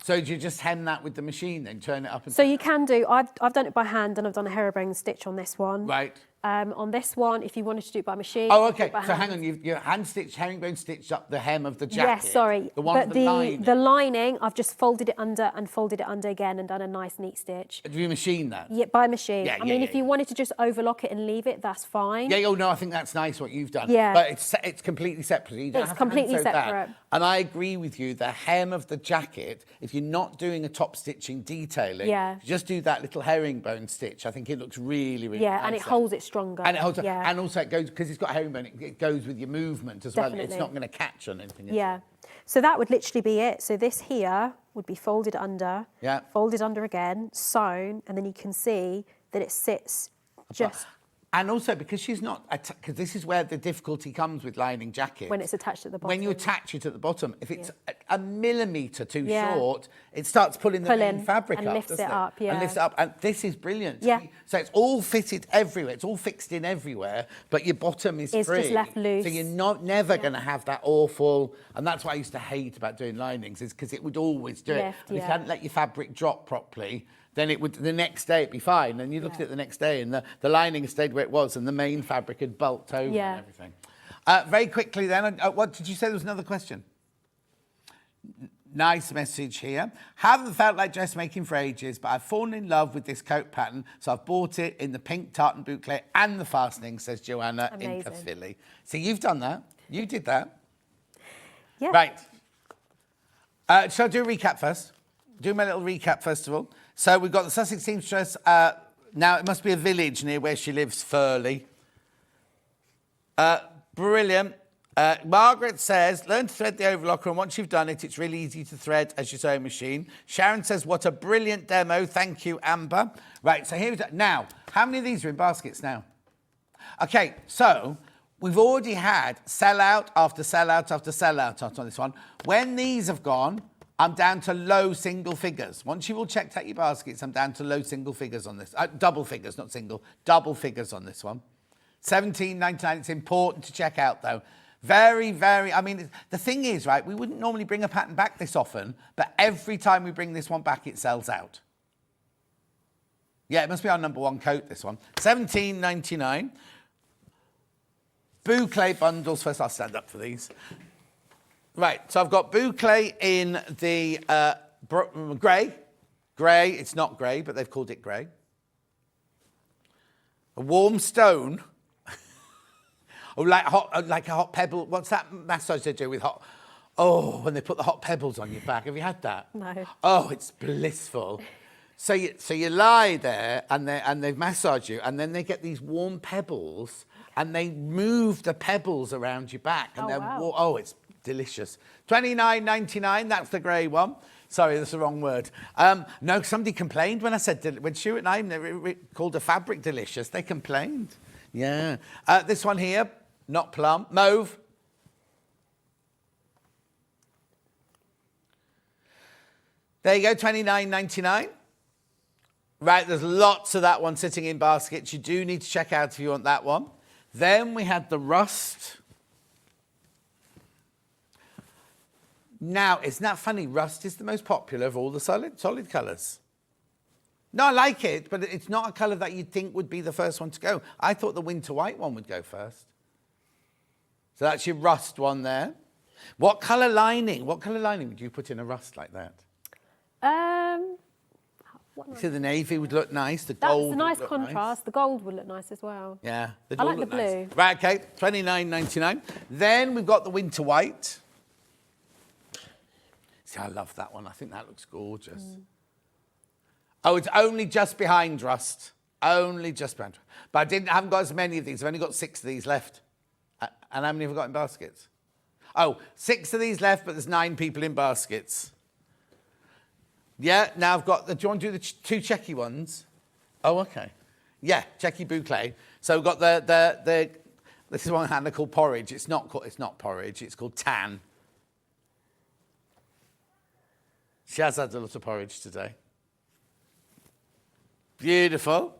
So do you just hem that with the machine then, turn it up? And So you can do, I've done it by hand and I've done a herringbone stitch on this one. Right. On this one, if you wanted to do it by machine. Oh, you can do okay. it by So hand. hang on, you've hand stitched, herringbone stitched up the hem of the jacket. Yes, sorry. The one but with the lining. the lining, I've just folded it under and folded it under again and done a nice neat stitch. Do you machine that? Yeah, by machine. Yeah, I mean, if you wanted to just overlock it and leave it, that's fine. Yeah, oh no, I think that's nice what you've done. Yeah. But it's completely separate. You don't It's have to completely hand sew that. separate. And I agree with you, the hem of the jacket, if you're not doing a top stitching detailing, just do that little herringbone stitch. I think it looks really, really nice. Yeah, and it holds it stronger. And it holds yeah. and also it goes, because it's got herringbone, it goes with your movement as well. It's Definitely. not going to catch on anything. Yeah. So that would literally be it. So this here would be folded under, folded under again, sewn, and then you can see that it sits just... And also, because she's not, because this is where the difficulty comes with lining jackets. When it's attached at the bottom. When you attach it at the bottom, if it's a millimetre too short, it starts pulling the main fabric and up, lifts doesn't it up, And lifts it up, and this is brilliant. Yeah. So it's all fitted everywhere, it's all fixed in everywhere, but your bottom is It's free. just left loose. So you're never going to have that awful, and that's what I used to hate about doing linings, is because it would always do it. And if you hadn't let your fabric drop properly, then it would, the next day it'd be fine. And you looked at it the next day and the lining stayed where it was and the main fabric had bulked over and everything. Very quickly then, what did you say? There was another question. Nice message here. Haven't felt like dressmaking for ages, but I've fallen in love with this coat pattern, so I've bought it in the pink tartan boucle and the fastening, says Joanna in Amazing. Caerphilly. So you've done that. You did that. Yeah. Right. Shall I do a recap first? Do my little recap first of all. So we've got the Sussex Seamstress. Now, it must be a village near where she lives, Firle. Brilliant. Margaret says, learn to thread the overlocker, and once you've done it, it's really easy to thread as your sewing machine. Sharon says, what a brilliant demo. Thank you, Amber. Right, so here's... Now, how many of these are in baskets now? OK, so we've already had sellout after sellout after sellout on this one. When these have gone, I'm down to low single figures. Once you've all checked out your baskets, I'm down to low single figures on this. Double figures, not single. Double figures on this one. £17.99. It's important to check out, though. Very, very... I mean, the thing is, right, we wouldn't normally bring a pattern back this often, but every time we bring this one back, it sells out. Yeah, it must be our #1 coat, this one. £17.99. Boucle bundles. First, I'll stand up for these. Right, so I've got boucle in the grey. Grey, it's not grey, but they've called it grey. A warm stone. Oh, like a hot pebble. What's that massage they do with hot... Oh, when they put the hot pebbles on your back. Have you had that? No. Oh, it's blissful. So you lie there and they massage you, and then they get these warm pebbles and they move the pebbles around your back. And wow. It's delicious. £29.99, that's the grey one. Sorry, that's the wrong word. No, somebody complained when I said, when Stuart and I called a fabric delicious, they complained. Yeah. This one here, not plum, mauve. There you go, £29.99. Right, there's lots of that one sitting in baskets. You do need to check out if you want that one. Then we had the rust. Now, isn't that funny? Rust is the most popular of all the solid colours. No, I like it, but it's not a colour that you'd think would be the first one to go. I thought the winter white one would go first. So that's your rust one there. What colour lining? What colour lining would you put in a rust like that? You see, the navy would look nice. The gold. That's a nice contrast. Nice. The gold would look nice as well. Yeah, I like the blue. Nice. Right, okay, £29.99. Then we've got the winter white. See, I love that one. I think that looks gorgeous. Oh, it's only just behind rust. Only just behind. But I haven't got as many of these. I've only got 6 of these left. And how many have I got in baskets? Oh, 6 of these left, but there's 9 people in baskets. Yeah, now I've got the... Do you want to do the 2 checky ones? Oh, okay. Yeah, checky boucle. So we've got the this is one hand called porridge. It's not porridge. It's called tan. She has had a lot of porridge today. Beautiful.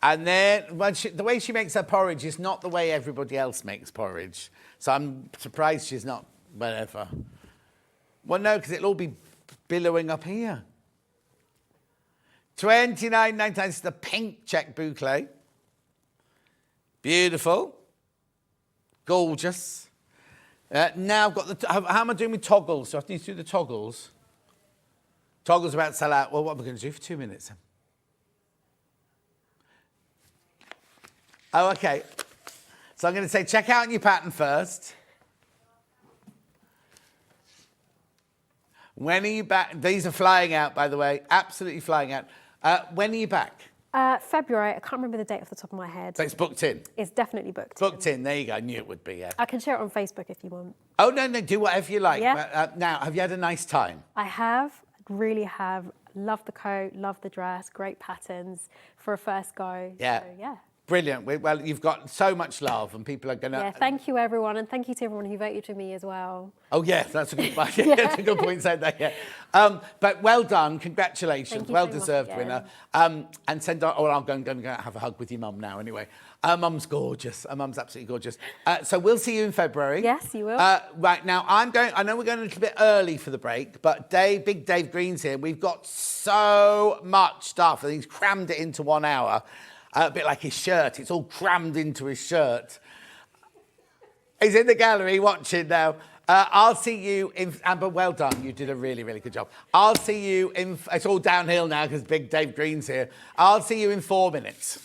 And then the way she makes her porridge is not the way everybody else makes porridge. So I'm surprised she's not whatever. Well, no, because it'll all be billowing up here. £29.99 is the pink check boucle. Beautiful. Gorgeous. Now I've got how am I doing with toggles? So I need to do the toggles. Toggles about to sell out. Well, what am I going to do for 2 minutes? Oh, OK. So I'm going to say check out your pattern first. When are you back? These are flying out, by the way. Absolutely flying out. When are you back? February. I can't remember the date off the top of my head. So it's booked in? It's definitely booked in. Booked in. There you go. I knew it would be, yeah. I can share it on Facebook if you want. Oh, no, do whatever you like. Yeah. Now, have you had a nice time? I have. Really have. Love the coat, love the dress, great patterns for a first go. Yeah. So, yeah. Brilliant. Well, you've got so much love and people are going to... Yeah, thank you, everyone. And thank you to everyone who voted for me as well. Oh, yeah, that's a good point. That's a good point, said that, yeah. But well done. Congratulations. Well-deserved winner. And send... Oh, I'm going to have a hug with your mum now anyway. Mum's gorgeous. Mum's absolutely gorgeous. So we'll see you in February. Yes, you will. Right, now, I know we're going a little bit early for the break, but Big Dave Green's here. We've got so much stuff. I think he's crammed it into 1 hour. A bit like his shirt. It's all crammed into his shirt. He's in the gallery watching now. I'll see you in... Amber, well done. You did a really, really good job. I'll see you in... It's all downhill now because Big Dave Green's here. I'll see you in 4 minutes.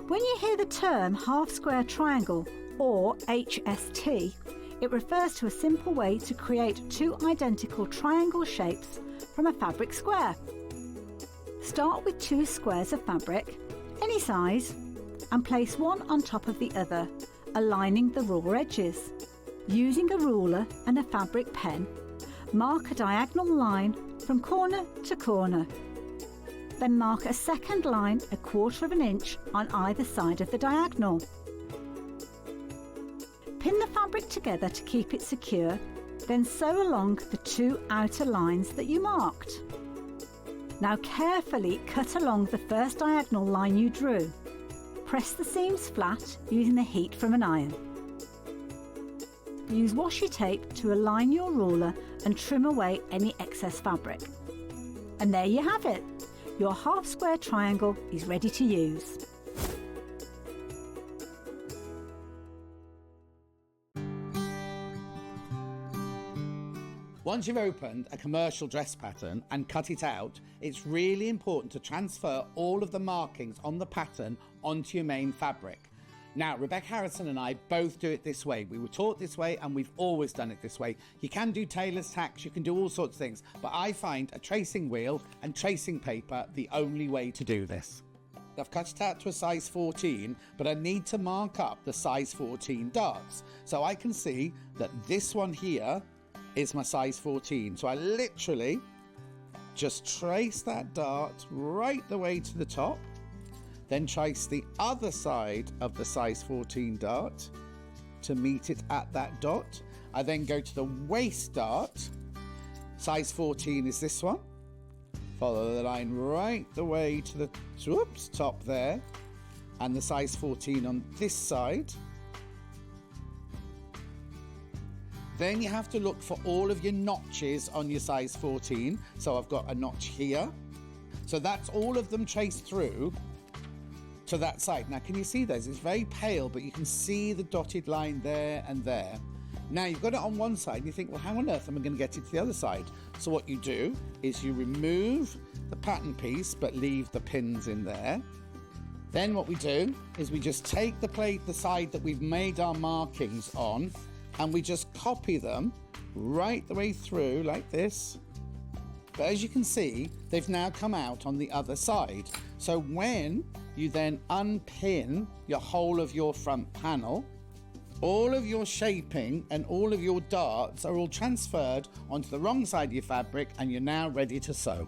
When you hear the term half-square triangle, or HST, it refers to a simple way to create two identical triangle shapes from a fabric square. Start with 2 squares of fabric, any size, and place one on top of the other, aligning the raw edges. Using a ruler and a fabric pen, mark a diagonal line from corner to corner. Then mark a second line 1/4 inch on either side of the diagonal. Pin the fabric together to keep it secure, then sew along the 2 outer lines that you marked. Now carefully cut along the first diagonal line you drew. Press the seams flat using the heat from an iron. Use washi tape to align your ruler and trim away any excess fabric. And there you have it. Your half-square triangle is ready to use. Once you've opened a commercial dress pattern and cut it out, it's really important to transfer all of the markings on the pattern onto your main fabric. Now, Rebecca Harrison and I both do it this way. We were taught this way and we've always done it this way. You can do tailor's tacks, you can do all sorts of things, but I find a tracing wheel and tracing paper the only way to do this. I've cut it out to a size 14, but I need to mark up the size 14 darts. So I can see that this one here is my size 14. So I literally just trace that dart right the way to the top. Then trace the other side of the size 14 dart to meet it at that dot. I then go to the waist dart. Size 14 is this one. Follow the line right the way to the top there. And the size 14 on this side. Then you have to look for all of your notches on your size 14. So I've got a notch here. So that's all of them traced through to that side. Now, can you see those? It's very pale, but you can see the dotted line there and there. Now, you've got it on one side, and you think, well, how on earth am I going to get it to the other side? So what you do is you remove the pattern piece, but leave the pins in there. Then what we do is we just take the side that we've made our markings on, and we just copy them right the way through like this. But as you can see, they've now come out on the other side. So when you then unpin your whole of your front panel, all of your shaping and all of your darts are all transferred onto the wrong side of your fabric, and you're now ready to sew.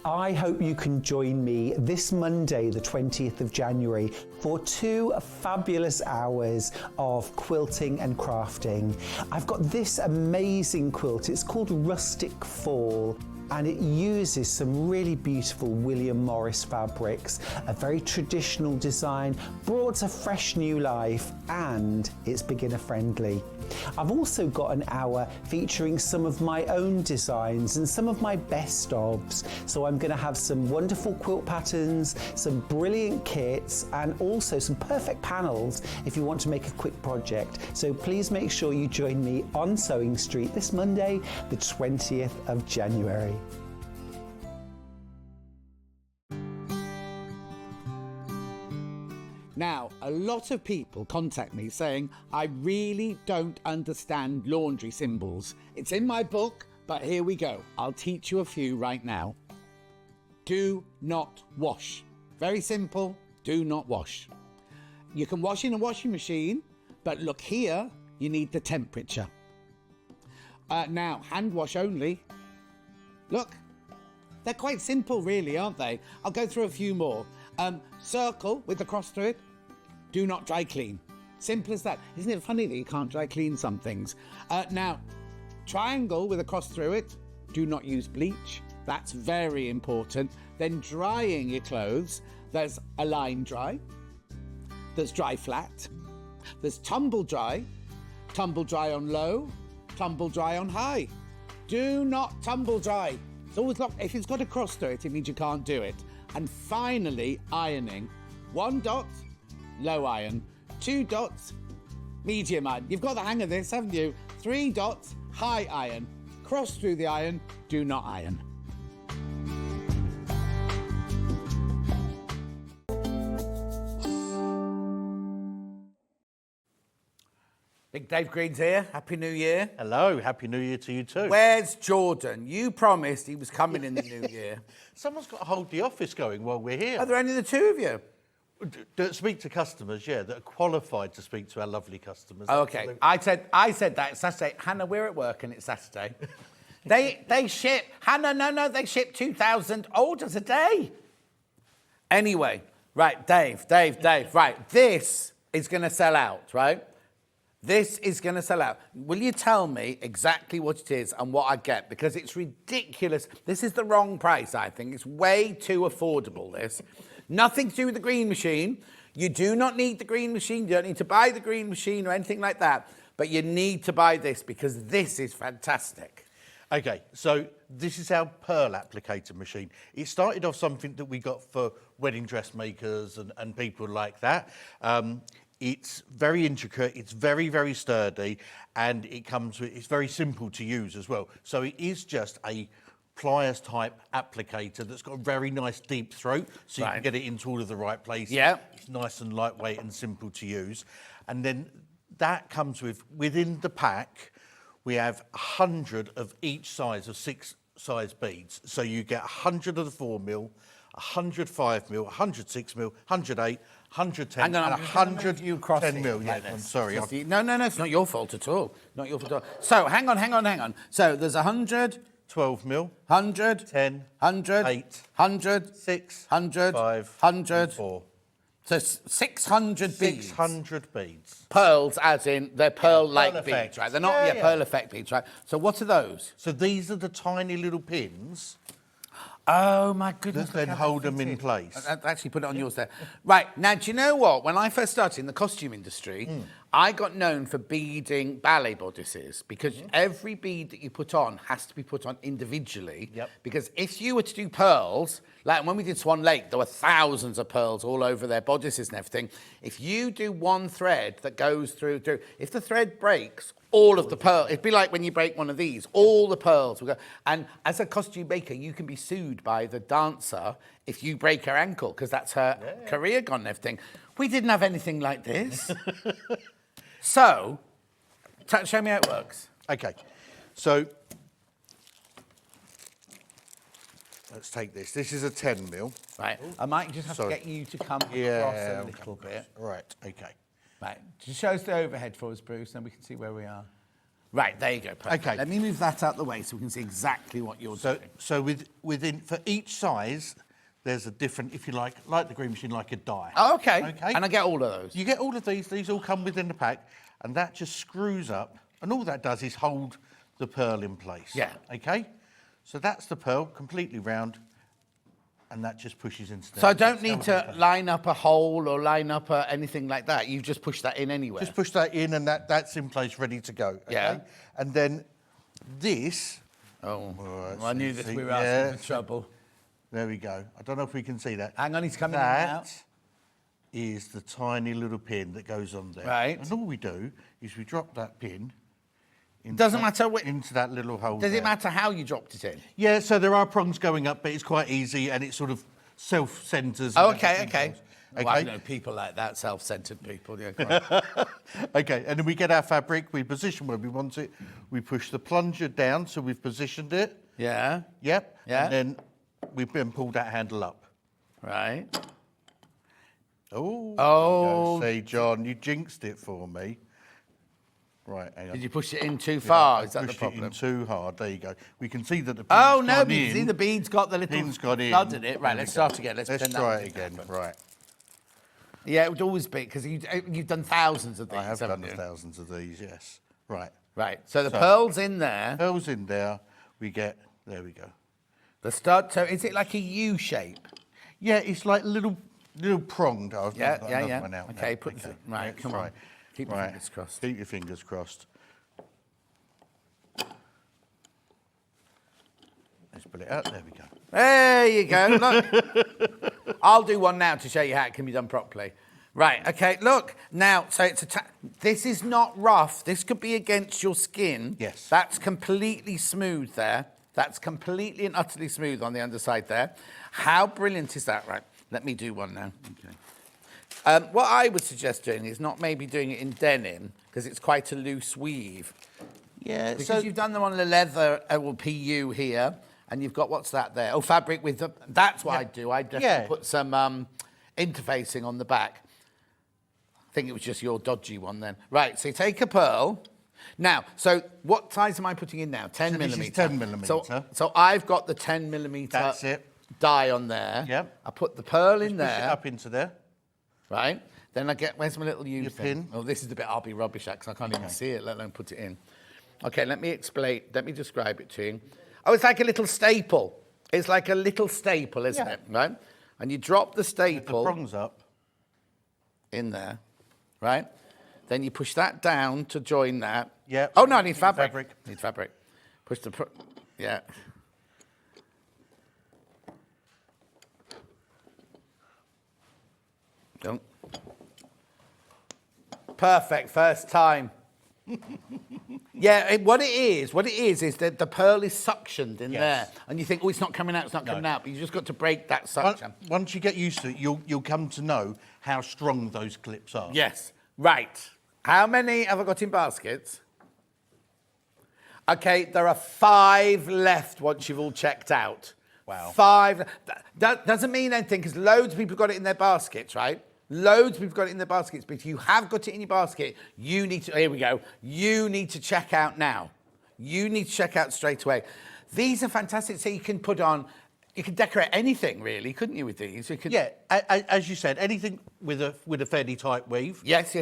I hope you can join me this Monday, the 20th of January, for 2 fabulous hours of quilting and crafting. I've got this amazing quilt. It's called Rustic Fall, and it uses some really beautiful William Morris fabrics, a very traditional design, brought to fresh new life, and it's beginner friendly. I've also got an hour featuring some of my own designs and some of my best ofs. So I'm going to have some wonderful quilt patterns, some brilliant kits, and also some perfect panels if you want to make a quick project. So please make sure you join me on Sewing Street this Monday, the 20th of January. Now, a lot of people contact me saying, I really don't understand laundry symbols. It's in my book, but here we go. I'll teach you a few right now. Do not wash. Very simple, do not wash. You can wash in a washing machine, but look here, you need the temperature. Now, hand wash only. Look, they're quite simple really, aren't they? I'll go through a few more. Circle with the cross through it. Do not dry clean. Simple as that. Isn't it funny that you can't dry clean some things? Now, triangle with a cross through it. Do not use bleach. That's very important. Then drying your clothes. There's a line dry. There's dry flat. There's tumble dry on low, tumble dry on high. Do not tumble dry. It's always locked. If it's got a cross through it, it means you can't do it. And finally, ironing. 1 dot, low iron. 2 dots, medium iron. You've got the hang of this, haven't you? 3 dots, high iron. Cross through the iron, do not iron. Big Dave Green's here. Happy New Year. Hello, Happy New Year to you too. Where's Jordan? You promised he was coming in the new year. Someone's got to hold the office going while we're here. Are there only the two of you? Speak to customers, yeah, that are qualified to speak to our lovely customers. Okay, Absolutely. I said that it's Saturday. Hannah, we're at work and it's Saturday. they ship, Hannah, no, they ship 2,000 orders a day. Anyway, right, Dave, right, this is going to sell out, right? This is going to sell out. Will you tell me exactly what it is and what I get? Because it's ridiculous. This is the wrong price, I think. It's way too affordable, this. Nothing to do with the green machine. You do not need the green machine. You don't need to buy the green machine or anything like that. But you need to buy this because this is fantastic. Okay, so this is our pearl applicator machine. It started off something that we got for wedding dressmakers and people like that. It's very intricate, it's very, very sturdy, and it's very simple to use as well. So it is just a pliers type applicator that's got a very nice deep throat, so you can get it into all of the right places. Yeah. It's nice and lightweight and simple to use. And then that comes within the pack, we have 100 of each size of 6 size beads. So you get 100 of the 4mm, 100 5mm, 100 6mm, 108, 110 and 110mm. Yeah, I'm sorry. No, it's not your fault at all. Not your fault at all. So, hang on. So, there's 100... 12mm, 100, 10, 100, 8, 100, 6, 100, 5, 100, 4. So 600 beads. 600 beads. Pearls, as in they're pearl-like pearl beads, effect. right? They're not pearl effect beads, right? So what are those? So these are the tiny little pins. Oh my goodness! That then hold them in place. Actually, put it on yours there. Right now, do you know what? When I first started in the costume industry, I got known for beading ballet bodices because every bead that you put on has to be put on individually. Yep. Because if you were to do pearls, like when we did Swan Lake, there were thousands of pearls all over their bodices and everything. If you do one thread that goes through, if the thread breaks, all of the pearls, it'd be like when you break one of these, all the pearls will go. And as a costume maker, you can be sued by the dancer if you break her ankle, because that's her career gone and everything. We didn't have anything like this. So, show me how it works. Okay, so let's take this. This is a 10mm. Right, I might just have to get you to come across a little bit. Right, okay. Right, just show us the overhead for us, Bruce, and we can see where we are. Right, there you go. Perfect. Okay. Let me move that out the way so we can see exactly what you're doing. So for each size, there's a different, if you like the green machine, like a die. Oh, okay. And I get all of those? You get all of these. These all come within the pack, and that just screws up, and all that does is hold the pearl in place. Yeah. Okay? So that's the pearl, completely round, And that just pushes into there. So I don't need to line up a hole or line up anything like that. You just push that in anywhere. Just push that in and that's in place, ready to go. Okay? Yeah. And then this... Oh, Right, well, I knew this. We were asking for trouble. There we go. I don't know if we can see that. Hang on, he's coming in now. That is the tiny little pin that goes on there. Right. And all we do is we drop that pin Doesn't matter into that little hole. Does there. it matter how you dropped it in? Yeah, so there are prongs going up, but it's quite easy and it sort of self-centres. Oh, okay. Okay. Well, I know people like that, self-centered people. Yeah, go on. Okay, and then we get our fabric, we position where we want it, we push the plunger down, so we've positioned it. Yeah. Yep. Yeah. And then we then pull that handle up. Right. Oh. Say, John, you jinxed it for me. Right, hang on. Did you push it in too far? I Is that the pushed problem? it in too hard. There you go. We can see that the pin's Oh, no, gone but you in. see the bead's got the little Pin's gone in. flood in it. Right, There let's we go. start again. Let's pretend try that it again. happened. Right. Yeah, it would always be, because you've done thousands of these, I have haven't done you? thousands of these, yes. Right. Right, so the pearl's in there. Pearls in there. We get, there we go. The stud, so is it like a U shape? Yeah, it's like little pronged. I've Yeah, got yeah, another yeah. one out Okay, now. put the- right, let's come try. on. Keep your fingers crossed. Keep your fingers crossed. Let's put it out. There we go. There you go, look. I'll do one now to show you how it can be done properly. Right, okay, look. Now, so it's this is not rough. This could be against your skin. Yes. That's completely smooth there. That's completely and utterly smooth on the underside there. How brilliant is that? Right, let me do one now. Okay. What I would suggest doing is not maybe doing it in denim, because it's quite a loose weave. Yeah, Because you've done them on the leather or PU here, and you've got, what's that there? Oh, fabric with the, that's what I'd do. I'd definitely put some interfacing on the back. I think it was just your dodgy one then. Right, so you take a pearl. Now, so what size am I putting in now? 10 millimetre. This is 10 millimetre. So I've got the 10 millimetre That's it. die on there. Yep. I put the pearl in Push it there. up into there. Right? Then I get, where's my little U Your thing? pin. Oh, this is the bit I'll be rubbish at, because I can't even see it, let alone put it in. Okay, let me describe it to you. Oh, it's like a little staple. It's like a little staple, isn't it? Right? And you drop the staple. The prongs up. In there, right? Then you push that down to join that. Yeah. Oh, no, I need fabric. Need fabric. Push the, yeah. Don't. Perfect, first time. Yeah, what it is that the pearl is suctioned in there. And you think, oh, it's not coming out, coming out. But you just got to break that suction. Once you get used to it, you'll come to know how strong those clips are. Yes, right. How many have I got in baskets? Okay, there are 5 left once you've all checked out. Wow. 5. That doesn't mean anything, because loads of people got it in their baskets, right? Loads of people got it in their baskets, but if you have got it in your basket, you need to, here we go, you need to check out now. You need to check out straight away. These are fantastic, so you can put on, you could decorate anything really, couldn't you, with these? You could, Yeah, as you said, anything with a fairly tight weave. Yes.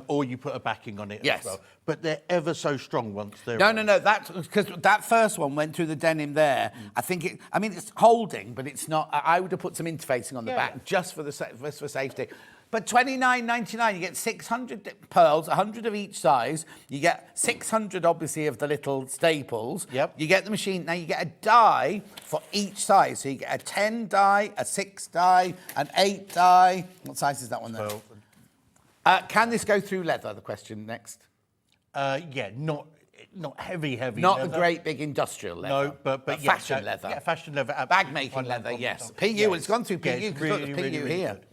Or you put a backing on it Yes. as well. But they're ever so strong once they're No, that's because that first one went through the denim there. I think it's holding, but it's not. I would have put some interfacing on the back just for for safety. But $29.99, you get 600 pearls, 100 of each size. You get 600, obviously, of the little staples. Yep. You get the machine. Now, you get a die for each size. So you get a 10 die, a 6 die, an 8 die. What size is that one, then? 12. Can this go through leather, the question next? Yeah, not heavy Not leather. the great big industrial leather. No, but yeah, fashion leather. Yeah, fashion leather. Bag making leather, yes. PU, well, it's gone through PU. Yeah, it's Look, there's PU really here. good.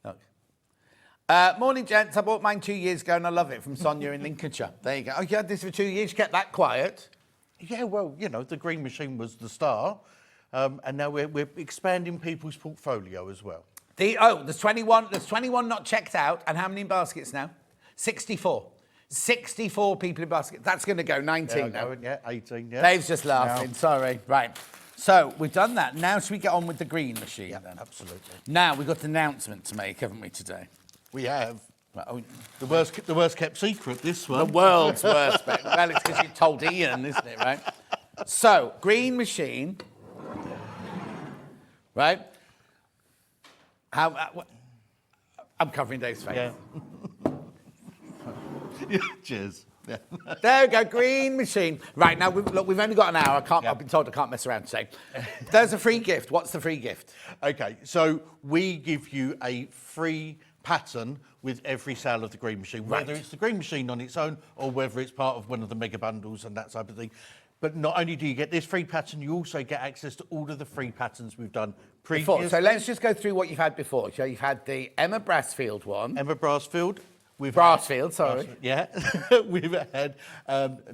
Look. Morning, gents. I bought mine 2 years ago and I love it, from Sonia in Lincolnshire. There you go. Oh, you had this for 2 years. You kept that quiet. Yeah, well, the green machine was the star, and now we're expanding people's portfolio as well. There's 21. There's 21 not checked out, and how many in baskets now? 64. 64 people in baskets. That's going to go 19 now. Yeah, 18. Yeah. Dave's just laughing. Sorry. Right. So we've done that. Now should we get on with the green machine? Yeah, then? absolutely. Now we've got an announcement to make, haven't we, today? We have. Oh, The worst kept secret, this the one. world's worst. Well, it's because you told Ian, isn't it, right? So, green machine. right? I'm covering Dave's face. Yeah. Cheers. Yeah. There we go, green machine. Right, now, we've only got an hour. I've been told I can't mess around today. There's a free gift. What's the free gift? Okay, so we give you a free pattern with every sale of the green machine, whether it's the green machine on its own or whether it's part of one of the mega bundles and that type of thing. But not only do you get this free pattern, you also get access to all of the free patterns we've done previously. So let's just go through what you've had before. So you've had the Emma Brassfield one. Emma Brassfield. Brassfield, sorry. Yeah. We've had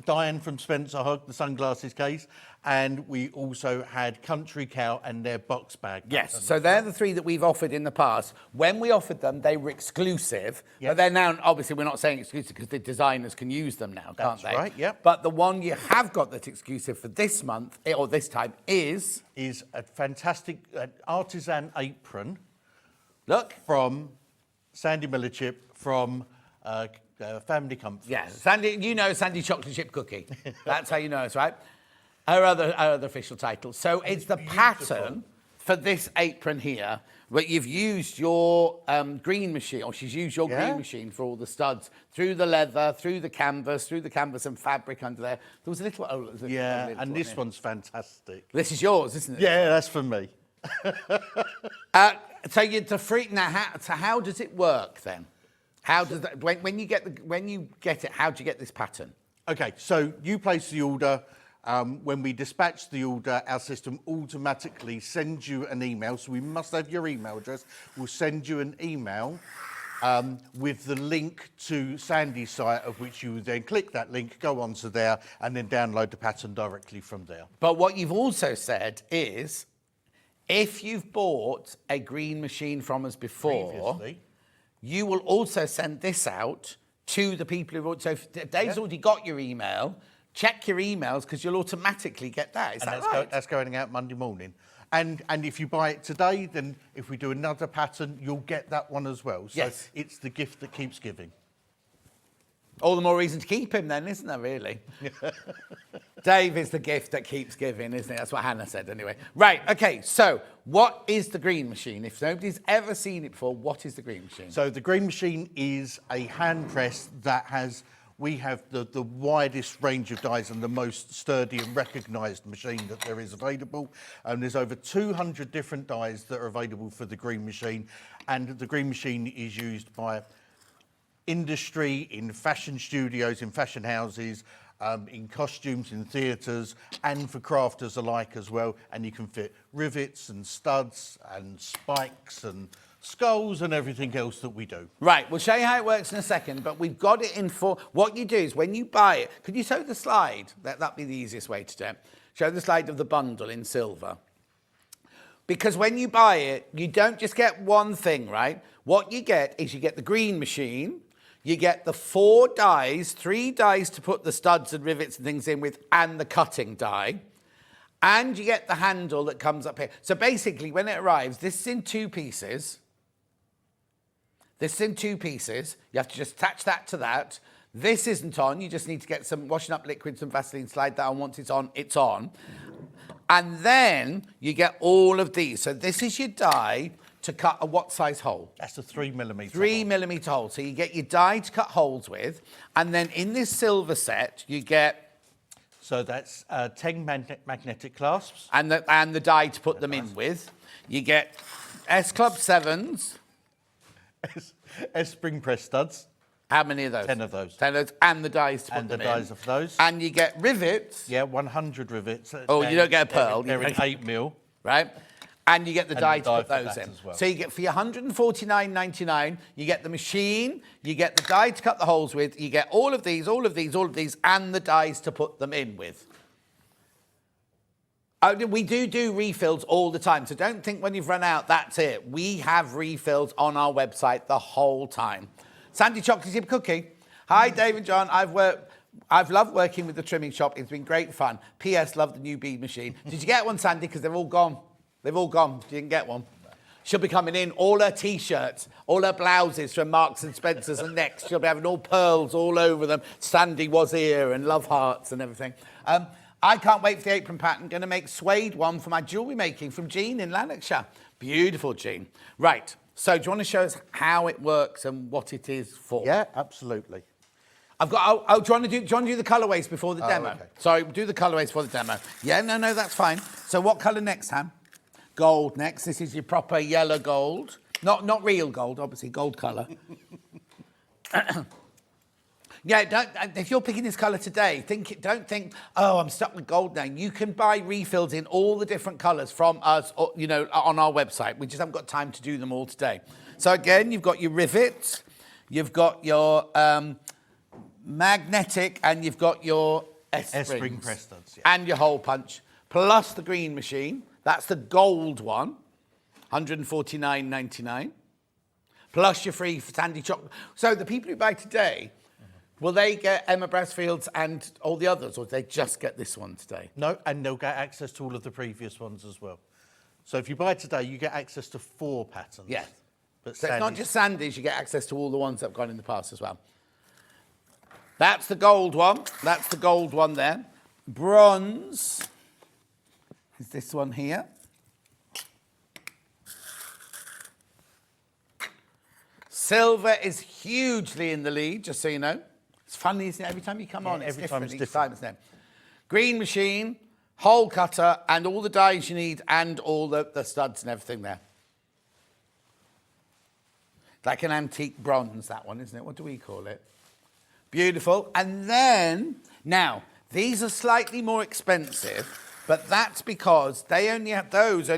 Diane from Spencer Hogg, the sunglasses case, and we also had Country Cow and their box bag. Yes, so they're the three that we've offered in the past. When we offered them, they were exclusive, but they're now, obviously we're not saying exclusive because the designers can use them now, can't they? That's right, yeah. But the one you have got that's exclusive for this month, or this time, is a fantastic artisan apron. Look. From Sandy Millichip from Family Comfort. Yeah, Sandy, you know Sandy Chocolate Chip Cookie. That's how you know us, right? Her other official title. So it's the pattern for this apron here, where you've used your green machine, or she's used your green machine for all the studs, through the leather, through the canvas and fabric under there. There was a little... and this one's fantastic. This is yours, isn't it? Yeah, that's for me. So you're the free... Now, how does it work then? How does that, when you get it, how do you get this pattern? Okay, so you place the order. When we dispatch the order, our system automatically sends you an email. So we must have your email address. We'll send you an email with the link to Sandy's site, of which you then click that link, go onto there, and then download the pattern directly from there. But what you've also said is, if you've bought a green machine from us before... Previously. You will also send this out to the people who... So if Dave's already got your email, check your emails because you'll automatically get that. Is that right? That's going out Monday morning. And if you buy it today, then if we do another pattern, you'll get that one as well. So it's the gift that keeps giving. All the more reason to keep him then, isn't there, really? Dave is the gift that keeps giving, isn't it? That's what Hannah said anyway. Right, okay, so what is the green machine? If nobody's ever seen it before, what is the green machine? So the green machine is a hand press that has... We have the widest range of dyes and the most sturdy and recognised machine that there is available. There's over 200 different dyes that are available for the green machine. And the green machine is used by... industry, in fashion studios, in fashion houses, in costumes, in theatres, and for crafters alike as well. And you can fit rivets and studs and spikes and skulls and everything else that we do. Right, we'll show you how it works in a second, but we've got it in for... What you do is when you buy it... Could you show the slide? That'd be the easiest way to do it. Show the slide of the bundle in silver. Because when you buy it, you don't just get one thing, right? What you get is you get the green machine... You get the 4 dies, 3 dies to put the studs and rivets and things in with, and the cutting die. And you get the handle that comes up here. So basically, when it arrives, this is in 2 pieces. This is in 2 pieces. You have to just attach that to that. This isn't on. You just need to get some washing up liquid, some Vaseline, slide that on. Once it's on, it's on. And then you get all of these. So this is your die to cut a what size hole? That's a 3mm 3mm hole. So you get your die to cut holes with, and then in this silver set you get... So that's 10 magnetic clasps. And the die to put them in with. You get S Club 7s. S spring press studs. How many of those? 10 of those. 10 of those, and the dies to put them in. And the dies of those. And you get rivets. Yeah, 100 rivets. Oh, you don't get a pearl. They're in 8mm. Right? And you get the die to put those in. As well. So you get, for your $149.99, you get the machine, you get the die to cut the holes with, you get all of these, and the dies to put them in with. We do refills all the time, so don't think when you've run out, that's it. We have refills on our website the whole time. Sandy Chocolate Chip Cookie. Hi, Dave and John. I've loved working with the trimming shop. It's been great fun. P.S. Love the new bead machine. Did you get one, Sandy? Because they're all gone. They've all gone. You didn't get one. She'll be coming in, all her T-shirts, all her blouses from Marks and Spencer's and Next. She'll be having all pearls all over them. Sandy was here and love hearts and everything. I can't wait for the apron pattern. Going to make suede one for my jewellery making from Jean in Lanarkshire. Beautiful, Jean. Right, so do you want to show us how it works and what it is for? Yeah, absolutely. I've got, do you want to do the colourways before the demo? Okay. Sorry, do the colourways for the demo. Yeah, no, that's fine. So what colour next, Han? Gold next. This is your proper yellow gold. Not real gold, obviously, gold colour. Yeah, if you're picking this colour today, don't think, oh, I'm stuck with gold now. You can buy refills in all the different colours from us, or, you know, on our website. We just haven't got time to do them all today. So again, you've got your rivets, you've got your magnetic, and you've got your S-spring press studs, yeah. and your hole punch, plus the green machine. That's the gold one, $149.99, plus your free sandy chocolate. So the people who buy today, will they get Emma Brassfield's and all the others, or do they just get this one today? No, and they'll get access to all of the previous ones as well. So if you buy today, you get access to 4 patterns. Yes. But So it's not just Sandy's, you get access to all the ones that have gone in the past as well. That's the gold one. That's the gold one there. Bronze is this one here. Silver is hugely in the lead, just so you know. It's funny, isn't it? Every time you come on, it's every time different. it's Each time, isn't it? Green machine, hole cutter, and all the dies you need, and all the studs and everything there. Like an antique bronze, that one, isn't it? What do we call it? Beautiful. And then, now, these are slightly more expensive, but that's because those only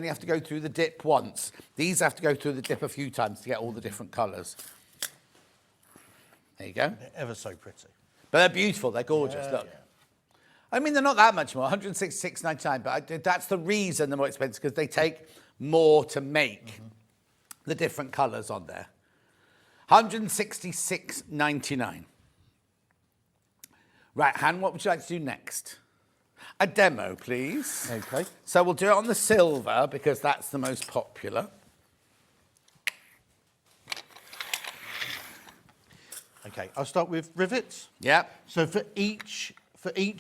have to go through the dip once. These have to go through the dip a few times to get all the different colours. There you go. They're ever so pretty. But they're beautiful. They're gorgeous. Look. Yeah. I mean, they're not that much more, $166.99, but that's the reason they're more expensive, because they take more to make the different colours on there. $166.99. Right, Han, what would you like to do next? A demo, please. Okay. So we'll do it on the silver, because that's the most popular. Okay, I'll start with rivets. Yep. So for each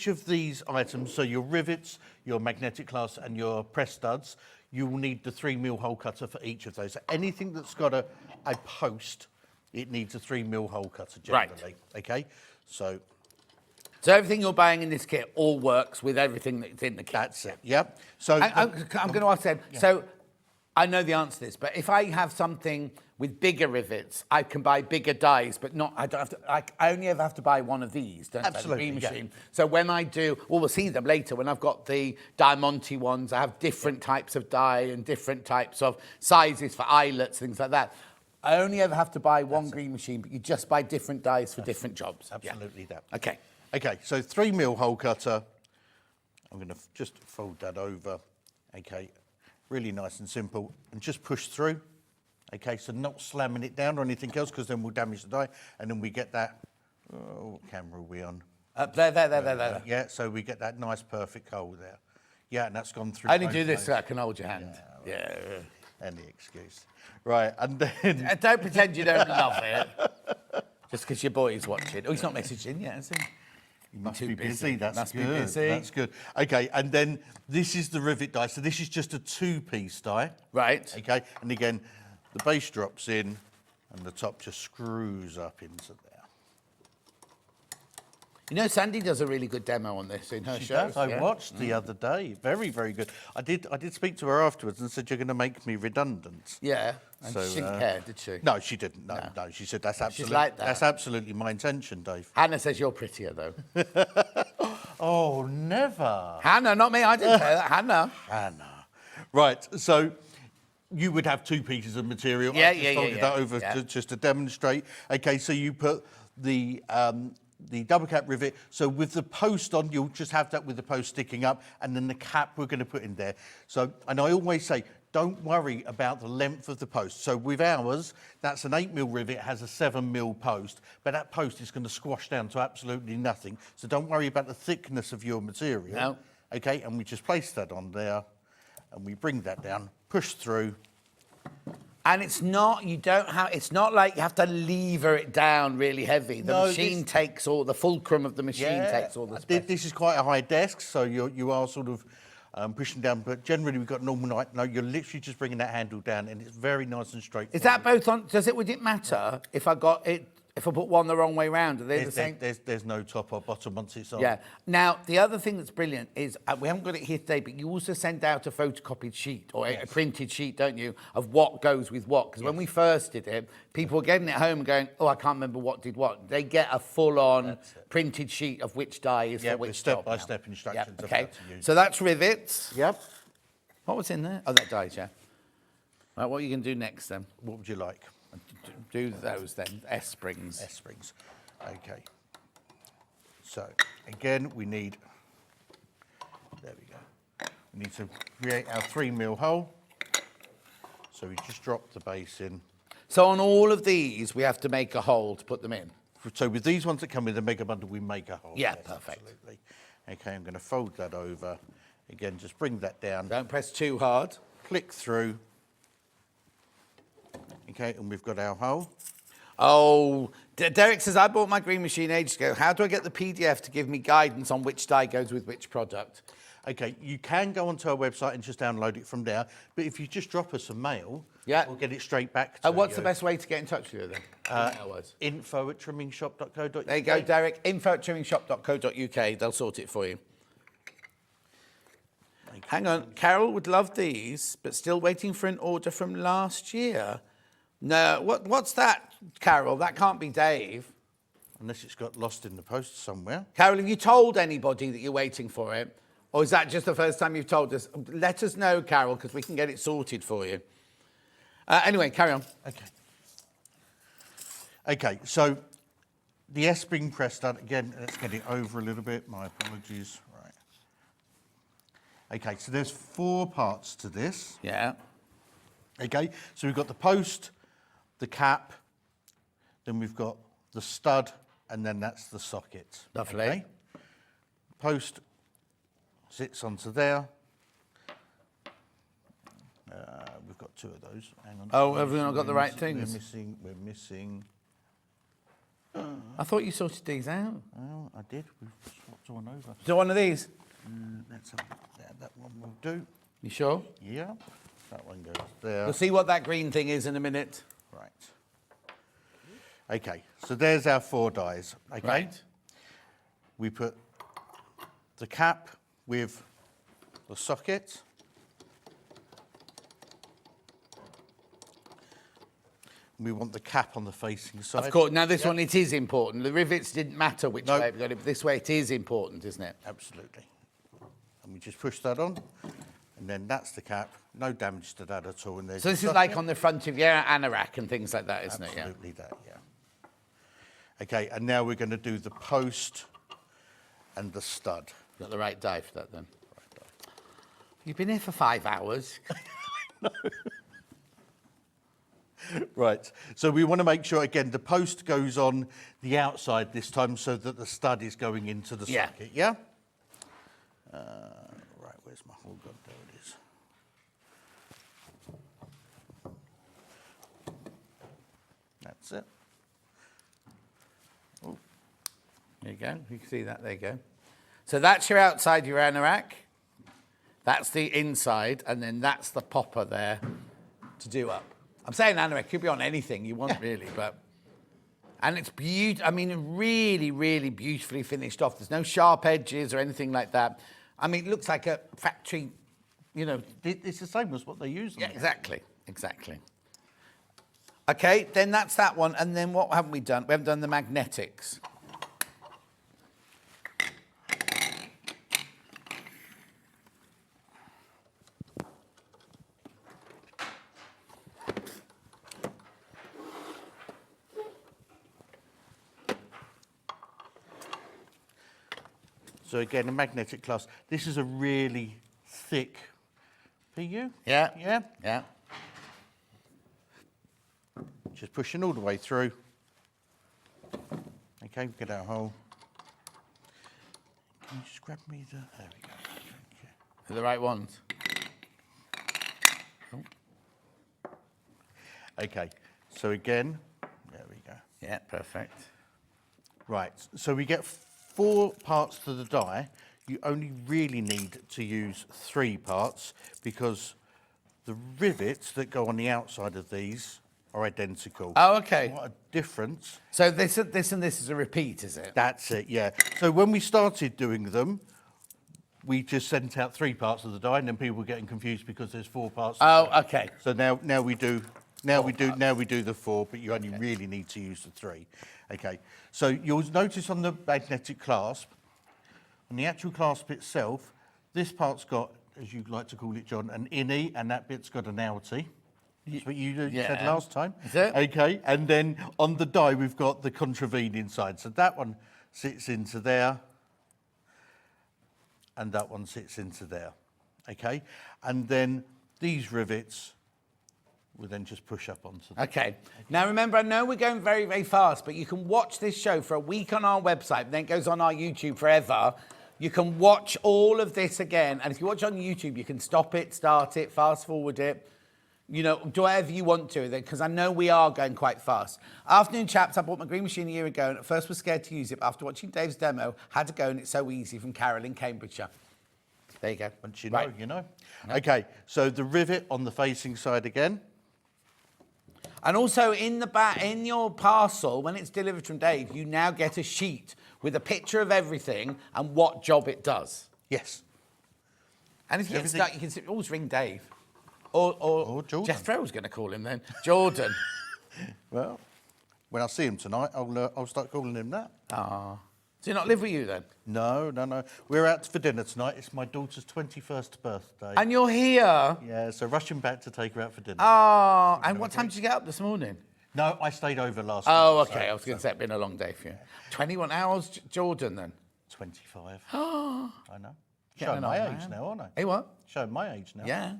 of these items, so your rivets, your magnetic clasp, and your press studs, you will need the 3mm hole cutter for each of those. So anything that's got a post, it needs a 3mm hole cutter generally. Right. Okay. So everything you're buying in this kit all works with everything that's in the kit. that's it. Yep. So I'm going to ask them. Yeah. So I know the answer to this, but if I have something with bigger rivets, I can buy bigger dies, but not. I don't have to. I only ever have to buy one of these, don't Absolutely, I? The green machine. yeah. So when I do, well, we'll see them later. When I've got the Diamante ones, I have different types of die and different types of sizes for eyelets, things like that. I only ever have to buy one green machine, but you just buy different dies for different jobs. absolutely that. Okay. Okay, so 3mm hole cutter. I'm going to just fold that over. Okay, really nice and simple, and just push through. Okay, so not slamming it down or anything else, because then we'll damage the die, and then we get that. Oh, what camera are we on? There. Yeah, so we get that nice, perfect hole there. Yeah, and that's gone through. I only both do this ways. so I can hold your hand. Yeah. Any excuse. Right, and then. Don't pretend you don't love it. Just because your boy's watching. Oh, he's not messaging yet, is he? You must Too be busy. That's Must good. be busy. That's good. Okay, and then this is the rivet die. So this is just a 2-piece die. Right. Okay, and again, the base drops in, and the top just screws up into there. You know, Sandy does a really good demo on this in her She shows. does. I watched the other day. Very, very good. I did speak to her afterwards and said, you're going to make me redundant. Yeah, and So, she didn't care, did she? No, she didn't. No. She said that's absolutely like that. That's absolutely my intention, Dave. Hannah says you're prettier, though. Oh, never. Hannah, not me. I didn't say that. Hannah. Anna. Right, so you would have 2 pieces of material. Yeah, I just folded that over yeah. just to demonstrate. Okay, so you put the double cap rivet. So with the post on, you'll just have that with the post sticking up, and then the cap we're going to put in there. So, and I always say, don't worry about the length of the post. So with ours, that's an 8mm rivet, has a 7mm post, but that post is going to squash down to absolutely nothing. So don't worry about the thickness of your material. No. Okay, and we just place that on there, and we bring that down, push through, And it's not, it's not like you have to lever it down really heavy. The machine takes all, the fulcrum of the machine takes all the space. This is quite a high desk, so you are sort of pushing down, but generally we've got normal height. No, you're literally just bringing that handle down, and it's very nice and straight. Is that both on, would it matter if I got it, if I put one the wrong way round? Are they the same? There's no top or bottom once it's on. Yeah. Now, the other thing that's brilliant is, we haven't got it here today, but you also send out a photocopied sheet or a printed sheet, don't you, of what goes with what? Because when we first did it, people were getting it home and going, oh, I can't remember what did what. They get a full-on printed sheet of which dye is for which job. Step-by-step instructions of okay. how to use. So that's rivets. Yep. What was in there? Oh, that dies, yeah. Right, what are you going to do next then? What would you like? Do those then, S-springs. S-springs. Okay. So, again, we need, there we go. We need to create our 3mm hole. So we just drop the base in. So on all of these, we have to make a hole to put them in? So with these ones that come with the mega bundle, we make a hole. Yeah, yes, perfect. Absolutely. Okay, I'm going to fold that over. Again, just bring that down. Don't press too hard. Click through. Okay, and we've got our hole. Oh, Derek says, I bought my green machine ages ago. How do I get the PDF to give me guidance on which dye goes with which product? Okay, you can go onto our website and just download it from there. But if you just drop us a mail, we'll get it straight back to you. What's the best way to get in touch with you then? info@trimmingshop.co.uk. There you go, Derek. info@trimmingshop.co.uk. They'll sort it for you. Hang on. Carol would love these, but still waiting for an order from last year. No, what's that, Carol? That can't be Dave. Unless it's got lost in the post somewhere. Carol, have you told anybody that you're waiting for it? Or is that just the first time you've told us? Let us know, Carol, because we can get it sorted for you. Anyway, carry on. Okay. Okay, so the S-spring press stud, again, let's get it over a little bit. My apologies. Right. Okay, so there's 4 parts to this. Yeah. Okay, so we've got the post, the cap, then we've got the stud, and then that's the socket. Lovely. Okay? Post sits onto there. We've got 2 of those. Hang on. Oh, have we not got the right things? We're missing. I thought you sorted these out. Oh, I did. We've swapped one over. Do one of these? Let's have that one will do. You sure? Yeah. That one goes there. We'll see what that green thing is in a minute. Right. Okay, so there's our 4 dies. Okay. Right. We put the cap with the socket. We want the cap on the facing side. Of course. Now, this one, it is important. The rivets didn't matter which way we got it, but this way it is important, isn't it? Absolutely. And we just push that on, and then that's the cap. No damage to that at all. And so this is like on the front of your anorak and things like that, isn't it? Absolutely that, yeah. Okay, and now we're going to do the post and the stud. Got the right dye for that, then? Right dye. You've been here for 5 hours. No. Right, so we want to make sure, again, the post goes on the outside this time so that the stud is going into the socket, yeah? Right, where's my hole gone? There it is. That's it. Oh. There you go, you can see that, there you go. So that's your outside, your anorak. That's the inside, and then that's the popper there to do up. I'm saying anorak, could be on anything you want, really, but... And it's beautiful, I mean, really, really beautifully finished off. There's no sharp edges or anything like that. I mean, it looks like a factory, you know... It's the same as what they use. Yeah, exactly, exactly. Okay, then that's that one, and then what haven't we done? We haven't done the magnetics. So again, a magnetic clasp. This is a really thick PU. Yeah. Yeah? Yeah. Just pushing all the way through. Okay, get our hole. Can you just grab me the... There we go. Thank you. They're the right ones. Okay, so again, there we go. Yeah, perfect. Right, so we get 4 parts to the die. You only really need to use 3 parts because the rivets that go on the outside of these are identical. Oh, okay. What a difference. So this and this is a repeat, is it? That's it, yeah. So when we started doing them, we just sent out 3 parts of the die, and then people were getting confused because there's 4 parts. Oh, okay. So now we do the 4, but you only really need to use the 3. Okay. So you'll notice on the magnetic clasp, on the actual clasp itself, this part's got, as you like to call it, John, an innie, and that bit's got an outie. That's what you said last time. Is it? Okay, and then on the die we've got the contravene inside. So that one sits into there, and that one sits into there. Okay, and then these rivets will then just push up onto them. Okay. Now remember, I know we're going very, very fast, but you can watch this show for a week on our website, then it goes on our YouTube forever. You can watch all of this again, and if you watch on YouTube, you can stop it, start it, fast forward it. You know, do whatever you want to, because I know we are going quite fast. Afternoon, chaps. I bought my green machine a year ago, and at first was scared to use it, but after watching Dave's demo, had to go, and it's so easy. From Carol in Cambridgeshire. There you go. Once you know, you know. Okay, so the rivet on the facing side again. And also in the back, in your parcel, when it's delivered from Dave, you now get a sheet with a picture of everything and what job it does. Yes. And if you get stuck, you can always ring Dave. Or Jordan. Jeff Farrell's going to call him then. Jordan. Well, when I see him tonight, I'll start calling him that. Ah. Does he not live with you then? No. We're out for dinner tonight. It's my daughter's 21st birthday. And you're here? Yeah, so rushing back to take her out for dinner. Oh, and what time did you get up this morning? No, I stayed over last night. Oh, okay. I was going to say it's been a long day for you. 21 hours, Jordan, then? 25. I know. Showing my age now, aren't I? Hey, what? Showing my age now. Yeah.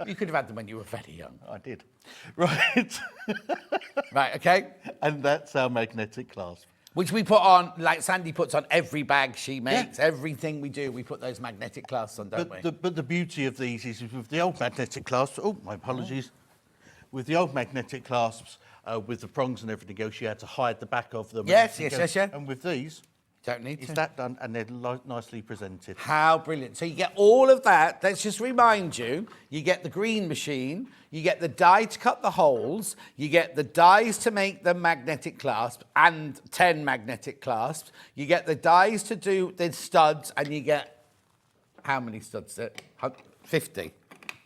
You could have had them when you were very young. I did. Right. Right, okay. And that's our magnetic clasp. Which we put on, like Sandy puts on every bag she makes. Yeah. Everything we do, we put those magnetic clasps on, don't we? But the beauty of these is with the old magnetic clasps, my apologies. With the old magnetic clasps, with the prongs and everything else, you had to hide the back of them. Yes. And with these, don't need to. It's that done, and they're nicely presented. How brilliant. So you get all of that. Let's just remind you, you get the green machine, you get the die to cut the holes, you get the dies to make the magnetic clasp and 10 magnetic clasps, you get the dies to do the studs, and you get, how many studs? 50.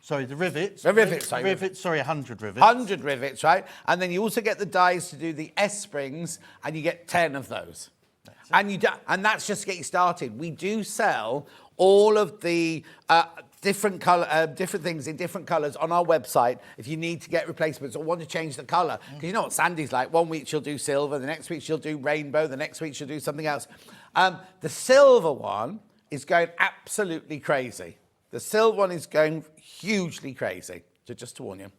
Sorry, the rivets. The rivets, sorry. 100 rivets. 100 rivets, right? And then you also get the dies to do the S-springs, and you get 10 of those. And that's just to get you started. We do sell all of the different things in different colours on our website if you need to get replacements or want to change the colour. Because you know what Sandy's like. One week she'll do silver, the next week she'll do rainbow, the next week she'll do something else. The silver one is going absolutely crazy. The silver one is going hugely crazy. So just to warn you.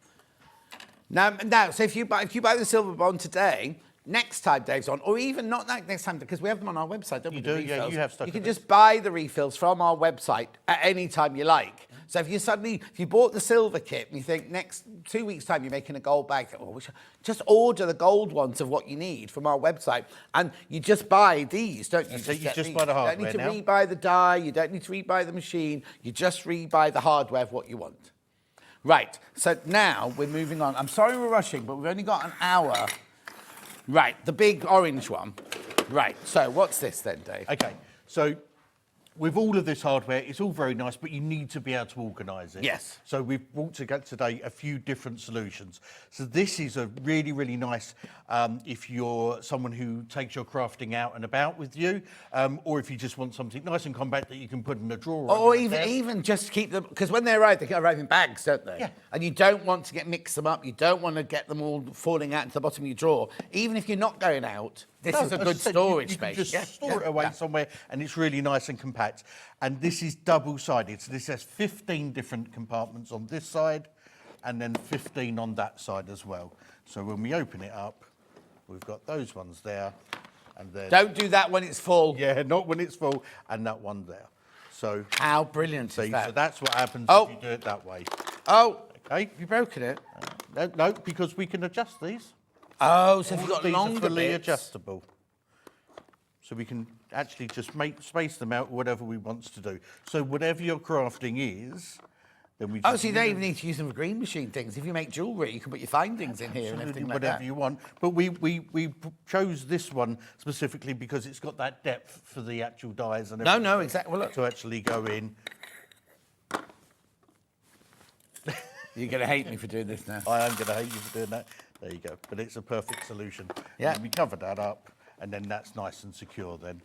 Now, so if you buy the silver bond today, next time Dave's on, or even not next time, because we have them on our website, don't we? You do, yeah, you have stuff. You can just buy the refills from our website at any time you like. So if you bought the silver kit and you think next 2 weeks' time you're making a gold bag, just order the gold ones of what you need from our website, and you just buy these, don't you? So you just buy the hardware. You don't need to rebuy the die, you don't need to rebuy the machine, you just rebuy the hardware of what you want. Right, so now we're moving on. I'm sorry we're rushing, but we've only got an hour. Right, the big orange one. Right, so what's this then, Dave? Okay, so with all of this hardware, it's all very nice, but you need to be able to organise it. Yes. So we've brought together today a few different solutions. So this is a really, really nice if you're someone who takes your crafting out and about with you, or if you just want something nice and compact that you can put in a drawer. Or even just keep them, because when they arrive in bags, don't they? Yeah. And you don't want to mix them up. You don't want to get them all falling out into the bottom of your drawer. Even if you're not going out, this is a good storage space. You can just store it away somewhere, and it's really nice and compact. And this is double-sided, so this has 15 different compartments on this side, and then 15 on that side as well. So when we open it up, we've got those ones there, and then... Don't do that when it's full. Yeah, not when it's full, and that one there. So... How brilliant is that? So that's what happens if you do it that way. Oh, okay. have you broken it? No, because we can adjust these. Oh, so if All you've of got these are longer fully bits. adjustable. So we can actually just space them out whatever we want to do. So whatever your crafting is, then we just Oh, so you don't even need to use them for green machine things. If you make jewellery, you can put your findings in here and absolutely everything like whatever that. you want. But we chose this one specifically because it's got that depth for the actual dies and everything. No, exactly. Well, look. To actually go in. You're going to hate me for doing this now. I am going to hate you for doing that. There you go. But it's a perfect solution. Yeah. And we cover that up, and then that's nice and secure then.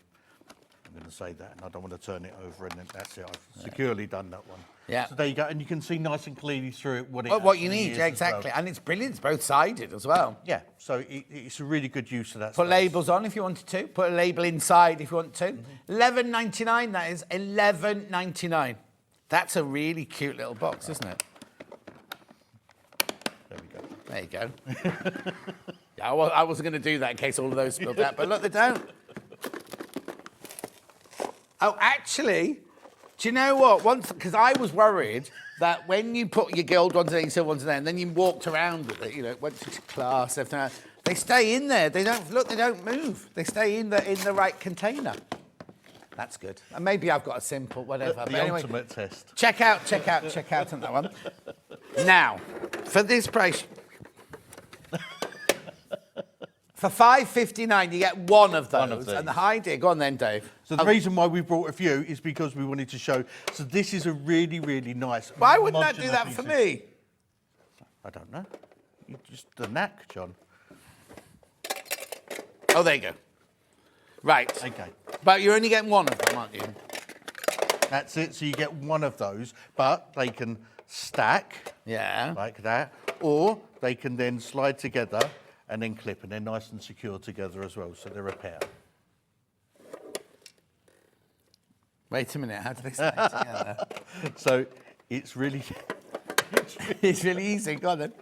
I'm going to say that, and I don't want to turn it over, and then that's it. I've securely done that one. Yeah. So there you go, and you can see nice and clearly through it what it Well, what you actually need, is yeah, as exactly. well. And it's brilliant. It's both-sided as well. Yeah, so it's a really good use of that Put space. labels on if you wanted to. Put a label inside if you want to. $11.99, that is. $11.99. That's a really cute little box, isn't it? There we go. There you go. Yeah, I wasn't going to do that in case all of those spilled out, but look, they don't. Oh, actually, do you know what? Once, because I was worried that when you put your gold ones in there, your silver ones in there, and then you walked around with it, you know, went to class, everything else, they stay in there. They don't look. They don't move. They stay in the right container. That's good. And maybe I've got a simple whatever. The but anyway, ultimate test. check out on that one. Now, for this price. For $5.59, you get one of those. One of these. And the high dear. Go on then, Dave. So the reason why we brought a few is because we wanted to show. So this is a really, really nice. Why wouldn't that do modular that piece for of- me? I don't know. You just the knack, John. Oh, there you go. Right. Okay. But you're only getting one of them, aren't you? That's it. So you get one of those, but they can stack Yeah. like that, or they can then slide together and then clip, and they're nice and secure together as well. So they're a pair. Wait a minute. How do they stay together? So it's really, It's really easy. Go on then.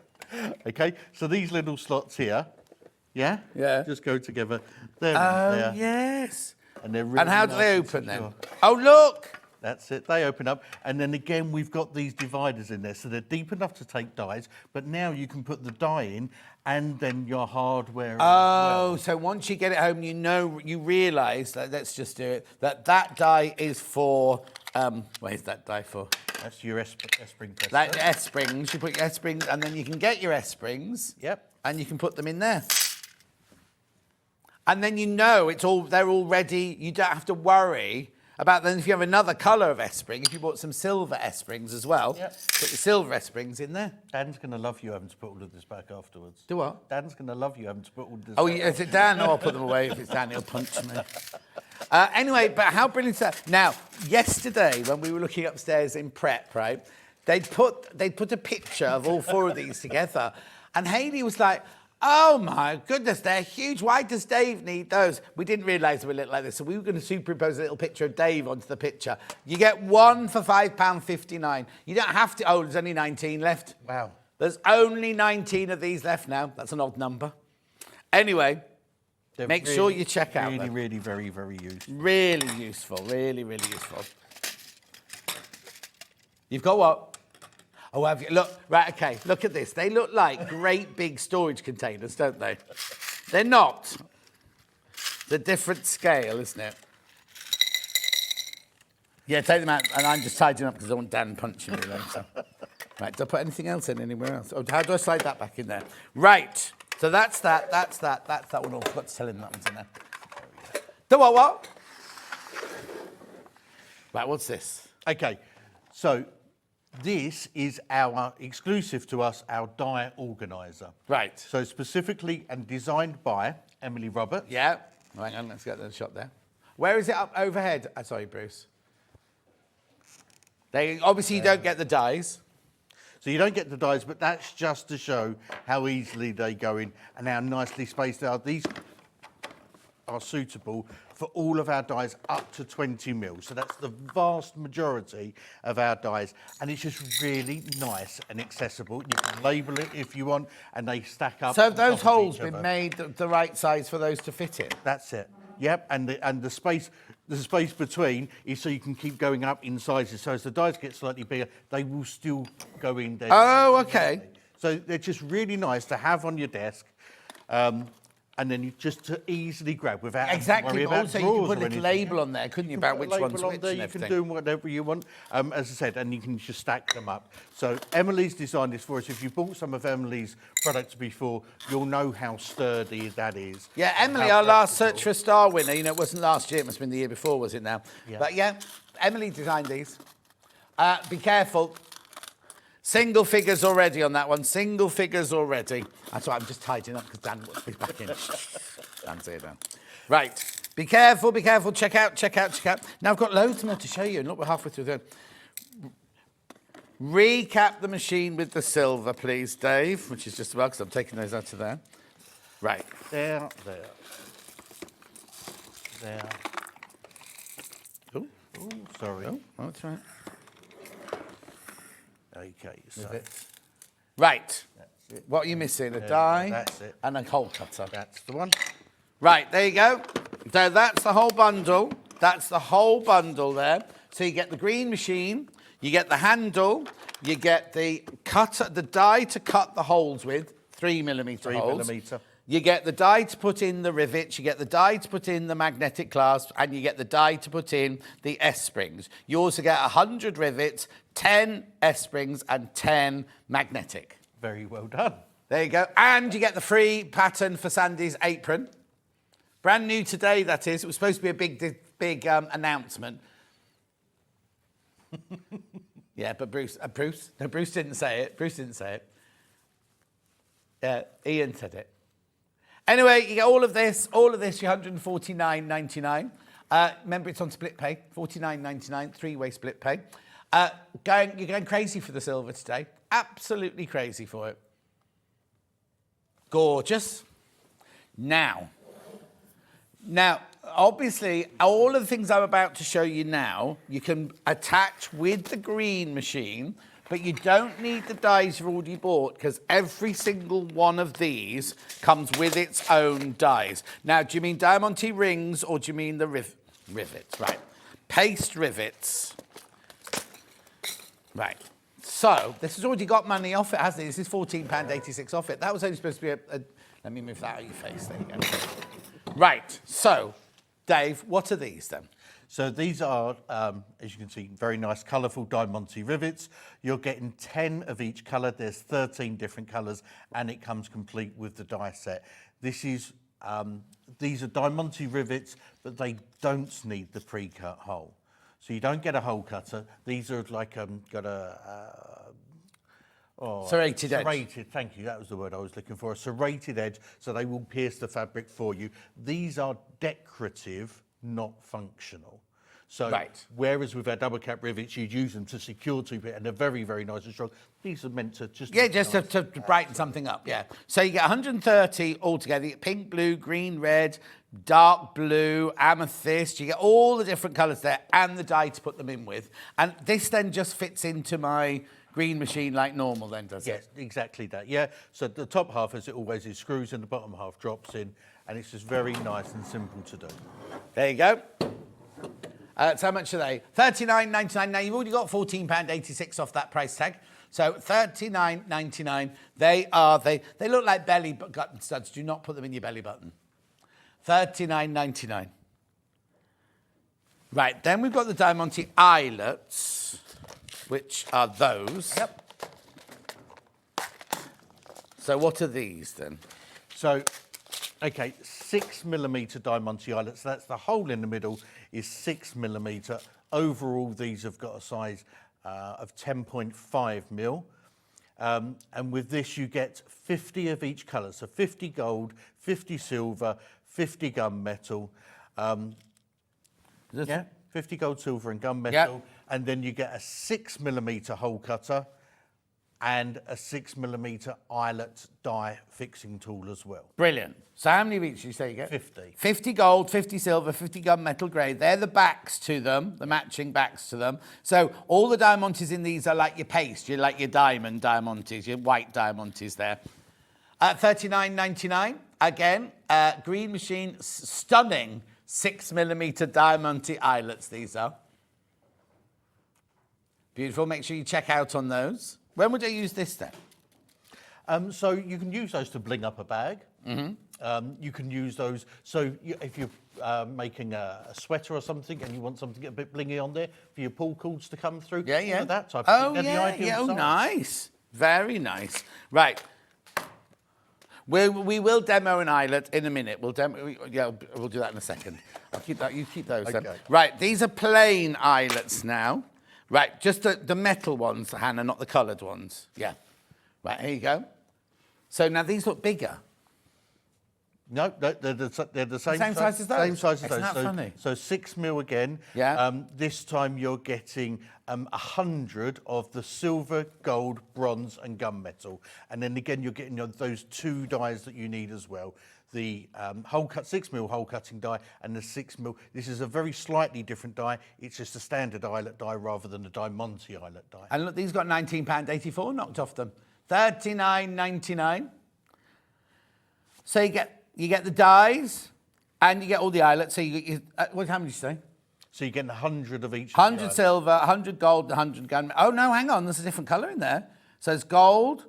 okay. So these little slots here, yeah, Yeah. just go together. There, Oh, there, yes. and they're really And how do nice they and open then? secure. Oh, look. That's it, they open up. And then again, we've got these dividers in there. So they're deep enough to take dies, but now you can put the die in and then your hardware as Oh, well. so once you get it home, you realise that, let's just do it, that die is for, what is that die for? That's your S-spring tester. Like S-springs, you put your S-springs, and then you can get your S-springs. Yep. And you can put them in there. And then you know they're all ready. You don't have to worry about then if you have another colour of S-spring, if you bought some silver S-springs as well, Yep. put your silver S-springs in there. Dan's going to love you having to put all of this back afterwards. Do what? Dan's going to love you having to put all this Oh, back. is it Dan? No, I'll put them away. If it's Dan, he'll punch me. Anyway, but how brilliant is that? Now, yesterday, when we were looking upstairs in prep, right, they'd put a picture of all four of these together, and Hayley was like, oh my goodness, they're huge. Why does Dave need those? We didn't realise they were little like this, so we were going to superimpose a little picture of Dave onto the picture. You get one for £5.59. You don't have to. Oh, there's only 19 left. Wow. There's only 19 of these left now. That's an odd number. Anyway, They're make really, sure you check out Really, them. really, very, very useful. Really useful. Really, really useful. You've got what? Oh, have you? Look, right, okay, look at this. They look like great big storage containers, don't they? They're not. It's a different scale, isn't it? Yeah, take them out, and I'm just tidying up because I don't want Dan punching me then. So. Right, do I put anything else in anywhere else? Oh, how do I slide that back in there? Right, so that's that one. Oh, I forgot to tell him that one's in there. The what? Right, what's this? Okay, so this is our exclusive to us, our die organizer. Right. So specifically and designed by Emily Roberts. Yeah. Hang on, let's get the shot there. Where is it up overhead? Sorry, Bruce. Obviously, you don't get the dies. So you don't get the dies, but that's just to show how easily they go in and how nicely spaced they are. These are suitable for all of our dies up to 20 mil. So that's the vast majority of our dies. And it's just really nice and accessible. You can label it if you want, and they stack up. So have on those top of holes each been other. made the right size for those to fit in? That's it. Yep, and the space between is so you can keep going up in sizes. So as the dies get slightly bigger, they will still go in there. Oh, okay. So they're just really nice to have on your desk. And then you just to easily grab without having to Exactly, worry but about also you could drawers put a or little anything. label on there, couldn't you, can about put a which one's label on which there, and you can everything. do whatever you want, as I said, and you can just stack them up. So Emily's designed this for us. If you bought some of Emily's products before, you'll know how sturdy that is. Yeah, and Emily, how our last flexible. Search for a Star winner, you know, it wasn't last year, it must have been the year before, was it now? Yeah. But yeah, Emily designed these. Be careful. Single figures already on that one, single figures already. That's why I'm just tidying up because Dan wants to be back in. Dan's here now. Right, be careful, check out. Now I've got loads more to show you and look, we're halfway through there. Recap the machine with the silver, please, Dave, which is just about because I'm taking those out of there. Right. There. Oh, Sorry. oh, that's right. Okay, so Right. that's it. What are you missing? A die that's it. and a hole cutter. That's the one. Right, there you go. So that's the whole bundle. That's the whole bundle there. So you get the green machine, you get the handle, you get the cutter, the die to cut the holes with, 3mm 3 holes. millimetre. You get the die to put in the rivets, you get the die to put in the magnetic clasp, and you get the die to put in the S-springs. You also get 100 rivets, 10 S-springs, and 10 magnetic. Very well done. There you go. And you get the free pattern for Sandy's apron. Brand new today, that is. It was supposed to be a big announcement. Yeah, but Bruce didn't say it. Bruce didn't say it. Yeah, Ian said it. Anyway, you get all of this, you're $149.99. Remember, it's on split pay, $49.99, three-way split pay. You're going crazy for the silver today. Absolutely crazy for it. Gorgeous. Now, obviously, all of the things I'm about to show you now, you can attach with the green machine, but you don't need the dies you've already bought because every single one of these comes with its own dies. Now, do you mean Diamante rings or do you mean the rivets? Right. Paste rivets. Right. So, this has already got money off it, hasn't it? This is £14.86 off it. That was only supposed to be let me move that out of your face. There you go. Right. So, Dave, what are these then? So these are, as you can see, very nice, colourful Diamante rivets. You're getting 10 of each colour. There's 13 different colours, and it comes complete with the die set. This is, these are Diamante rivets, but they don't need the pre-cut hole. So you don't get a hole cutter. These are like got a serrated edge. Serrated, thank you, that was the word I was looking for. A serrated edge, so they will pierce the fabric for you. These are decorative, not functional. So whereas with our double cap rivets, you'd use them to secure to it, and they're very, very nice and strong. These are meant to just... Yeah, just nice. to brighten something up, yeah. So you get 130 altogether. You get pink, blue, green, red, dark blue, amethyst. You get all the different colours there and the die to put them in with. And this then just fits into my green machine like normal then, does it? Yes, exactly that, yeah. So the top half, as it always is, screws in, the bottom half drops in, and it's just very nice and simple to do. There you go. So how much are they? $39.99. Now, you've already got £14.86 off that price tag. So $39.99. They look like belly button studs. Do not put them in your belly button. $39.99. Right, then we've got the Diamante eyelets, which are those. Yep. So what are these then? So, okay, 6mm Diamante eyelets. That's the hole in the middle is 6mm. Overall, these have got a size of 10.5mm. And with this, you get 50 of each colour. So 50 gold, 50 silver, 50 gunmetal. Yeah, 50 gold, silver and gunmetal. Yep. And then you get a 6mm hole cutter and a 6mm eyelet die fixing tool as well. Brilliant. So how many of each do you say you get? 50. 50 gold, 50 silver, 50 gunmetal grey. They're the backs to them, the matching backs to them. So all the diamantes in these are like your paste, you're like your diamond diamantes, your white diamantes there. $39.99. Again, green machine, stunning 6mm diamante eyelets these are. Beautiful. Make sure you check out on those. When would I use this then? So you can use those to bling up a bag. You can use those, so if you're making a sweater or something and you want something a bit blingy on there for your pull cords to come through. Yeah, you know, that type of thing. They're the ideal Oh, size. nice. Very nice. Right. We will demo an eyelet in a minute. We'll do that in a second. I'll keep that. You keep those. Then. Okay. Right. These are plain eyelets now. Right. Just the metal ones, Hannah, not the coloured ones. Yeah. Right. Here you go. So now these look bigger. No, they're the same size as those? Same size as Isn't those. that funny? So 6 mil again. Yeah. This time you're getting 100 of the silver, gold, bronze, and gunmetal, and then again you're getting those 2 dyes that you need as well. The 6 mil hole cutting die and the 6 mil. This is a very slightly different die. It's just a standard eyelet die rather than a Diamante eyelet die. And look, these got £19.84 knocked off them. $39.99. So you get the dyes and you get all the eyelets. So how many did you say? So you're getting 100 of each. 100 silver, 100 gold, 100 gun. Oh, no, hang on. There's a different colour in there. So it's gold,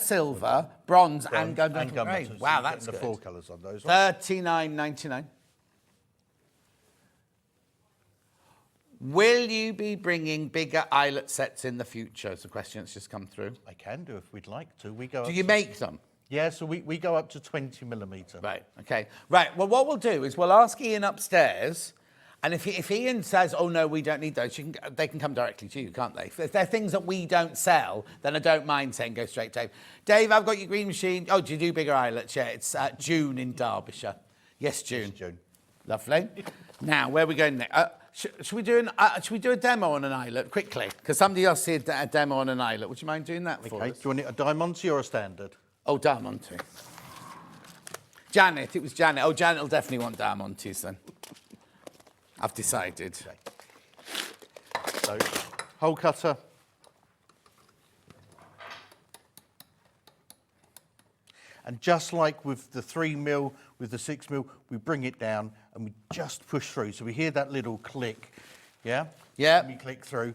silver, bronze and gunmetal. gunmetal. So Wow, you're that's getting good. the 4 colours on those. $39.99. Will you be bringing bigger eyelet sets in the future? It's a question that's just come through. I can do if we'd like to. We go. Do you make them? Yeah, so we go up to 20 millimetre. Right, okay. Right, well, what we'll do is we'll ask Ian upstairs, and if Ian says, oh, no, we don't need those, they can come directly to you, can't they? If they're things that we don't sell, then I don't mind saying go straight to Dave. Dave, I've got your green machine. Oh, do you do bigger eyelets? Yeah, it's June in Derbyshire. Yes, June. Yes, June. Lovely. Now, where are we going next? Should we do a demo on an eyelet quickly? Because somebody else did a demo on an eyelet. Would you mind doing that for Okay, us? do you want it a Diamante or a standard? Oh, Diamante. Janet, it was Janet. Oh, Janet will definitely want Diamantes then. I've decided. Okay. So, hole cutter. And just like with the 3 mil, with the 6 mil, we bring it down and we just push through. So we hear that little click, yeah? Yeah. And we click through,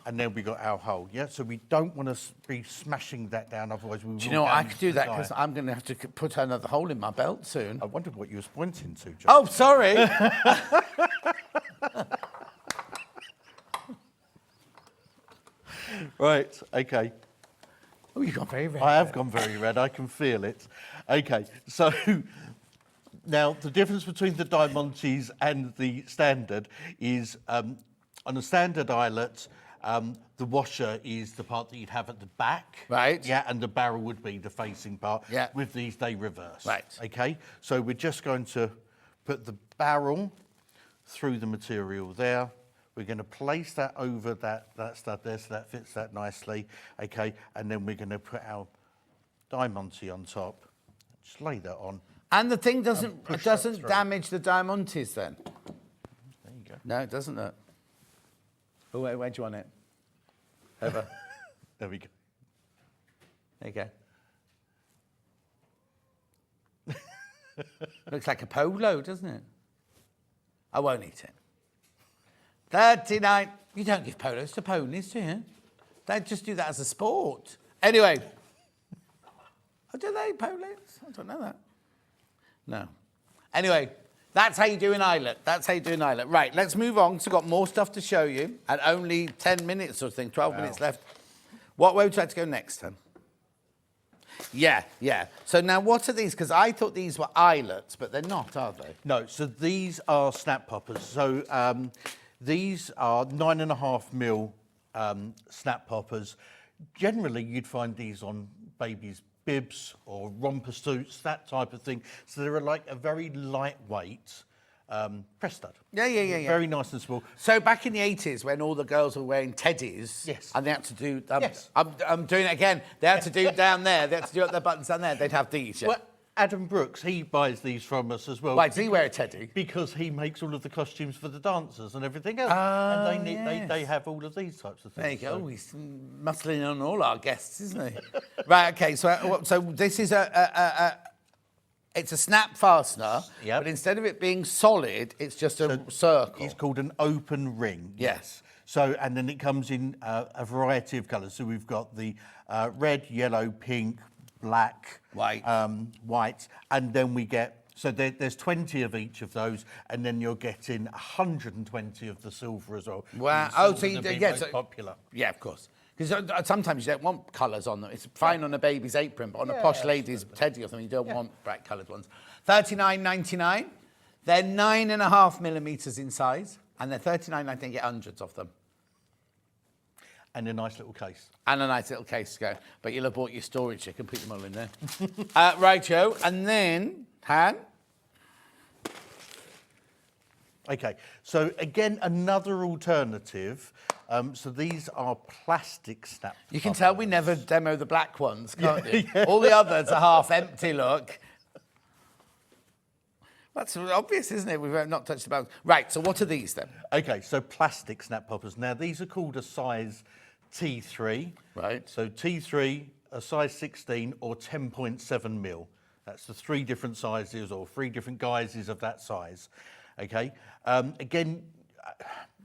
and then we got our hole, yeah? So we don't want to be smashing that down, otherwise we will. Do you know what? I could do damage the that die. because I'm going to have to put another hole in my belt soon. I wondered what you was pointing to, John. Oh, sorry. Right, okay. Oh, you've gone very red. I have gone very red, I can feel it. Okay, so now the difference between the Diamantes and the standard is on a standard eyelet, the washer is the part that you'd have at the back. Right. Yeah, and the barrel would be the facing part. Yeah. With these, they reverse. Right. Okay, so we're just going to put the barrel through the material there. We're going to place that over that stud there, so that fits that nicely. Okay, and then we're going to put our Diamante on top. Just lay that on. And the thing doesn't push that through. damage the Diamantes then? There you go. No, it doesn't. Oh, where do you want it? Over. There we go. There you go. Looks like a polo, doesn't it? I won't eat it. 39. You don't give polos to ponies, do you? They just do that as a sport. Anyway. Oh, do they, ponies? I don't know that. No. Anyway, that's how you do an eyelet. Right, let's move on, because we've got more stuff to show you, and only 10 minutes or something, 12 minutes left. Where would you like to go next, then? Yeah. So now what are these? Because I thought these were eyelets, but they're not, are they? No, so these are snap poppers. So these are 9.5 mil snap poppers. Generally, you'd find these on babies' bibs or romper suits, that type of thing. So they're like a very lightweight press stud. Yeah. Very nice and small. So back in the 80s, when all the girls were wearing teddies, Yes. and they had to do, Yes. I'm doing it again. They had to do down there. They had to do up their buttons down there. They'd have these. Yeah. Well, Adam Brooks, he buys these from us as well. Why does he wear a teddy? Because he makes all of the costumes for the dancers and everything else. And they have all of these types of things. There you go. so- Oh, he's muscling on all our guests, isn't he? Right. Okay. So this is it's a snap fastener, Yep. but instead of it being solid, it's just a circle. It's called an open ring. Yes. So, and then it comes in a variety of colours. So we've got the red, yellow, pink, black, White. white, and then we get, so there's 20 of each of those, and then you're getting 120 of the silver as well. Wow. The Oh, so silvers you have do- been yeah, most so- popular. Yeah, of course. Because sometimes you don't want colours on them. It's fine on a baby's apron, but on a posh lady's teddy or something, you don't want bright coloured ones. $39.99. They're 9.5 millimetres in size, and they're $39.99. You get hundreds of them. And a nice little case. And a nice little case to go. But you'll have bought your storage, you can put them all in there. Righto, and then, Han? Okay, so again, another alternative. So these are plastic snap. You can tell we never demo the black ones, can't you? All the others are half empty, look. That's obvious, isn't it? We've not touched the balance. Right, so what are these then? Okay, so plastic snap poppers. Now, these are called a size T3. Right. So T3, a size 16 or 10.7 mil. That's the 3 different sizes or 3 different guises of that size. Okay. Again,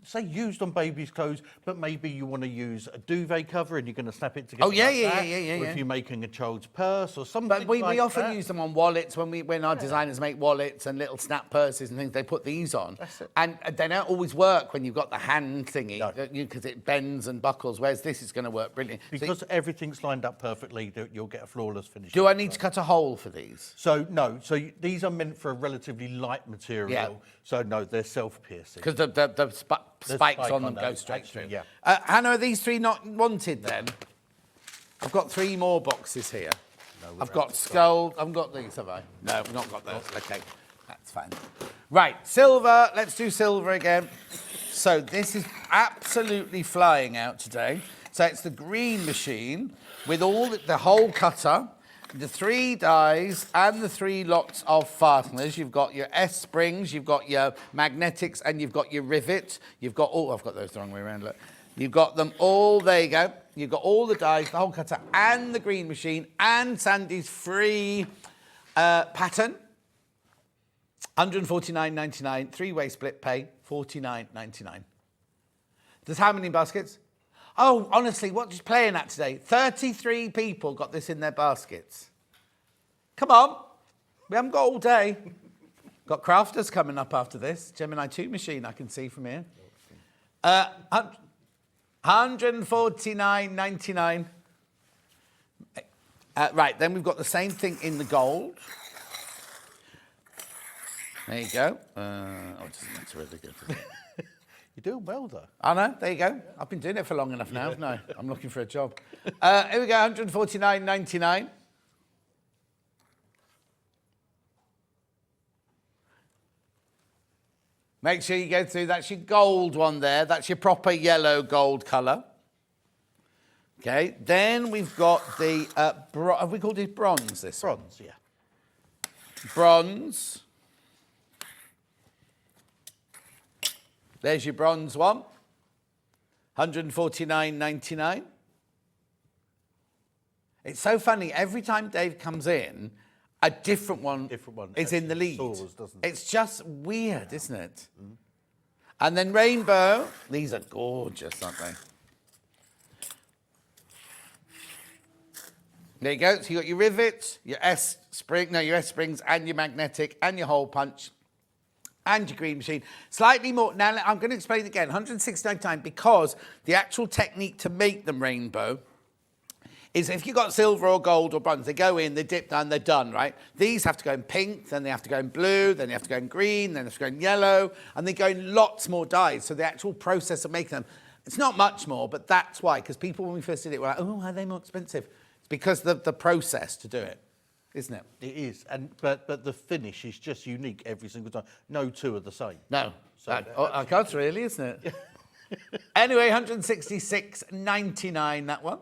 say used on baby's clothes, but maybe you want to use a duvet cover and you're going to snap it together. Oh, yeah, like yeah, that, yeah, yeah, Or yeah. if you're making a child's purse or something But we like often that. use them on wallets when our designers make wallets and little snap purses and things. They put these on, and they don't always work when you've got the hand thingy because it bends and buckles. Whereas this is going to work brilliantly. Because everything's lined up perfectly, you'll get a flawless finish. Do I need to cut a hole for these? So no, these are meant for a relatively light material. Yeah. So no, they're self-piercing. Because the spikes spike on them on go those, straight actually, through. yeah. Hannah, are these 3 not wanted then? I've got 3 more boxes here. I've got skull. I've got these, have I? No, I've not got those. Okay, that's fine. Right, silver. Let's do silver again. So this is absolutely flying out today. So it's the green machine with all the whole cutter, the 3 dies and the 3 lots of fasteners. You've got your S-springs, you've got your magnetics, and you've got your rivet. You've got all, I've got those the wrong way around, look. You've got them all, there you go. You've got all the dies, the whole cutter, and the green machine, and Sandy's free pattern. $149.99, 3-way split pay, $49.99. There's how many baskets? Oh, honestly, what are you playing at today? 33 people got this in their baskets. Come on. We haven't got all day. Got crafters coming up after this. Gemini 2 machine, I can see from here. $149.99. Right, then we've got the same thing in the gold. There you go. That's really good. You're doing well, though. I know, there you go. I've been doing it for long enough now, haven't I? I'm looking for a job. Here we go, $149.99. Make sure you go through, that's your gold one there. That's your proper yellow gold colour. Okay, then we've got the, have we called it bronze, this one? Bronze, yeah. Bronze. There's your bronze one. $149.99. It's so funny, every time Dave comes in, a different one is in the lead. Soars, doesn't it? It's just weird, isn't it? Mm. And then rainbow. These are gorgeous, aren't they? There you go. So you got your rivets, your your S-springs, and your magnetic, and your hole punch, and your green machine. Slightly more. Now I'm going to explain it again. $169 because the actual technique to make them rainbow is if you've got silver or gold or bronze, they go in, they dip down, they're done, right? These have to go in pink, then they have to go in blue, then they have to go in green, then they have to go in yellow, and they go in lots more dyes. So the actual process of making them, it's not much more, but that's why, because people, when we first did it, were like, oh, are they more expensive? It's because of the process to do it, isn't it? It is, but the finish is just unique every single time. No 2 are the same. No. So I can't really, isn't it? Anyway, $166.99, that one.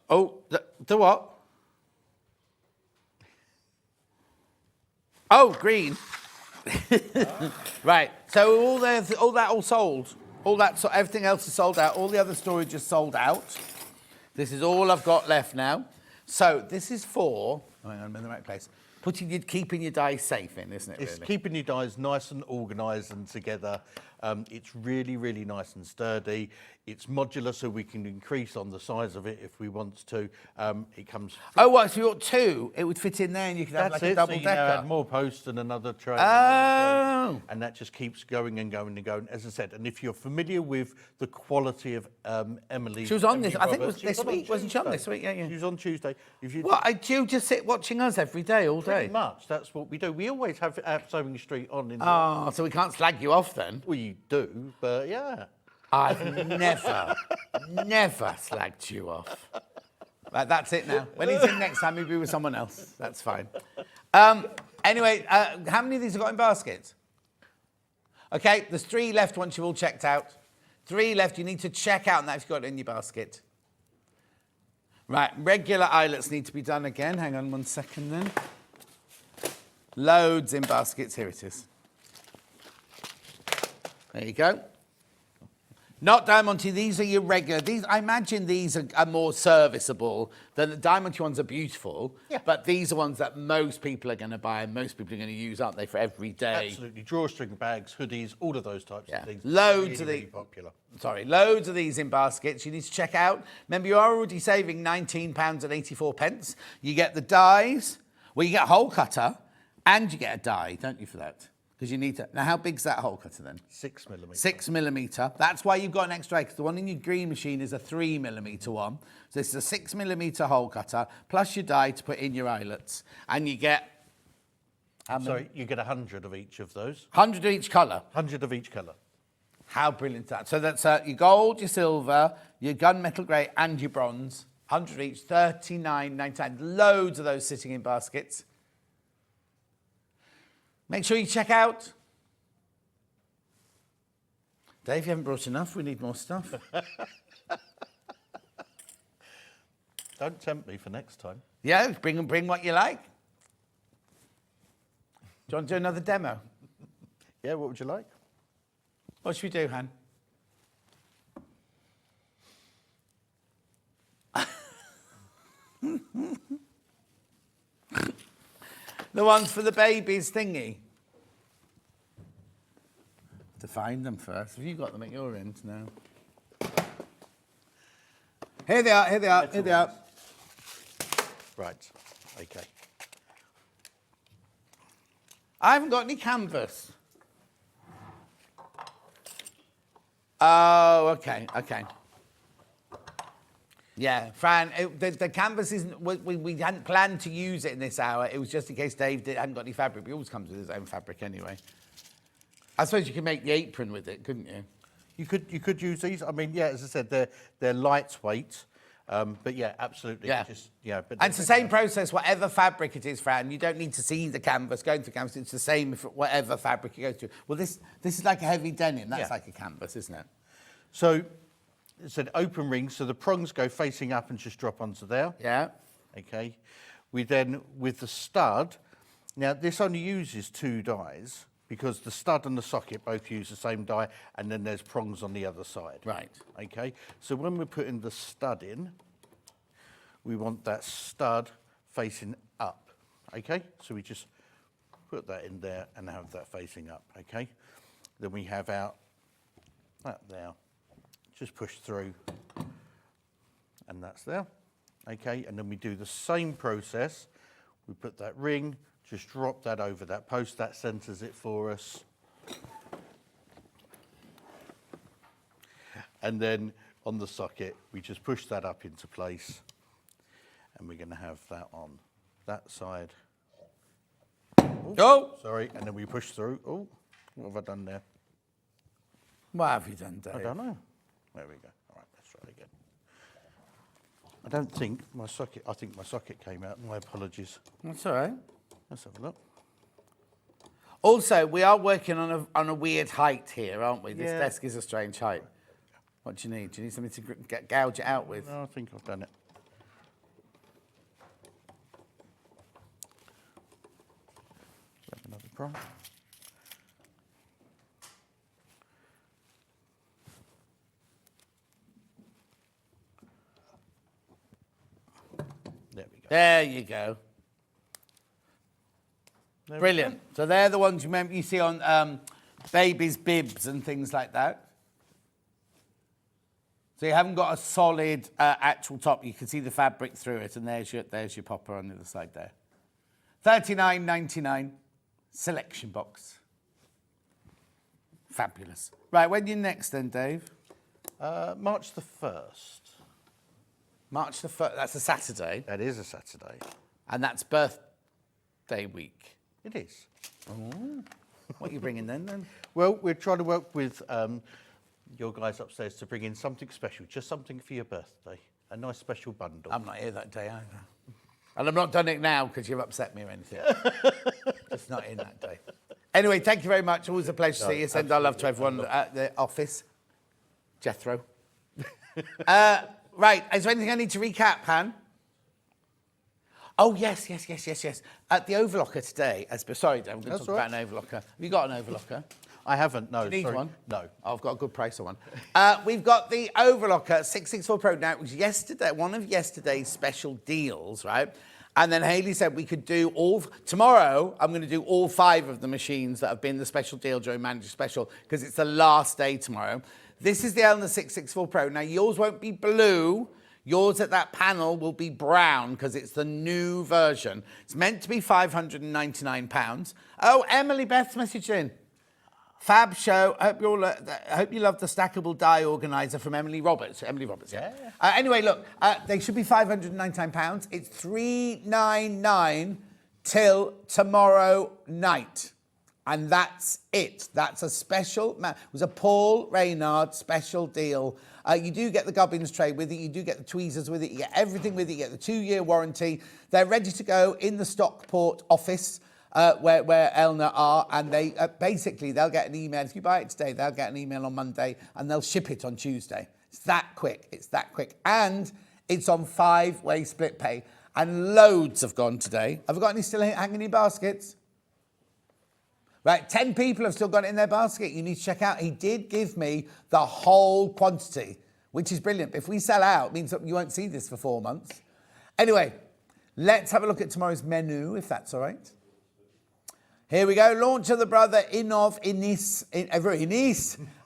The what? Oh, green. Right. So all that all sold. All that, so everything else is sold out. All the other storage is sold out. This is all I've got left now. So this is for, hang on, I'm in the right place. keeping your dies safe in, isn't it? It's really? keeping your dies nice and organised and together. It's really, really nice and sturdy. It's modular, so we can increase on the size of it if we want to. It comes. Oh, what? If you got two, it would fit in there, and you could have That's like a it. double So you now decker. add more posts and another tray. Oh. And that just keeps going and going and going. As I said, and if you're familiar with the quality of Emily, She was on Emily this. I think it Roberts, was she this on week. Wasn't she on Tuesday. this week? Yeah, yeah. She was on Tuesday. If you What? Do you just sit watching us every day, all day? Pretty much. That's what we do. We always have Sewing Street on. In Oh, so we can't slag you off then? we do, but yeah. I've never slagged you off. Right, that's it now. When he's in next time, he'll be with someone else. That's fine. Anyway, how many of these have got in baskets? Okay, there's 3 left once you've all checked out. 3 left. You need to check out on that if you've got it in your basket. Right, regular eyelets need to be done again. Hang on 1 second then. Loads in baskets. Here it is. There you go. Not Diamante, these are your regular. These, I imagine these are more serviceable than the Diamante ones are beautiful, but these are ones that most people are going to buy and most people are going to use, aren't they, for every day? Absolutely. Drawstring bags, hoodies, all of those types of things. Loads of really these. popular. Sorry, loads of these in baskets. You need to check out. Remember, you are already saving £19.84. You get the dies, well, you get a hole cutter, and you get a die, don't you, for that? Because you need to. Now, how big's that hole cutter then? 6 millimetre. 6 millimetre. That's why you've got an extra, because the one in your green machine is a 3 millimetre one. So this is a 6 millimetre hole cutter, plus your die to put in your eyelets. And you get. Sorry, you get 100 of each of those. 100 of each colour. 100 of each colour. How brilliant is that? So that's your gold, your silver, your gunmetal grey, and your bronze. 100 each, $39.99. Loads of those sitting in baskets. Make sure you check out. Dave, you haven't brought enough. We need more stuff. Don't tempt me for next time. Yeah, bring what you like. Do you want to do another demo? Yeah, what would you like? What should we do, Han? The ones for the babies thingy. To find them first. Have you got them at your end now? Here they are, here they are, here they are. Right, okay. I haven't got any canvas. Oh, okay, okay. Yeah, Fran, the canvas isn't, we hadn't planned to use it in this hour. It was just in case Dave hadn't got any fabric. He always comes with his own fabric anyway. I suppose you could make the apron with it, couldn't you? You could use these. I mean, yeah, as I said, they're lightweight. But yeah, absolutely. Yeah. Just, yeah, but And it's the same process, whatever fabric it is, Fran. You don't need to see the canvas, going through canvas. It's the same if whatever fabric you go through. Well, this is like a heavy denim. That's like a canvas, isn't it? So it's an open ring, so the prongs go facing up and just drop onto there. Yeah. Okay. We then, with the stud, now this only uses 2 dies because the stud and the socket both use the same die, and then there's prongs on the other side. Right. Okay. So when we're putting the stud in, we want that stud facing up. Okay. So we just put that in there and have that facing up. Okay. Then we have that there. Just push through, and that's there. Okay, and then we do the same process. We put that ring, just drop that over that post, that centers it for us. And then on the socket, we just push that up into place, and we're going to have that on that side. Oh! Sorry, and then we push through. Oh, what have I done there? What have you done, Dave? I don't know. There we go. All right, let's try it again. I don't think my socket, I think my socket came out. My apologies. That's all right. Let's have a look. Also, we are working on a weird height here, aren't we? This Yeah. desk is a strange height. What do you need? Do you need something to gouge it out with? No, I think I've done it. Grab another prong. There we go. There you go. Brilliant. So they're the ones you see on babies' bibs and things like that. So you haven't got a solid actual top. You can see the fabric through it, and there's your popper on the other side there. $39.99 selection box. Fabulous. Right, when you next then, Dave? March the 1st. March the 1st. That's a Saturday. That is a Saturday. And that's birthday week. It is. Oh. What are you bringing then? Well, we're trying to work with your guys upstairs to bring in something special, just something for your birthday. A nice special bundle. I'm not here that day either. And I'm not done it now because you've upset me or anything. Just not in that day. Anyway, thank you very much. Always a pleasure to see you. Send our love to everyone at the office. Jethro. Right, is there anything I need to recap, Han? Oh, yes. At the overlocker today, sorry, I'm going to talk about an overlocker. Have you got an overlocker? I haven't, no. Do you need one? No. Oh, I've got a good price on one. We've got the overlocker 664 Pro. Now, it was one of yesterday's special deals, right? And then Hayley said we could do tomorrow, I'm going to do all 5 of the machines that have been the special deal during Manager Special, because it's the last day tomorrow. This is the Elna 664 Pro. Now, yours won't be blue. Yours at that panel will be brown because it's the new version. It's meant to be £599. Oh, Emily Beth's messaged in. Fab show. Hope you love the stackable die organizer from Emily Roberts. Yeah. Anyway, look, they should be £599. It's $399 till tomorrow night. And that's it. That's a special, it was a Paul Reynard special deal. You do get the gubbins tray with it. You do get the tweezers with it. You get everything with it. You get the 2-year warranty. They're ready to go in the Stockport office where Elna are. And they basically, they'll get an email. If you buy it today, they'll get an email on Monday and they'll ship it on Tuesday. It's that quick. And it's on 5-way split pay. And loads have gone today. Have we got any still hanging in baskets? Right, 10 people have still got it in their basket. You need to check out. He did give me the whole quantity, which is brilliant. If we sell out, it means that you won't see this for 4 months. Anyway, let's have a look at tomorrow's menu, if that's all right. Here we go. Launch of the Brother Inov Inis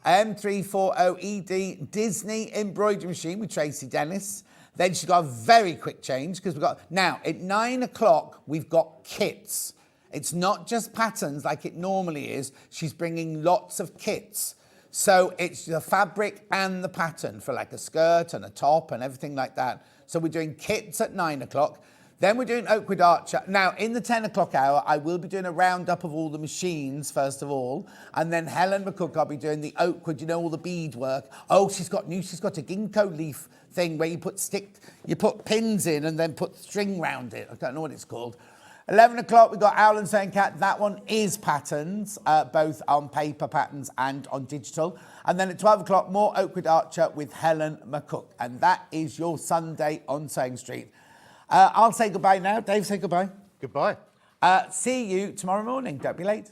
M340ED Disney embroidery machine with Tracy Dennis. Then she's got a very quick change because now at 9 o'clock, we've got kits. It's not just patterns like it normally is. She's bringing lots of kits. So it's the fabric and the pattern for like a skirt and a top and everything like that. So we're doing kits at 9 o'clock. Then we're doing Oakwood Archer. Now, in the 10 o'clock hour, I will be doing a roundup of all the machines, first of all. And then Helen McCook, I'll be doing the Oakwood, all the beadwork. Oh, she's got a ginkgo leaf thing where you put pins in and then put string round it. I don't know what it's called. 11 o'clock, we've got Owl and Saying Cat. That one is patterns, both on paper patterns and on digital. And then at 12 o'clock, more Oakwood Archer with Helen McCook. And that is your Sunday on Sewing Street. I'll say goodbye now. Dave, say goodbye. Goodbye. See you tomorrow morning. Don't be late.